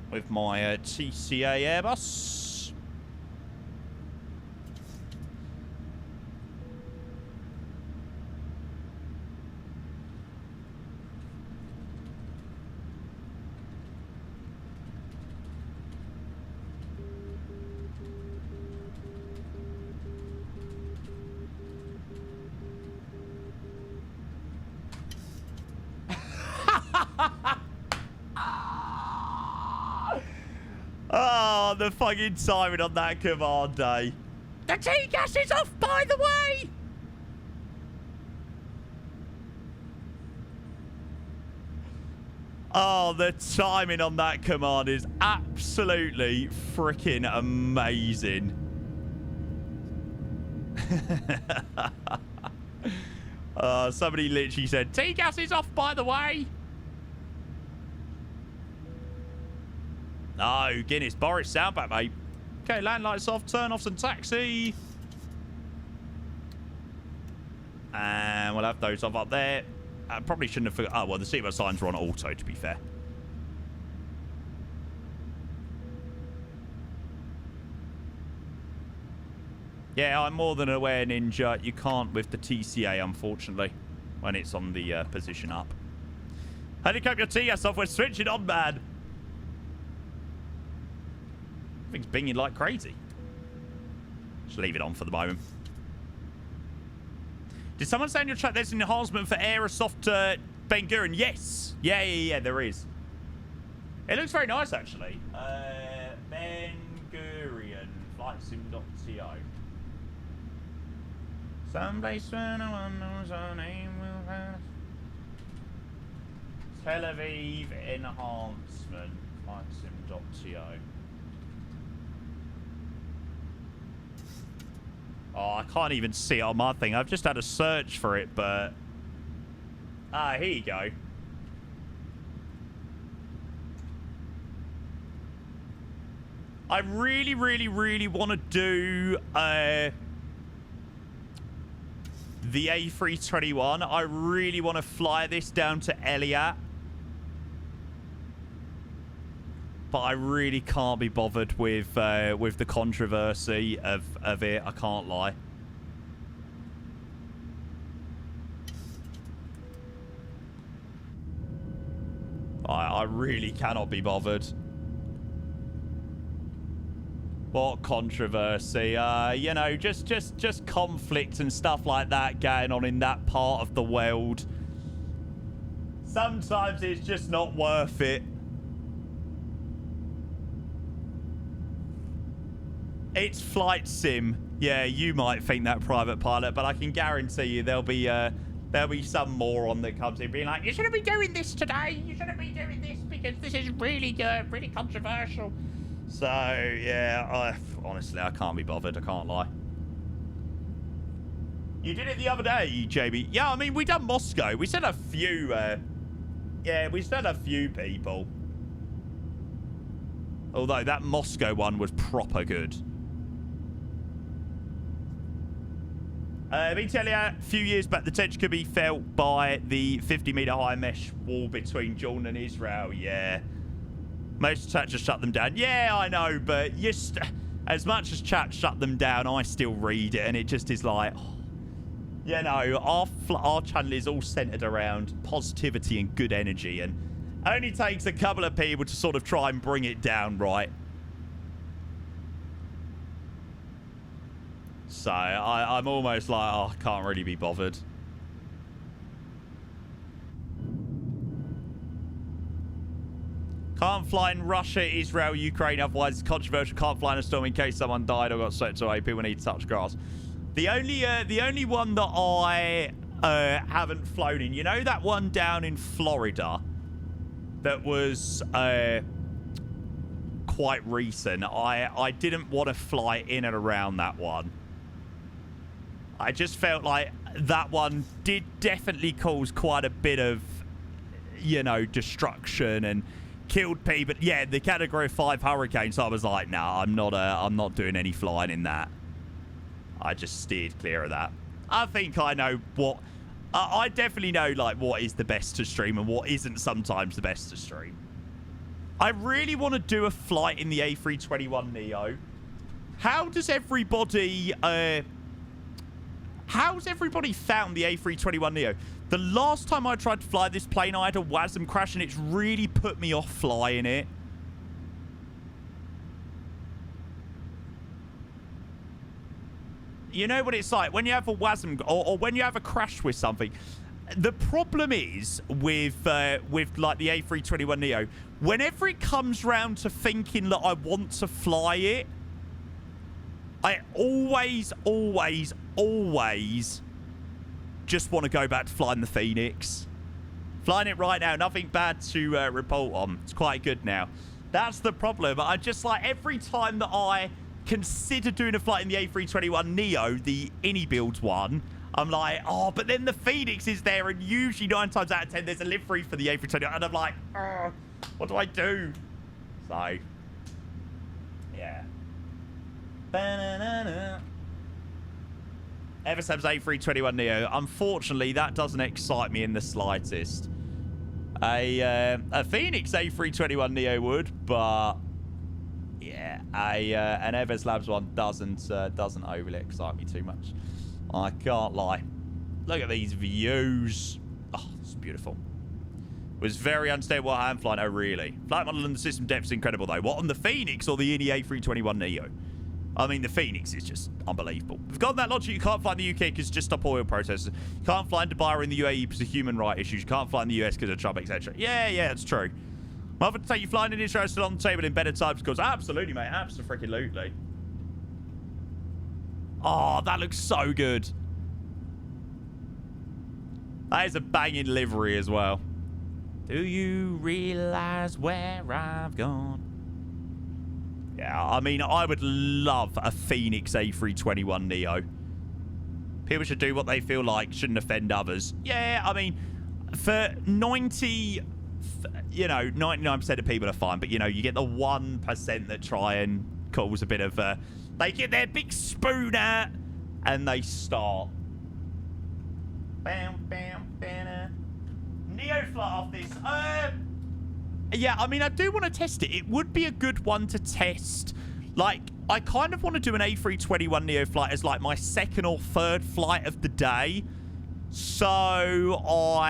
With my TCA Airbus. Oh, the fucking timing on that command day. The T-gas is off, by the way! Oh, the timing on that command is absolutely freaking amazing. Somebody literally said, T-gas is off, by the way. No, Guinness. Boris, sound back, mate. Okay, land lights off, turn offs and taxi. And we'll have those off up there. I probably shouldn't have forgot. Oh, well, the seatbelt signs were on auto, to be fair. Yeah, I'm more than aware, Ninja. You can't with the TCA, unfortunately, when it's on the position up. Helicopter TS off. We're switching on, man. Thing's binging like crazy. Just leave it on for the moment. Did someone say in your chat there's an enhancement for Aerosoft Ben Gurion? Yes. Yeah, there is. It looks very nice, actually. Ben Gurion, flightsim.co. Someplace where no one knows our name will pass. Tel Aviv enhancement, flightsim.co. Oh, I can't even see it on my thing. I've just had a search for it, but... Ah, here you go. I really, really, really want to do the A321. I really want to fly this down to Elliot. But I really can't be bothered with the controversy of it. I can't lie. I really cannot be bothered. What controversy? You know, just conflict and stuff like that going on in that part of the world. Sometimes it's just not worth it. It's flight sim. Yeah, you might think that, Private Pilot, but I can guarantee you there'll be some moron that comes in being like, you shouldn't be doing this today. You shouldn't be doing this because this is really good, really controversial. So, yeah, honestly, I can't be bothered. I can't lie. You did it the other day, JB. Yeah, I mean, we done Moscow. We sent a few, we sent a few people. Although that Moscow one was proper good. Let me tell you, a few years back, the tension could be felt by the 50-meter high mesh wall between Jordan and Israel. Yeah. Most chat just shut them down. Yeah, I know, but as much as chat shut them down, I still read it, and it just is like, you know, our channel is all centered around positivity and good energy, and only takes a couple of people to sort of try and bring it down, right? So I'm almost like, oh, I can't really be bothered. Can't fly in Russia, Israel, Ukraine, otherwise it's controversial. Can't fly in a storm in case someone died or got swept away. People need touch grass. The only one that I haven't flown in, you know that one down in Florida that was quite recent. I didn't want to fly in and around that one. I just felt like that one did definitely cause quite a bit of, you know, destruction and killed people. Yeah, the Category 5 hurricane. So I was like, nah, I'm not doing any flying in that. I just steered clear of that. I think I know what... I definitely know, like, what is the best to stream and what isn't sometimes the best to stream. I really want to do a flight in the A321neo. How's everybody found the A321neo? The last time I tried to fly this plane, I had a WASM crash, and it's really put me off flying it. You know what it's like when you have a WASM or when you have a crash with something. The problem is with like the A321neo, whenever it comes round to thinking that I want to fly it, I always just want to go back to flying the Phoenix. Flying it right now. Nothing bad to report on. It's quite good now. That's the problem. I just like every time that I consider doing a flight in the A321neo, the Innie builds one, I'm like, oh, but then the Phoenix is there, and usually 9 times out of 10 there's a livery for the A321, and I'm like, oh, what do I do? So, yeah. Ba-na-na-na. Eversab's A321neo. Unfortunately, that doesn't excite me in the slightest. A Phoenix A321neo would, but yeah, an Evers Labs one doesn't overly excite me too much. I can't lie. Look at these views. Oh, it's beautiful. Was very unstable while hand flying. Oh, really? Flight model and the system depth's incredible, though. What, on the Phoenix or the Innie A321neo? I mean, the Phoenix is just unbelievable. We've got that logic. You can't fly in the UK because it's just stop oil processes. You can't fly in Dubai or in the UAE because of human rights issues. You can't fly in the US because of Trump, etc. Yeah, that's true. I'm often to say you flying in Israel still on the table in better times because absolutely, mate. Absolutely. Oh, that looks so good. That is a banging livery as well. Do you realize where I've gone? Yeah, I mean, I would love a Phoenix A321neo. People should do what they feel like, shouldn't offend others. Yeah, I mean, for 99% of people are fine, but, you get the 1% that try and cause a bit of, they get their big spoon out and they start. Bam, bam, bam. Neo flight off this. Yeah, I mean, I do want to test it. It would be a good one to test. Like, I kind of want to do an A321neo flight as, like, my second or third flight of the day. So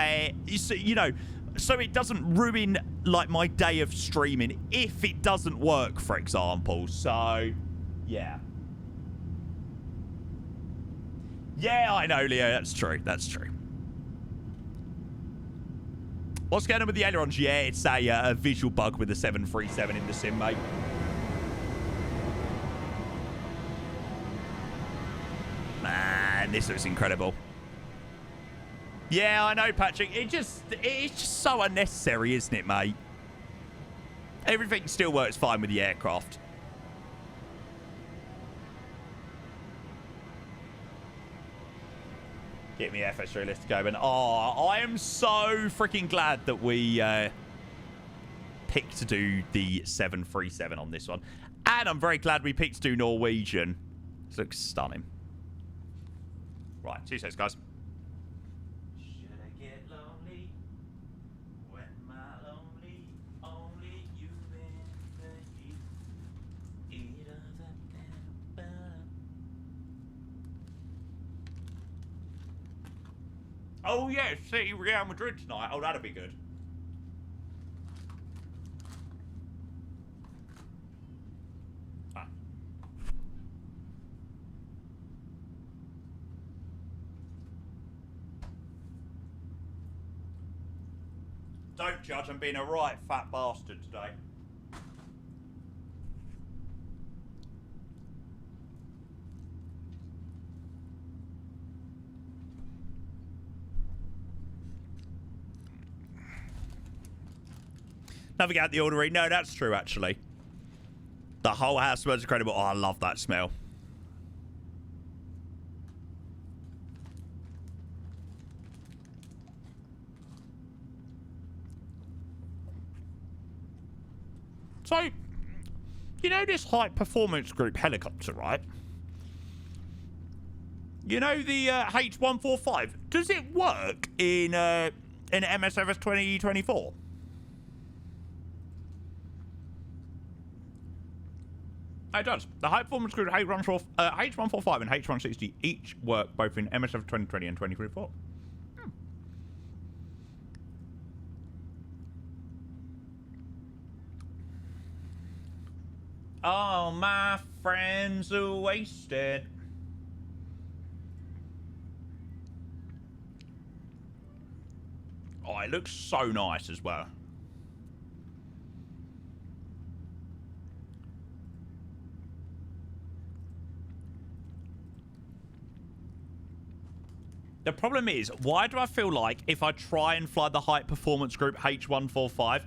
it doesn't ruin, like, my day of streaming if it doesn't work, for example. So, yeah. Yeah, I know, Leo. That's true. What's going on with the ailerons? Yeah, it's a visual bug with the 737 in the sim, mate. Man, this looks incredible. Yeah, I know, Patrick. It's just so unnecessary, isn't it, mate? Everything still works fine with the aircraft. Get me FS3 list to go. And I am so freaking glad that we picked to do the 737 on this one. And I'm very glad we picked to do Norwegian. This looks stunning. Right, 2 seconds, guys. Should I get lonely when my lonely only you Oh, yeah, see Real Madrid tonight. Oh, that'll be good. Ah. Don't judge, I'm being a right fat bastard today. Navigate the ordinary. No, that's true, actually. The whole house smells incredible. Oh, I love that smell. So, you know this high performance group helicopter, right? You know the H145? Does it work in MSFS 2024? It does. The high performance group H145 and H160 each work both in MSF 2020 and 2024. Oh, my friends are wasted. Oh, it looks so nice as well. The problem is, why do I feel like if I try and fly the Height Performance Group H145,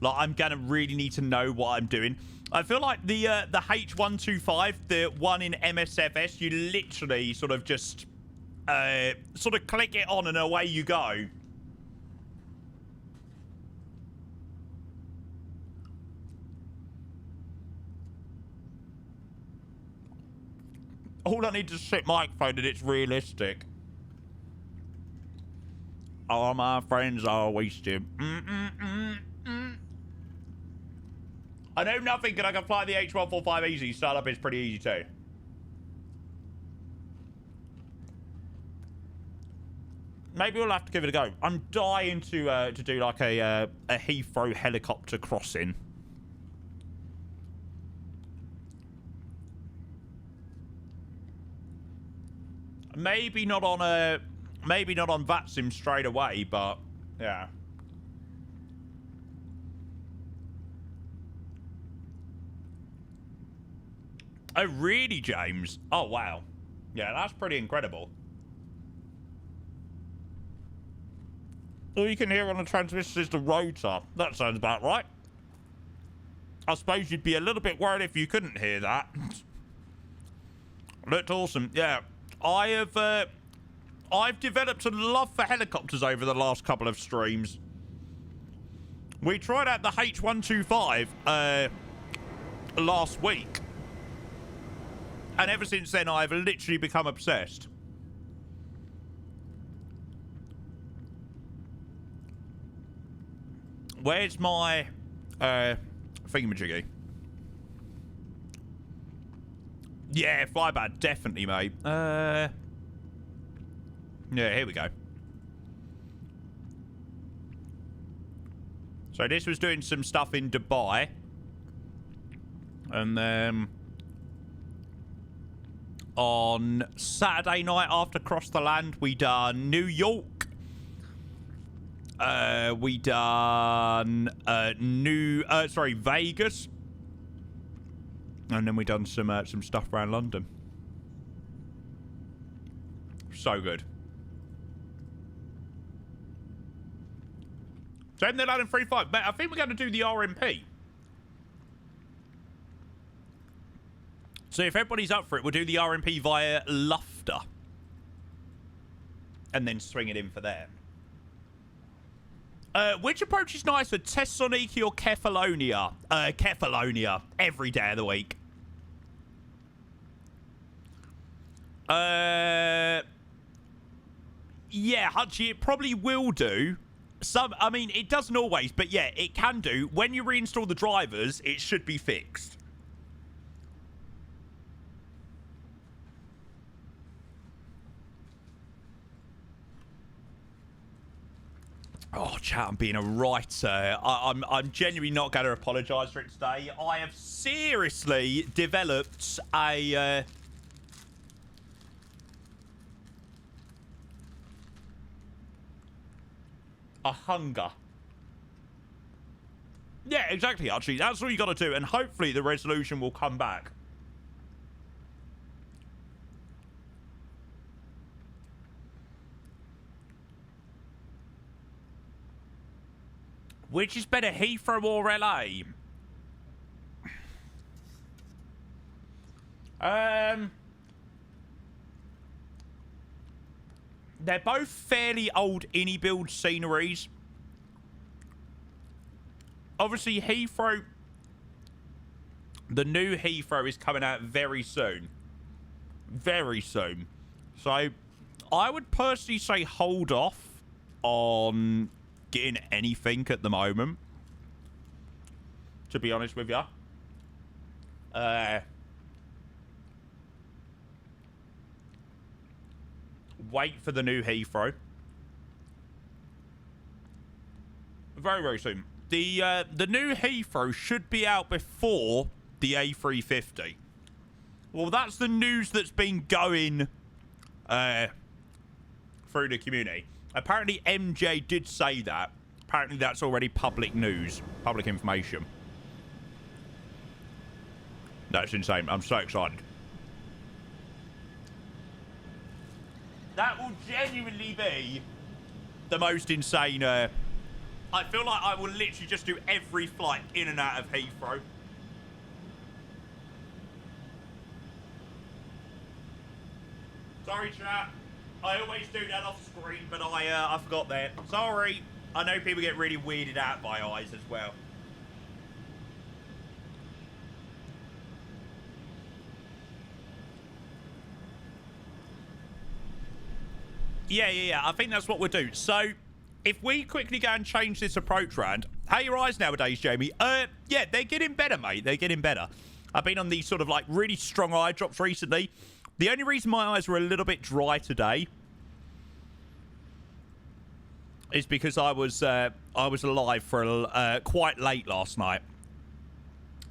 like I'm going to really need to know what I'm doing? I feel like the H125, the one in MSFS, you literally sort of just sort of click it on and away you go. All I need is a shit microphone and it's realistic. All my friends are wasted. I know nothing, and I can fly the H145 easy. Startup is pretty easy too. Maybe we'll have to give it a go. I'm dying to do like a Heathrow helicopter crossing. Maybe not on VATSIM straight away, but yeah. Oh, really, James? Oh, wow. Yeah, that's pretty incredible. All you can hear on the transmission is the rotor. That sounds about right. I suppose you'd be a little bit worried if you couldn't hear that. Looked awesome. Yeah. I've developed a love for helicopters over the last couple of streams. We tried out the H125 last week. And ever since then, I've literally become obsessed. Where's my thingamajiggy? Yeah, flybad, definitely, mate. Yeah, here we go. So this was doing some stuff in Dubai. And then on Saturday night after Cross the Land, we done New York. We done Vegas. And then we done some stuff around London. So good. Same the London 3-5. But I think we're going to do the RMP. So if everybody's up for it, we'll do the RMP via Loughter. And then swing it in for them. Which approach is nicer, Thessaloniki or Kefalonia? Kefalonia. Every day of the week. Yeah, Hutchie, it probably will do. I mean, it doesn't always, but yeah, it can do. When you reinstall the drivers, it should be fixed. Oh, chat, I'm being a writer. I'm genuinely not going to apologise for it today. I have seriously developed a hunger. Yeah, exactly, Archie. That's all you got to do, and hopefully the resolution will come back. Which is better, Heathrow or LA? They're both fairly old build sceneries. Obviously, Heathrow, the new Heathrow is coming out very soon. Very soon. So, I would personally say hold off on getting anything at the moment, to be honest with you. Wait for the new Heathrow. Very, very soon. The new Heathrow should be out before the A350. Well, that's the news that's been going through the community. Apparently, MJ did say that. Apparently, that's already public news. Public information. That's insane. I'm so excited. That will will genuinely be the most insane. I feel like I will literally just do every flight in and out of Heathrow. Sorry, chat. I always do that off screen, but I forgot that. Sorry. I know people get really weirded out by eyes as well. Yeah. I think that's what we'll do. So, if we quickly go and change this approach round. How are your eyes nowadays, Jamie? Yeah, they're getting better, mate. They're getting better. I've been on these sort of like really strong eye drops recently. The only reason my eyes were a little bit dry today is because I was alive for quite late last night.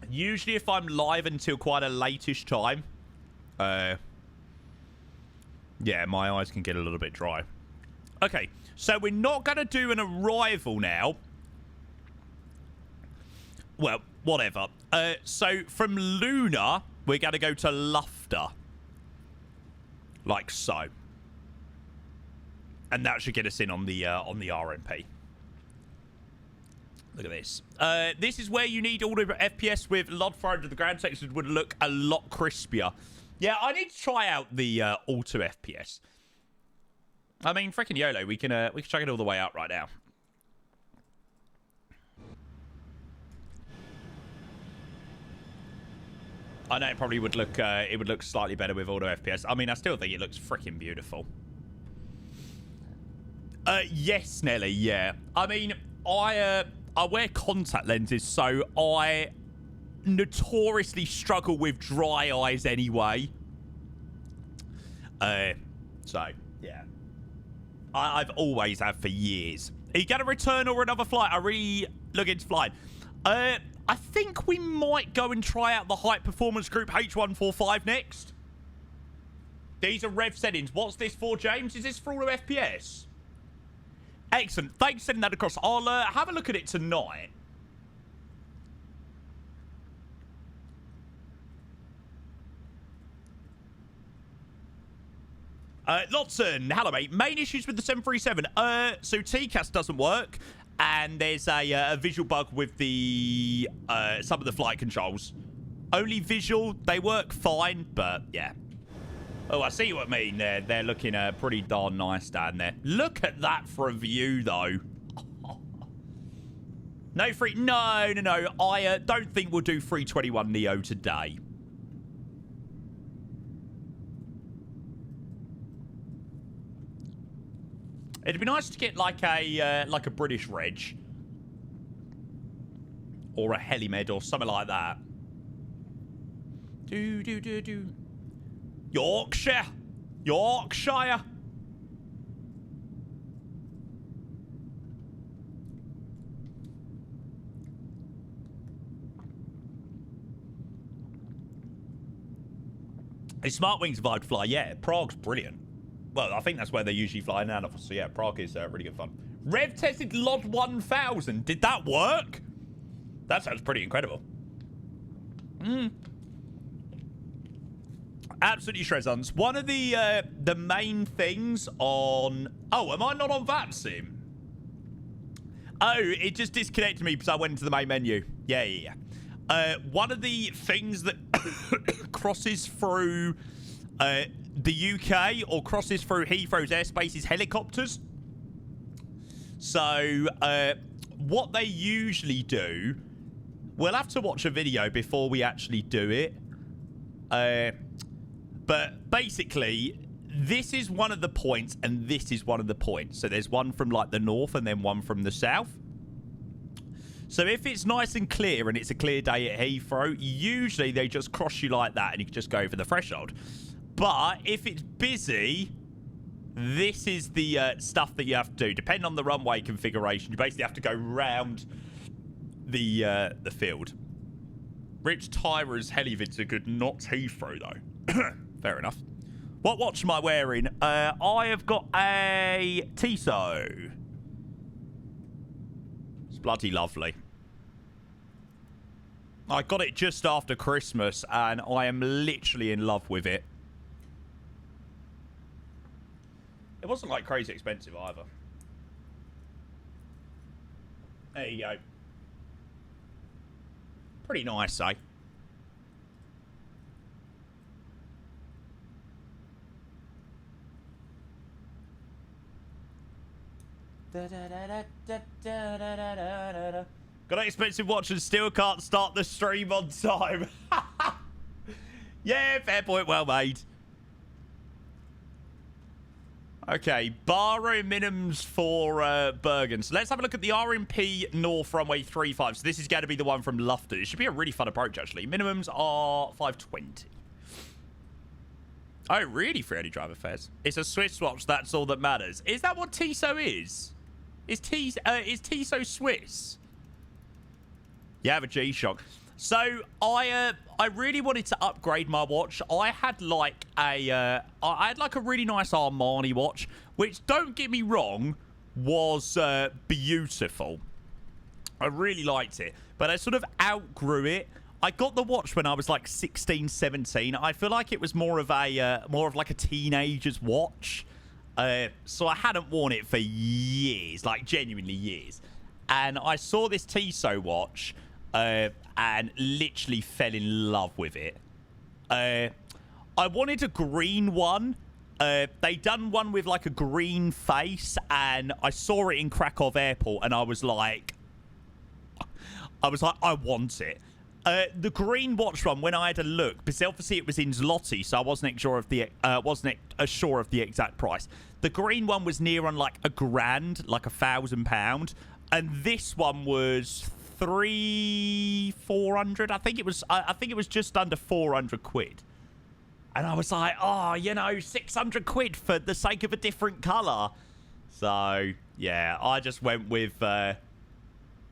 Usually, if I'm live until quite a late-ish time, yeah, my eyes can get a little bit dry. Okay, so we're not going to do an arrival now. Well, whatever. So from Luna, we're going to go to Loughter. Like so. And that should get us in on the RMP. Look at this. This is where you need auto FPS with LOD far under the ground section would look a lot crispier. Yeah, I need to try out the auto FPS. I mean, freaking YOLO, we can chuck it all the way up right now. I know it probably would look slightly better with auto FPS. I mean, I still think it looks freaking beautiful. Yes, Nelly, yeah. I mean, I wear contact lenses, so I notoriously struggle with dry eyes anyway. So, yeah. I've always had for years. Are you going to return or another flight? I really look into flying. I think we might go and try out the Hype Performance Group H145 next. These are rev settings. What's this for, James? Is this for all of FPS? Excellent. Thanks for sending that across. I'll have a look at it tonight. Lotson, hello, mate. Main issues with the 737. So TCAS doesn't work. And there's a visual bug with the some of the flight controls. Only visual, they work fine, but yeah. Oh, I see what I mean. They're looking pretty darn nice down there. Look at that for a view, though. No. I don't think we'll do 321 Neo today. It'd be nice to get like a British reg. Or a Helimed or something like that. Yorkshire. A Smart Wings vibe fly, yeah. Prague's brilliant. Well, I think that's where they usually fly out of. So yeah, Prague is really good fun. Rev tested LOD 1000. Did that work? That sounds pretty incredible. Absolutely Shrezons. One of the main things on... Oh, am I not on VATSIM? Oh, it just disconnected me because I went into the main menu. Yeah. One of the things that crosses through the UK or crosses through Heathrow's airspace is helicopters. So what they usually do... We'll have to watch a video before we actually do it. But basically, this is one of the points and this is one of the points. So there's one from like the north and then one from the south. So if it's nice and clear and it's a clear day at Heathrow, usually they just cross you like that and you can just go over the threshold. But if it's busy, this is the stuff that you have to do. Depending on the runway configuration, you basically have to go round the field. Rich Tyra's helivids are good, not Heathrow though. Fair enough. What watch am I wearing? I have got a Tissot. It's bloody lovely. I got it just after Christmas and I am literally in love with it. It wasn't like crazy expensive either. There you go. Pretty nice, eh? Got an expensive watch and still can't start the stream on time. Yeah, fair point, well made. Okay, barroom minimums for Bergen. So let's have a look at the RMP North Runway 35. So this is going to be the one from Lufton. It should be a really fun approach, actually. Minimums are 520. Oh, really, for any driver fares? It's a Swiss watch, that's all that matters. Is that what Tissot is? Is Tissot Swiss? You have a G-Shock. So I really wanted to upgrade my watch. I had like a really nice Armani watch, which, don't get me wrong, was beautiful. I really liked it, but I sort of outgrew it. I got the watch when I was like 16, 17. I feel like it was more of like a teenager's watch. So I hadn't worn it for years, like genuinely years. And I saw this Tissot watch and literally fell in love with it. I wanted a green one. They done one with like a green face, and I saw it in Krakow Airport, and I was like, I want it. The green watch one, when I had a look, because obviously it was in zloty, so I wasn't sure of the exact price. The green one was near on like £1,000, like £1,000, and this one was 400. I think it was just under 400 quid. And I was like, oh, 600 quid for the sake of a different colour. So yeah, I just went with the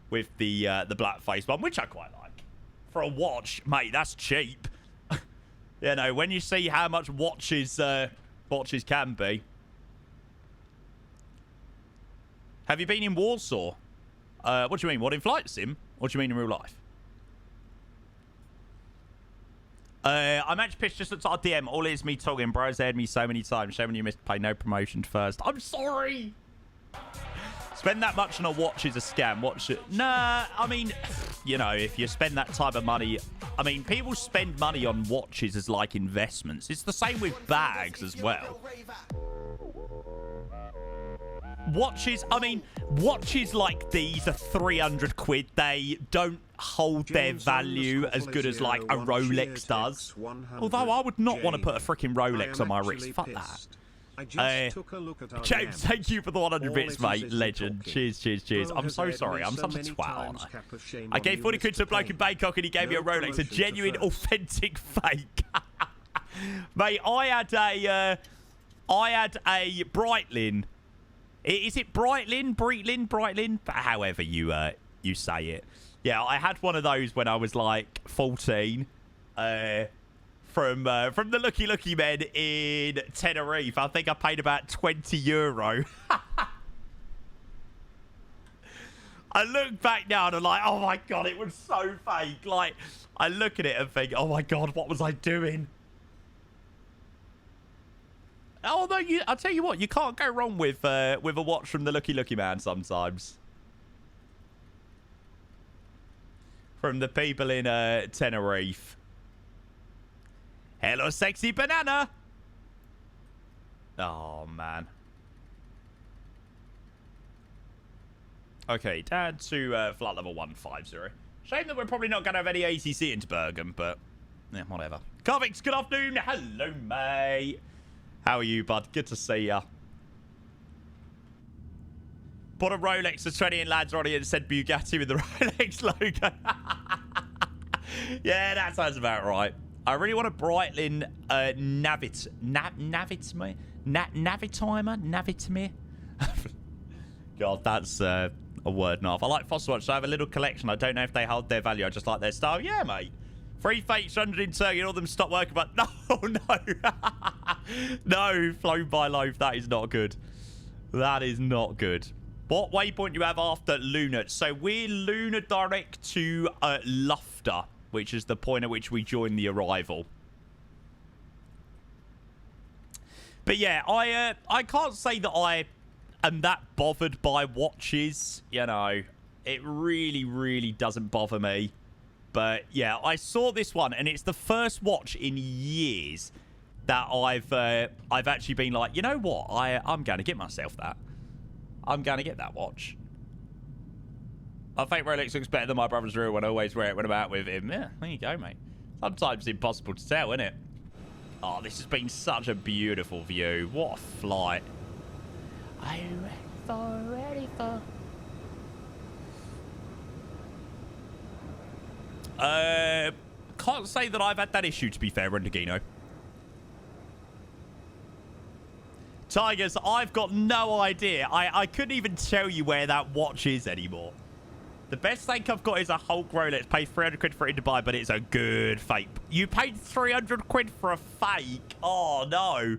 black face one, which I quite like. For a watch, mate, that's cheap. When you see how much watches can be. Have you been in Warsaw? What do you mean? What, in flight sim? What do you mean in real life? I'm actually pissed. Just looked at our DM. All it is me talking. Bro's aired me so many times. Shame when you missed pay no promotion first. I'm sorry. Spend that much on a watch is a scam. Watch it. Nah, I mean, if you spend that type of money, I mean, people spend money on watches as like investments. It's the same with bags as well. Watches like these are 300 quid. They don't hold their value as good as like a Rolex does. Although I would not want to put a freaking Rolex on my wrist. Fuck that. James, thank you for the 100 bits, mate. Legend. Cheers. I'm so sorry. I'm such a twat, aren't I? I gave 40 quid to a bloke in Bangkok and he gave me a Rolex, a genuine, authentic fake. Mate, I had a Breitling. Is it Breitling? However you say it. Yeah, I had one of those when I was like 14. From the Lucky Men in Tenerife. I think I paid about €20. I look back now and I'm like, oh my god, it was so fake. Like, I look at it and think, oh my god, what was I doing? Although I'll tell you what, you can't go wrong with a watch from the Lucky Man sometimes. From the people in Tenerife. Hello, sexy banana. Oh, man. Okay, down to flight level 150. Shame that we're probably not going to have any ACC into Bergen, but yeah, whatever. Carvix, good afternoon. Hello, mate. How are you, bud? Good to see ya. Put a Rolex to 20 in lads already and said Bugatti with the Rolex logo. Yeah, that sounds about right. I really want a Breitling Navitimer. God, that's a word and a half. I like fossil watches. I have a little collection. I don't know if they hold their value. I just like their style. Yeah, mate. 3 fakes, 100 in Turkey, and all of them stop working. But no. No, flown by loaf. That is not good. That is not good. What waypoint do you have after Luna? So we're Luna direct to Lufter, which is the point at which we join the arrival. But yeah, I can't say that I am that bothered by watches. You know, it really, really doesn't bother me. But yeah, I saw this one, and it's the first watch in years that I've actually been like, you know what? I'm going to get myself that. I'm going to get that watch. I think Rolex looks better than my brother's real one. I always wear it when I'm out with him. Yeah, there you go, mate. Sometimes it's impossible to tell, isn't it? Oh, this has been such a beautiful view. What a flight. Are you ready for? Can't say that I've had that issue, to be fair, Rendagino. Tigers, I've got no idea. I couldn't even tell you where that watch is anymore. The best thing I've got is a Hulk Rolex. Paid 300 quid for it in Dubai, but it's a good fake. You paid 300 quid for a fake? Oh, no.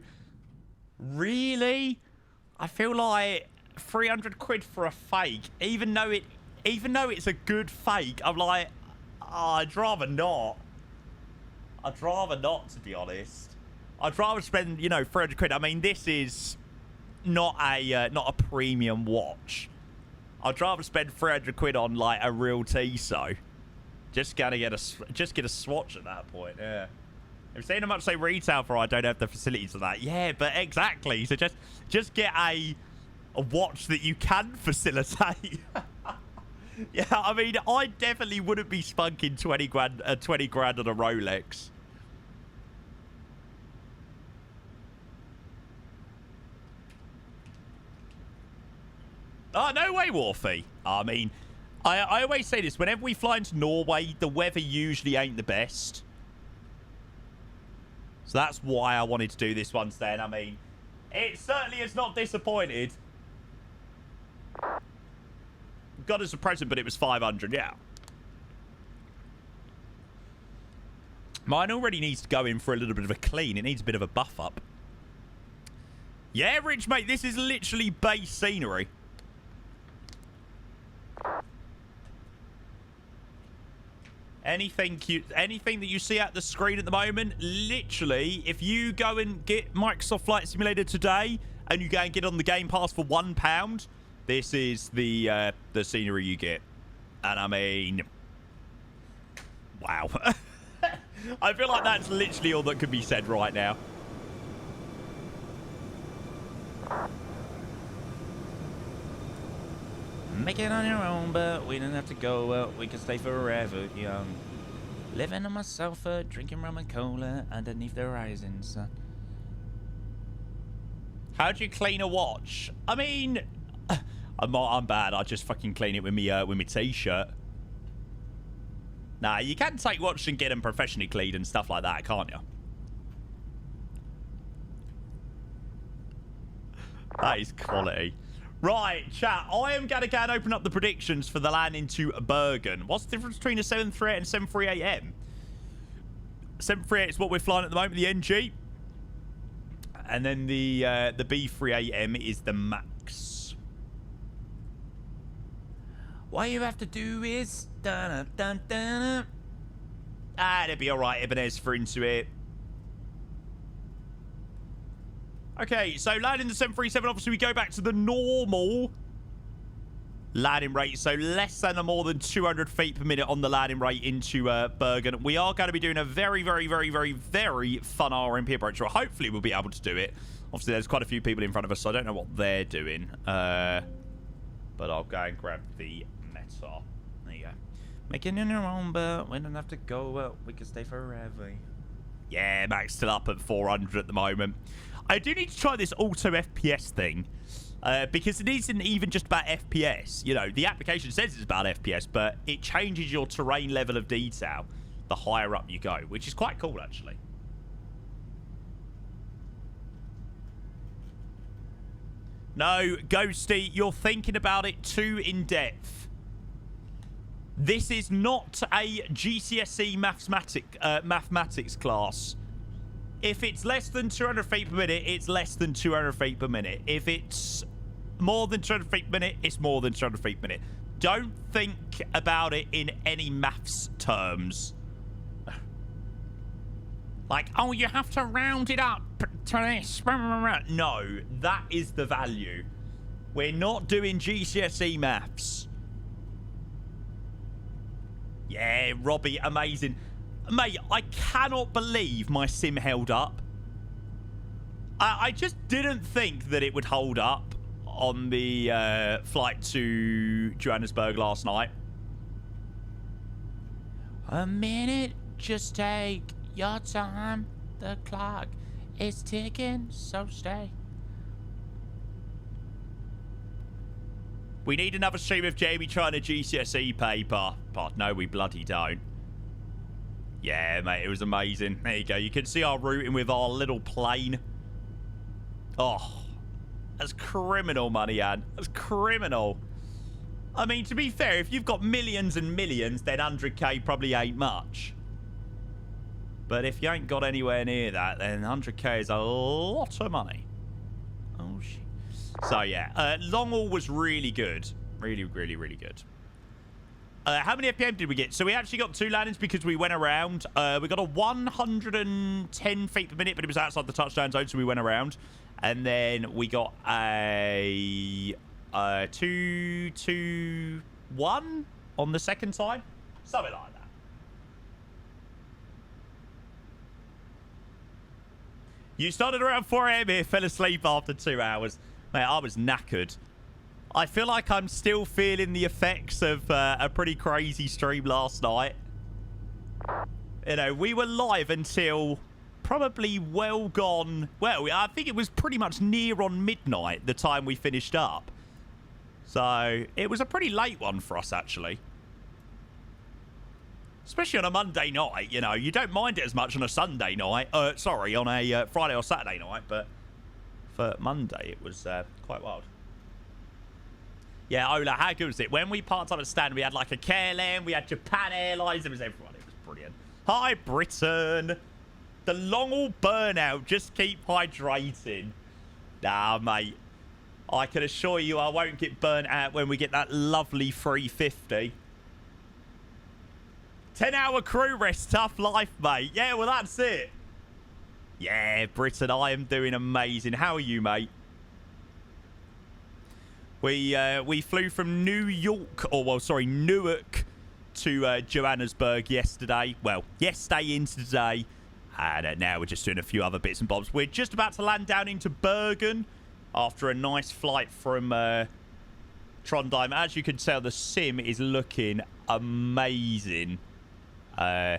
Really? I feel like 300 quid for a fake, even though it's a good fake, I'm like, oh, I'd rather not. I'd rather not, to be honest. I'd rather spend, you know, 300 quid. I mean, this is not a premium watch. I'd rather spend 300 quid on like a real Tissot. Just get a swatch at that point. Yeah. I've seen how much they retail for. I don't have the facilities for that. Yeah, but exactly. So just get a watch that you can facilitate. Yeah, I mean, I definitely wouldn't be spunking 20 grand on a Rolex. Oh, no way, Warfy. I mean, I always say this. Whenever we fly into Norway, the weather usually ain't the best. So that's why I wanted to do this once then. I mean, it certainly is not disappointed. Got us a present, but it was 500, yeah. Mine already needs to go in for a little bit of a clean. It needs a bit of a buff up. Yeah, Rich, mate, this is literally base scenery. Anything that you see at the screen at the moment, literally, if you go and get Microsoft Flight Simulator today and you go and get on the Game Pass for £1, this is the scenery you get. And I mean, wow. I feel like that's literally all that could be said right now. Make it on your own, but we don't have to go out. We can stay forever young. Living on my sofa, drinking rum and cola underneath the rising sun. How do you clean a watch? I mean, I'm bad. I just fucking clean it with me t-shirt. Nah, you can take watches and get them professionally cleaned and stuff like that, can't you? That is quality. Right, chat, I am going to go and open up the predictions for the landing to Bergen. What's the difference between a 738 and 738M? 738 is what we're flying at the moment, the NG. And then the B38M is the Max. What you have to do is... it'll be alright, Ibanez, for into it. Okay, so landing the 737, obviously we go back to the normal landing rate. So less than or more than 200 feet per minute on the landing rate into Bergen. We are going to be doing a very, very, very, very, very fun RMP approach. Well, hopefully we'll be able to do it. Obviously, there's quite a few people in front of us, so I don't know what they're doing. But I'll go and grab the Meta. There you go. Making in your own, but we don't have to go. We can stay forever. Yeah, Max still up at 400 at the moment. I do need to try this auto FPS thing because it isn't even just about FPS. You know, the application says it's about FPS, but it changes your terrain level of detail the higher up you go, which is quite cool, actually. No, Ghosty, you're thinking about it too in depth. This is not a GCSE mathematics class. If it's less than 200 feet per minute, it's less than 200 feet per minute. If it's more than 200 feet per minute, it's more than 200 feet per minute. Don't think about it in any maths terms. Like, oh, you have to round it up to this. No, that is the value. We're not doing GCSE maths. Yeah, Robbie, amazing. Mate, I cannot believe my sim held up. I just didn't think that it would hold up on the flight to Johannesburg last night. A minute, just take your time. The clock is ticking, so stay. We need another stream of Jamie trying a GCSE paper. But no, we bloody don't. Yeah, mate, it was amazing. There you go. You can see our routing with our little plane. Oh, that's criminal money, Anne. That's criminal. I mean, to be fair, if you've got millions and millions, then 100k probably ain't much. But if you ain't got anywhere near that, then 100k is a lot of money. Oh, shit. So, yeah. Long haul was really good. Really, really, really good. How many FPM did we get? So we actually got 2 landings because we went around. We got a 110 feet per minute, but it was outside the touchdown zone, so we went around. And then we got a 221 on the second time. Something like that. You started around 4 AM here, fell asleep after 2 hours. Mate, I was knackered. I feel like I'm still feeling the effects of a pretty crazy stream last night. You know, we were live until probably well gone. Well, I think it was pretty much near on midnight the time we finished up. So, it was a pretty late one for us, actually. Especially on a Monday night, you know. You don't mind it as much on a Sunday night. Sorry, on a Friday or Saturday night, but for Monday, it was quite wild. Yeah, Ola, how good was it? When we parked up at stand, we had like a KLM, we had Japan Airlines, it was everyone. It was brilliant. Hi, Britain. The long haul burnout, just keep hydrating. Nah, mate. I can assure you I won't get burnt out when we get that lovely 350. 10-hour crew rest, tough life, mate. Yeah, well, that's it. Yeah, Britain, I am doing amazing. How are you, mate? We flew from New York, or well, sorry, Newark to Johannesburg yesterday. Well, yesterday into today. And now we're just doing a few other bits and bobs. We're just about to land down into Bergen after a nice flight from Trondheim. As you can tell, the sim is looking amazing. And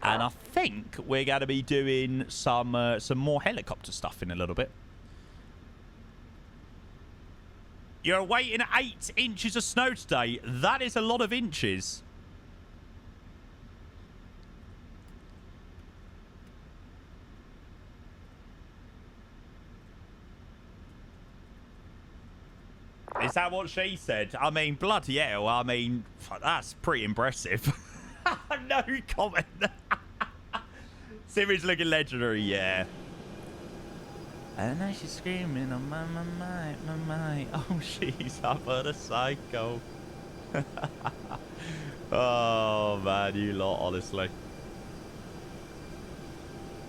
I think we're going to be doing some more helicopter stuff in a little bit. You're awaiting 8 inches of snow today. That is a lot of inches. Is that what she said? I mean, bloody hell. I mean, that's pretty impressive. No comment. Siri's looking legendary, yeah. And now she's screaming on my. Oh, she's up at a psycho. Oh, man, you lot, honestly.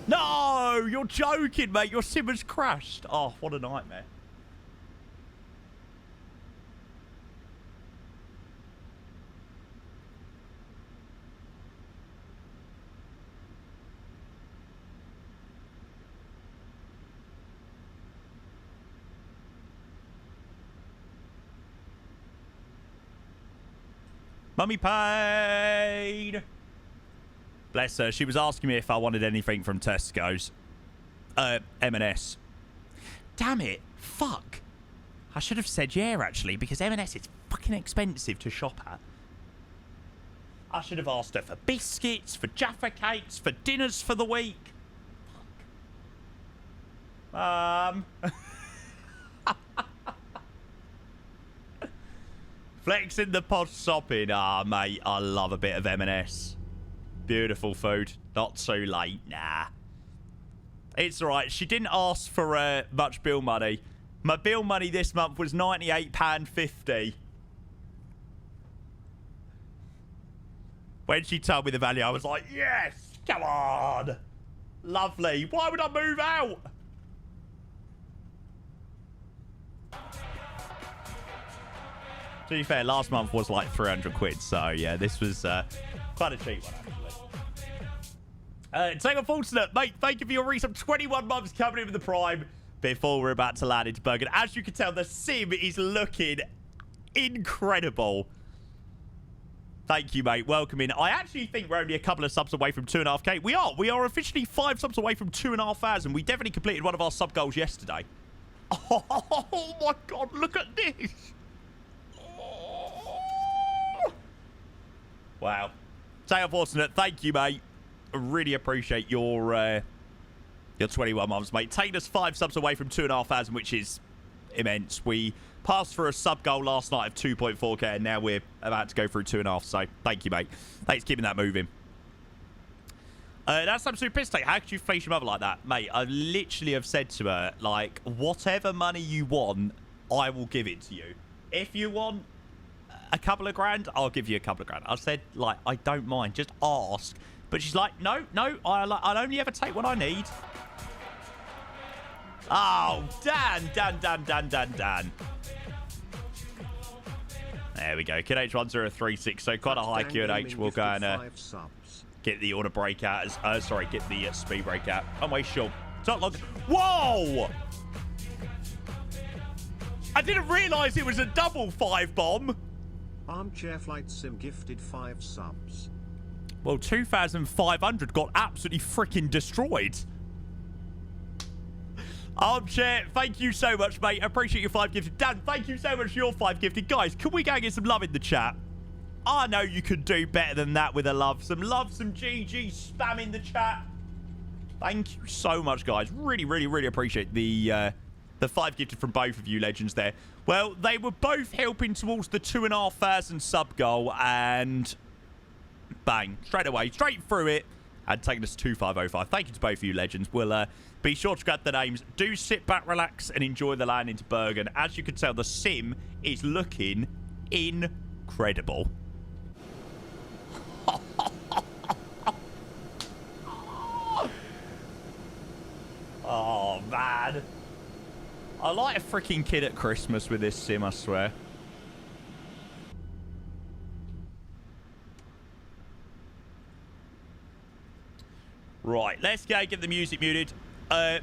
No, you're joking, mate. Your sim has crashed. Oh, what a nightmare. Mummy paid. Bless her. She was asking me if I wanted anything from Tesco's. M&S. Damn it. Fuck. I should have said yeah, actually, because M&S is fucking expensive to shop at. I should have asked her for biscuits, for Jaffa cakes, for dinners for the week. Fuck. Flexing the pod sopping. Ah, mate, I love a bit of M&S. Beautiful food. Not too late, nah. It's alright. She didn't ask for much bill money. My bill money this month was £98.50. When she told me the value, I was like, yes, come on. Lovely. Why would I move out? To be fair, last month was like 300 quid. So, yeah, this was quite a cheap one, actually. Take a fortunate, mate. Thank you for your resub. 21 months coming in with the Prime before we're about to land into Bergen. As you can tell, the sim is looking incredible. Thank you, mate. Welcome in. I actually think we're only a couple of subs away from 2.5k. We are. We are officially 5 subs away from 2,500. We definitely completed one of our sub goals yesterday. Oh, my God. Look at this. Wow. Say unfortunate. Thank you, mate. I really appreciate your 21 months, mate. Taking us 5 subs away from 2,500, which is immense. We passed for a sub goal last night of 2.4k, and now we're about to go through 2.5. So thank you, mate. Thanks for keeping that moving. That's some super piss take. How could you face your mother like that, mate? I literally have said to her, like, whatever money you want, I will give it to you. If you want a couple of grand, I'll give you a couple of grand. I said, like, I don't mind. Just ask. But she's like, no, I'll only ever take what I need. Oh, Dan. There we go. Kid H1036. So quite a high QH. We'll go and get the auto brake out. Get the speed brake out. I'm way short. It's not long. Whoa! I didn't realise it was a double 5 bomb. Armchair Flight Sim gifted 5 subs. Well, 2,500 got absolutely freaking destroyed. Armchair, thank you so much, mate. I appreciate your 5 gifted. Dan, thank you so much for your 5 gifted. Guys, can we go and get some love in the chat? I know you could do better than that with a love. Some GG spam in the chat. Thank you so much, guys. Really appreciate the 5 gifted from both of you legends there. Well, they were both helping towards the 2,500 sub goal, and bang, straight away, straight through it, and taking us to 2,505. Thank you to both of you legends. We'll be sure to grab the names. Do sit back, relax, and enjoy the land into Bergen. As you can tell, the sim is looking incredible. Oh, man. I like a freaking kid at Christmas with this sim, I swear. Right, let's go get the music muted.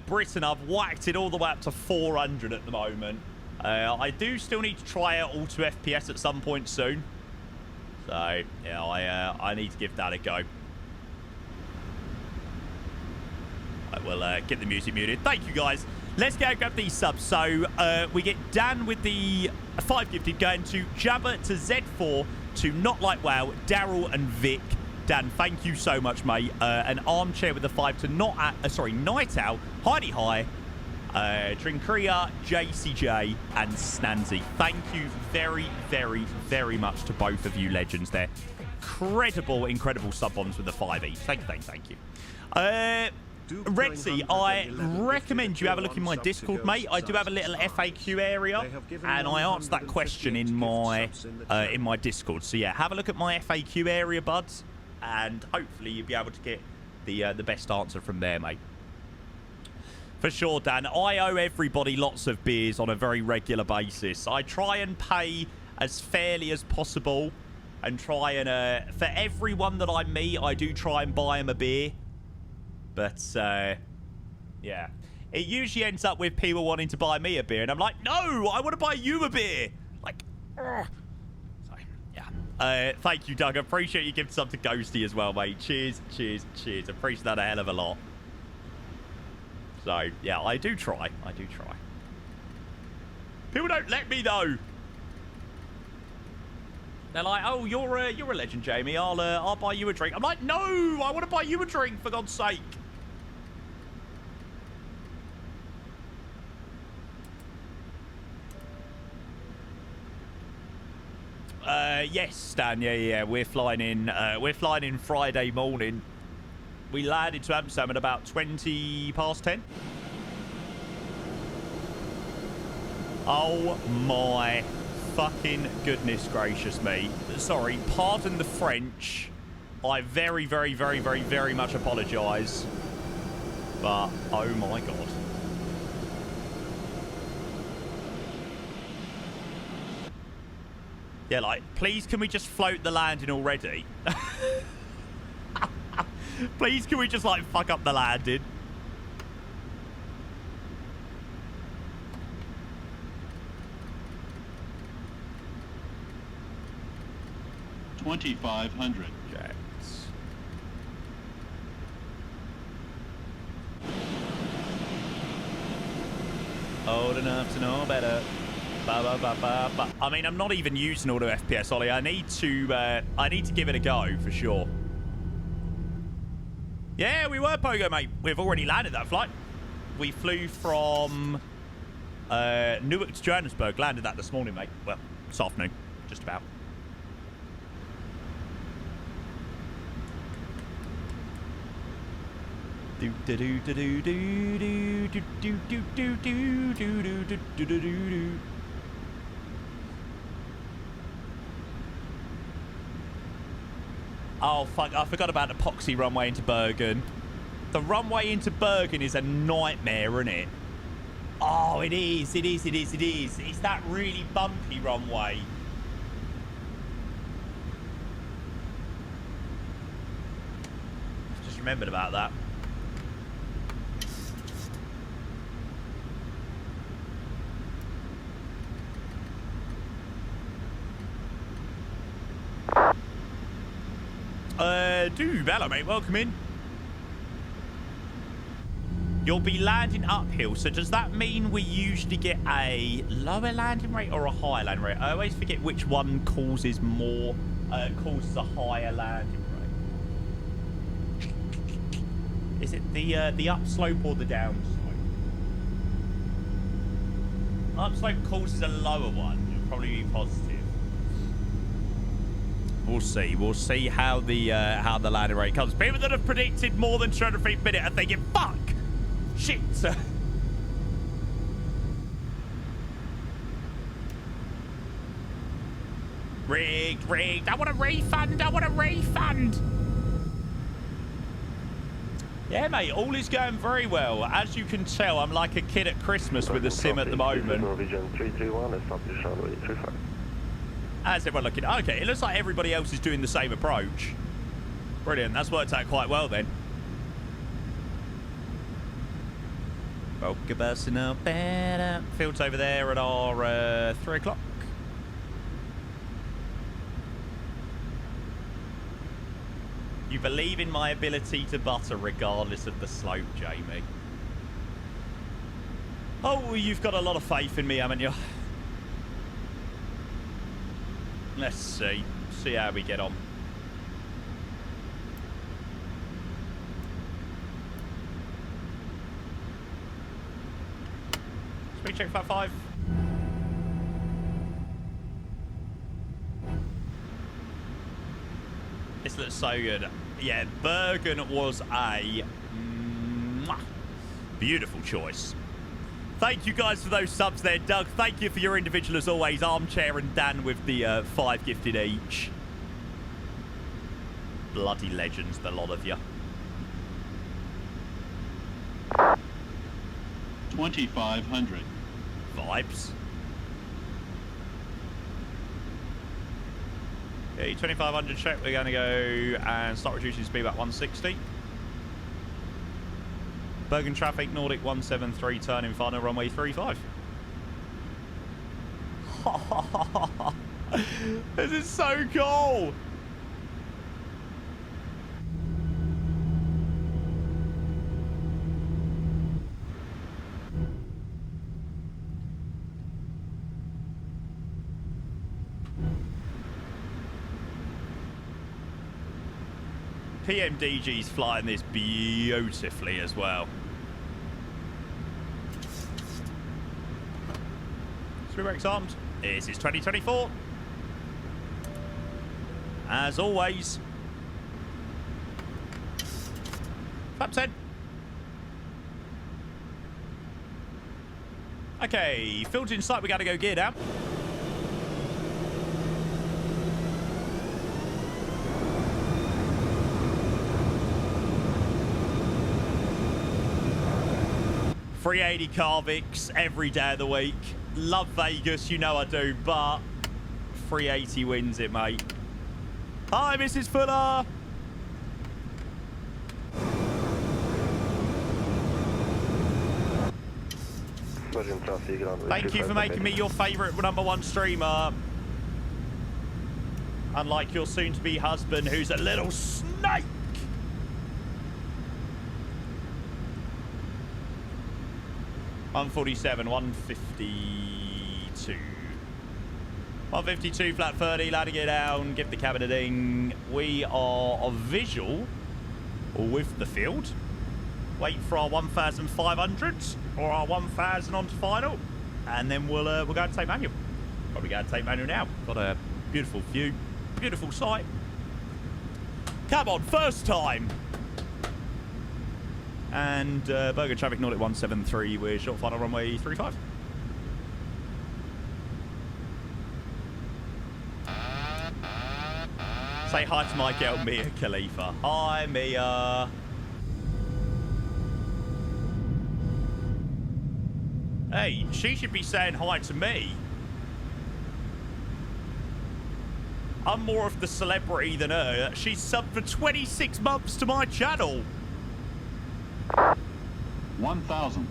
Britain, I've whacked it all the way up to 400 at the moment. I do still need to try out auto FPS at some point soon. So, yeah, I need to give that a go. I will get the music muted. Thank you, guys. Let's go grab these subs. So, we get Dan with the 5 gifted going to Jabba to Z4 to Not Like Wow, Daryl and Vic. Dan, thank you so much, mate. An Armchair with the 5 to Night Owl, Heidi High, Trinkria, JCJ, and Snanzy. Thank you very much to both of you legends there. Incredible sub bombs with the 5 each. Thank you. Redsy, I recommend you have a look in my Discord, mate. I do have a little FAQ area, and I answer that question in my Discord. So yeah, have a look at my FAQ area, buds, and hopefully you'll be able to get the best answer from there, mate. For sure, Dan. I owe everybody lots of beers on a very regular basis. I try and pay as fairly as possible, and try and for everyone that I meet, I do try and buy them a beer. But, yeah. It usually ends up with people wanting to buy me a beer. And I'm like, no, I want to buy you a beer. Like, ugh. So, yeah. Thank you, Doug. I appreciate you giving something to Ghosty as well, mate. Cheers. Appreciate that a hell of a lot. So, yeah, I do try. People don't let me, though. They're like, oh, you're a legend, Jamie. I'll buy you a drink. I'm like, no, I want to buy you a drink, for God's sake. Yes, Stan. Yeah. We're flying in Friday morning. We landed to Amsterdam at about 20 past 10. Oh my fucking goodness gracious me. Sorry, pardon the French. I very much apologise. But, oh my god. Yeah, like, please can we just float the landing already? Please can we just, like, fuck up the landing? $2,500. Jets. Old enough to know better. Ba, ba, ba, ba, ba. I mean, I'm not even using auto FPS, Ollie. I need to give it a go for sure. Yeah, we were, Pogo, mate. We've already landed that flight. We flew from Newark to Johannesburg. Landed that this morning, mate. Well, this afternoon, just about. Do do do do do do do do do do do do do do do do. Oh fuck! I forgot about the epoxy runway into Bergen. The runway into Bergen is a nightmare, isn't it? Oh, it is. It is. It is. It is. It's that really bumpy runway. Just remembered about that. Dude, hello, mate. Welcome in. You'll be landing uphill, so does that mean we usually get a lower landing rate or a higher landing rate? I always forget which one causes more, causes a higher landing rate. Is it the upslope or the downslope? Upslope causes a lower one. It'll probably be positive. We'll see. We'll see how the landing rate comes. People that have predicted more than 200 feet a minute are thinking, fuck, shit. Rigged, rigged. I want a refund. I want a refund. Yeah, mate. All is going very well. As you can tell, I'm like a kid at Christmas with a sim at the moment. Norwegian 331, establish runway 35. How's everyone looking? Okay, it looks like everybody else is doing the same approach. Brilliant. That's worked out quite well then. Field's over there at our 3 o'clock. You believe in my ability to butter regardless of the slope, Jamie. Oh, you've got a lot of faith in me, haven't you? Let's see. See how we get on. Speed check 55. This looks so good. Yeah, Bergen was a beautiful choice. Thank you guys for those subs there, Doug. Thank you for your individual as always. Armchair and Dan with the 5 gifted each. Bloody legends, the lot of you. 2,500. Vibes. Okay, 2,500 check. We're going to go and start reducing speed about 160. Bergen traffic, Nordic 173, turning final, runway 35. This is so cool. PMDG's flying this beautifully as well. Speed brakes armed. This is 2024. As always. Flap 10. Okay, field's in sight. We got to go gear down. 380 Carvix every day of the week. Love Vegas, you know I do, but 380 wins it, mate. Hi, Mrs. Fuller. Thank you for making me your favourite #1 streamer. Unlike your soon-to-be husband, who's a little snake. $147, 152. 152, flat 30, landing it down, give the cabin a ding. We are a visual with the field. Wait for our 1,500 or our 1,000 onto final, and then we'll go and take manual. Probably go and take manual now. Got a beautiful view, beautiful sight. Come on, first time. And Burger traffic Nordic 173 with short final runway 35. Say hi to my girl Mia Khalifa. Hi Mia. Hey, she should be saying hi to me. I'm more of the celebrity than her. She's subbed for 26 months to my channel. 1,000.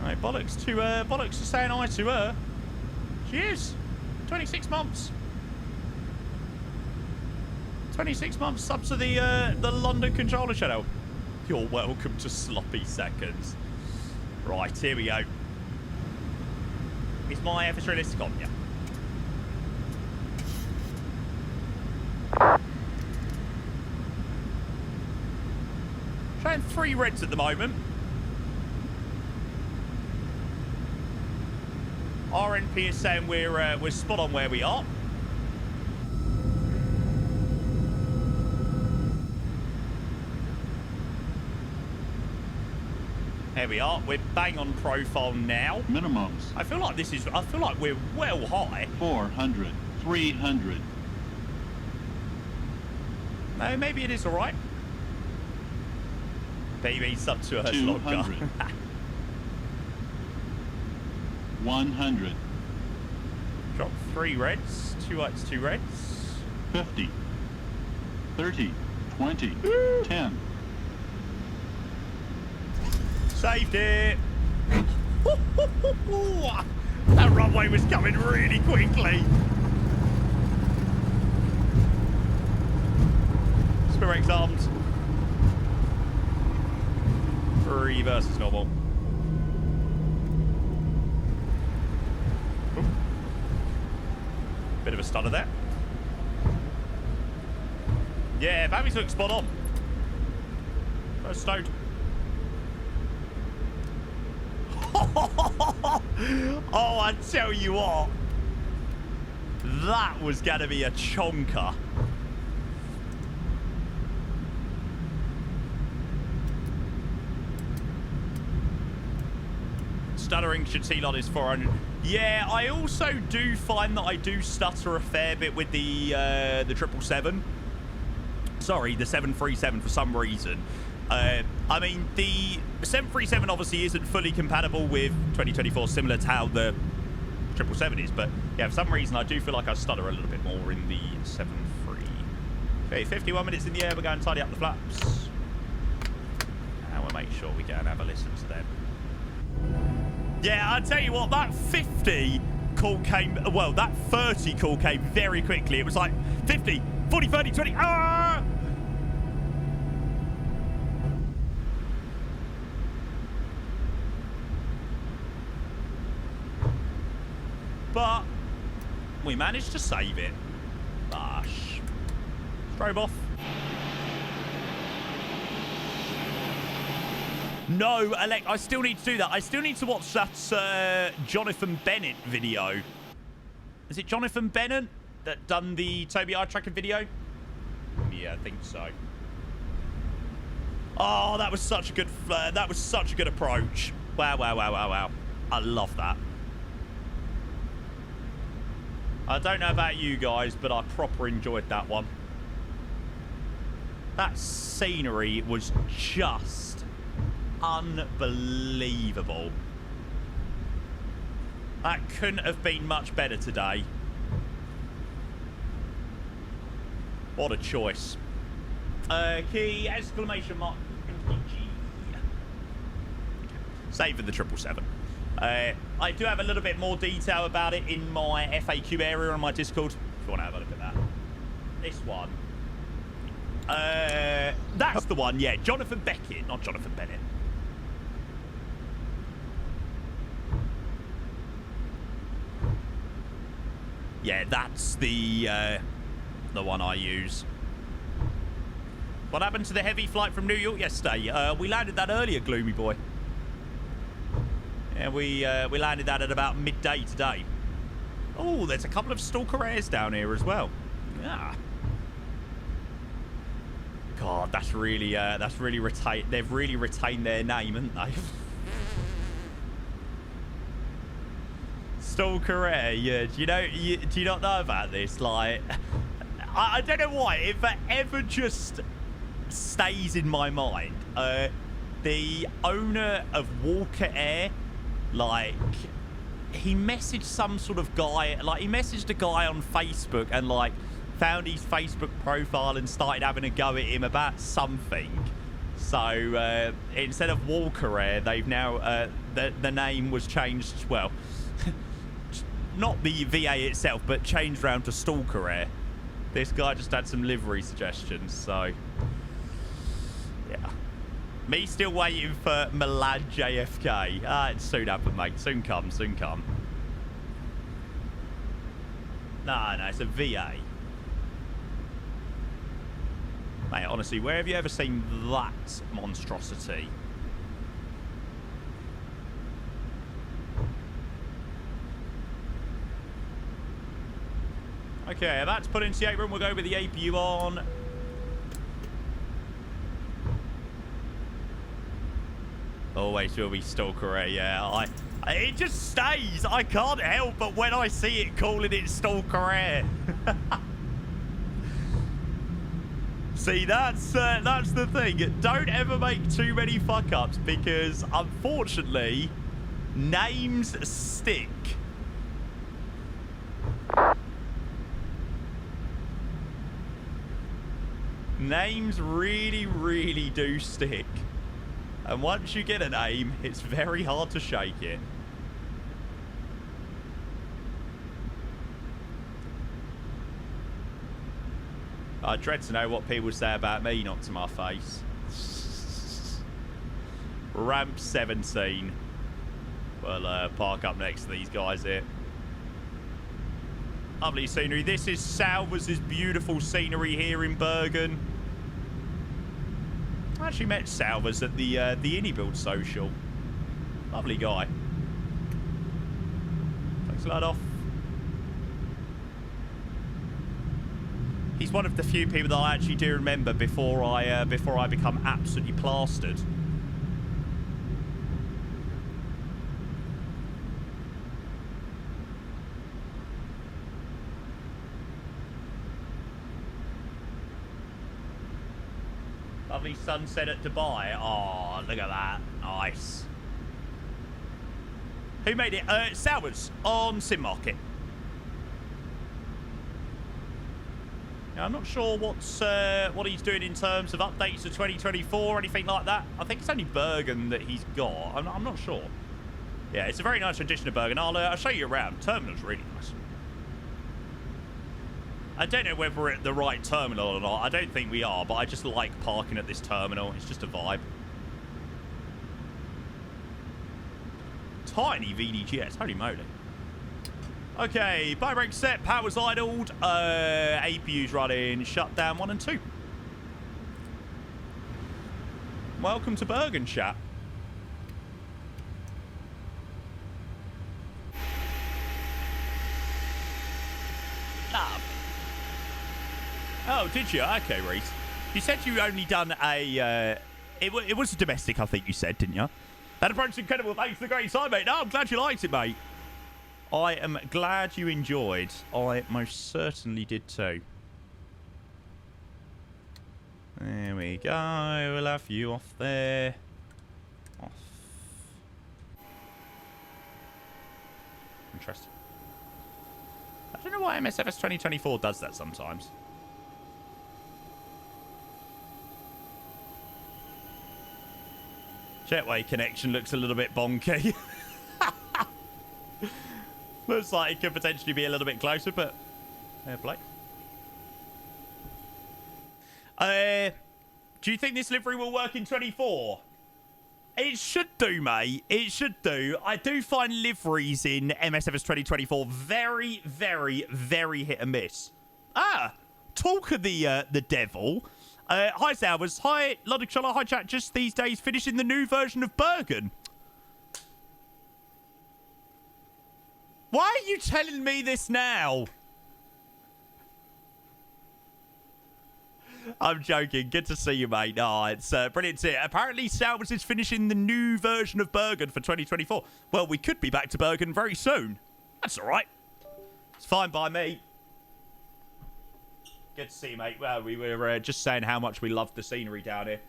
Alright, bollocks to saying hi to her. She is. 26 months. 26 months sub to the London Controller channel. You're welcome to sloppy seconds. Right, here we go. Is my F realistic on? Yeah. Showing 3 reds at the moment. RNP is saying we're spot on where we are. There we are. We're bang on profile now. Minimums. I feel like we're well high. 400. 300. No, maybe it is all right. BB's up to her 200. 100. Drop 3 reds. 2 whites, 2 reds. 50. 30. 20. 10. Saved it. That runway was coming really quickly. Spirex armed. 3 versus normal. Ooh. Bit of a stutter there. Yeah, Babby's looks spot on. First stowed. Oh, I tell you what. That was going to be a chonker. Stuttering Chatilon is 400. Yeah, I also do find that I do stutter a fair bit with the 777. Sorry, the 737 for some reason. I mean, the 737 obviously isn't fully compatible with 2024, similar to how the 777 is. But yeah, for some reason, I do feel like I stutter a little bit more in the 73. Okay, 51 minutes in the air. We're going to tidy up the flaps. And we'll make sure we go and have a listen to them. Yeah, I'll tell you what, that 50 call came, well, that 30 call came very quickly. It was like 50, 40, 30, 20, ah! But we managed to save it. Gosh. Strobe off. No, Alec, I still need to do that. I still need to watch that Jonathan Bennett video. Is it Jonathan Bennett that done the Toby Eye Tracker video? Yeah, I think so. Oh, that was such a good that was such a good approach. Wow, wow, wow, wow, wow. I love that. I don't know about you guys, but I proper enjoyed that one. That scenery was just unbelievable. That couldn't have been much better today. What a choice. Key, exclamation mark. Save for the 777. I do have a little bit more detail about it in my FAQ area on my Discord, if you want to have a look at that. This one. That's the one, yeah. Jonathan Beckett, not Jonathan Bennett. Yeah, that's the one I use. What happened to the heavy flight from New York yesterday? We landed that earlier, Gloomy Boy. Yeah, we landed that at about midday today. Oh, there's a couple of Stalker Airs down here as well. Yeah. God, that's really retained. They've really retained their name, haven't they? Stalker Air, yeah. Do you not know about this? Like, I don't know why. If it ever just stays in my mind, the owner of Walker Air, like, he messaged some sort of guy. Like, he messaged a guy on Facebook and like found his Facebook profile and started having a go at him about something. So instead of Walker Air, they've now the name was changed. Well. Not the VA itself, but changed round to Stalker Air. This guy just had some livery suggestions, so... Yeah. Me still waiting for Milan JFK. It's soon happen, mate. Soon come, soon come. No, it's a VA. Mate, honestly, where have you ever seen that monstrosity? Okay, that's put into the apron. We'll go with the APU on. Always will be Stalker Air, yeah. It just stays. I can't help but when I see it calling it Stalker Air. See, that's the thing. Don't ever make too many fuck-ups because, unfortunately, names stick. Names really, really do stick. And once you get a name, it's very hard to shake it. I dread to know what people say about me, not to my face. Ramp 17. We'll park up next to these guys here. Lovely scenery. This is Salvers' beautiful scenery here in Bergen. I actually met Salvers at the IndyBuild social. Lovely guy. Thanks a lot off. He's one of the few people that I actually do remember before I become absolutely plastered. Lovely sunset at Dubai. Oh, look at that. Nice. Who made it? Salvers on Sim Market. Now, I'm not sure what he's doing in terms of updates to 2024 or anything like that. I think it's only Bergen that he's got. I'm not sure. Yeah, it's a very nice edition of Bergen. I'll show you around. Terminal's really nice. I don't know whether we're at the right terminal or not. I don't think we are, but I just like parking at this terminal. It's just a vibe. Tiny VDGS. Holy moly. Okay, bike brake set, power's idled, APU's running, shutdown 1 and 2. Welcome to Bergen, chat. Oh, did you? Okay, Reese. You said you only done a, it was a domestic, I think you said, didn't you? That approach is incredible. Thanks for the great side, mate. No, I'm glad you liked it, mate. I am glad you enjoyed. I most certainly did too. There we go. We'll have you off there. I don't know why MSFS 2024 does that sometimes. Jetway connection looks a little bit bonky. Looks like it could potentially be a little bit closer, but fair play. Do you think this livery will work in 24? It should do, mate. It should do. I do find liveries in MSFS 2024 very, very, very hit and miss. Ah, talk of the devil. Hi, Salvers. Hi, Logic-Chola. Hi, chat. Just these days finishing the new version of Bergen. Why are you telling me this now? I'm joking. Good to see you, mate. Oh, it's brilliant to hear. Apparently, Salvers is finishing the new version of Bergen for 2024. Well, we could be back to Bergen very soon. That's all right. It's fine by me. Good to see you, mate. Well, we were just saying how much we love the scenery down here.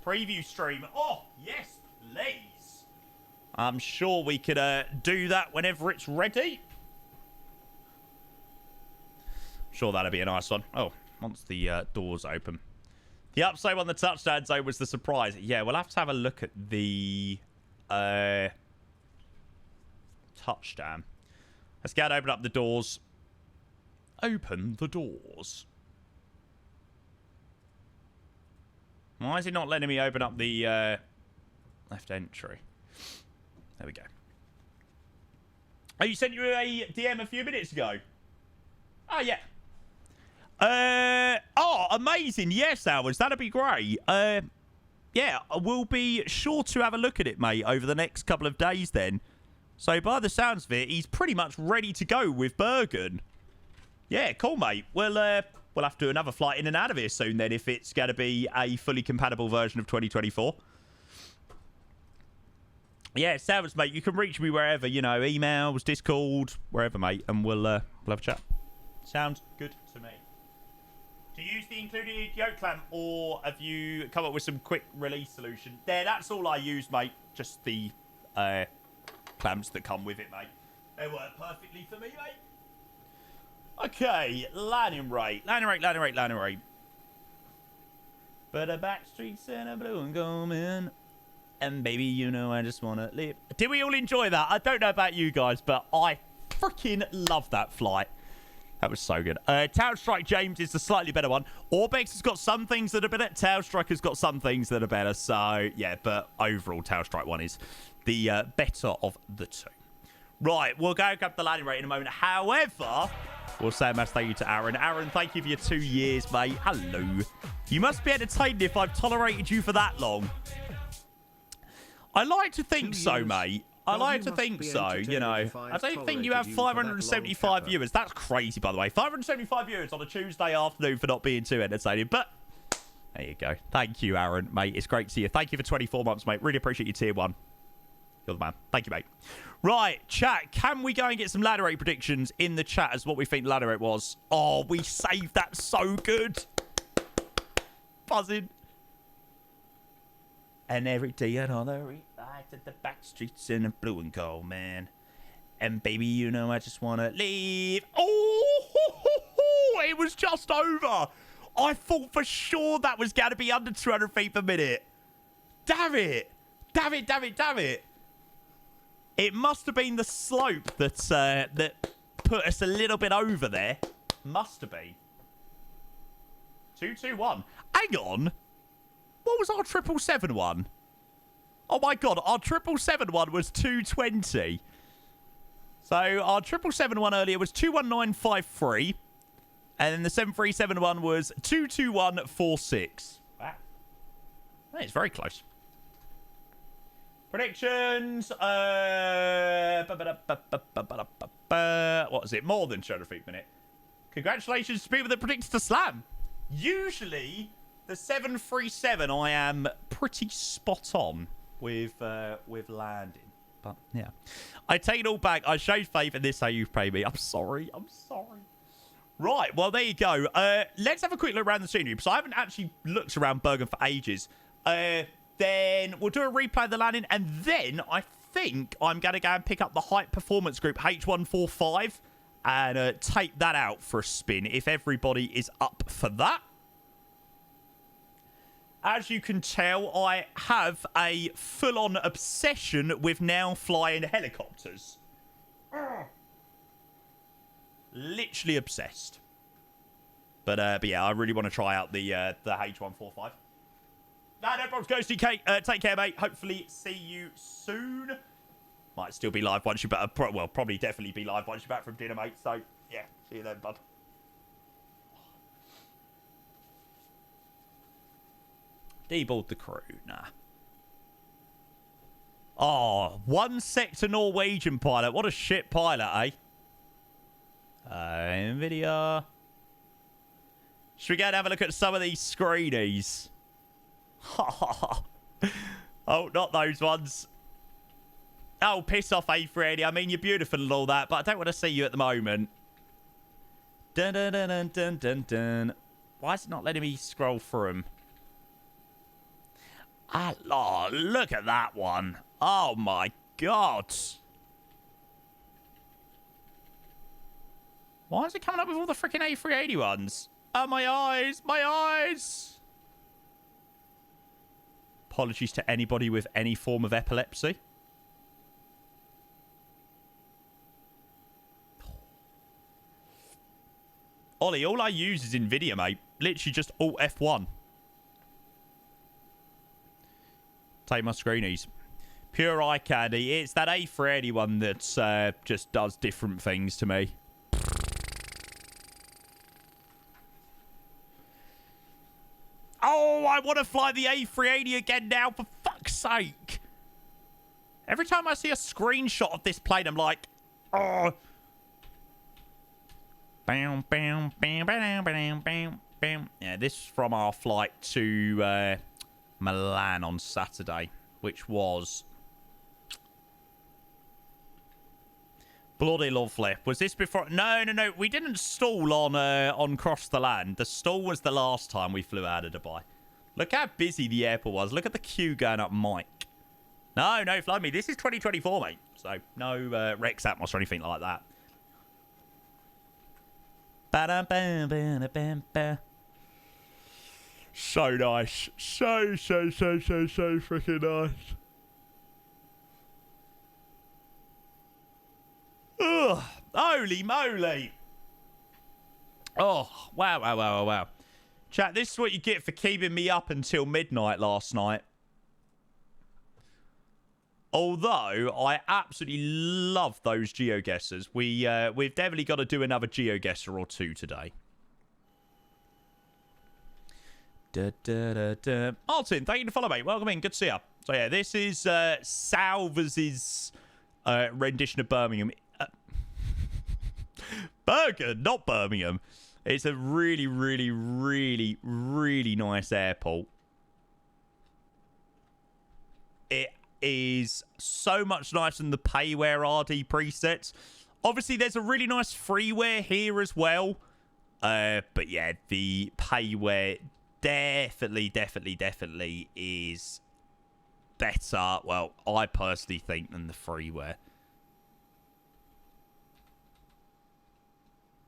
Preview stream. Oh, yes, please. I'm sure we could do that whenever it's ready. Sure, that'd be a nice one. Oh, once the doors open. The upside on the touchdown zone was the surprise. Yeah, we'll have to have a look at the touchdown. Let's go and open up the doors. Open the doors. Why is it not letting me open up the left entry? There we go. Oh, you sent you a DM a few minutes ago. Oh, yeah. Oh, amazing. Yes, Hours. That'd be great. Yeah, we'll be sure to have a look at it, mate, over the next couple of days then. So, by the sounds of it, he's pretty much ready to go with Bergen. Yeah, cool, mate. We'll have to do another flight in and out of here soon then if it's going to be a fully compatible version of 2024. Yeah, Salvers, mate, you can reach me wherever, you know, emails, Discord, wherever, mate, and we'll have a chat. Sounds good to me. To use the included yoke clamp, or have you come up with some quick release solution? There, that's all I use, mate. Just the clamps that come with it, mate. They work perfectly for me, mate. Okay, landing rate. But a back streets and a blue and gold, man. And baby, you know I just want to live. Did we all enjoy that? I don't know about you guys, but I freaking love that flight. That was so good. Town Strike James is the slightly better one. Orbex has got some things that are better. Town Strike has got some things that are better. So, yeah, but overall, Town Strike one is the better of the two. Right, we'll go grab the landing rate in a moment. However, we'll say a massive thank you to Aaron. Aaron, thank you for your 2 years, mate. Hello. You must be entertained if I've tolerated you for that long. I like to think so, mate. I like to think so, you know. I don't think you have 575 viewers. That's crazy, by the way. 575 viewers on a Tuesday afternoon for not being too entertaining. But there you go. Thank you, Aaron, mate. It's great to see you. Thank you for 24 months, mate. Really appreciate your tier 1. You're the man. Thank you, mate. Right, chat. Can we go and get some ladder rate predictions in the chat as what we think the ladder rate was? Oh, we saved that so good. Buzzing. And every day another light at the back streets in a blue and gold, man. And baby, you know I just want to leave. Oh, it was just over. I thought for sure that was going to be under 200 feet per minute. Damn it. Damn it, damn it, damn it. It must have been the slope that that put us a little bit over there. Must have been. 221. Hang on. What was our 777 Oh my god, our 777 was 220. So our 777 earlier was 21953. And then the 737 was 22146. Wow. That is very close. Predictions. What is it? More than 200 feet per minute. Congratulations to people that predicted to slam. Usually, the 737, I am pretty spot on with landing. But, yeah. I take it all back. I showed faith in this how you've paid me. I'm sorry. I'm sorry. Right. Well, there you go. Let's have a quick look around the scenery. So I haven't actually looked around Bergen for ages. Then we'll do a replay of the landing. And then I think I'm going to go and pick up the Height Performance Group H145 and take that out for a spin if everybody is up for that. As you can tell, I have a full-on obsession with now flying helicopters. Literally obsessed. But yeah, I really want to try out the H145. No problems, Ghosty Kate. Take care, mate. Hopefully see you soon. Might still be live once you're back. Well, probably definitely be live once you're back from dinner, mate. So, yeah. See you then, bud. Deboard the crew. Nah. Oh, one sector Norwegian pilot. What a shit pilot, eh? NVIDIA. Should we go and have a look at some of these screenies? Oh, not those ones. Oh, piss off, A380. I mean, you're beautiful and all that, but I don't want to see you at the moment. Dun dun dun dun dun dun dun. Why is it not letting me scroll through them? Oh, look at that one. Oh, my God. Why is it coming up with all the freaking A380 ones? Oh, my eyes. My eyes. Apologies to anybody with any form of epilepsy. Ollie, all I use is NVIDIA, mate. Literally just Alt F1. Take my screenies. Pure eye candy. It's that A380 one that just does different things to me. Oh, I want to fly the A380 again now, for fuck's sake. Every time I see a screenshot of this plane, I'm like, oh. Bam, bam, bam, bam, bam, bam, bam. Yeah, this is from our flight to Milan on Saturday, which was bloody lovely. Was this before? No. We didn't stall on Cross the Land. The stall was the last time we flew out of Dubai. Look how busy the airport was. Look at the queue going up Mike. No, fly me. This is 2024, mate. So no Rex Atmos or anything like that. So nice. So freaking nice. Ugh. Holy moly. Oh, wow. Chat, this is what you get for keeping me up until midnight last night. Although, I absolutely love those geoguessers. We've definitely got to do another geoguesser or two today. Martin, thank you for follow, mate. Welcome in. Good to see you. So, yeah, this is Salvers' rendition of Birmingham. Bergen, not Birmingham. It's a really nice airport. It is so much nicer than the KEWR RD presets. Obviously, there's a really nice freeware here as well. But yeah, the KEWR definitely is better. Well, I personally think than the freeware.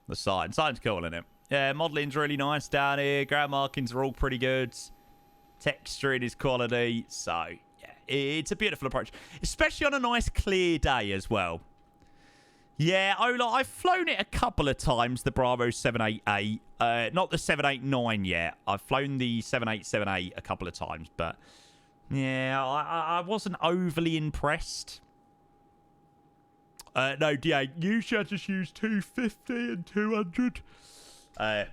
The sign's cool, isn't it? Yeah, modeling's really nice down here. Ground markings are all pretty good. Texturing is quality. So, yeah, it's a beautiful approach. Especially on a nice clear day as well. Yeah, Ola, I've flown it a couple of times, the Bravo 788. Not the 789 yet. I've flown the 7878 a couple of times. But, yeah, I wasn't overly impressed. No, yeah, usually I just use 250 and 200. There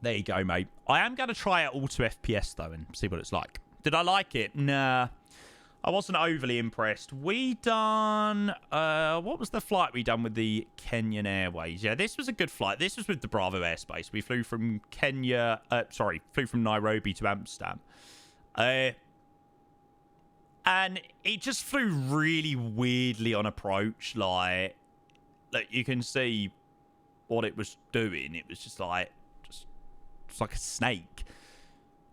you go, mate. I am going to try out Auto FPS, though, and see what it's like. Did I like it? Nah. I wasn't overly impressed. We done... what was the flight we done with the Kenyan Airways? Yeah, this was a good flight. This was with the Bravo Airspace. We flew from Kenya... flew from Nairobi to Amsterdam. And it just flew really weirdly on approach. Like you can see what it was doing. It was just like a snake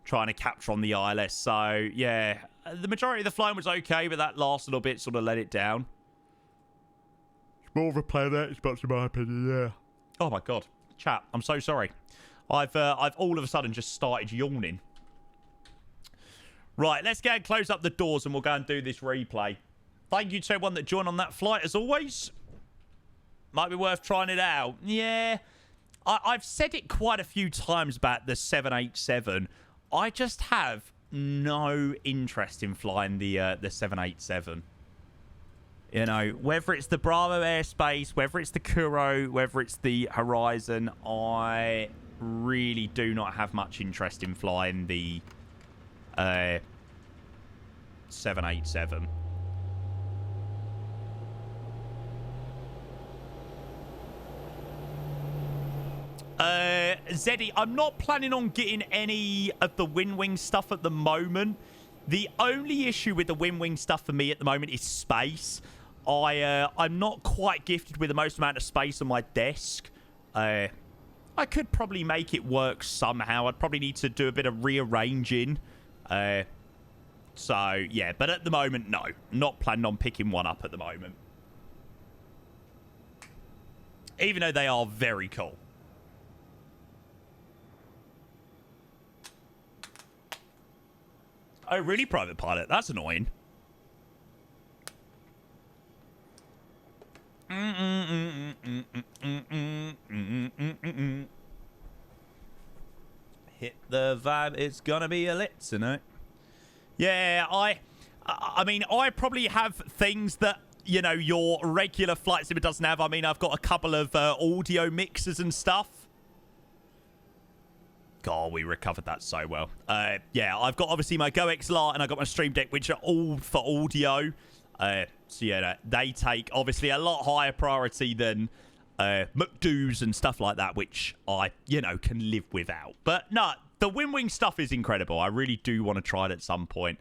trying to capture on the ILS. So yeah, the majority of the flying was okay, but that last little bit sort of let it down. It's more of a plane Xbox in my opinion, yeah. Oh my god. Chat, I'm so sorry. I've all of a sudden just started yawning. Right, let's go and close up the doors and we'll go and do this replay. Thank you to everyone that joined on that flight as always. Might be worth trying it out. Yeah. I've said it quite a few times about the 787. I just have no interest in flying the 787. You know, whether it's the Bravo Airspace, whether it's the Kuro, whether it's the Horizon, I really do not have much interest in flying the 787. Zeddy, I'm not planning on getting any of the Wing stuff at the moment. The only issue with the Wing stuff for me at the moment is space. I'm not quite gifted with the most amount of space on my desk. I could probably make it work somehow. I'd probably need to do a bit of rearranging. So, yeah. But at the moment, no. Not planning on picking one up at the moment. Even though they are very cool. Oh, really, Private Pilot? That's annoying. Hit the vibe. It's gonna be a lit tonight. Yeah, I mean, I probably have things that, you know, your regular flight sim doesn't have. I mean, I've got a couple of audio mixers and stuff. God, we recovered that so well. Yeah, I've got obviously my Go XLR and I've got my Stream Deck, which are all for audio. So yeah, they take obviously a lot higher priority than McDo's and stuff like that, which I, you know, can live without. But no, the Wing stuff is incredible. I really do want to try it at some point.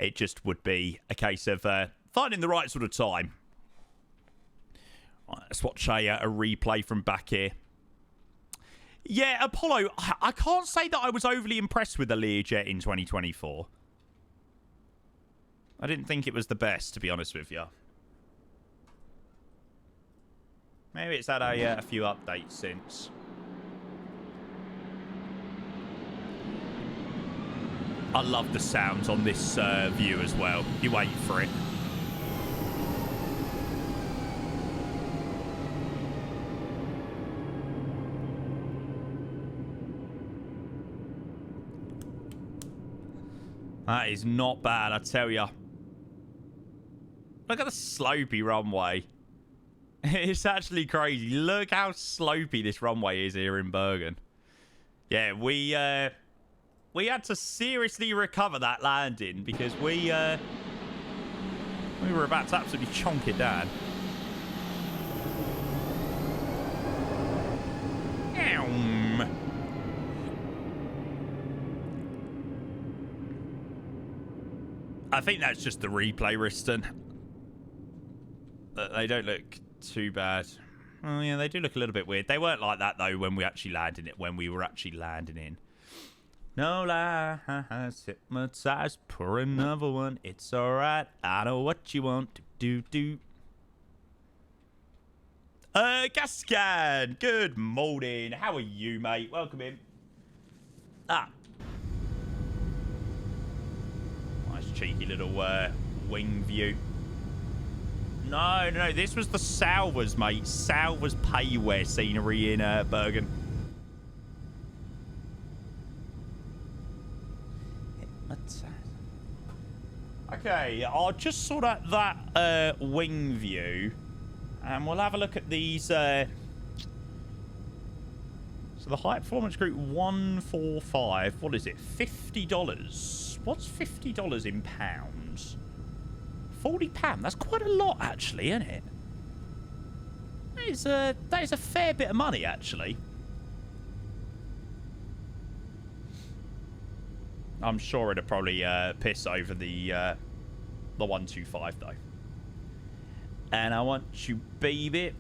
It just would be a case of finding the right sort of time. Right, let's watch a replay from back here. Yeah, Apollo, I can't say that I was overly impressed with the Learjet in 2024. I didn't think it was the best, to be honest with you. Maybe it's had a few updates since. I love the sounds on this view as well. You wait for it. That is not bad, I tell ya. Look at the slopey runway. It's actually crazy. Look how slopey this runway is here in Bergen. Yeah, we had to seriously recover that landing because we were about to absolutely chonk it down. I think that's just the replay, Riston. They don't look too bad. Oh yeah, they do look a little bit weird. They weren't like that though when we actually landed it. When we were actually landing in. No lie, hypnotized. Pour another one. It's alright. I know what you want to do. Gascan. Good morning. How are you, mate? Welcome in. Cheeky little wing view. No, this was the Salvers, mate. Salvers payware scenery in Bergen. Okay, I'll just sort out that wing view, and we'll have a look at these. So the High Performance Group 145. What is it? $50. What's $50 in pounds? £40. That's quite a lot, actually, isn't it? That is a fair bit of money, actually. I'm sure it'll probably piss over the 125 though. And I want you, baby.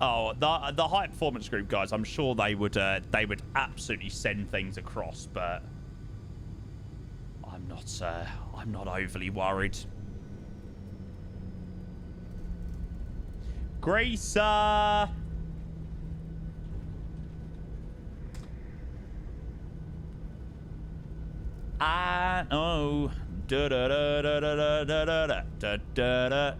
Oh, the high performance group guys, I'm sure they would absolutely send things across, but I'm not overly worried. Greaser. I know. Da da da da da da da da da da.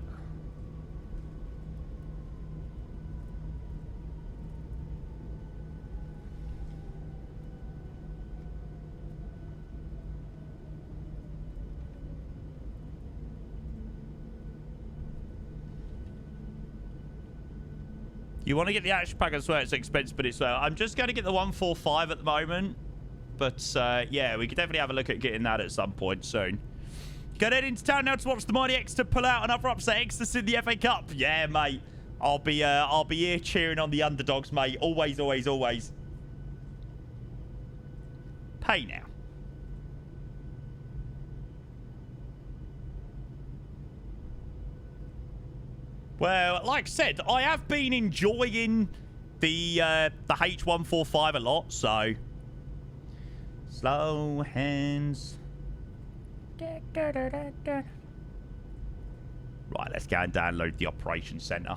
You want to get the action pack, I swear it's expensive, but it's I'm just going to get the 145 at the moment. But, yeah, we could definitely have a look at getting that at some point soon. Going into town now to watch the Mighty Exeter pull out another upset Exeter in the FA Cup. Yeah, mate. I'll be here cheering on the underdogs, mate. Always, always, always. Pay now. Well, like I said, I have been enjoying the H145 a lot, so slow hands. Right, let's go and download the Operations Center.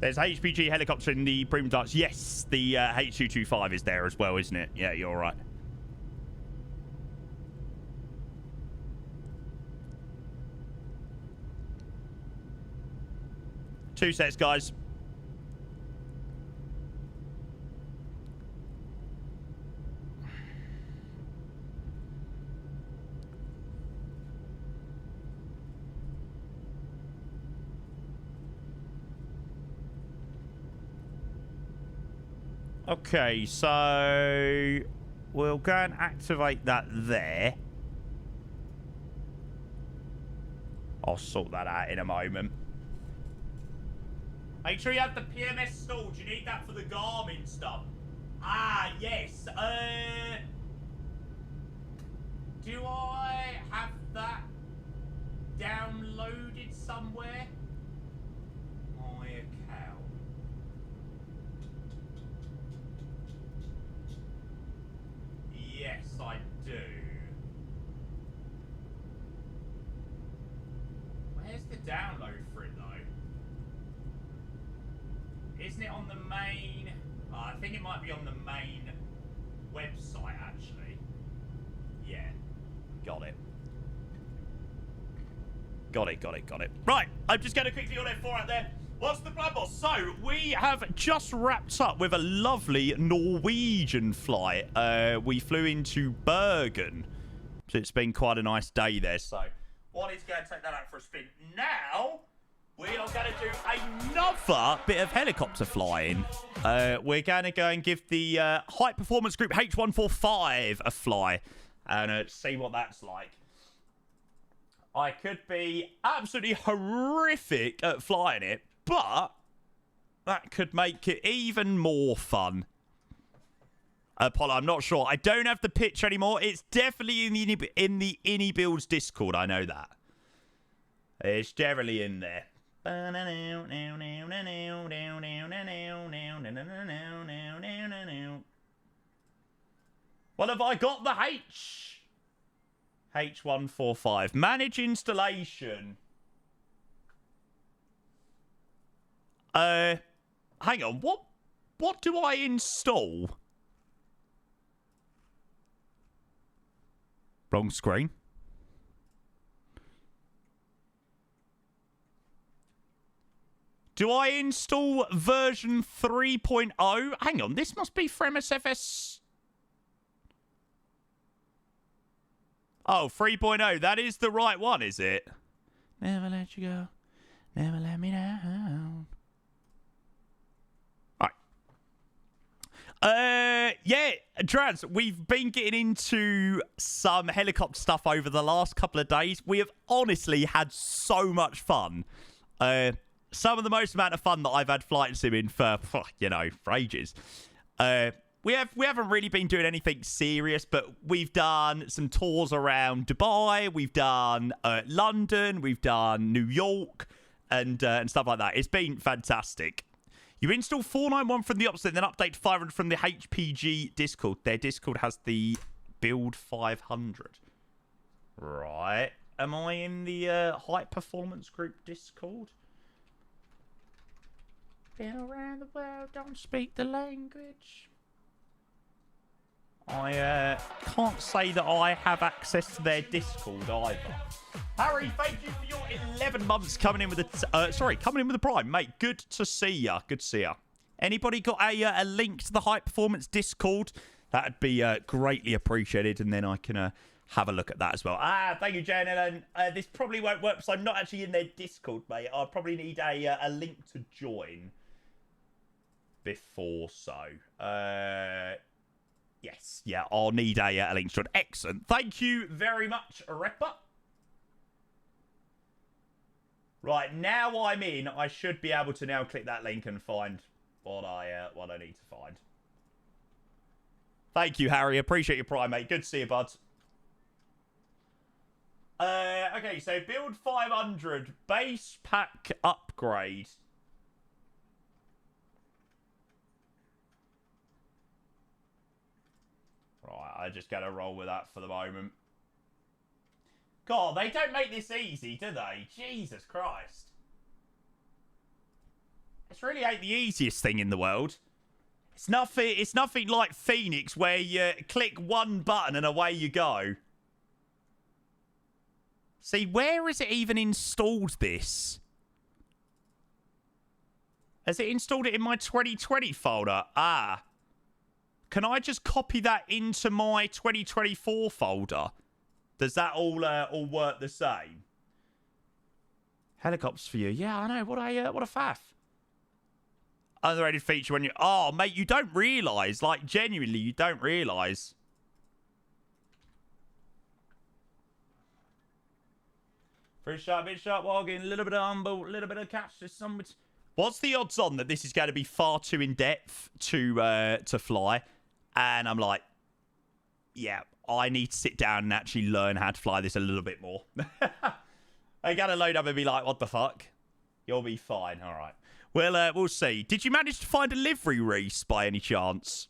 There's HPG helicopter in the premium darts. Yes, the H225 is there as well, isn't it? Yeah, you're right. Two sets, guys. Okay, so we'll go and activate that there. I'll sort that out in a moment. Make sure you have the PMS stalled. You need that for the Garmin stuff. Ah, yes. Do I have that downloaded somewhere? My account. Yes, I do. Where's the download for it, though? Isn't it on the main... I think it might be on the main website, actually. Yeah. Got it. Got it. Right, I'm just going to quickly order 4 out there. What's the plan, boss? So, we have just wrapped up with a lovely Norwegian flight. We flew into Bergen. So, it's been quite a nice day there. So, wanted to go and take that out for a spin. Now... we are going to do another bit of helicopter flying. We're going to go and give the High Performance Group H145 a fly and see what that's like. I could be absolutely horrific at flying it, but that could make it even more fun. Apollo, I'm not sure. I don't have the picture anymore. It's definitely in the Innie Builds Discord. I know that. It's generally in there. What have I got? The H145. Manage installation. Hang on. What do I install? Wrong screen. Do I install version 3.0? Hang on, this must be for MSFS. Oh, 3.0. That is the right one, is it? Never let you go. Never let me down. All right. Yeah, Draz, we've been getting into some helicopter stuff over the last couple of days. We have honestly had so much fun. Some of the most amount of fun that I've had flight simming for, you know, for ages. we haven't really been doing anything serious, but we've done some tours around Dubai. We've done London. We've done New York and stuff like that. It's been fantastic. You install 491 from the opposite, then update 500 from the HPG Discord. Their Discord has the build 500. Right. Am I in the high performance group Discord? Been around the world, don't speak the language. I can't say that I have access to their Discord either. Harry, thank you for your 11 months coming in with the Prime, mate. Good to see ya. Good to see ya. Anybody got a link to the High Performance Discord? That'd be greatly appreciated, and then I can have a look at that as well. Thank you, Jane Ellen. This probably won't work because I'm not actually in their Discord, mate. I'll probably need a link to join before so. Yes, yeah, I'll need a link to join. Excellent. Thank you very much, Reppa. Right, now I'm in. I should be able to now click that link and find what I need to find. Thank you, Harry. Appreciate your Prime, mate. Good to see you, bud. Okay, so build 500 base pack upgrade. Right, I just gotta roll with that for the moment. God, they don't make this easy, do they? Jesus Christ. It's really ain't the easiest thing in the world. It's nothing like Phoenix where you click one button and away you go. See, where has it even installed this? Has it installed it in my 2020 folder? Ah. Can I just copy that into my 2024 folder? Does that all work the same? Helicopters for you. Yeah, I know. What a faff. Underrated feature when you... Oh, mate, you don't realise. Like, genuinely, you don't realise. Very sharp, bit sharp walking, a little bit of humble, a little bit of catch. What's the odds on that this is going to be far too in depth to fly? And I'm like, yeah, I need to sit down and actually learn how to fly this a little bit more. I gotta load up and be like, what the fuck? You'll be fine. All right. Well, we'll see. Did you manage to find a livery, Reese, by any chance?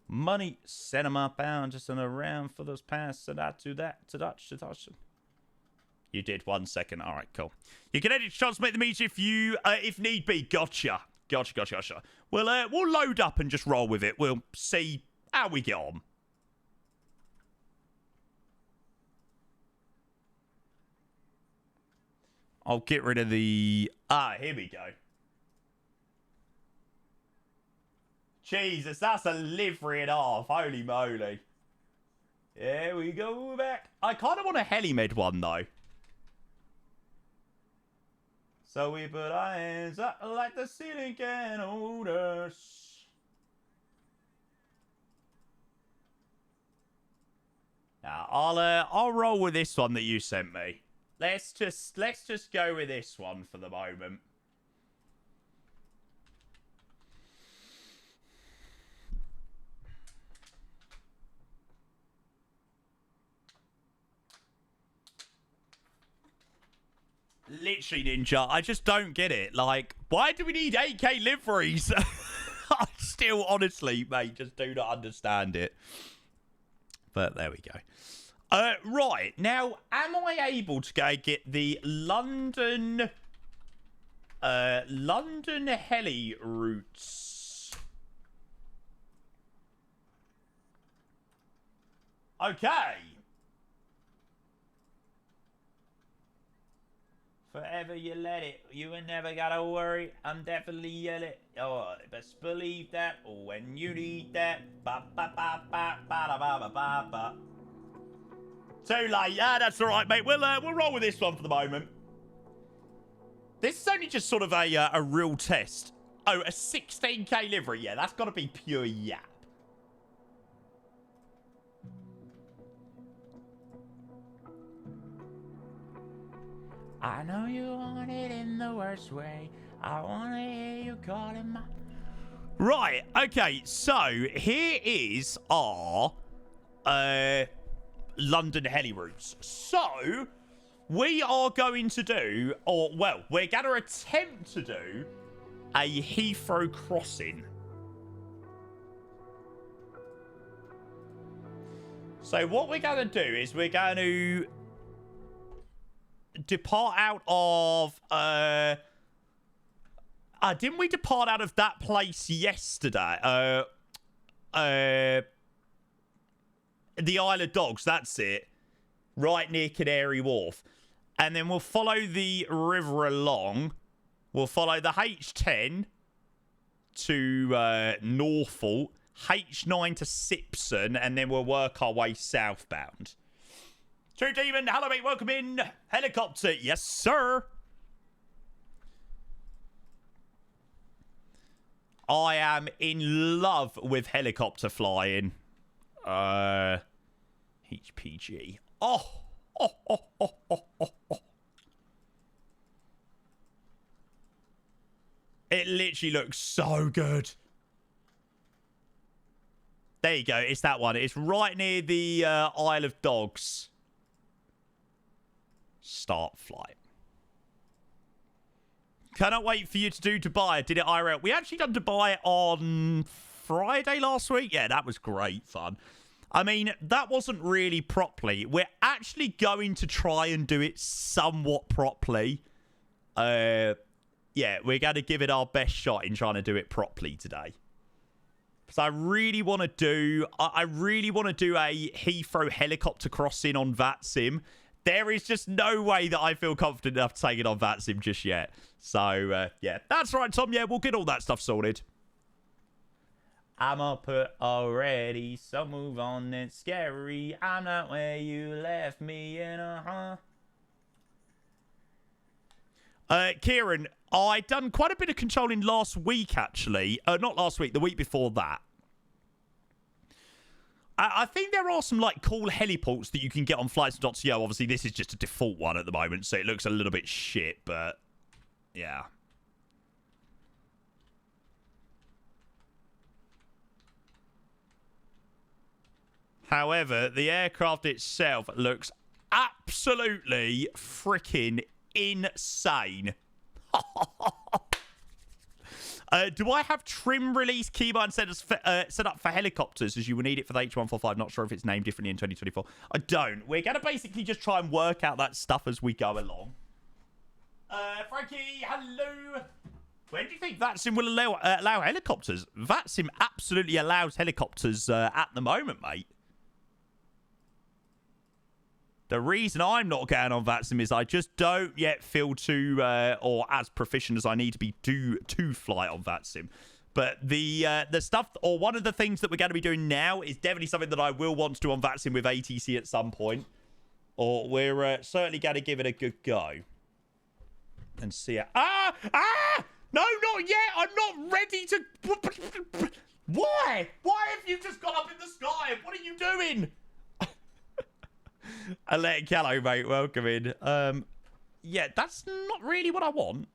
Money, cinema, pound, just and around for those pounds, to that, to that, to touch. You did 1 second. All right, cool. You can edit shots, make them easy if need be. Gotcha. Well, we'll load up and just roll with it. We'll see how we get on. I'll get rid of the... here we go. Jesus, that's a livery and a half. Holy moly. Here we go back. I kind of want a helimed one, though. So we put our hands up like the ceiling can hold us. Now, I'll roll with this one that you sent me. Let's just go with this one for the moment. Literally, Ninja, I just don't get it. Like, why do we need 8K liveries? I still, honestly, mate, just do not understand it. But there we go. Right, now, am I able to go get the London heli routes? Okay. Forever you let it, you ain't never gotta worry, I'm definitely yell it. Oh, best believe that, when you need that. Ba ba ba ba ba ba ba ba ba. Too late. Yeah, that's all right, mate. We'll roll with this one for the moment. This is only just sort of a real test. Oh, a 16K livery. Yeah, that's got to be pure yap. I know you want it in the worst way. I want to hear you calling my... Right, okay, so here is our London heli routes. So, we are going to do, or, well, we're going to attempt to do a Heathrow crossing. So, what we're going to do is we're going to depart out of, didn't we depart out of that place yesterday? The Isle of Dogs, that's it. Right near Canary Wharf. And then we'll follow the river along. We'll follow the H10 to Norfolk, H9 to Sipson, and then we'll work our way southbound. True Demon, hello mate, welcome in. Helicopter, yes sir. I am in love with helicopter flying. HPG. Oh. It literally looks so good. There you go. It's that one. It's right near the Isle of Dogs. Start flight. Cannot wait for you to do Dubai. I did it IRL. We actually done Dubai on Friday last week. Yeah, that was great fun. I mean, that wasn't really properly. We're actually going to try and do it somewhat properly. Yeah, we're going to give it our best shot in trying to do it properly today. So I really want to do... I really want to do a Heathrow helicopter crossing on VATSIM. There is just no way that I feel confident enough to take it on VATSIM just yet. So, yeah. That's right, Tom. Yeah, we'll get all that stuff sorted. I'm up already, so move on, it's scary. I'm not where you left me in Kieran, I done quite a bit of controlling last week, actually. Not last week, the week before that. I think there are some, like, cool heliports that you can get on flights.co. Obviously, this is just a default one at the moment, so it looks a little bit shit, but, yeah. However, the aircraft itself looks absolutely freaking insane. Do I have trim release keybind set up for helicopters, as you will need it for the H145? Not sure if it's named differently in 2024. I don't. We're going to basically just try and work out that stuff as we go along. Frankie, hello. When do you think VATSIM will allow helicopters? VATSIM absolutely allows helicopters at the moment, mate. The reason I'm not going on VATSIM is I just don't yet feel too, or as proficient as I need to be to fly on VATSIM. But the stuff, or one of the things that we're going to be doing now is definitely something that I will want to do on VATSIM with ATC at some point. Or we're certainly going to give it a good go. And see it. No, not yet. I'm not ready to... Why? Why have you just gone up in the sky? What are you doing? Alec, hello, mate. Welcome in. Yeah, that's not really what I want.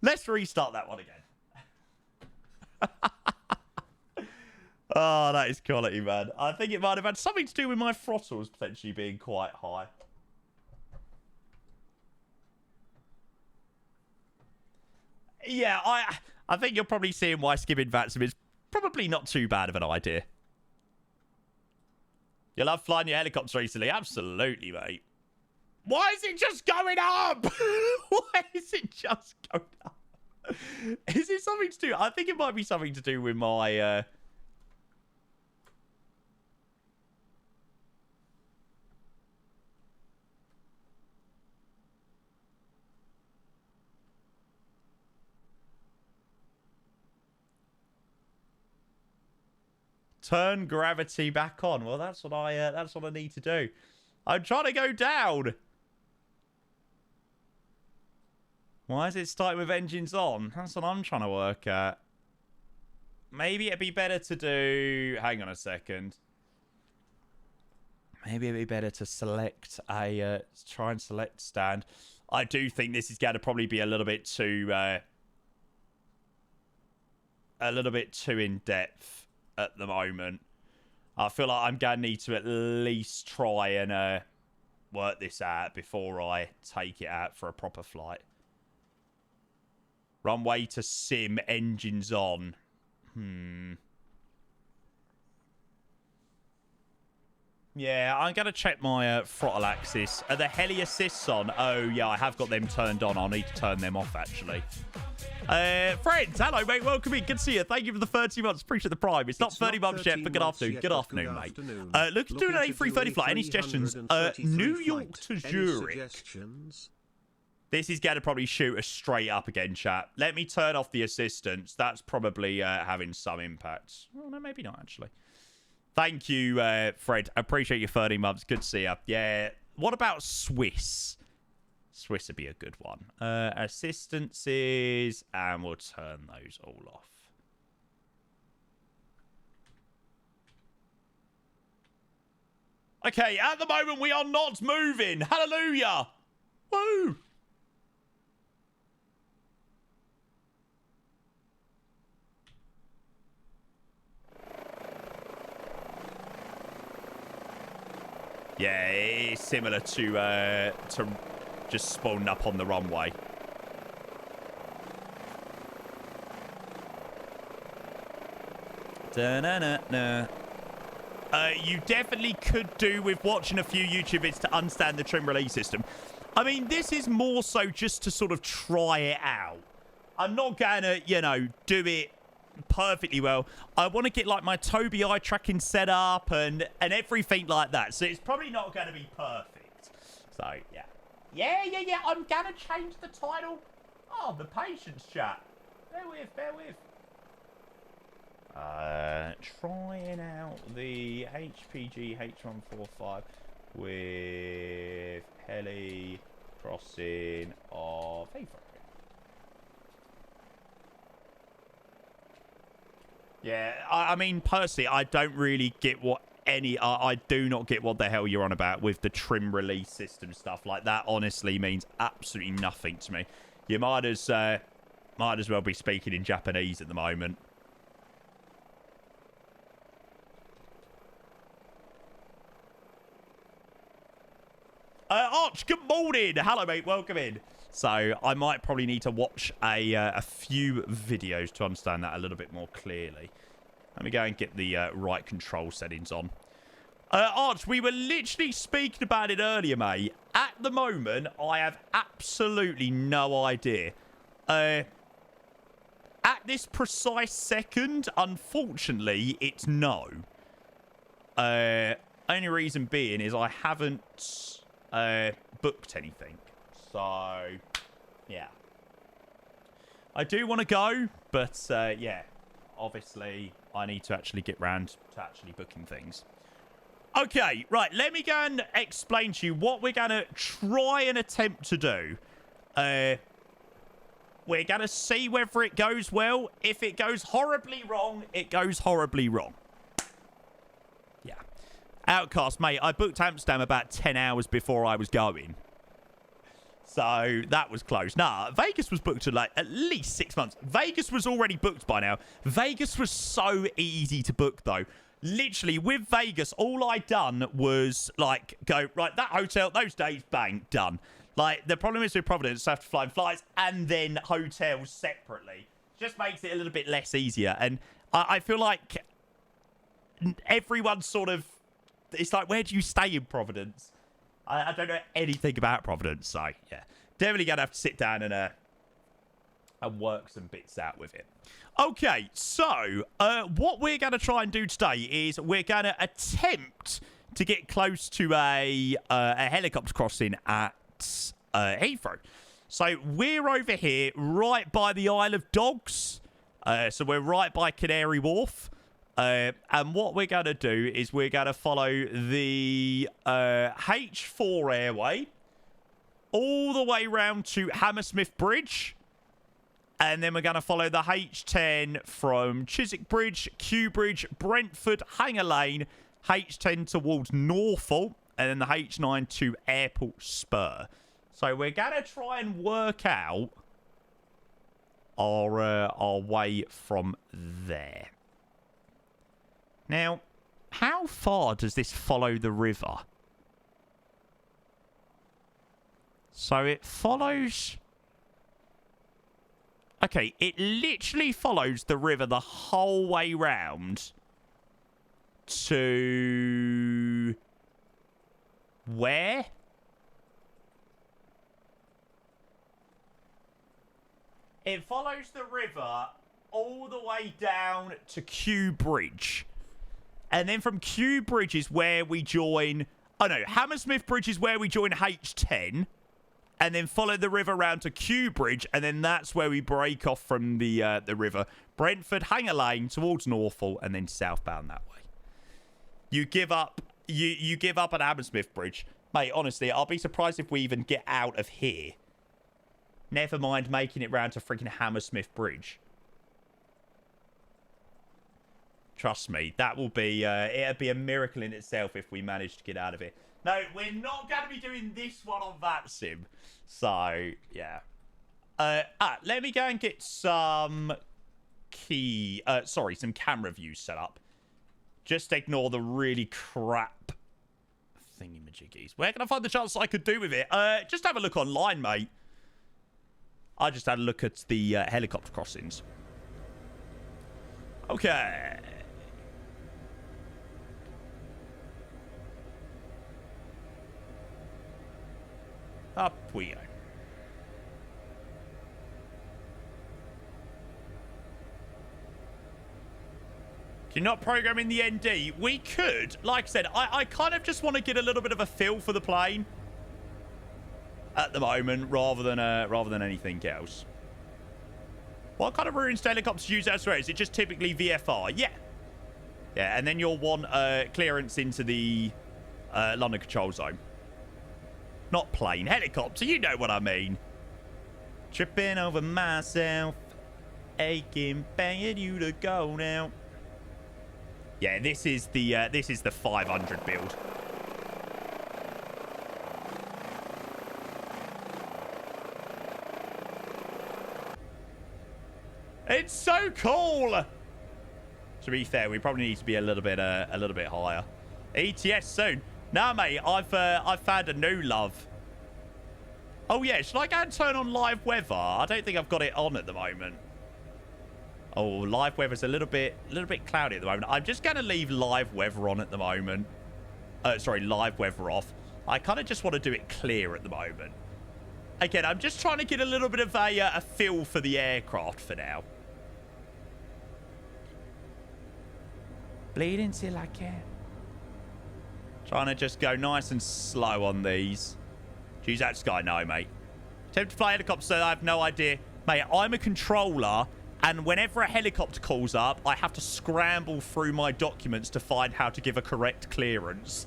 Let's restart that one again. Oh, that is quality, man. I think it might have had something to do with my throttles potentially being quite high. Yeah, I think you're probably seeing why skipping VATSIM is probably not too bad of an idea. You love flying your helicopter recently? Absolutely, mate. Why is it just going up? Why is it just going up? Is it something to do? I think it might be something to do with my... Turn gravity back on. Well, that's what I need to do. I'm trying to go down. Why is it starting with engines on? That's what I'm trying to work at. Maybe it'd be better to do... Hang on a second. Maybe it'd be better to select a... try and select stand. I do think this is going to probably be a little bit too in depth at the moment. I feel like I'm going to need to at least try and work this out before I take it out for a proper flight. Runway to sim, engines on. Yeah, I'm going to check my throttle axis. Are the heli assists on? Oh, yeah, I have got them turned on. I'll need to turn them off, actually. Friends, hello, mate. Welcome in. Good to see you. Thank you for the 30 months. Appreciate the prime. It's not 30 months yet, but good afternoon. Good afternoon, mate. Look to do an A330 flight. Any suggestions? New York to Zurich. This is going to probably shoot us straight up again, chat. Let me turn off the assistance. That's probably having some impact. Oh, no, maybe not, actually. Thank you, Fred. I appreciate your 30 months. Good to see you. Yeah. What about Swiss? Swiss would be a good one. Assistances, and we'll turn those all off. Okay, at the moment, we are not moving. Hallelujah. Woo. Yeah, it's similar to just spawning up on the runway. Da-na-na-na. You definitely could do with watching a few YouTube vids to understand the trim release system. I mean, this is more so just to sort of try it out. I'm not going to, you know, do it perfectly well. I want to get like my Tobii eye tracking set up and everything like that. So it's probably not going to be perfect. So, yeah. Yeah. I'm going to change the title. Oh, the patience chat. Bear with. Trying out the HPG H145 with heli crossing of Heathrow. Yeah, I mean, personally, I don't really get what I do not get what the hell you're on about with the trim release system stuff. Like, that honestly means absolutely nothing to me. You might as well be speaking in Japanese at the moment. Arch, good morning. Hello, mate. Welcome in. So I might probably need to watch a few videos to understand that a little bit more clearly. Let me go and get the right control settings on. Arch, we were literally speaking about it earlier, mate. At the moment, I have absolutely no idea. At this precise second, unfortunately, it's no. Only reason being is I haven't booked anything. So, yeah. I do want to go, but, yeah. Obviously, I need to actually get round to actually booking things. Okay, right. Let me go and explain to you what we're going to try and attempt to do. We're going to see whether it goes well. If it goes horribly wrong, it goes horribly wrong. Yeah. Outcast, mate, I booked Amsterdam about 10 hours before I was going. So, that was close. Nah, Vegas was booked to, like, at least 6 months. Vegas was already booked by now. Vegas was so easy to book, though. Literally, with Vegas, all I done was, like, go, right, that hotel, those days, bang, done. Like, the problem is with Providence, I have to fly in flights and then hotels separately. Just makes it a little bit less easier. And I feel like everyone sort of, it's like, where do you stay in Providence? I don't know anything about Providence, so, yeah. Definitely going to have to sit down and work some bits out with it. Okay, so, what we're going to try and do today is we're going to attempt to get close to a helicopter crossing at Heathrow. So, we're over here right by the Isle of Dogs. So, we're right by Canary Wharf. And what we're going to do is we're going to follow the H4 airway all the way round to Hammersmith Bridge. And then we're going to follow the H10 from Chiswick Bridge, Kew Bridge, Brentford, Hanger Lane, H10 towards Norfolk, and then the H9 to Airport Spur. So we're going to try and work out our way from there. Now, how far does this follow the river? So it follows... Okay, it literally follows the river the whole way round to... Where? It follows the river all the way down to Kew Bridge. And then from Kew Bridge is where we join... Oh, no. Hammersmith Bridge is where we join H10. And then follow the river around to Kew Bridge. And then that's where we break off from the river. Brentford, Hanger Lane, towards Norfolk, and then southbound that way. You give up... You give up at Hammersmith Bridge. Mate, honestly, I'll be surprised if we even get out of here. Never mind making it round to freaking Hammersmith Bridge. Trust me, that will be... it'll be a miracle in itself if we manage to get out of it. No, we're not going to be doing this one on that sim. So, yeah. Let me go and get some some camera views set up. Just ignore the really crap thingy-majiggies. Where can I find the chance I could do with it? Just have a look online, mate. I just had a look at the helicopter crossings. Okay. Up we go. You're not programming the ND. We could, like I said, I kind of just want to get a little bit of a feel for the plane at the moment, rather than anything else. What kind of rear-install helicopters use elsewhere? Is it just typically VFR? Yeah. Yeah, and then you'll want clearance into the London control zone. Not plane, helicopter, you know what I mean. Tripping over myself, aching, banging you to go now. Yeah, this is the 500 build. It's so cool. To be fair, we probably need to be a little bit higher. ETS soon. Nah, mate, I've found a new love. Oh yeah, should I go and turn on live weather? I don't think I've got it on at the moment. Oh, live weather's a little bit cloudy at the moment. I'm just going to leave live weather on at the moment. Sorry, live weather off. I kind of just want to do it clear at the moment. Again, I'm just trying to get a little bit of a feel for the aircraft for now. Bleeding till I can. Trying to just go nice and slow on these. Geez, that sky, no, mate. Attempt to fly helicopter, so I have no idea. Mate, I'm a controller, and whenever a helicopter calls up, I have to scramble through my documents to find how to give a correct clearance.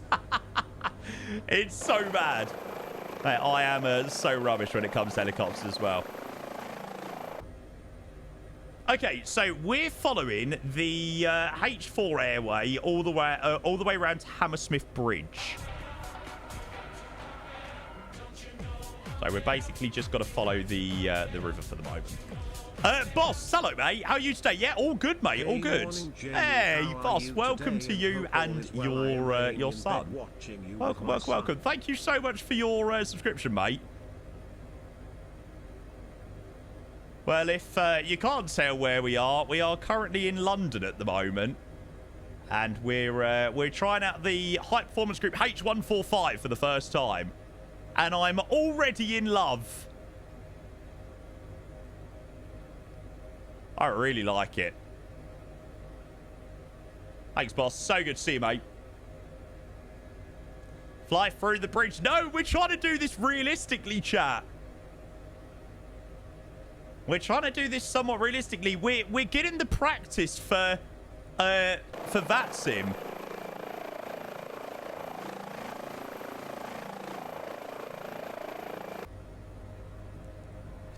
It's so bad. Mate, I am so rubbish when it comes to helicopters as well. Okay, so we're following the H4 airway all the way around to Hammersmith Bridge. So we're basically just got to follow the river for the moment. Boss, hello, mate. How are you today? Yeah, all good, mate. All good. Hey, boss. Welcome to you and your son. Welcome. Thank you so much for your subscription, mate. Well, if you can't tell where we are currently in London at the moment, and we're trying out the high performance group H145 for the first time, and I'm already in love. I really like it. Thanks, boss. So good to see you, mate. Fly through the bridge. No, we're trying to do this realistically, chat. We're trying to do this somewhat realistically. We're getting the practice for that sim.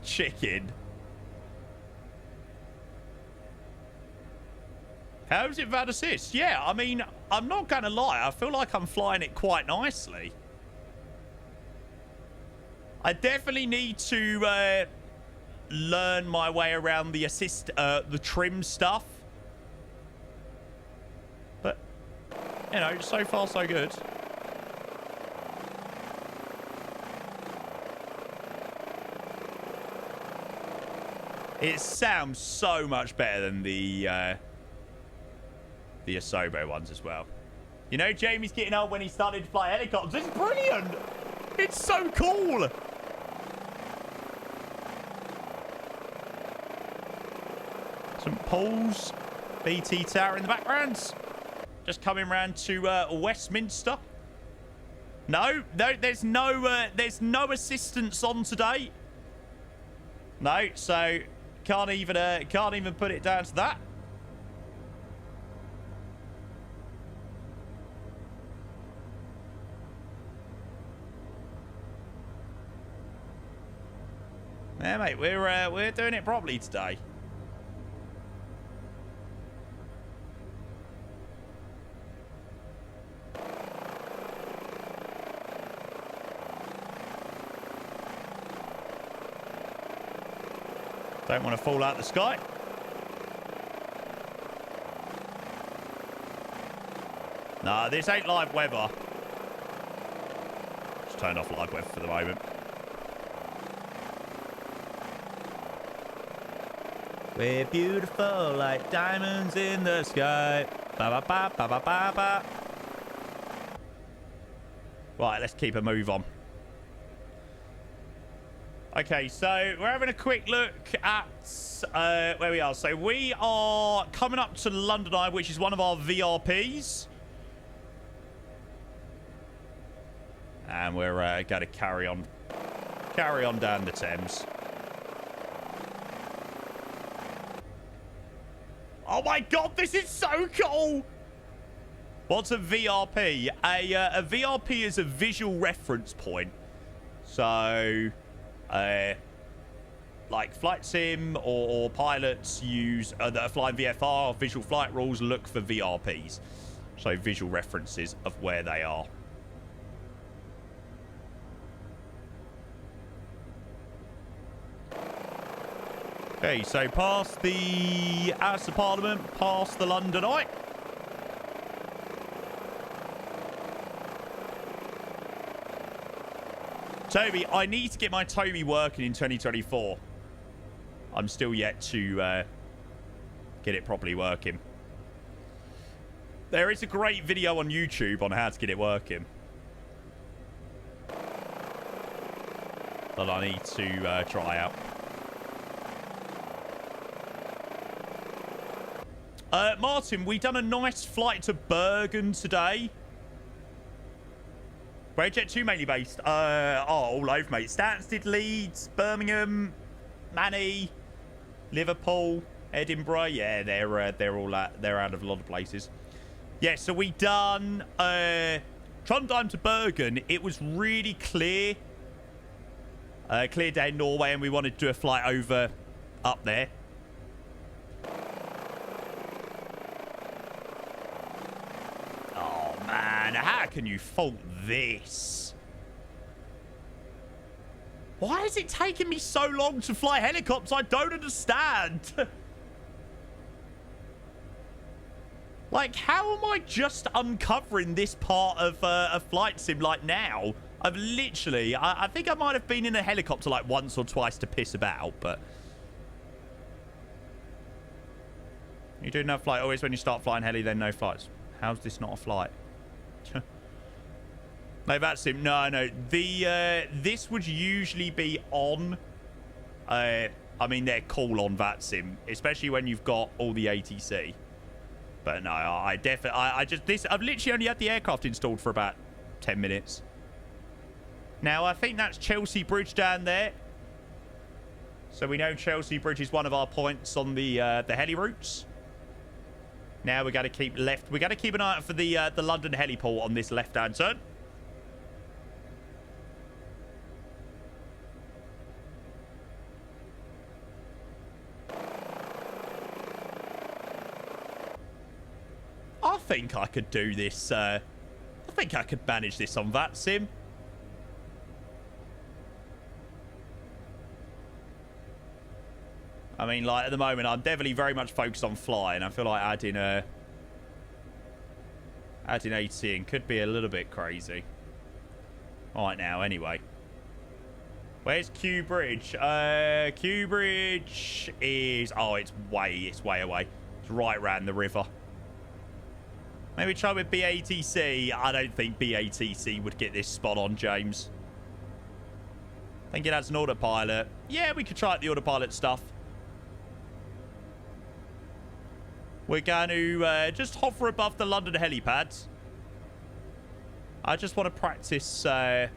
Chicken. How's it that assist? Yeah, I mean, I'm not going to lie. I feel like I'm flying it quite nicely. I definitely need to learn my way around the the trim stuff. But, you know, so far so good. It sounds so much better than the Asobo ones as well. You know, Jamie's getting old when he started to fly helicopters. It's brilliant. It's so cool. St. Paul's BT Tower in the background. Just coming round to Westminster. No, there's no assistance on today. No, so can't even put it down to that. Yeah, mate, we're doing it properly today. Don't want to fall out the sky. Nah, this ain't live weather. Just turned off live weather for the moment. We're beautiful like diamonds in the sky. Ba ba ba ba ba ba ba. Right, let's keep a move on. Okay, so we're having a quick look at where we are. So we are coming up to London Eye, which is one of our VRPs. And we're going to carry on down the Thames. Oh my god, this is so cool! What's a VRP? A VRP is a visual reference point. So, like flight sim or pilots use that are flying VFR, visual flight rules, look for VRPs. So visual references of where they are. Okay, so past the House of Parliament, past the London Eye. Toby, I need to get my Toby working in 2024. I'm still yet to get it properly working. There is a great video on YouTube on how to get it working that I need to try out. Martin, we done a nice flight to Bergen today. Where Jet 2 mainly based? All over, mate. Stansted, Leeds, Birmingham, Manny, Liverpool, Edinburgh. Yeah, they're all they're out of a lot of places. Yeah, so we done Trondheim to Bergen. It was really clear. Clear day in Norway, and we wanted to do a flight over up there. Man, how can you fault this? Why is it taking me so long to fly helicopters? I don't understand. Like, how am I just uncovering this part of a flight sim like now? I've literally, I think I might have been in a helicopter like once or twice to piss about, but... You do no flight. Always when you start flying heli, then no flights. How's this not a flight? No, that's him. No. This would usually be on. I mean, they're cool on VATSIM, especially when you've got all the ATC. But no, I've literally only had the aircraft installed for about 10 minutes. Now, I think that's Chelsea Bridge down there. So we know Chelsea Bridge is one of our points on the heli routes. Now we got to keep left. We got to keep an eye out for the London heliport on this left-hand turn. I think I could do this. I think I could manage this on VATSIM. I mean, like, at the moment, I'm definitely very much focused on flying. I feel like adding AT in could be a little bit crazy. Right now, anyway. Where's Q Bridge? Q Bridge is... Oh, it's way away. It's right around the river. Maybe try with BATC. I don't think BATC would get this spot on, James. I think it has an autopilot. Yeah, we could try out the autopilot stuff. We're going to just hover above the London helipads. I just want to practice that.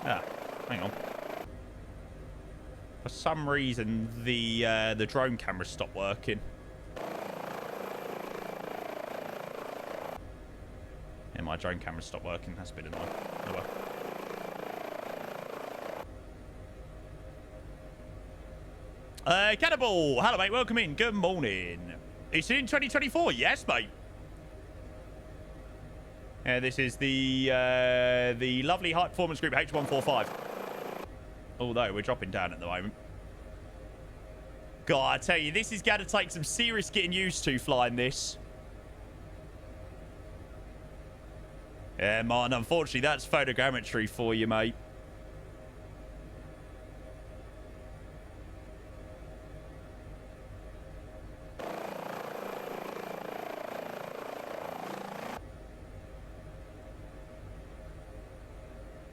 Ah, hang on. For some reason, the drone camera stopped working. Yeah, my drone camera stopped working. That's a bit annoying. Oh well. Cannibal, hello mate, welcome in. Good morning. It's in 2024, yes mate. This is the lovely high performance group H145. Although we're dropping down at the moment. God, I tell you, this is going to take some serious getting used to flying this. Yeah, Martin, unfortunately, that's photogrammetry for you, mate.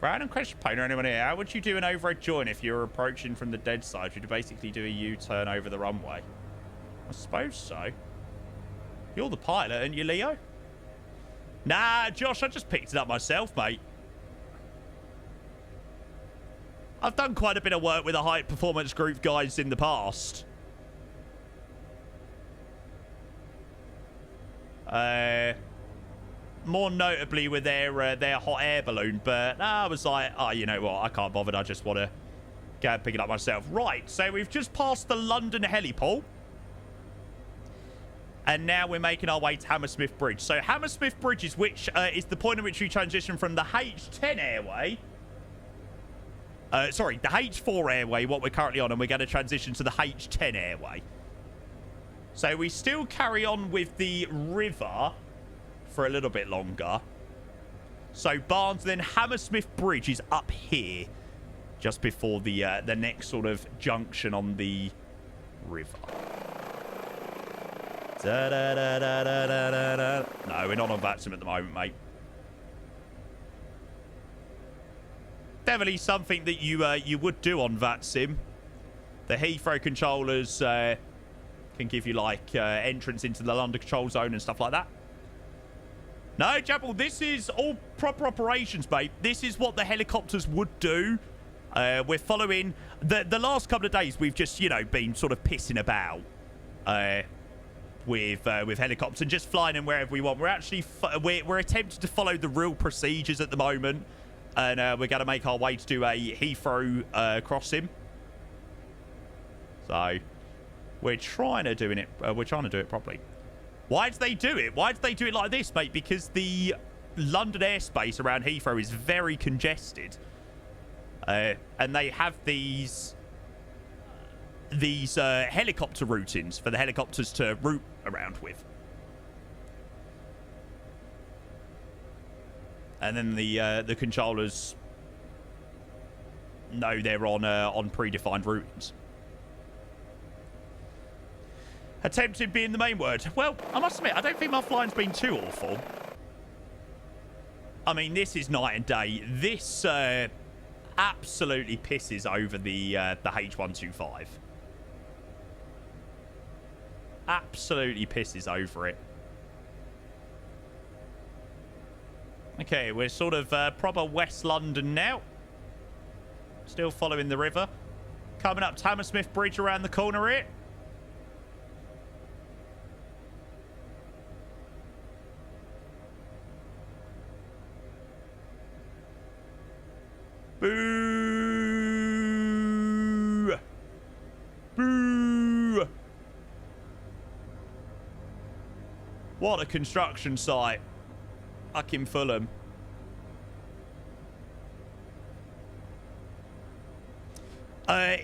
Random question, Pony, or anyone here. How would you do an overhead join if you were approaching from the dead side? Would you basically do a U-turn over the runway? I suppose so. You're the pilot, aren't you, Leo? Nah, Josh, I just picked it up myself, mate. I've done quite a bit of work with the high performance group guys in the past. More notably with their hot air balloon, but I was like, oh, you know what? I can't bother. I just want to go and pick it up myself. Right, so we've just passed the London heliport. And now we're making our way to Hammersmith Bridge. So Hammersmith Bridge is which is the point at which we transition from the H10 airway. Sorry, the H4 airway, what we're currently on, and we're going to transition to the H10 airway. So we still carry on with the river for a little bit longer. So Barnes, then Hammersmith Bridge is up here, just before the next sort of junction on the river. Da, da, da, da, da, da, da. No, we're not on VATSIM at the moment, mate. Definitely something that you would do on VATSIM. The Heathrow controllers can give you like entrance into the London control zone and stuff like that. No, Jabal, this is all proper operations, mate. This is what the helicopters would do. We're following... The last couple of days, we've just, you know, been sort of pissing about with helicopters and just flying in wherever we want. We're actually... We're attempting to follow the real procedures at the moment. And we're going to make our way to do a Heathrow crossing. So, we're trying to do it properly. Why did they do it? Why did they do it like this, mate? Because the London airspace around Heathrow is very congested. And they have these helicopter routings for the helicopters to route around with. And then the controllers know they're on predefined routings. Attempted being the main word. Well, I must admit, I don't think my flying's been too awful. I mean, this is night and day. This absolutely pisses over the H125. Absolutely pisses over it. Okay, we're sort of proper West London now. Still following the river. Coming up to Hammersmith Bridge around the corner here. Boo! Boo! What a construction site. Fucking Fulham.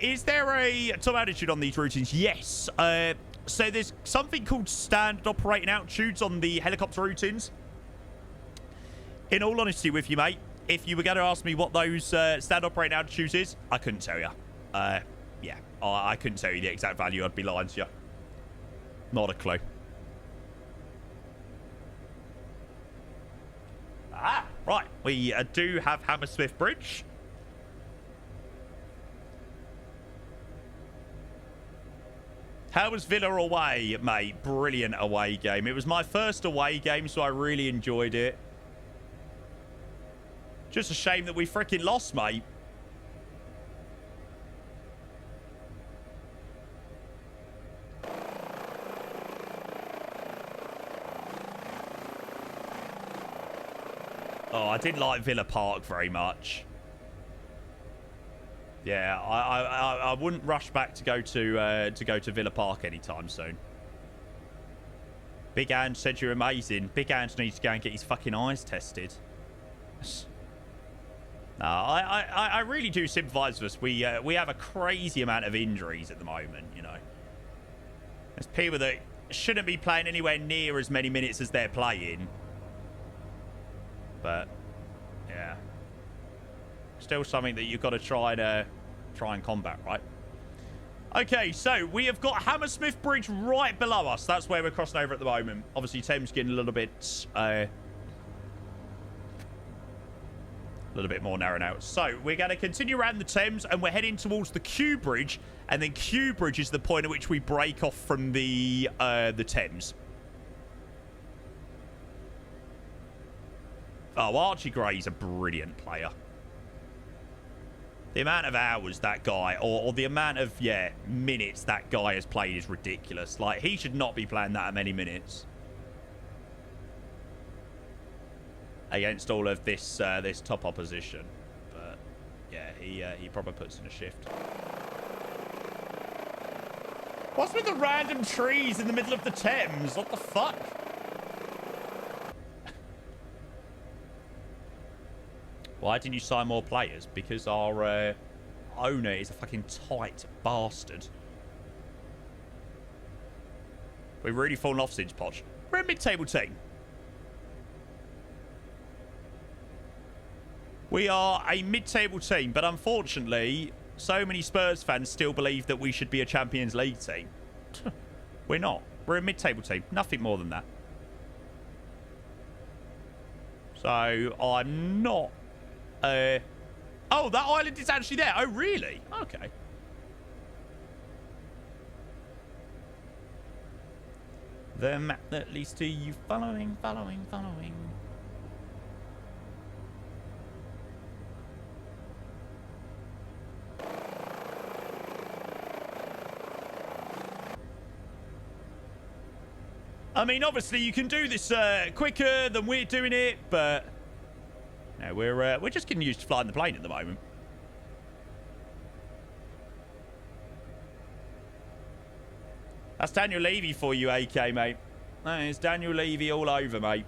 Is there a top altitude on these routines? Yes. So there's something called standard operating altitudes on the helicopter routines. In all honesty with you, mate, if you were going to ask me what those standard operating altitudes is, I couldn't tell you. Yeah, I couldn't tell you the exact value. I'd be lying to you. Not a clue. Ah, right. We do have Hammersmith Bridge. How was Villa away, mate? Brilliant away game. It was my first away game, so I really enjoyed it. Just a shame that we freaking lost, mate. Oh, I didn't like Villa Park very much. Yeah, I wouldn't rush back to go to Villa Park anytime soon. Big Ange said you're amazing. Big Ange needs to go and get his fucking eyes tested. No, I really do sympathise with us. We have a crazy amount of injuries at the moment, you know. There's people that shouldn't be playing anywhere near as many minutes as they're playing. But yeah, still something that you've got to try and combat, right? Okay, so we have got Hammersmith Bridge right below us. That's where we're crossing over at the moment. Obviously, Thames getting a little bit more narrow now. So we're going to continue around the Thames, and we're heading towards the Kew Bridge, and then Kew Bridge is the point at which we break off from the Thames. Oh, Archie Gray's a brilliant player. The amount of hours that guy, or the amount of, yeah, minutes that guy has played is ridiculous. Like, he should not be playing that many minutes against all of this this top opposition. But yeah, he probably puts in a shift. What's with the random trees in the middle of the Thames? What the fuck? Why didn't you sign more players? Because our owner is a fucking tight bastard. We've really fallen off since Poch. We're a mid-table team. We are a mid-table team, but unfortunately, so many Spurs fans still believe that we should be a Champions League team. We're not. We're a mid-table team. Nothing more than that. So, I'm not... oh, that island is actually there. Oh, really? Okay. The map that leads to you following. I mean, obviously, you can do this quicker than we're doing it, but... No, we're just getting used to flying the plane at the moment. That's Daniel Levy for you, AK, mate. That is Daniel Levy all over, mate.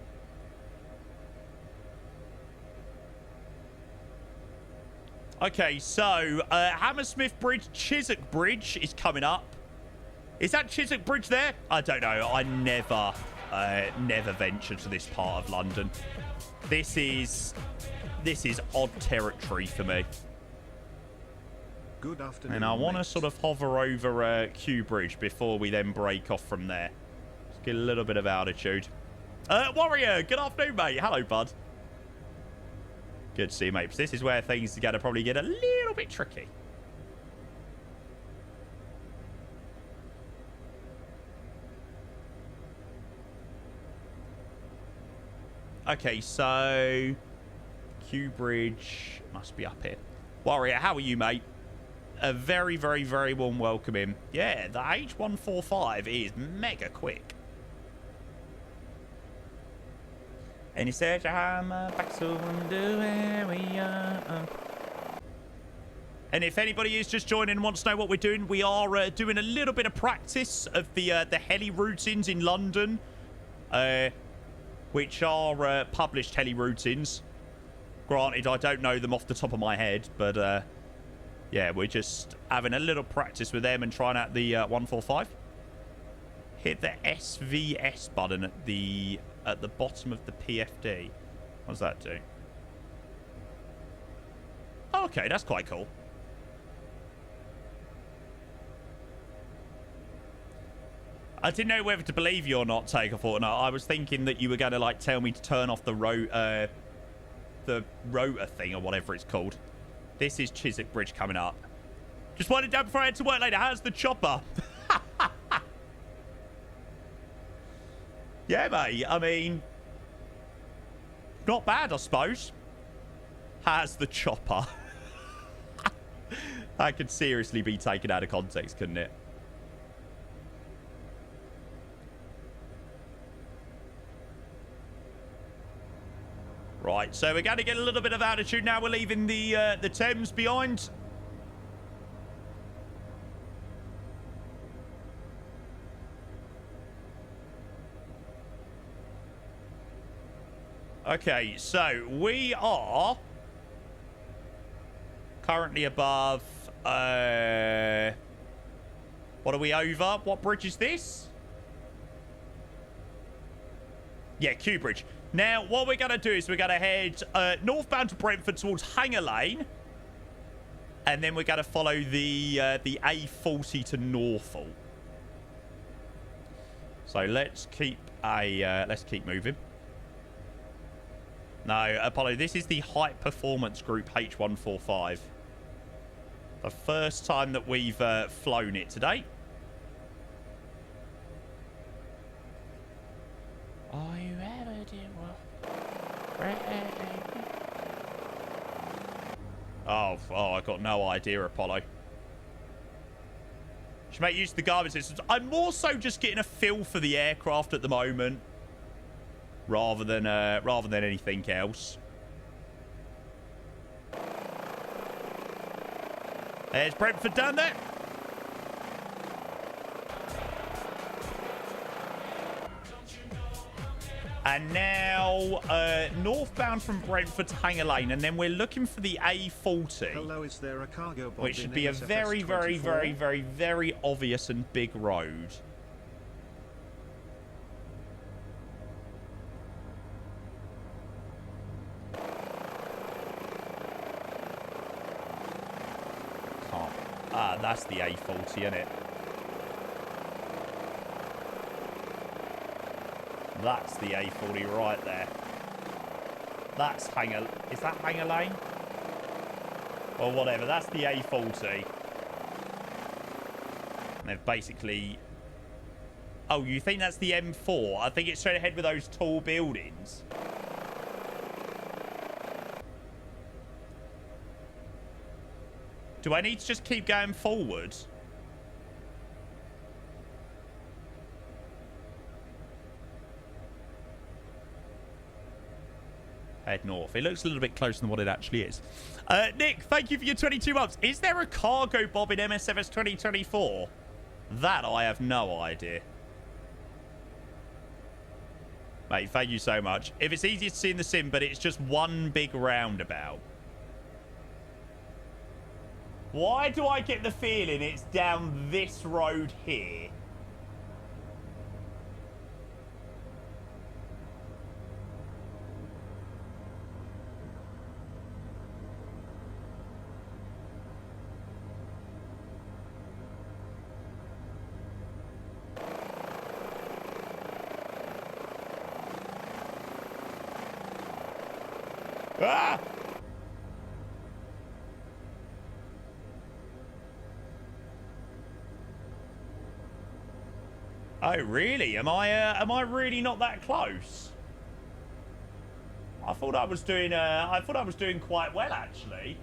Okay, so Hammersmith Bridge, Chiswick Bridge is coming up. Is that Chiswick Bridge there? I don't know. I never venture to this part of London. This is odd territory for me. Good afternoon. And I want to sort of hover over Kew Bridge before we then break off from there. Just get a little bit of altitude. Warrior, good afternoon, mate. Hello, bud. Good to see you, mate. This is where things are going to probably get a little bit tricky. Okay, so Kew Bridge must be up here. Warrior, how are you, mate? A very, very, very warm welcome in. Yeah, the H145 is mega quick. And he said, I'm back to wonder where we are. And if anybody is just joining and wants to know what we're doing, we are doing a little bit of practice of the heli routines in London. Which are published heli routines. Granted, I don't know them off the top of my head, but Yeah, we're just having a little practice with them and trying out the 145. Hit the SVS button at the bottom of the PFD. What does that do? Oh, okay, that's quite cool. I didn't know whether to believe you or not, Takeoff or not. I was thinking that you were going to, like, tell me to turn off the rotor thing or whatever it's called. This is Chiswick Bridge coming up. Just wanted down before I had to work later. How's the chopper? Yeah, mate. I mean, not bad, I suppose. How's the chopper? That could seriously be taken out of context, couldn't it? Right, so we're going to get a little bit of altitude now. We're leaving the Thames behind. Okay, so we are currently above... what are we over? What bridge is this? Yeah, Kew Bridge. Now, what we're going to do is we're going to head northbound to Brentford towards Hanger Lane. And then we're going to follow the A40 to Norfolk. So let's keep moving. No, Apollo, this is the High Performance Group H145. The first time that we've flown it today. Are you ever doing well? Oh, I got no idea, Apollo. Should make use of the garbage systems. I'm more so just getting a feel for the aircraft at the moment, rather than anything else. There's Brentford down there. And now, northbound from Brentford to Hanger Lane, and then we're looking for the A40. Hello, is there a cargo bob which should in be a NSFS very, very, 24? very, very, very obvious and big road. Ah, that's the A40, isn't it? That's the A40 right there. That's Hanger... Is that Hanger Lane? Or whatever. That's the A40. And they've basically... Oh, you think that's the M4? I think it's straight ahead with those tall buildings. Do I need to just keep going forward? Head north. It looks a little bit closer than what it actually is. Nick, thank you for your 22 months. Is there a cargo bob in MSFS 2024? That I have no idea. Mate, thank you so much. If it's easier to see in the sim, but it's just one big roundabout. Why do I get the feeling it's down this road here? Ah! Oh, really? Am I really not that close? I thought I was doing quite well, actually.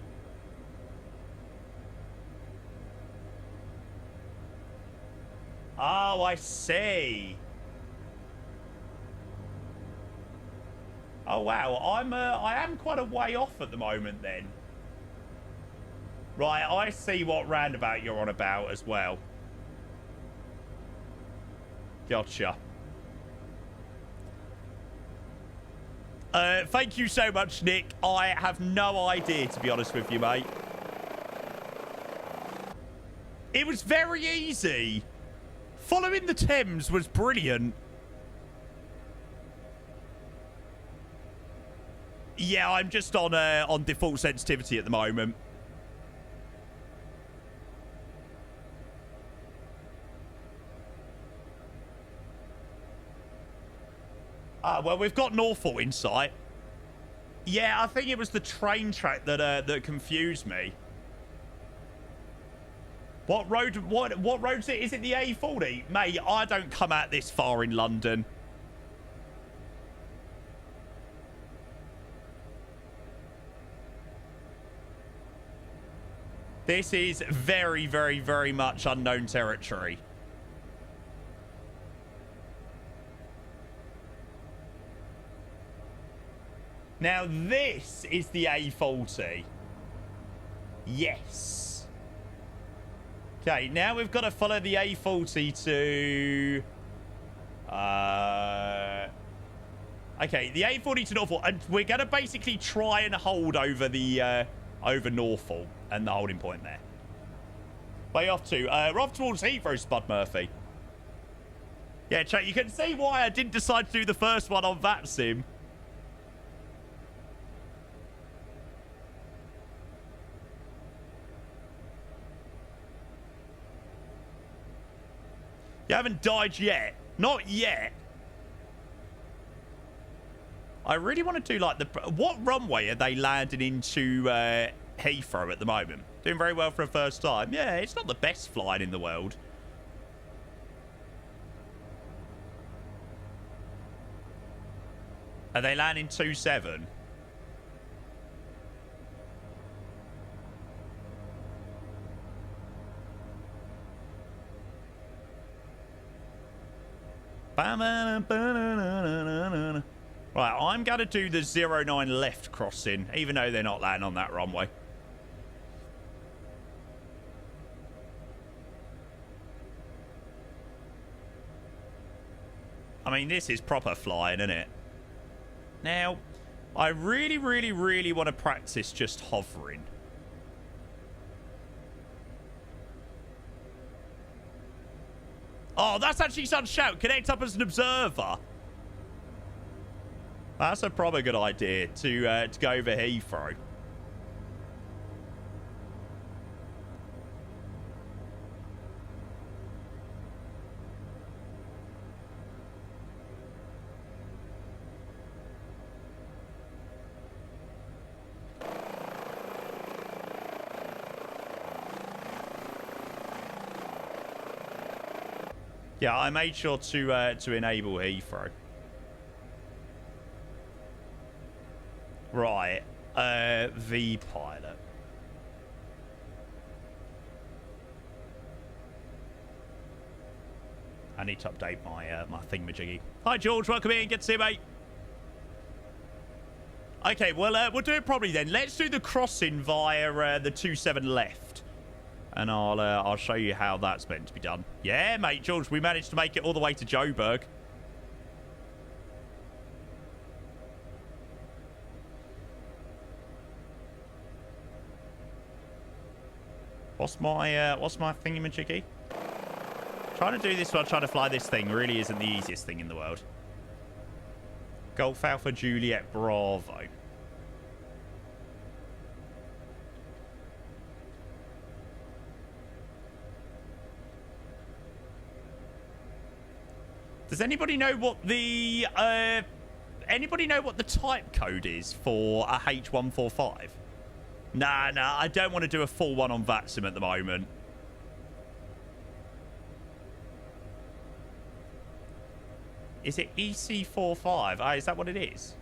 Oh, I see. Oh wow, I am quite a way off at the moment then. Right, I see what roundabout you're on about as well. Gotcha. Thank you so much, Nick. I have no idea, to be honest with you, mate. It was very easy. Following the Thames was brilliant. Yeah, I'm just on default sensitivity at the moment. Well, we've got Norfolk in sight. Yeah, I think it was the train track that confused me. What road? What road is it? Is it the A40? Mate, I don't come out this far in London. This is very, very, very much unknown territory. Now, this is the A40. Yes. Okay, now we've got to follow the A40 to... Okay, the A40 to Norfolk. And we're going to basically try and hold over the... over Norfolk and the holding point there. Way off to... we're off towards Heathrow, Spud Murphy. Yeah, chat, you can see why I didn't decide to do the first one on VATSIM. You haven't died yet. Not yet. I really want to do like the... What runway are they landing into Heathrow at the moment? Doing very well for a first time. Yeah, it's not the best flying in the world. Are they landing 27? Right, I'm going to do the 09 left crossing, even though they're not landing on that runway. I mean, this is proper flying, isn't it? Now, I really, really, really want to practice just hovering. Oh, that's actually such a shout. Connect up as an observer. That's a probably good idea to go over Heathrow. Yeah, I made sure to enable Heathrow. Right, V pilot. I need to update my my thingamajiggy. Hi George, welcome in. Good to see you, mate. Okay, well we'll do it probably then. Let's do the crossing via the 27 left. And I'll show you how that's meant to be done. Yeah, mate, George, we managed to make it all the way to Joburg. What's my thingamajiggy? Trying to do this while trying to fly this thing really isn't the easiest thing in the world. Golf Alpha Juliet Bravo. Does anybody know what the type code is for a H145? Nah, I don't want to do a full one on VATSIM at the moment. Is it EC45? Ah, is that what it is?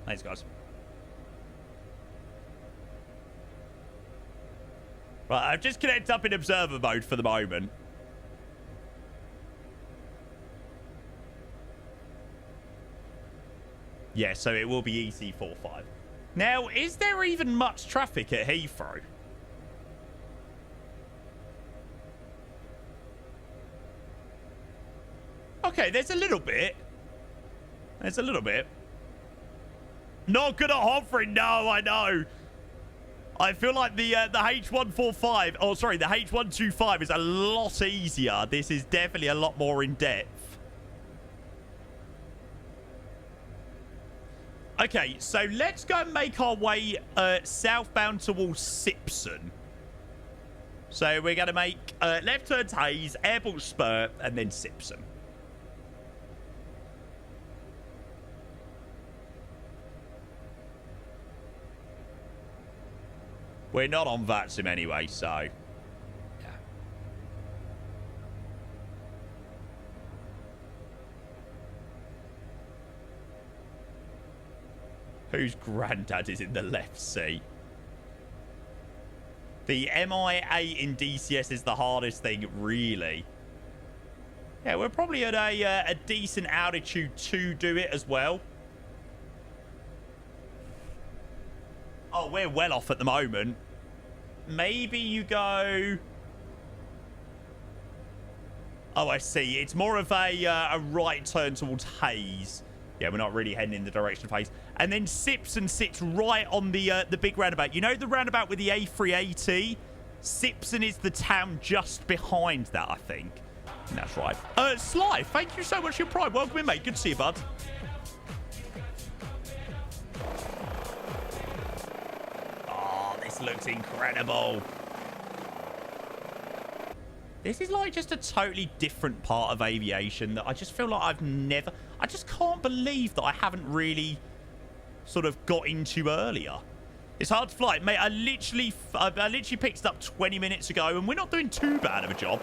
Thanks, guys. Right, I've just connected up in observer mode for the moment. Yeah, so it will be EC45. Now, is there even much traffic at Heathrow? Okay, there's a little bit. There's a little bit. Not good at hovering, no, I know. I feel like the H145, oh, sorry, the H125 is a lot easier. This is definitely a lot more in depth. Okay, so let's go and make our way southbound towards Sipson. So we're going to make left turn Hayes, airport spur, and then Sipson. We're not on VATSIM anyway, so... yeah. Whose granddad is in the left seat? The MI8 in DCS is the hardest thing, really. Yeah, we're probably at a decent altitude to do it as well. Oh, we're well off at the moment. Maybe you go... oh, I see. It's more of a right turn towards Hayes. Yeah, we're not really heading in the direction of Hayes. And then Sipson sits right on the big roundabout. You know the roundabout with the A380? Sipson is the town just behind that, I think. That's right. Sly, thank you so much for your pride. Welcome in, mate. Good to see you, bud. Looks incredible. This is like just a totally different part of aviation that I just feel like I just can't believe that I haven't really sort of got into earlier. It's hard to fly, mate. I literally picked it up 20 minutes ago and we're not doing too bad of a job.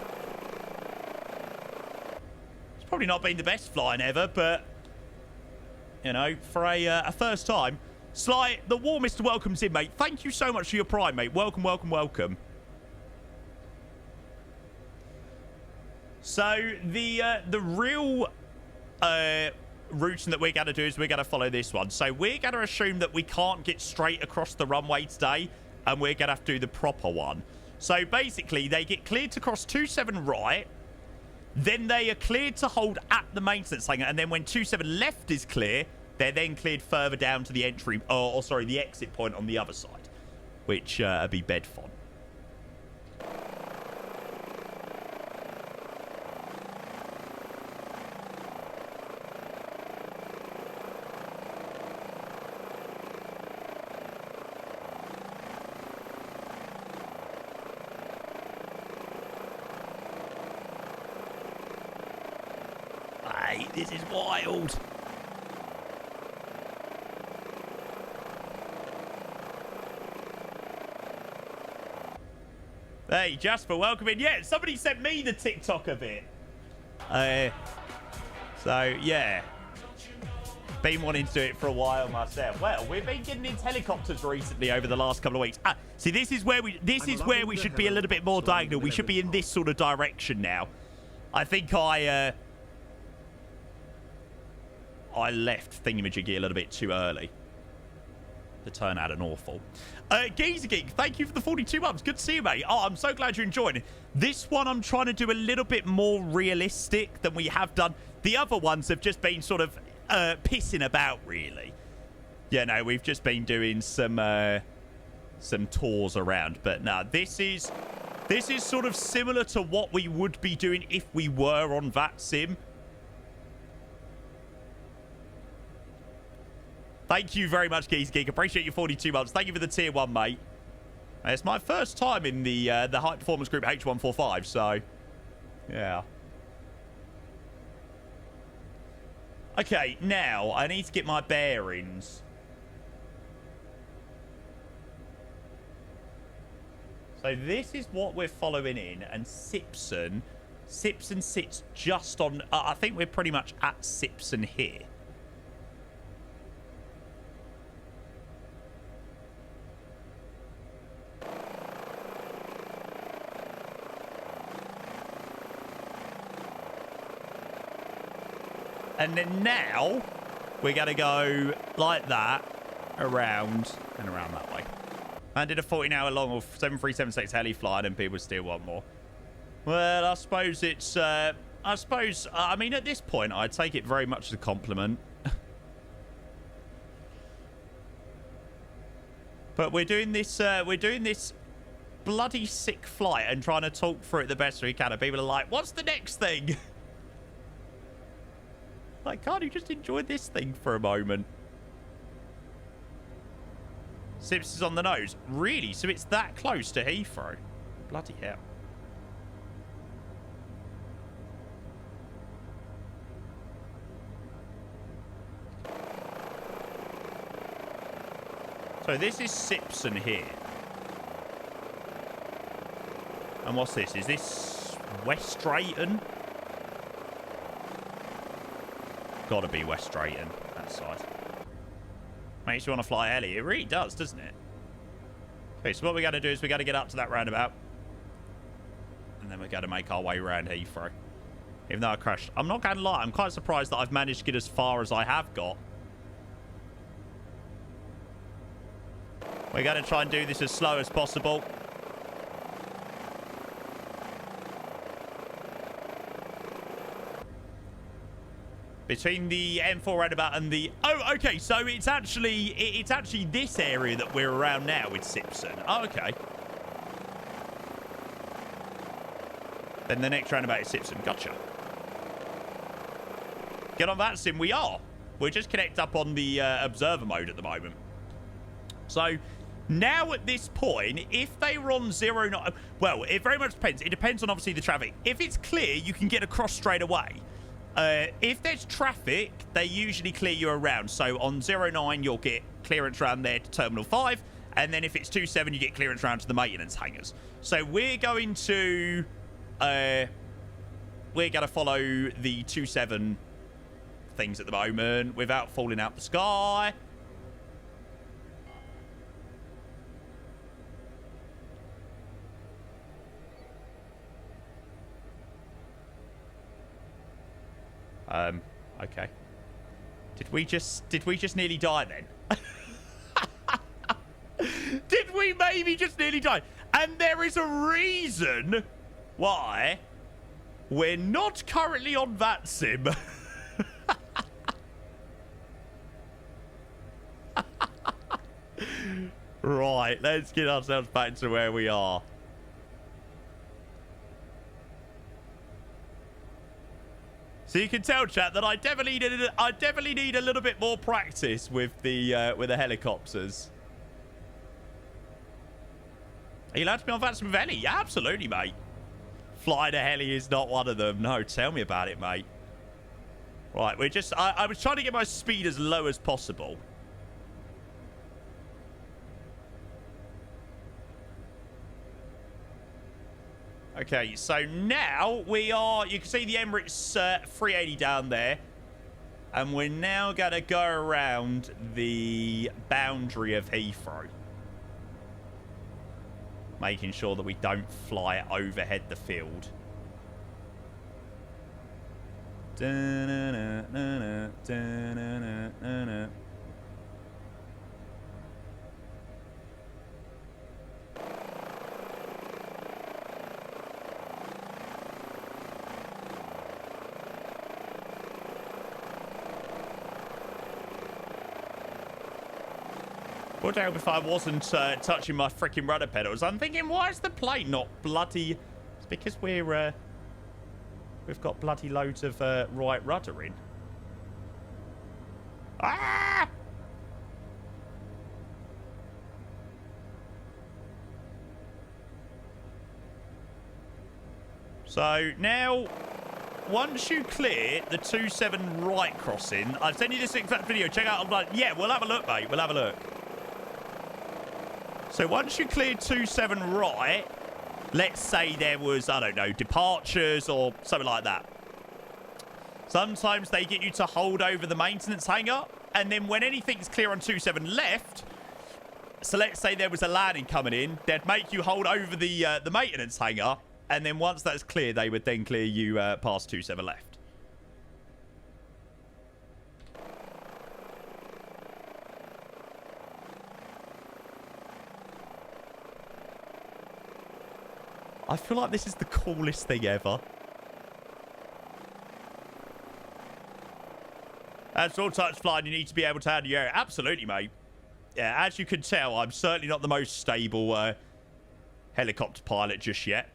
It's probably not been the best flying ever, but you know, for a first time. Sly, the warmest welcomes in, mate. Thank you so much for your pride, mate. Welcome, welcome, welcome. So, the real routing that we're going to do is we're going to follow this one. So, we're going to assume that we can't get straight across the runway today, and we're going to have to do the proper one. So, basically, they get cleared to cross 27 right, then they are cleared to hold at the maintenance hangar, and then when 27 left is clear... they're then cleared further down to the entry, or sorry, the exit point on the other side, which would be Bedfont. Hey, this is wild. Hey, Jasper, welcome in. Yeah, somebody sent me the TikTok of it. So, yeah. Been wanting to do it for a while myself. Well, we've been getting into helicopters recently over the last couple of weeks. See, this is where we should be a little bit more diagonal. We should be in this sort of direction now. I think I left Thingamajiggy a little bit too early. The turn out an awful. Geezer Geek, thank you for the 42 months. Good to see you, mate. Oh, I'm so glad you're enjoying it. This one I'm trying to do a little bit more realistic than we have done. The other ones have just been sort of pissing about, really. Yeah, no, we've just been doing some tours around. But no, this is sort of similar to what we would be doing if we were on VATSIM. Thank you very much, Geese Geek. Appreciate your 42 months. Thank you for the tier 1, mate. It's my first time in the high performance group H145, so yeah. Okay, now I need to get my bearings. So this is what we're following in, and Sipson sits just on. I think we're pretty much at Sipson here. And then now, we're going to go like that, around, and around that way. I did a 14-hour long of 7376 heli flight, and people still want more. Well, I suppose it's, I mean, at this point, I take it very much as a compliment. But we're doing this bloody sick flight and trying to talk through it the best we can. And people are like, what's the next thing? Like, can't you just enjoy this thing for a moment? Sips is on the nose. Really? So it's that close to Heathrow? Bloody hell. So this is Sipson here. And what's this? Is this West Drayton? Gotta be West Drayton, that side. Makes you want to fly heli. It really does, doesn't it? Okay, so what we got to do is we got to get up to that roundabout. And then we got to make our way around Heathrow. Even though I crashed. I'm not going to lie, I'm quite surprised that I've managed to get as far as I have got. We're going to try and do this as slow as possible. Between the M4 roundabout and the... Oh, okay. So it's actually this area that we're around now with Sipson. Oh, okay. Then the next roundabout is Sipson. Gotcha. Get on that, Sim. We are. We're just connected up on the observer mode at the moment. So... Now, at this point, if they were on 09... Well, it very much depends. It depends on, obviously, the traffic. If it's clear, you can get across straight away. If there's traffic, they usually clear you around. So, on 09, you'll get clearance around there to Terminal 5. And then if it's 27, you get clearance around to the maintenance hangars. So, we're going to... we're going to follow the 27 things at the moment without falling out the sky. Okay. Did we just nearly die then? Did we maybe just nearly die? And there is a reason why we're not currently on that sim. Right, let's get ourselves back to where we are. So you can tell, chat, that I definitely need a little bit more practice with the helicopters. Are you allowed to be on that with heli? Yeah, absolutely, mate. Flying a heli is not one of them. No, tell me about it, mate. Right, we're just... I was trying to get my speed as low as possible. Okay, so now we are... You can see the Emirates 380 down there. And we're now going to go around the boundary of Heathrow. Making sure that we don't fly overhead the field. Would help if I wasn't touching my freaking rudder pedals. I'm thinking, why is the plane not bloody... It's because we're... we've got bloody loads of right rudder in. Ah! So now, once you clear the 27 right crossing, I've sent you this exact video. Check out. I'm like, yeah, we'll have a look, mate. We'll have a look. So once you clear 27 right, let's say there was, I don't know, departures or something like that. Sometimes they get you to hold over the maintenance hangar, and then when anything's clear on 27 left, so let's say there was a landing coming in, they'd make you hold over the maintenance hangar, and then once that's clear, they would then clear you past 27 left. I feel like this is the coolest thing ever. As full touch flying, you need to be able to handle your air. Absolutely, mate. Yeah, as you can tell, I'm certainly not the most stable helicopter pilot just yet.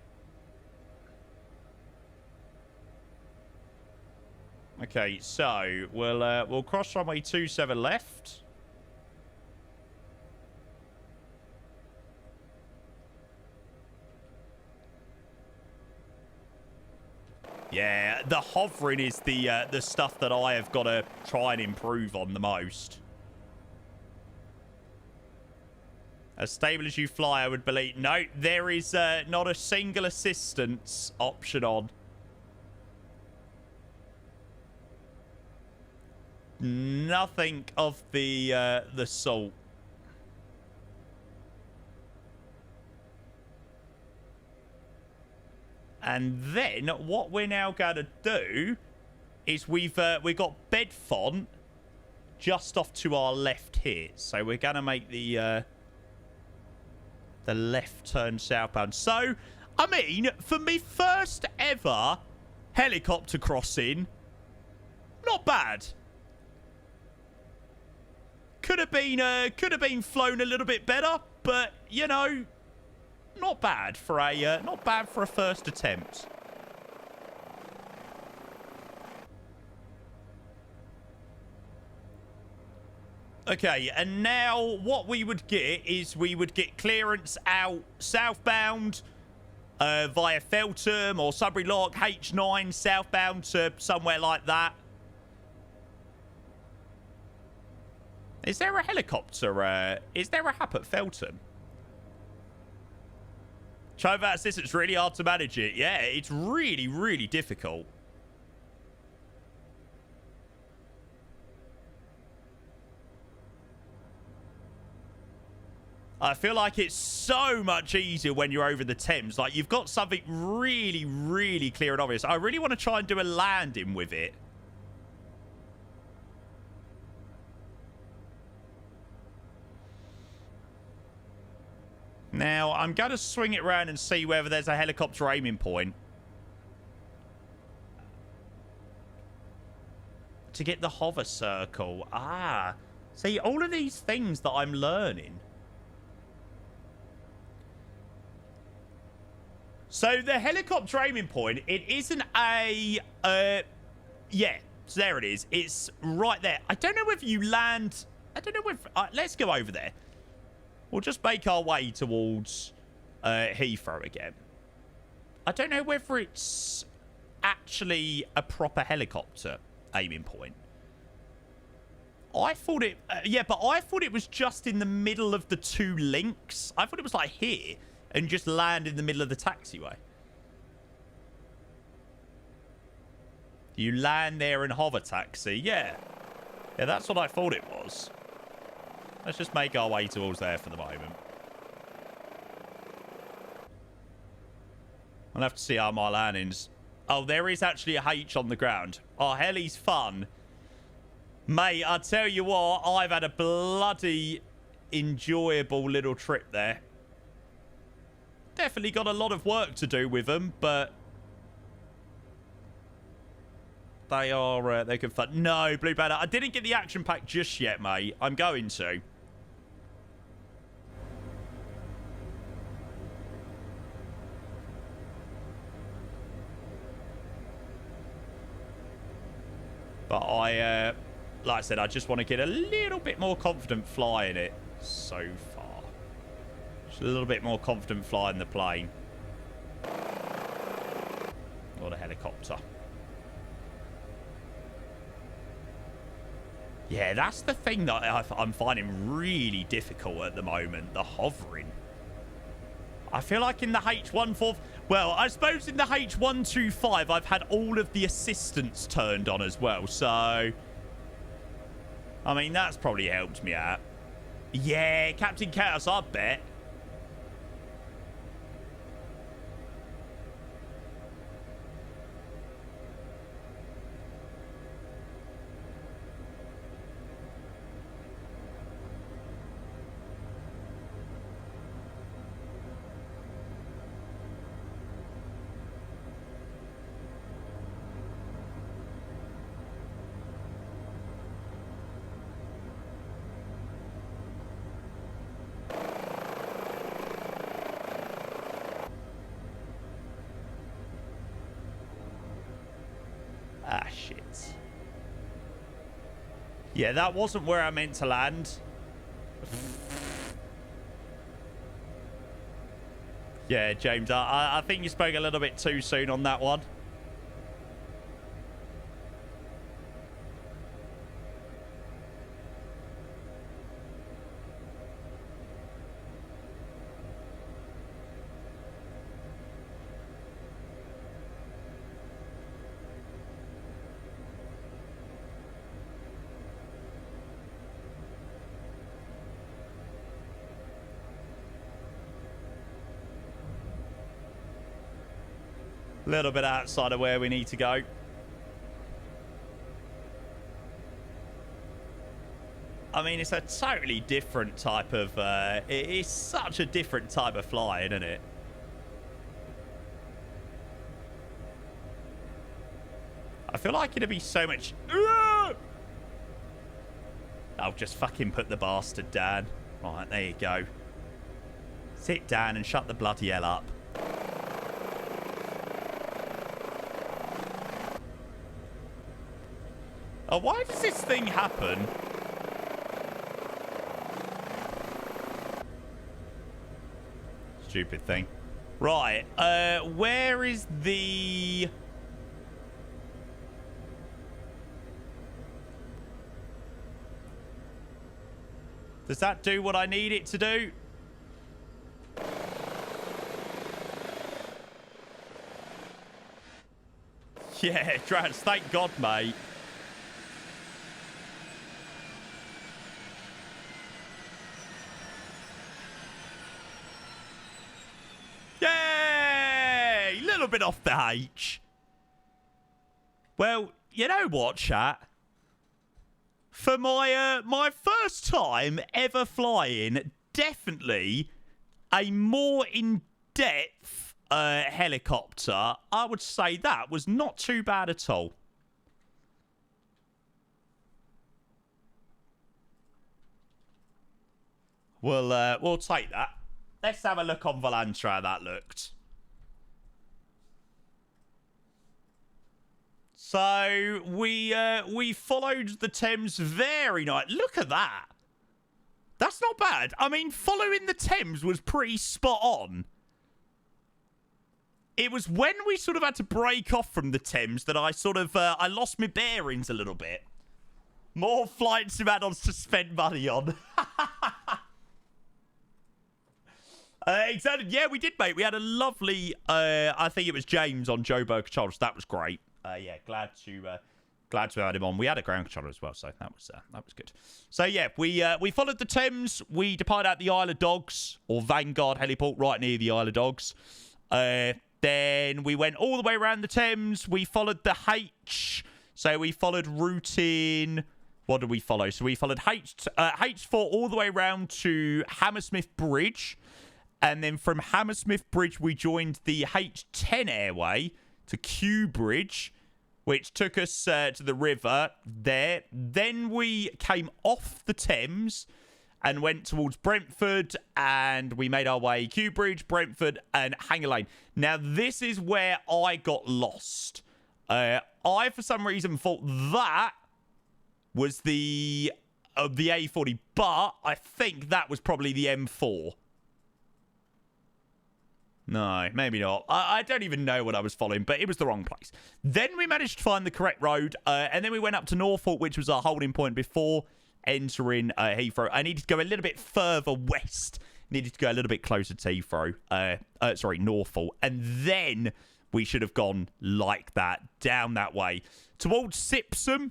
Okay, so we'll cross runway 27 left. Yeah, the hovering is the stuff that I have got to try and improve on the most. As stable as you fly, I would believe. No, there is not a single assistance option on. Nothing of the sort. And then what we're now going to do is we've got Bedfont just off to our left here. So we're going to make the left turn southbound. So, I mean, for me first ever helicopter crossing, not bad. Could have been flown a little bit better, but you know, not bad for a first attempt. Okay, and now what we would get is we would get clearance out southbound via Feltham or Sudbury Lock, H9 southbound to somewhere like that. Is there a helicopter? Is there a hap at Feltham? Try that assistance, really hard to manage it. Yeah, it's really, really difficult. I feel like it's so much easier when you're over the Thames. Like, you've got something really, really clear and obvious. I really want to try and do a landing with it. Now, I'm going to swing it around and see whether there's a helicopter aiming point. To get the hover circle. Ah. See, all of these things that I'm learning. So, the helicopter aiming point, it isn't a... yeah, so there it is. It's right there. I don't know if you land... I don't know if... let's go over there. We'll just make our way towards Heathrow again. I don't know whether it's actually a proper helicopter aiming point. I thought it... yeah, but I thought it was just in the middle of the two links. I thought it was like here and just land in the middle of the taxiway. You land there and hover taxi. Yeah. Yeah, that's what I thought it was. Let's just make our way towards there for the moment. I'll have to see how my landings... Oh, there is actually a H on the ground. Oh, heli's fun. Mate, I tell you what, I've had a bloody enjoyable little trip there. Definitely got a lot of work to do with them, but... They are, they're good fun. No, Blue Banner, I didn't get the action pack just yet, mate. I'm going to. But like I said, I just want to get a little bit more confident flying it so far. Just a little bit more confident flying the plane. Or the helicopter. Yeah, that's the thing that I'm finding really difficult at the moment. The hovering. I feel like in the H14... Well, I suppose in the H125, I've had all of the assistance turned on as well. So, I mean, that's probably helped me out. Yeah, Captain Chaos, I bet. Ah, shit. Yeah, that wasn't where I meant to land. Yeah, James, I think you spoke a little bit too soon on that one. A little bit outside of where we need to go. I mean, it's a totally different type of... it's such a different type of flying, isn't it? I feel like it'd be so much... I'll just fucking put the bastard down. Right, there you go. Sit down and shut the bloody hell up. Oh, why does this thing happen? Stupid thing. Right, where is the... Does that do what I need it to do? Yeah, Trans, thank God, mate. Yay! Little bit off the H. Well, you know what, chat? For my my first time ever flying, definitely a more in-depth helicopter, I would say that was not too bad at all. We'll take that. Let's have a look on Volantra how that looked. So we followed the Thames very nice. Look at that. That's not bad. I mean, following the Thames was pretty spot on. It was when we sort of had to break off from the Thames that I sort of I lost my bearings a little bit. More flight sim add-ons to spend money on. Exactly. Yeah, we did, mate. We had a lovely, I think it was James on Joe Burger Charles. That was great. Yeah, glad to have him on. We had a ground controller as well, so that was good. So yeah, we followed the Thames. We departed out the Isle of Dogs, or Vanguard heliport, right near the Isle of Dogs. Then we went all the way around the Thames. We followed the H. So we followed routing. What did we follow? So we followed H4 all the way around to Hammersmith Bridge. And then from Hammersmith Bridge, we joined the H10 airway to Kew Bridge, which took us to the river there. Then we came off the Thames and went towards Brentford, and we made our way Kew Bridge, Brentford, and Hanger Lane. Now, this is where I got lost. I, for some reason, thought that was the A40, but I think that was probably the M4. No, maybe not. I don't even know what I was following, but it was the wrong place. Then we managed to find the correct road, and then we went up to Norfolk, which was our holding point before entering Heathrow. I needed to go a little bit further west. Needed to go a little bit closer to Heathrow. Sorry, Norfolk. And then we should have gone like that, down that way, towards Sipsum.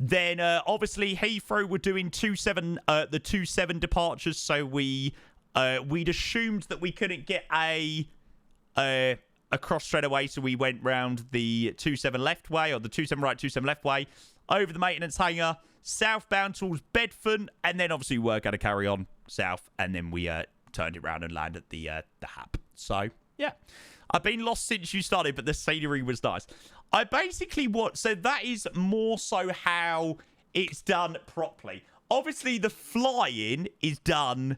Then, obviously, Heathrow were doing the 27 departures, so we'd assumed that we couldn't get across straight away, so we went round the 27 left way, or the 27 right, 27 left way, over the maintenance hangar, southbound towards Bedford, and then obviously we were going to carry on south, and then we turned it round and landed at the Hap. So, yeah. I've been lost since you started, but the scenery was nice. I basically so that is more so how it's done properly. Obviously, the flying is done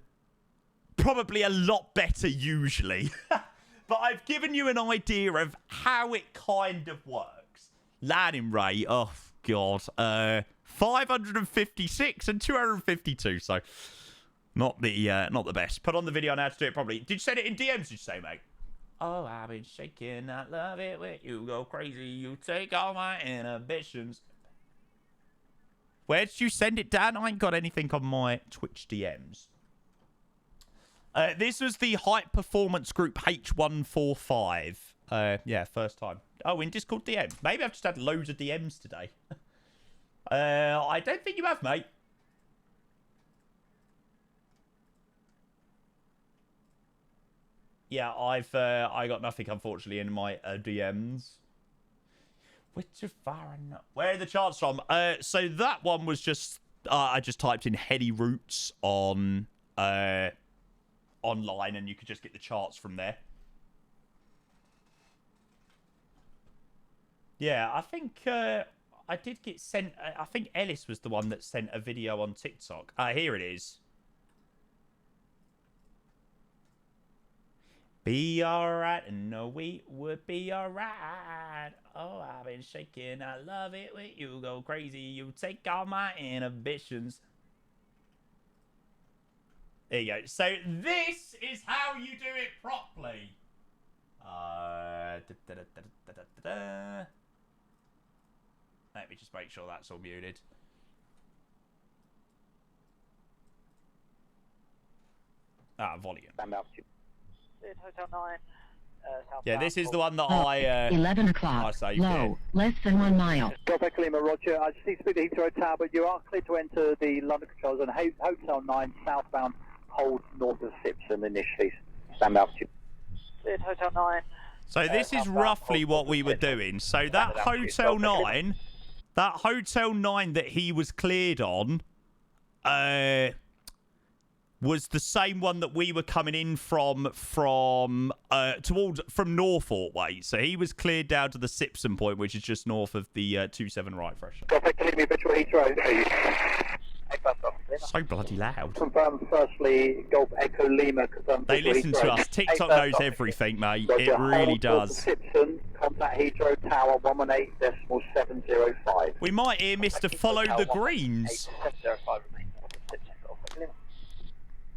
probably a lot better usually. But I've given you an idea of how it kind of works. Landing rate, oh god, 556 and 252. So not the best. Put on the video on how to do it properly. Did you send it in DMs? Did you say, mate? Oh, I've been shaking. I love it when you go crazy. You take all my inhibitions. Where did you send it, Dan? I ain't got anything on my Twitch DMs. This was the Hype Performance Group H145. Yeah, first time. Oh, in Discord DMs. Maybe I've just had loads of DMs today. I don't think you have, mate. Yeah, I got nothing, unfortunately, in my DMs. Which are far enough. Where are the charts from? So that one was just I just typed in heady routes on online, and you could just get the charts from there. Yeah, I think I did get sent. I think Ellis was the one that sent a video on TikTok. Here it is. Be alright, no, we would be alright. Oh, I've been shaking. I love it when you go crazy. You take all my inhibitions. There you go. So this is how you do it properly. Let me just make sure that's all muted. Volume. Hotel 9. Yeah, this is the one that I... 11 o'clock, low, less than 1 mile. Golf Echo Lima, Roger. I just need to speak to Heathrow Tower, but you are clear to enter the London controls and Hotel 9 southbound, hold north of Sipson initially. Stand altitude. Cleared Hotel 9. So this is roughly what we were doing. So that Hotel 9... That Hotel 9 that he was cleared on... was the same one that we were coming in from Norfolk way. So he was cleared down to the Sipson point, which is just north of the 27 right threshold. So bloody loud. Confirm firstly, Golf Echo Lima. They listen to us. TikTok knows everything, mate. It really does. Sipson, contact Heathrow Tower 118.705. We might hear Mr. Follow the Greens.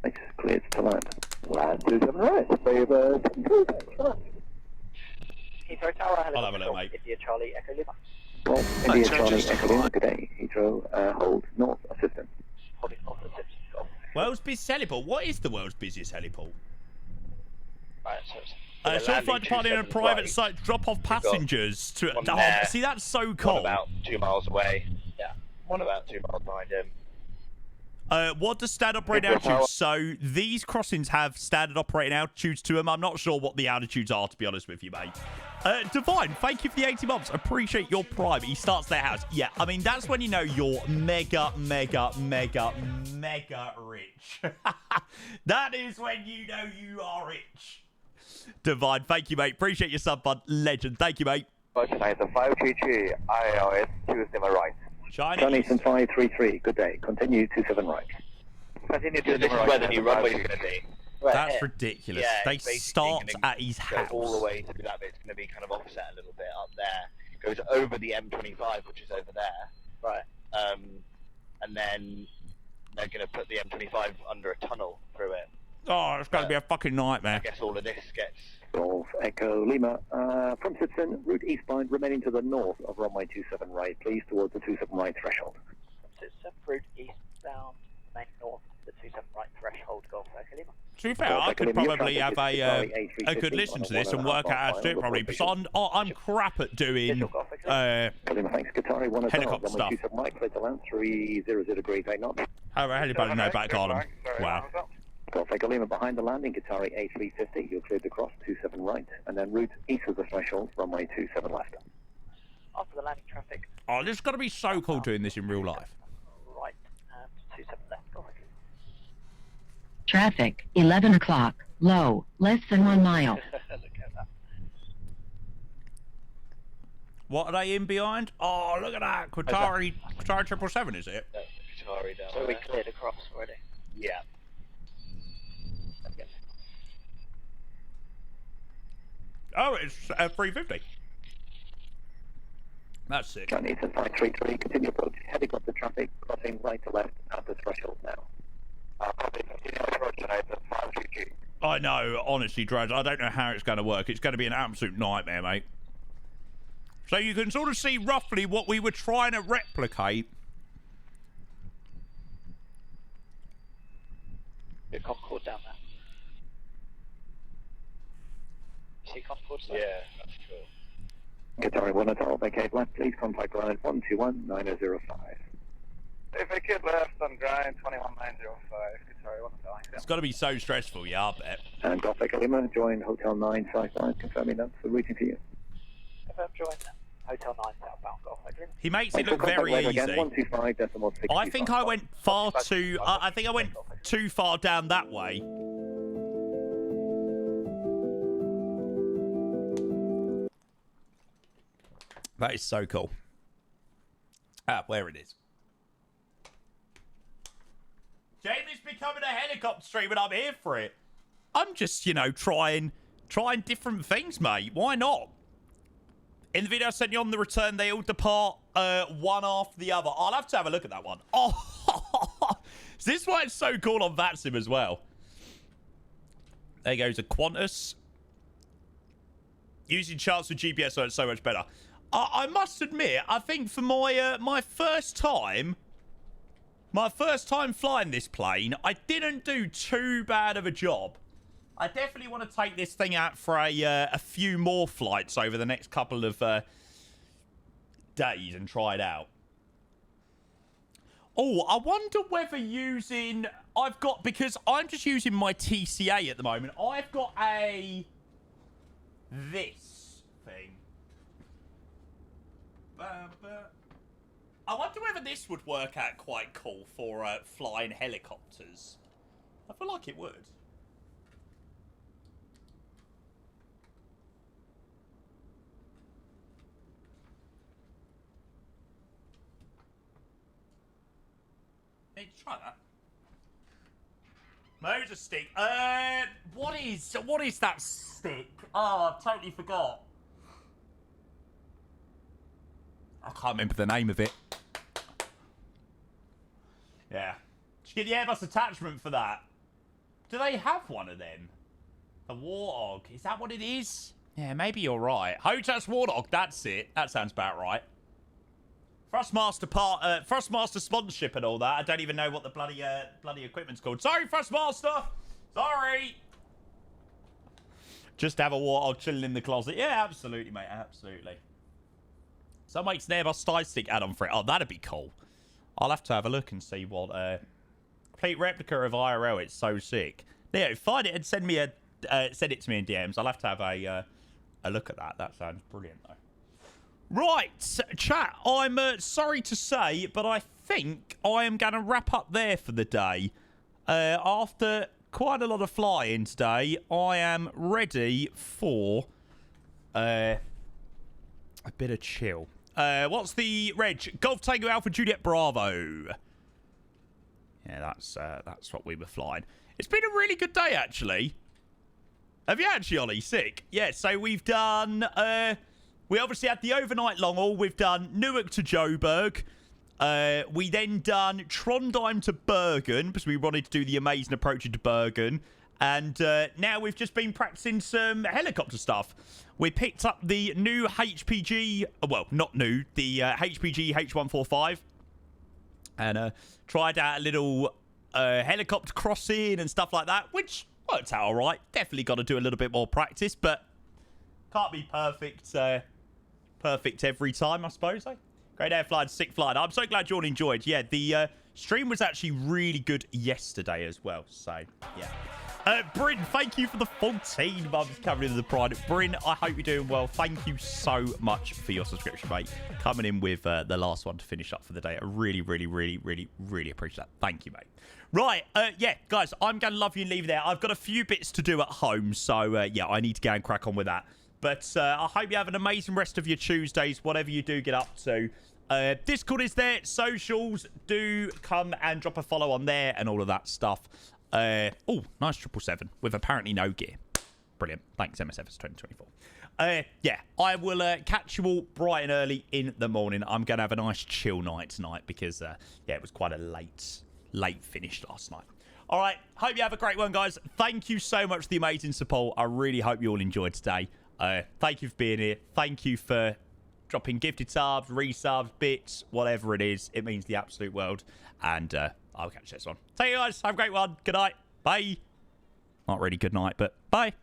Makes it clear to land. Land 27 right. Favor 72. Heathrow Tower, I'll have a look, mate. India Charlie Echo Lima. Well, India Charlie Echo Lima, good day. Heathrow, hold north assistant. Holding north assistant. World's busiest heliport. What is the world's busiest heliport? Right, so short flight departing in a private site, drop off passengers to. Oh, see, that's so cool. One about 2 miles away. Yeah, one about 2 miles behind him. What does standard operating altitude? So these crossings have standard operating altitudes to them. I'm not sure what the altitudes are, to be honest with you, mate. Divine, thank you for the 80 months. Appreciate your prime. He starts their house. Yeah, I mean, that's when you know you're mega rich. That is when you know you are rich. Divine, thank you, mate. Appreciate your sub, bud. Legend. Thank you, mate. First flight 533, ILS 27 right. Chinese. 533, good day. Continue 27 right. Continue 27 right. Where the new runway is going to be. That's ridiculous. Yeah, they start at his house. All the way to that bit. It's going to be kind of offset a little bit up there. Goes over the M25, which is over there. Right. And then they're going to put the M25 under a tunnel through it. Oh, it's going to be a fucking nightmare. I guess all of this gets... Golf Echo Lima, from Sipson, route eastbound, remaining to the north of runway 27 right, please, towards the 27 right threshold. Sipson, route eastbound, main north, the 27 right threshold, Golf Echo Lima. To be fair, I could probably have a good listen to this and work out how to do it properly, because I'm crap at doing helicopter stuff. Land 300 degrees, 8 knots. How about anybody know back on him? Wow. Golf Echo Lima behind the landing, Qatari A350, you're cleared to cross 27 right, and then route east of the threshold, runway 27 left. After the landing traffic. Oh, this is going to be so cool doing this in real life. Right, and 27 left, Golf Echo. Traffic, 11 o'clock, low, less than 1 mile. Look at that. What are they in behind? Oh, look at that. Qatari 777, is it? Qatari down So we cleared across already? Yeah. Oh, it's 350. That's sick. Johnny, it's 533, continue approach helicopter traffic, crossing right to left at the threshold now. Continue approach tonight at 533. I know, honestly, Drudge, I don't know how it's going to work. It's going to be an absolute nightmare, mate. So you can sort of see roughly what we were trying to replicate. Bit Concord down there. You see Concord? Yeah, that's cool. Qatari 1 Hotel, vacate left, please contact line 121-905. Vacate left on grind 21905. Qatari 1 Hotel. It's got to be so stressful, yeah, I bet. And Golf Echo Lima, join Hotel 9 southbound, confirming that's waiting for you. Confirm join Hotel 9 southbound Golf Echo. He makes it look very easy. Again, 125.65. I think I went far too... I think I went too far down that way. That is so cool. Ah, where it is. Jamie's becoming a helicopter stream and I'm here for it. I'm just, you know, trying different things, mate. Why not? In the video I sent you on the return, they all depart one after the other. I'll have to have a look at that one. Oh, this is why it's so cool on VATSIM as well. There goes a Qantas. Using charts with GPS, so it's so much better. I must admit, I think for my my first time flying this plane, I didn't do too bad of a job. I definitely want to take this thing out for a few more flights over the next couple of days and try it out. Oh, I wonder whether using... because I'm just using my TCA at the moment. I've got this thing. I wonder whether this would work out quite cool for flying helicopters. I feel like it would. Need to try that. Motor stick. What is that stick? Oh, I totally forgot. I can't remember the name of it. Yeah. Did you get the Airbus attachment for that? Do they have one of them? A Warthog. Is that what it is? Yeah, maybe you're right. Hotas Warthog, that's it. That sounds about right. Thrustmaster sponsorship and all that. I don't even know what the bloody equipment's called. Sorry, Thrustmaster. Sorry. Just have a Warthog chilling in the closet. Yeah, absolutely, mate. Absolutely. Someone makes an Airbus side stick add-on for it. Oh, that'd be cool. I'll have to have a look and see what... complete replica of IRL. It's so sick. Leo, find it and send it to me in DMs. I'll have to have a look at that. That sounds brilliant, though. Right, chat. I'm sorry to say, but I think I am going to wrap up there for the day. After quite a lot of flying today, I am ready for a bit of chill. What's the reg? Golf Tango Alpha Juliet Bravo. Yeah, that's what we were flying. It's been a really good day, actually. Have you actually, Ollie? Sick. Yeah, so we've done... we obviously had the overnight long haul. We've done Newark to Joburg. We then done Trondheim to Bergen, because we wanted to do the amazing approach to Bergen. And now we've just been practicing some helicopter stuff. We picked up the new HPG... Well, not new. The HPG H145. And tried out a little helicopter crossing and stuff like that, which worked out all right. Definitely got to do a little bit more practice, but can't be perfect perfect every time, I suppose. Eh? Great air flight, sick flight. I'm so glad you all enjoyed. Yeah, the stream was actually really good yesterday as well. So, yeah. Bryn, thank you for the 14 months coming into the Pride. Bryn, I hope you're doing well. Thank you so much for your subscription, mate. Coming in with the last one to finish up for the day. I really, really, really, really, really appreciate that. Thank you, mate. Right, yeah, guys, I'm going to love you and leave you there. I've got a few bits to do at home, so, yeah, I need to go and crack on with that. But I hope you have an amazing rest of your Tuesdays, whatever you do get up to. Discord is there. Socials, do come and drop a follow on there and all of that stuff. Oh, nice 777 with apparently no gear. Brilliant. Thanks, MSF, 2024. yeah, I will catch you all bright and early in the morning. I'm going to have a nice chill night tonight because, yeah, it was quite a late finish last night. All right, hope you have a great one, guys. Thank you so much for the amazing support. I really hope you all enjoyed today. Thank you for being here. Thank you for dropping gifted subs, resubs, bits, whatever it is. It means the absolute world. And I'll catch you next one. Take care, guys. Have a great one. Good night. Bye. Not really good night, but bye.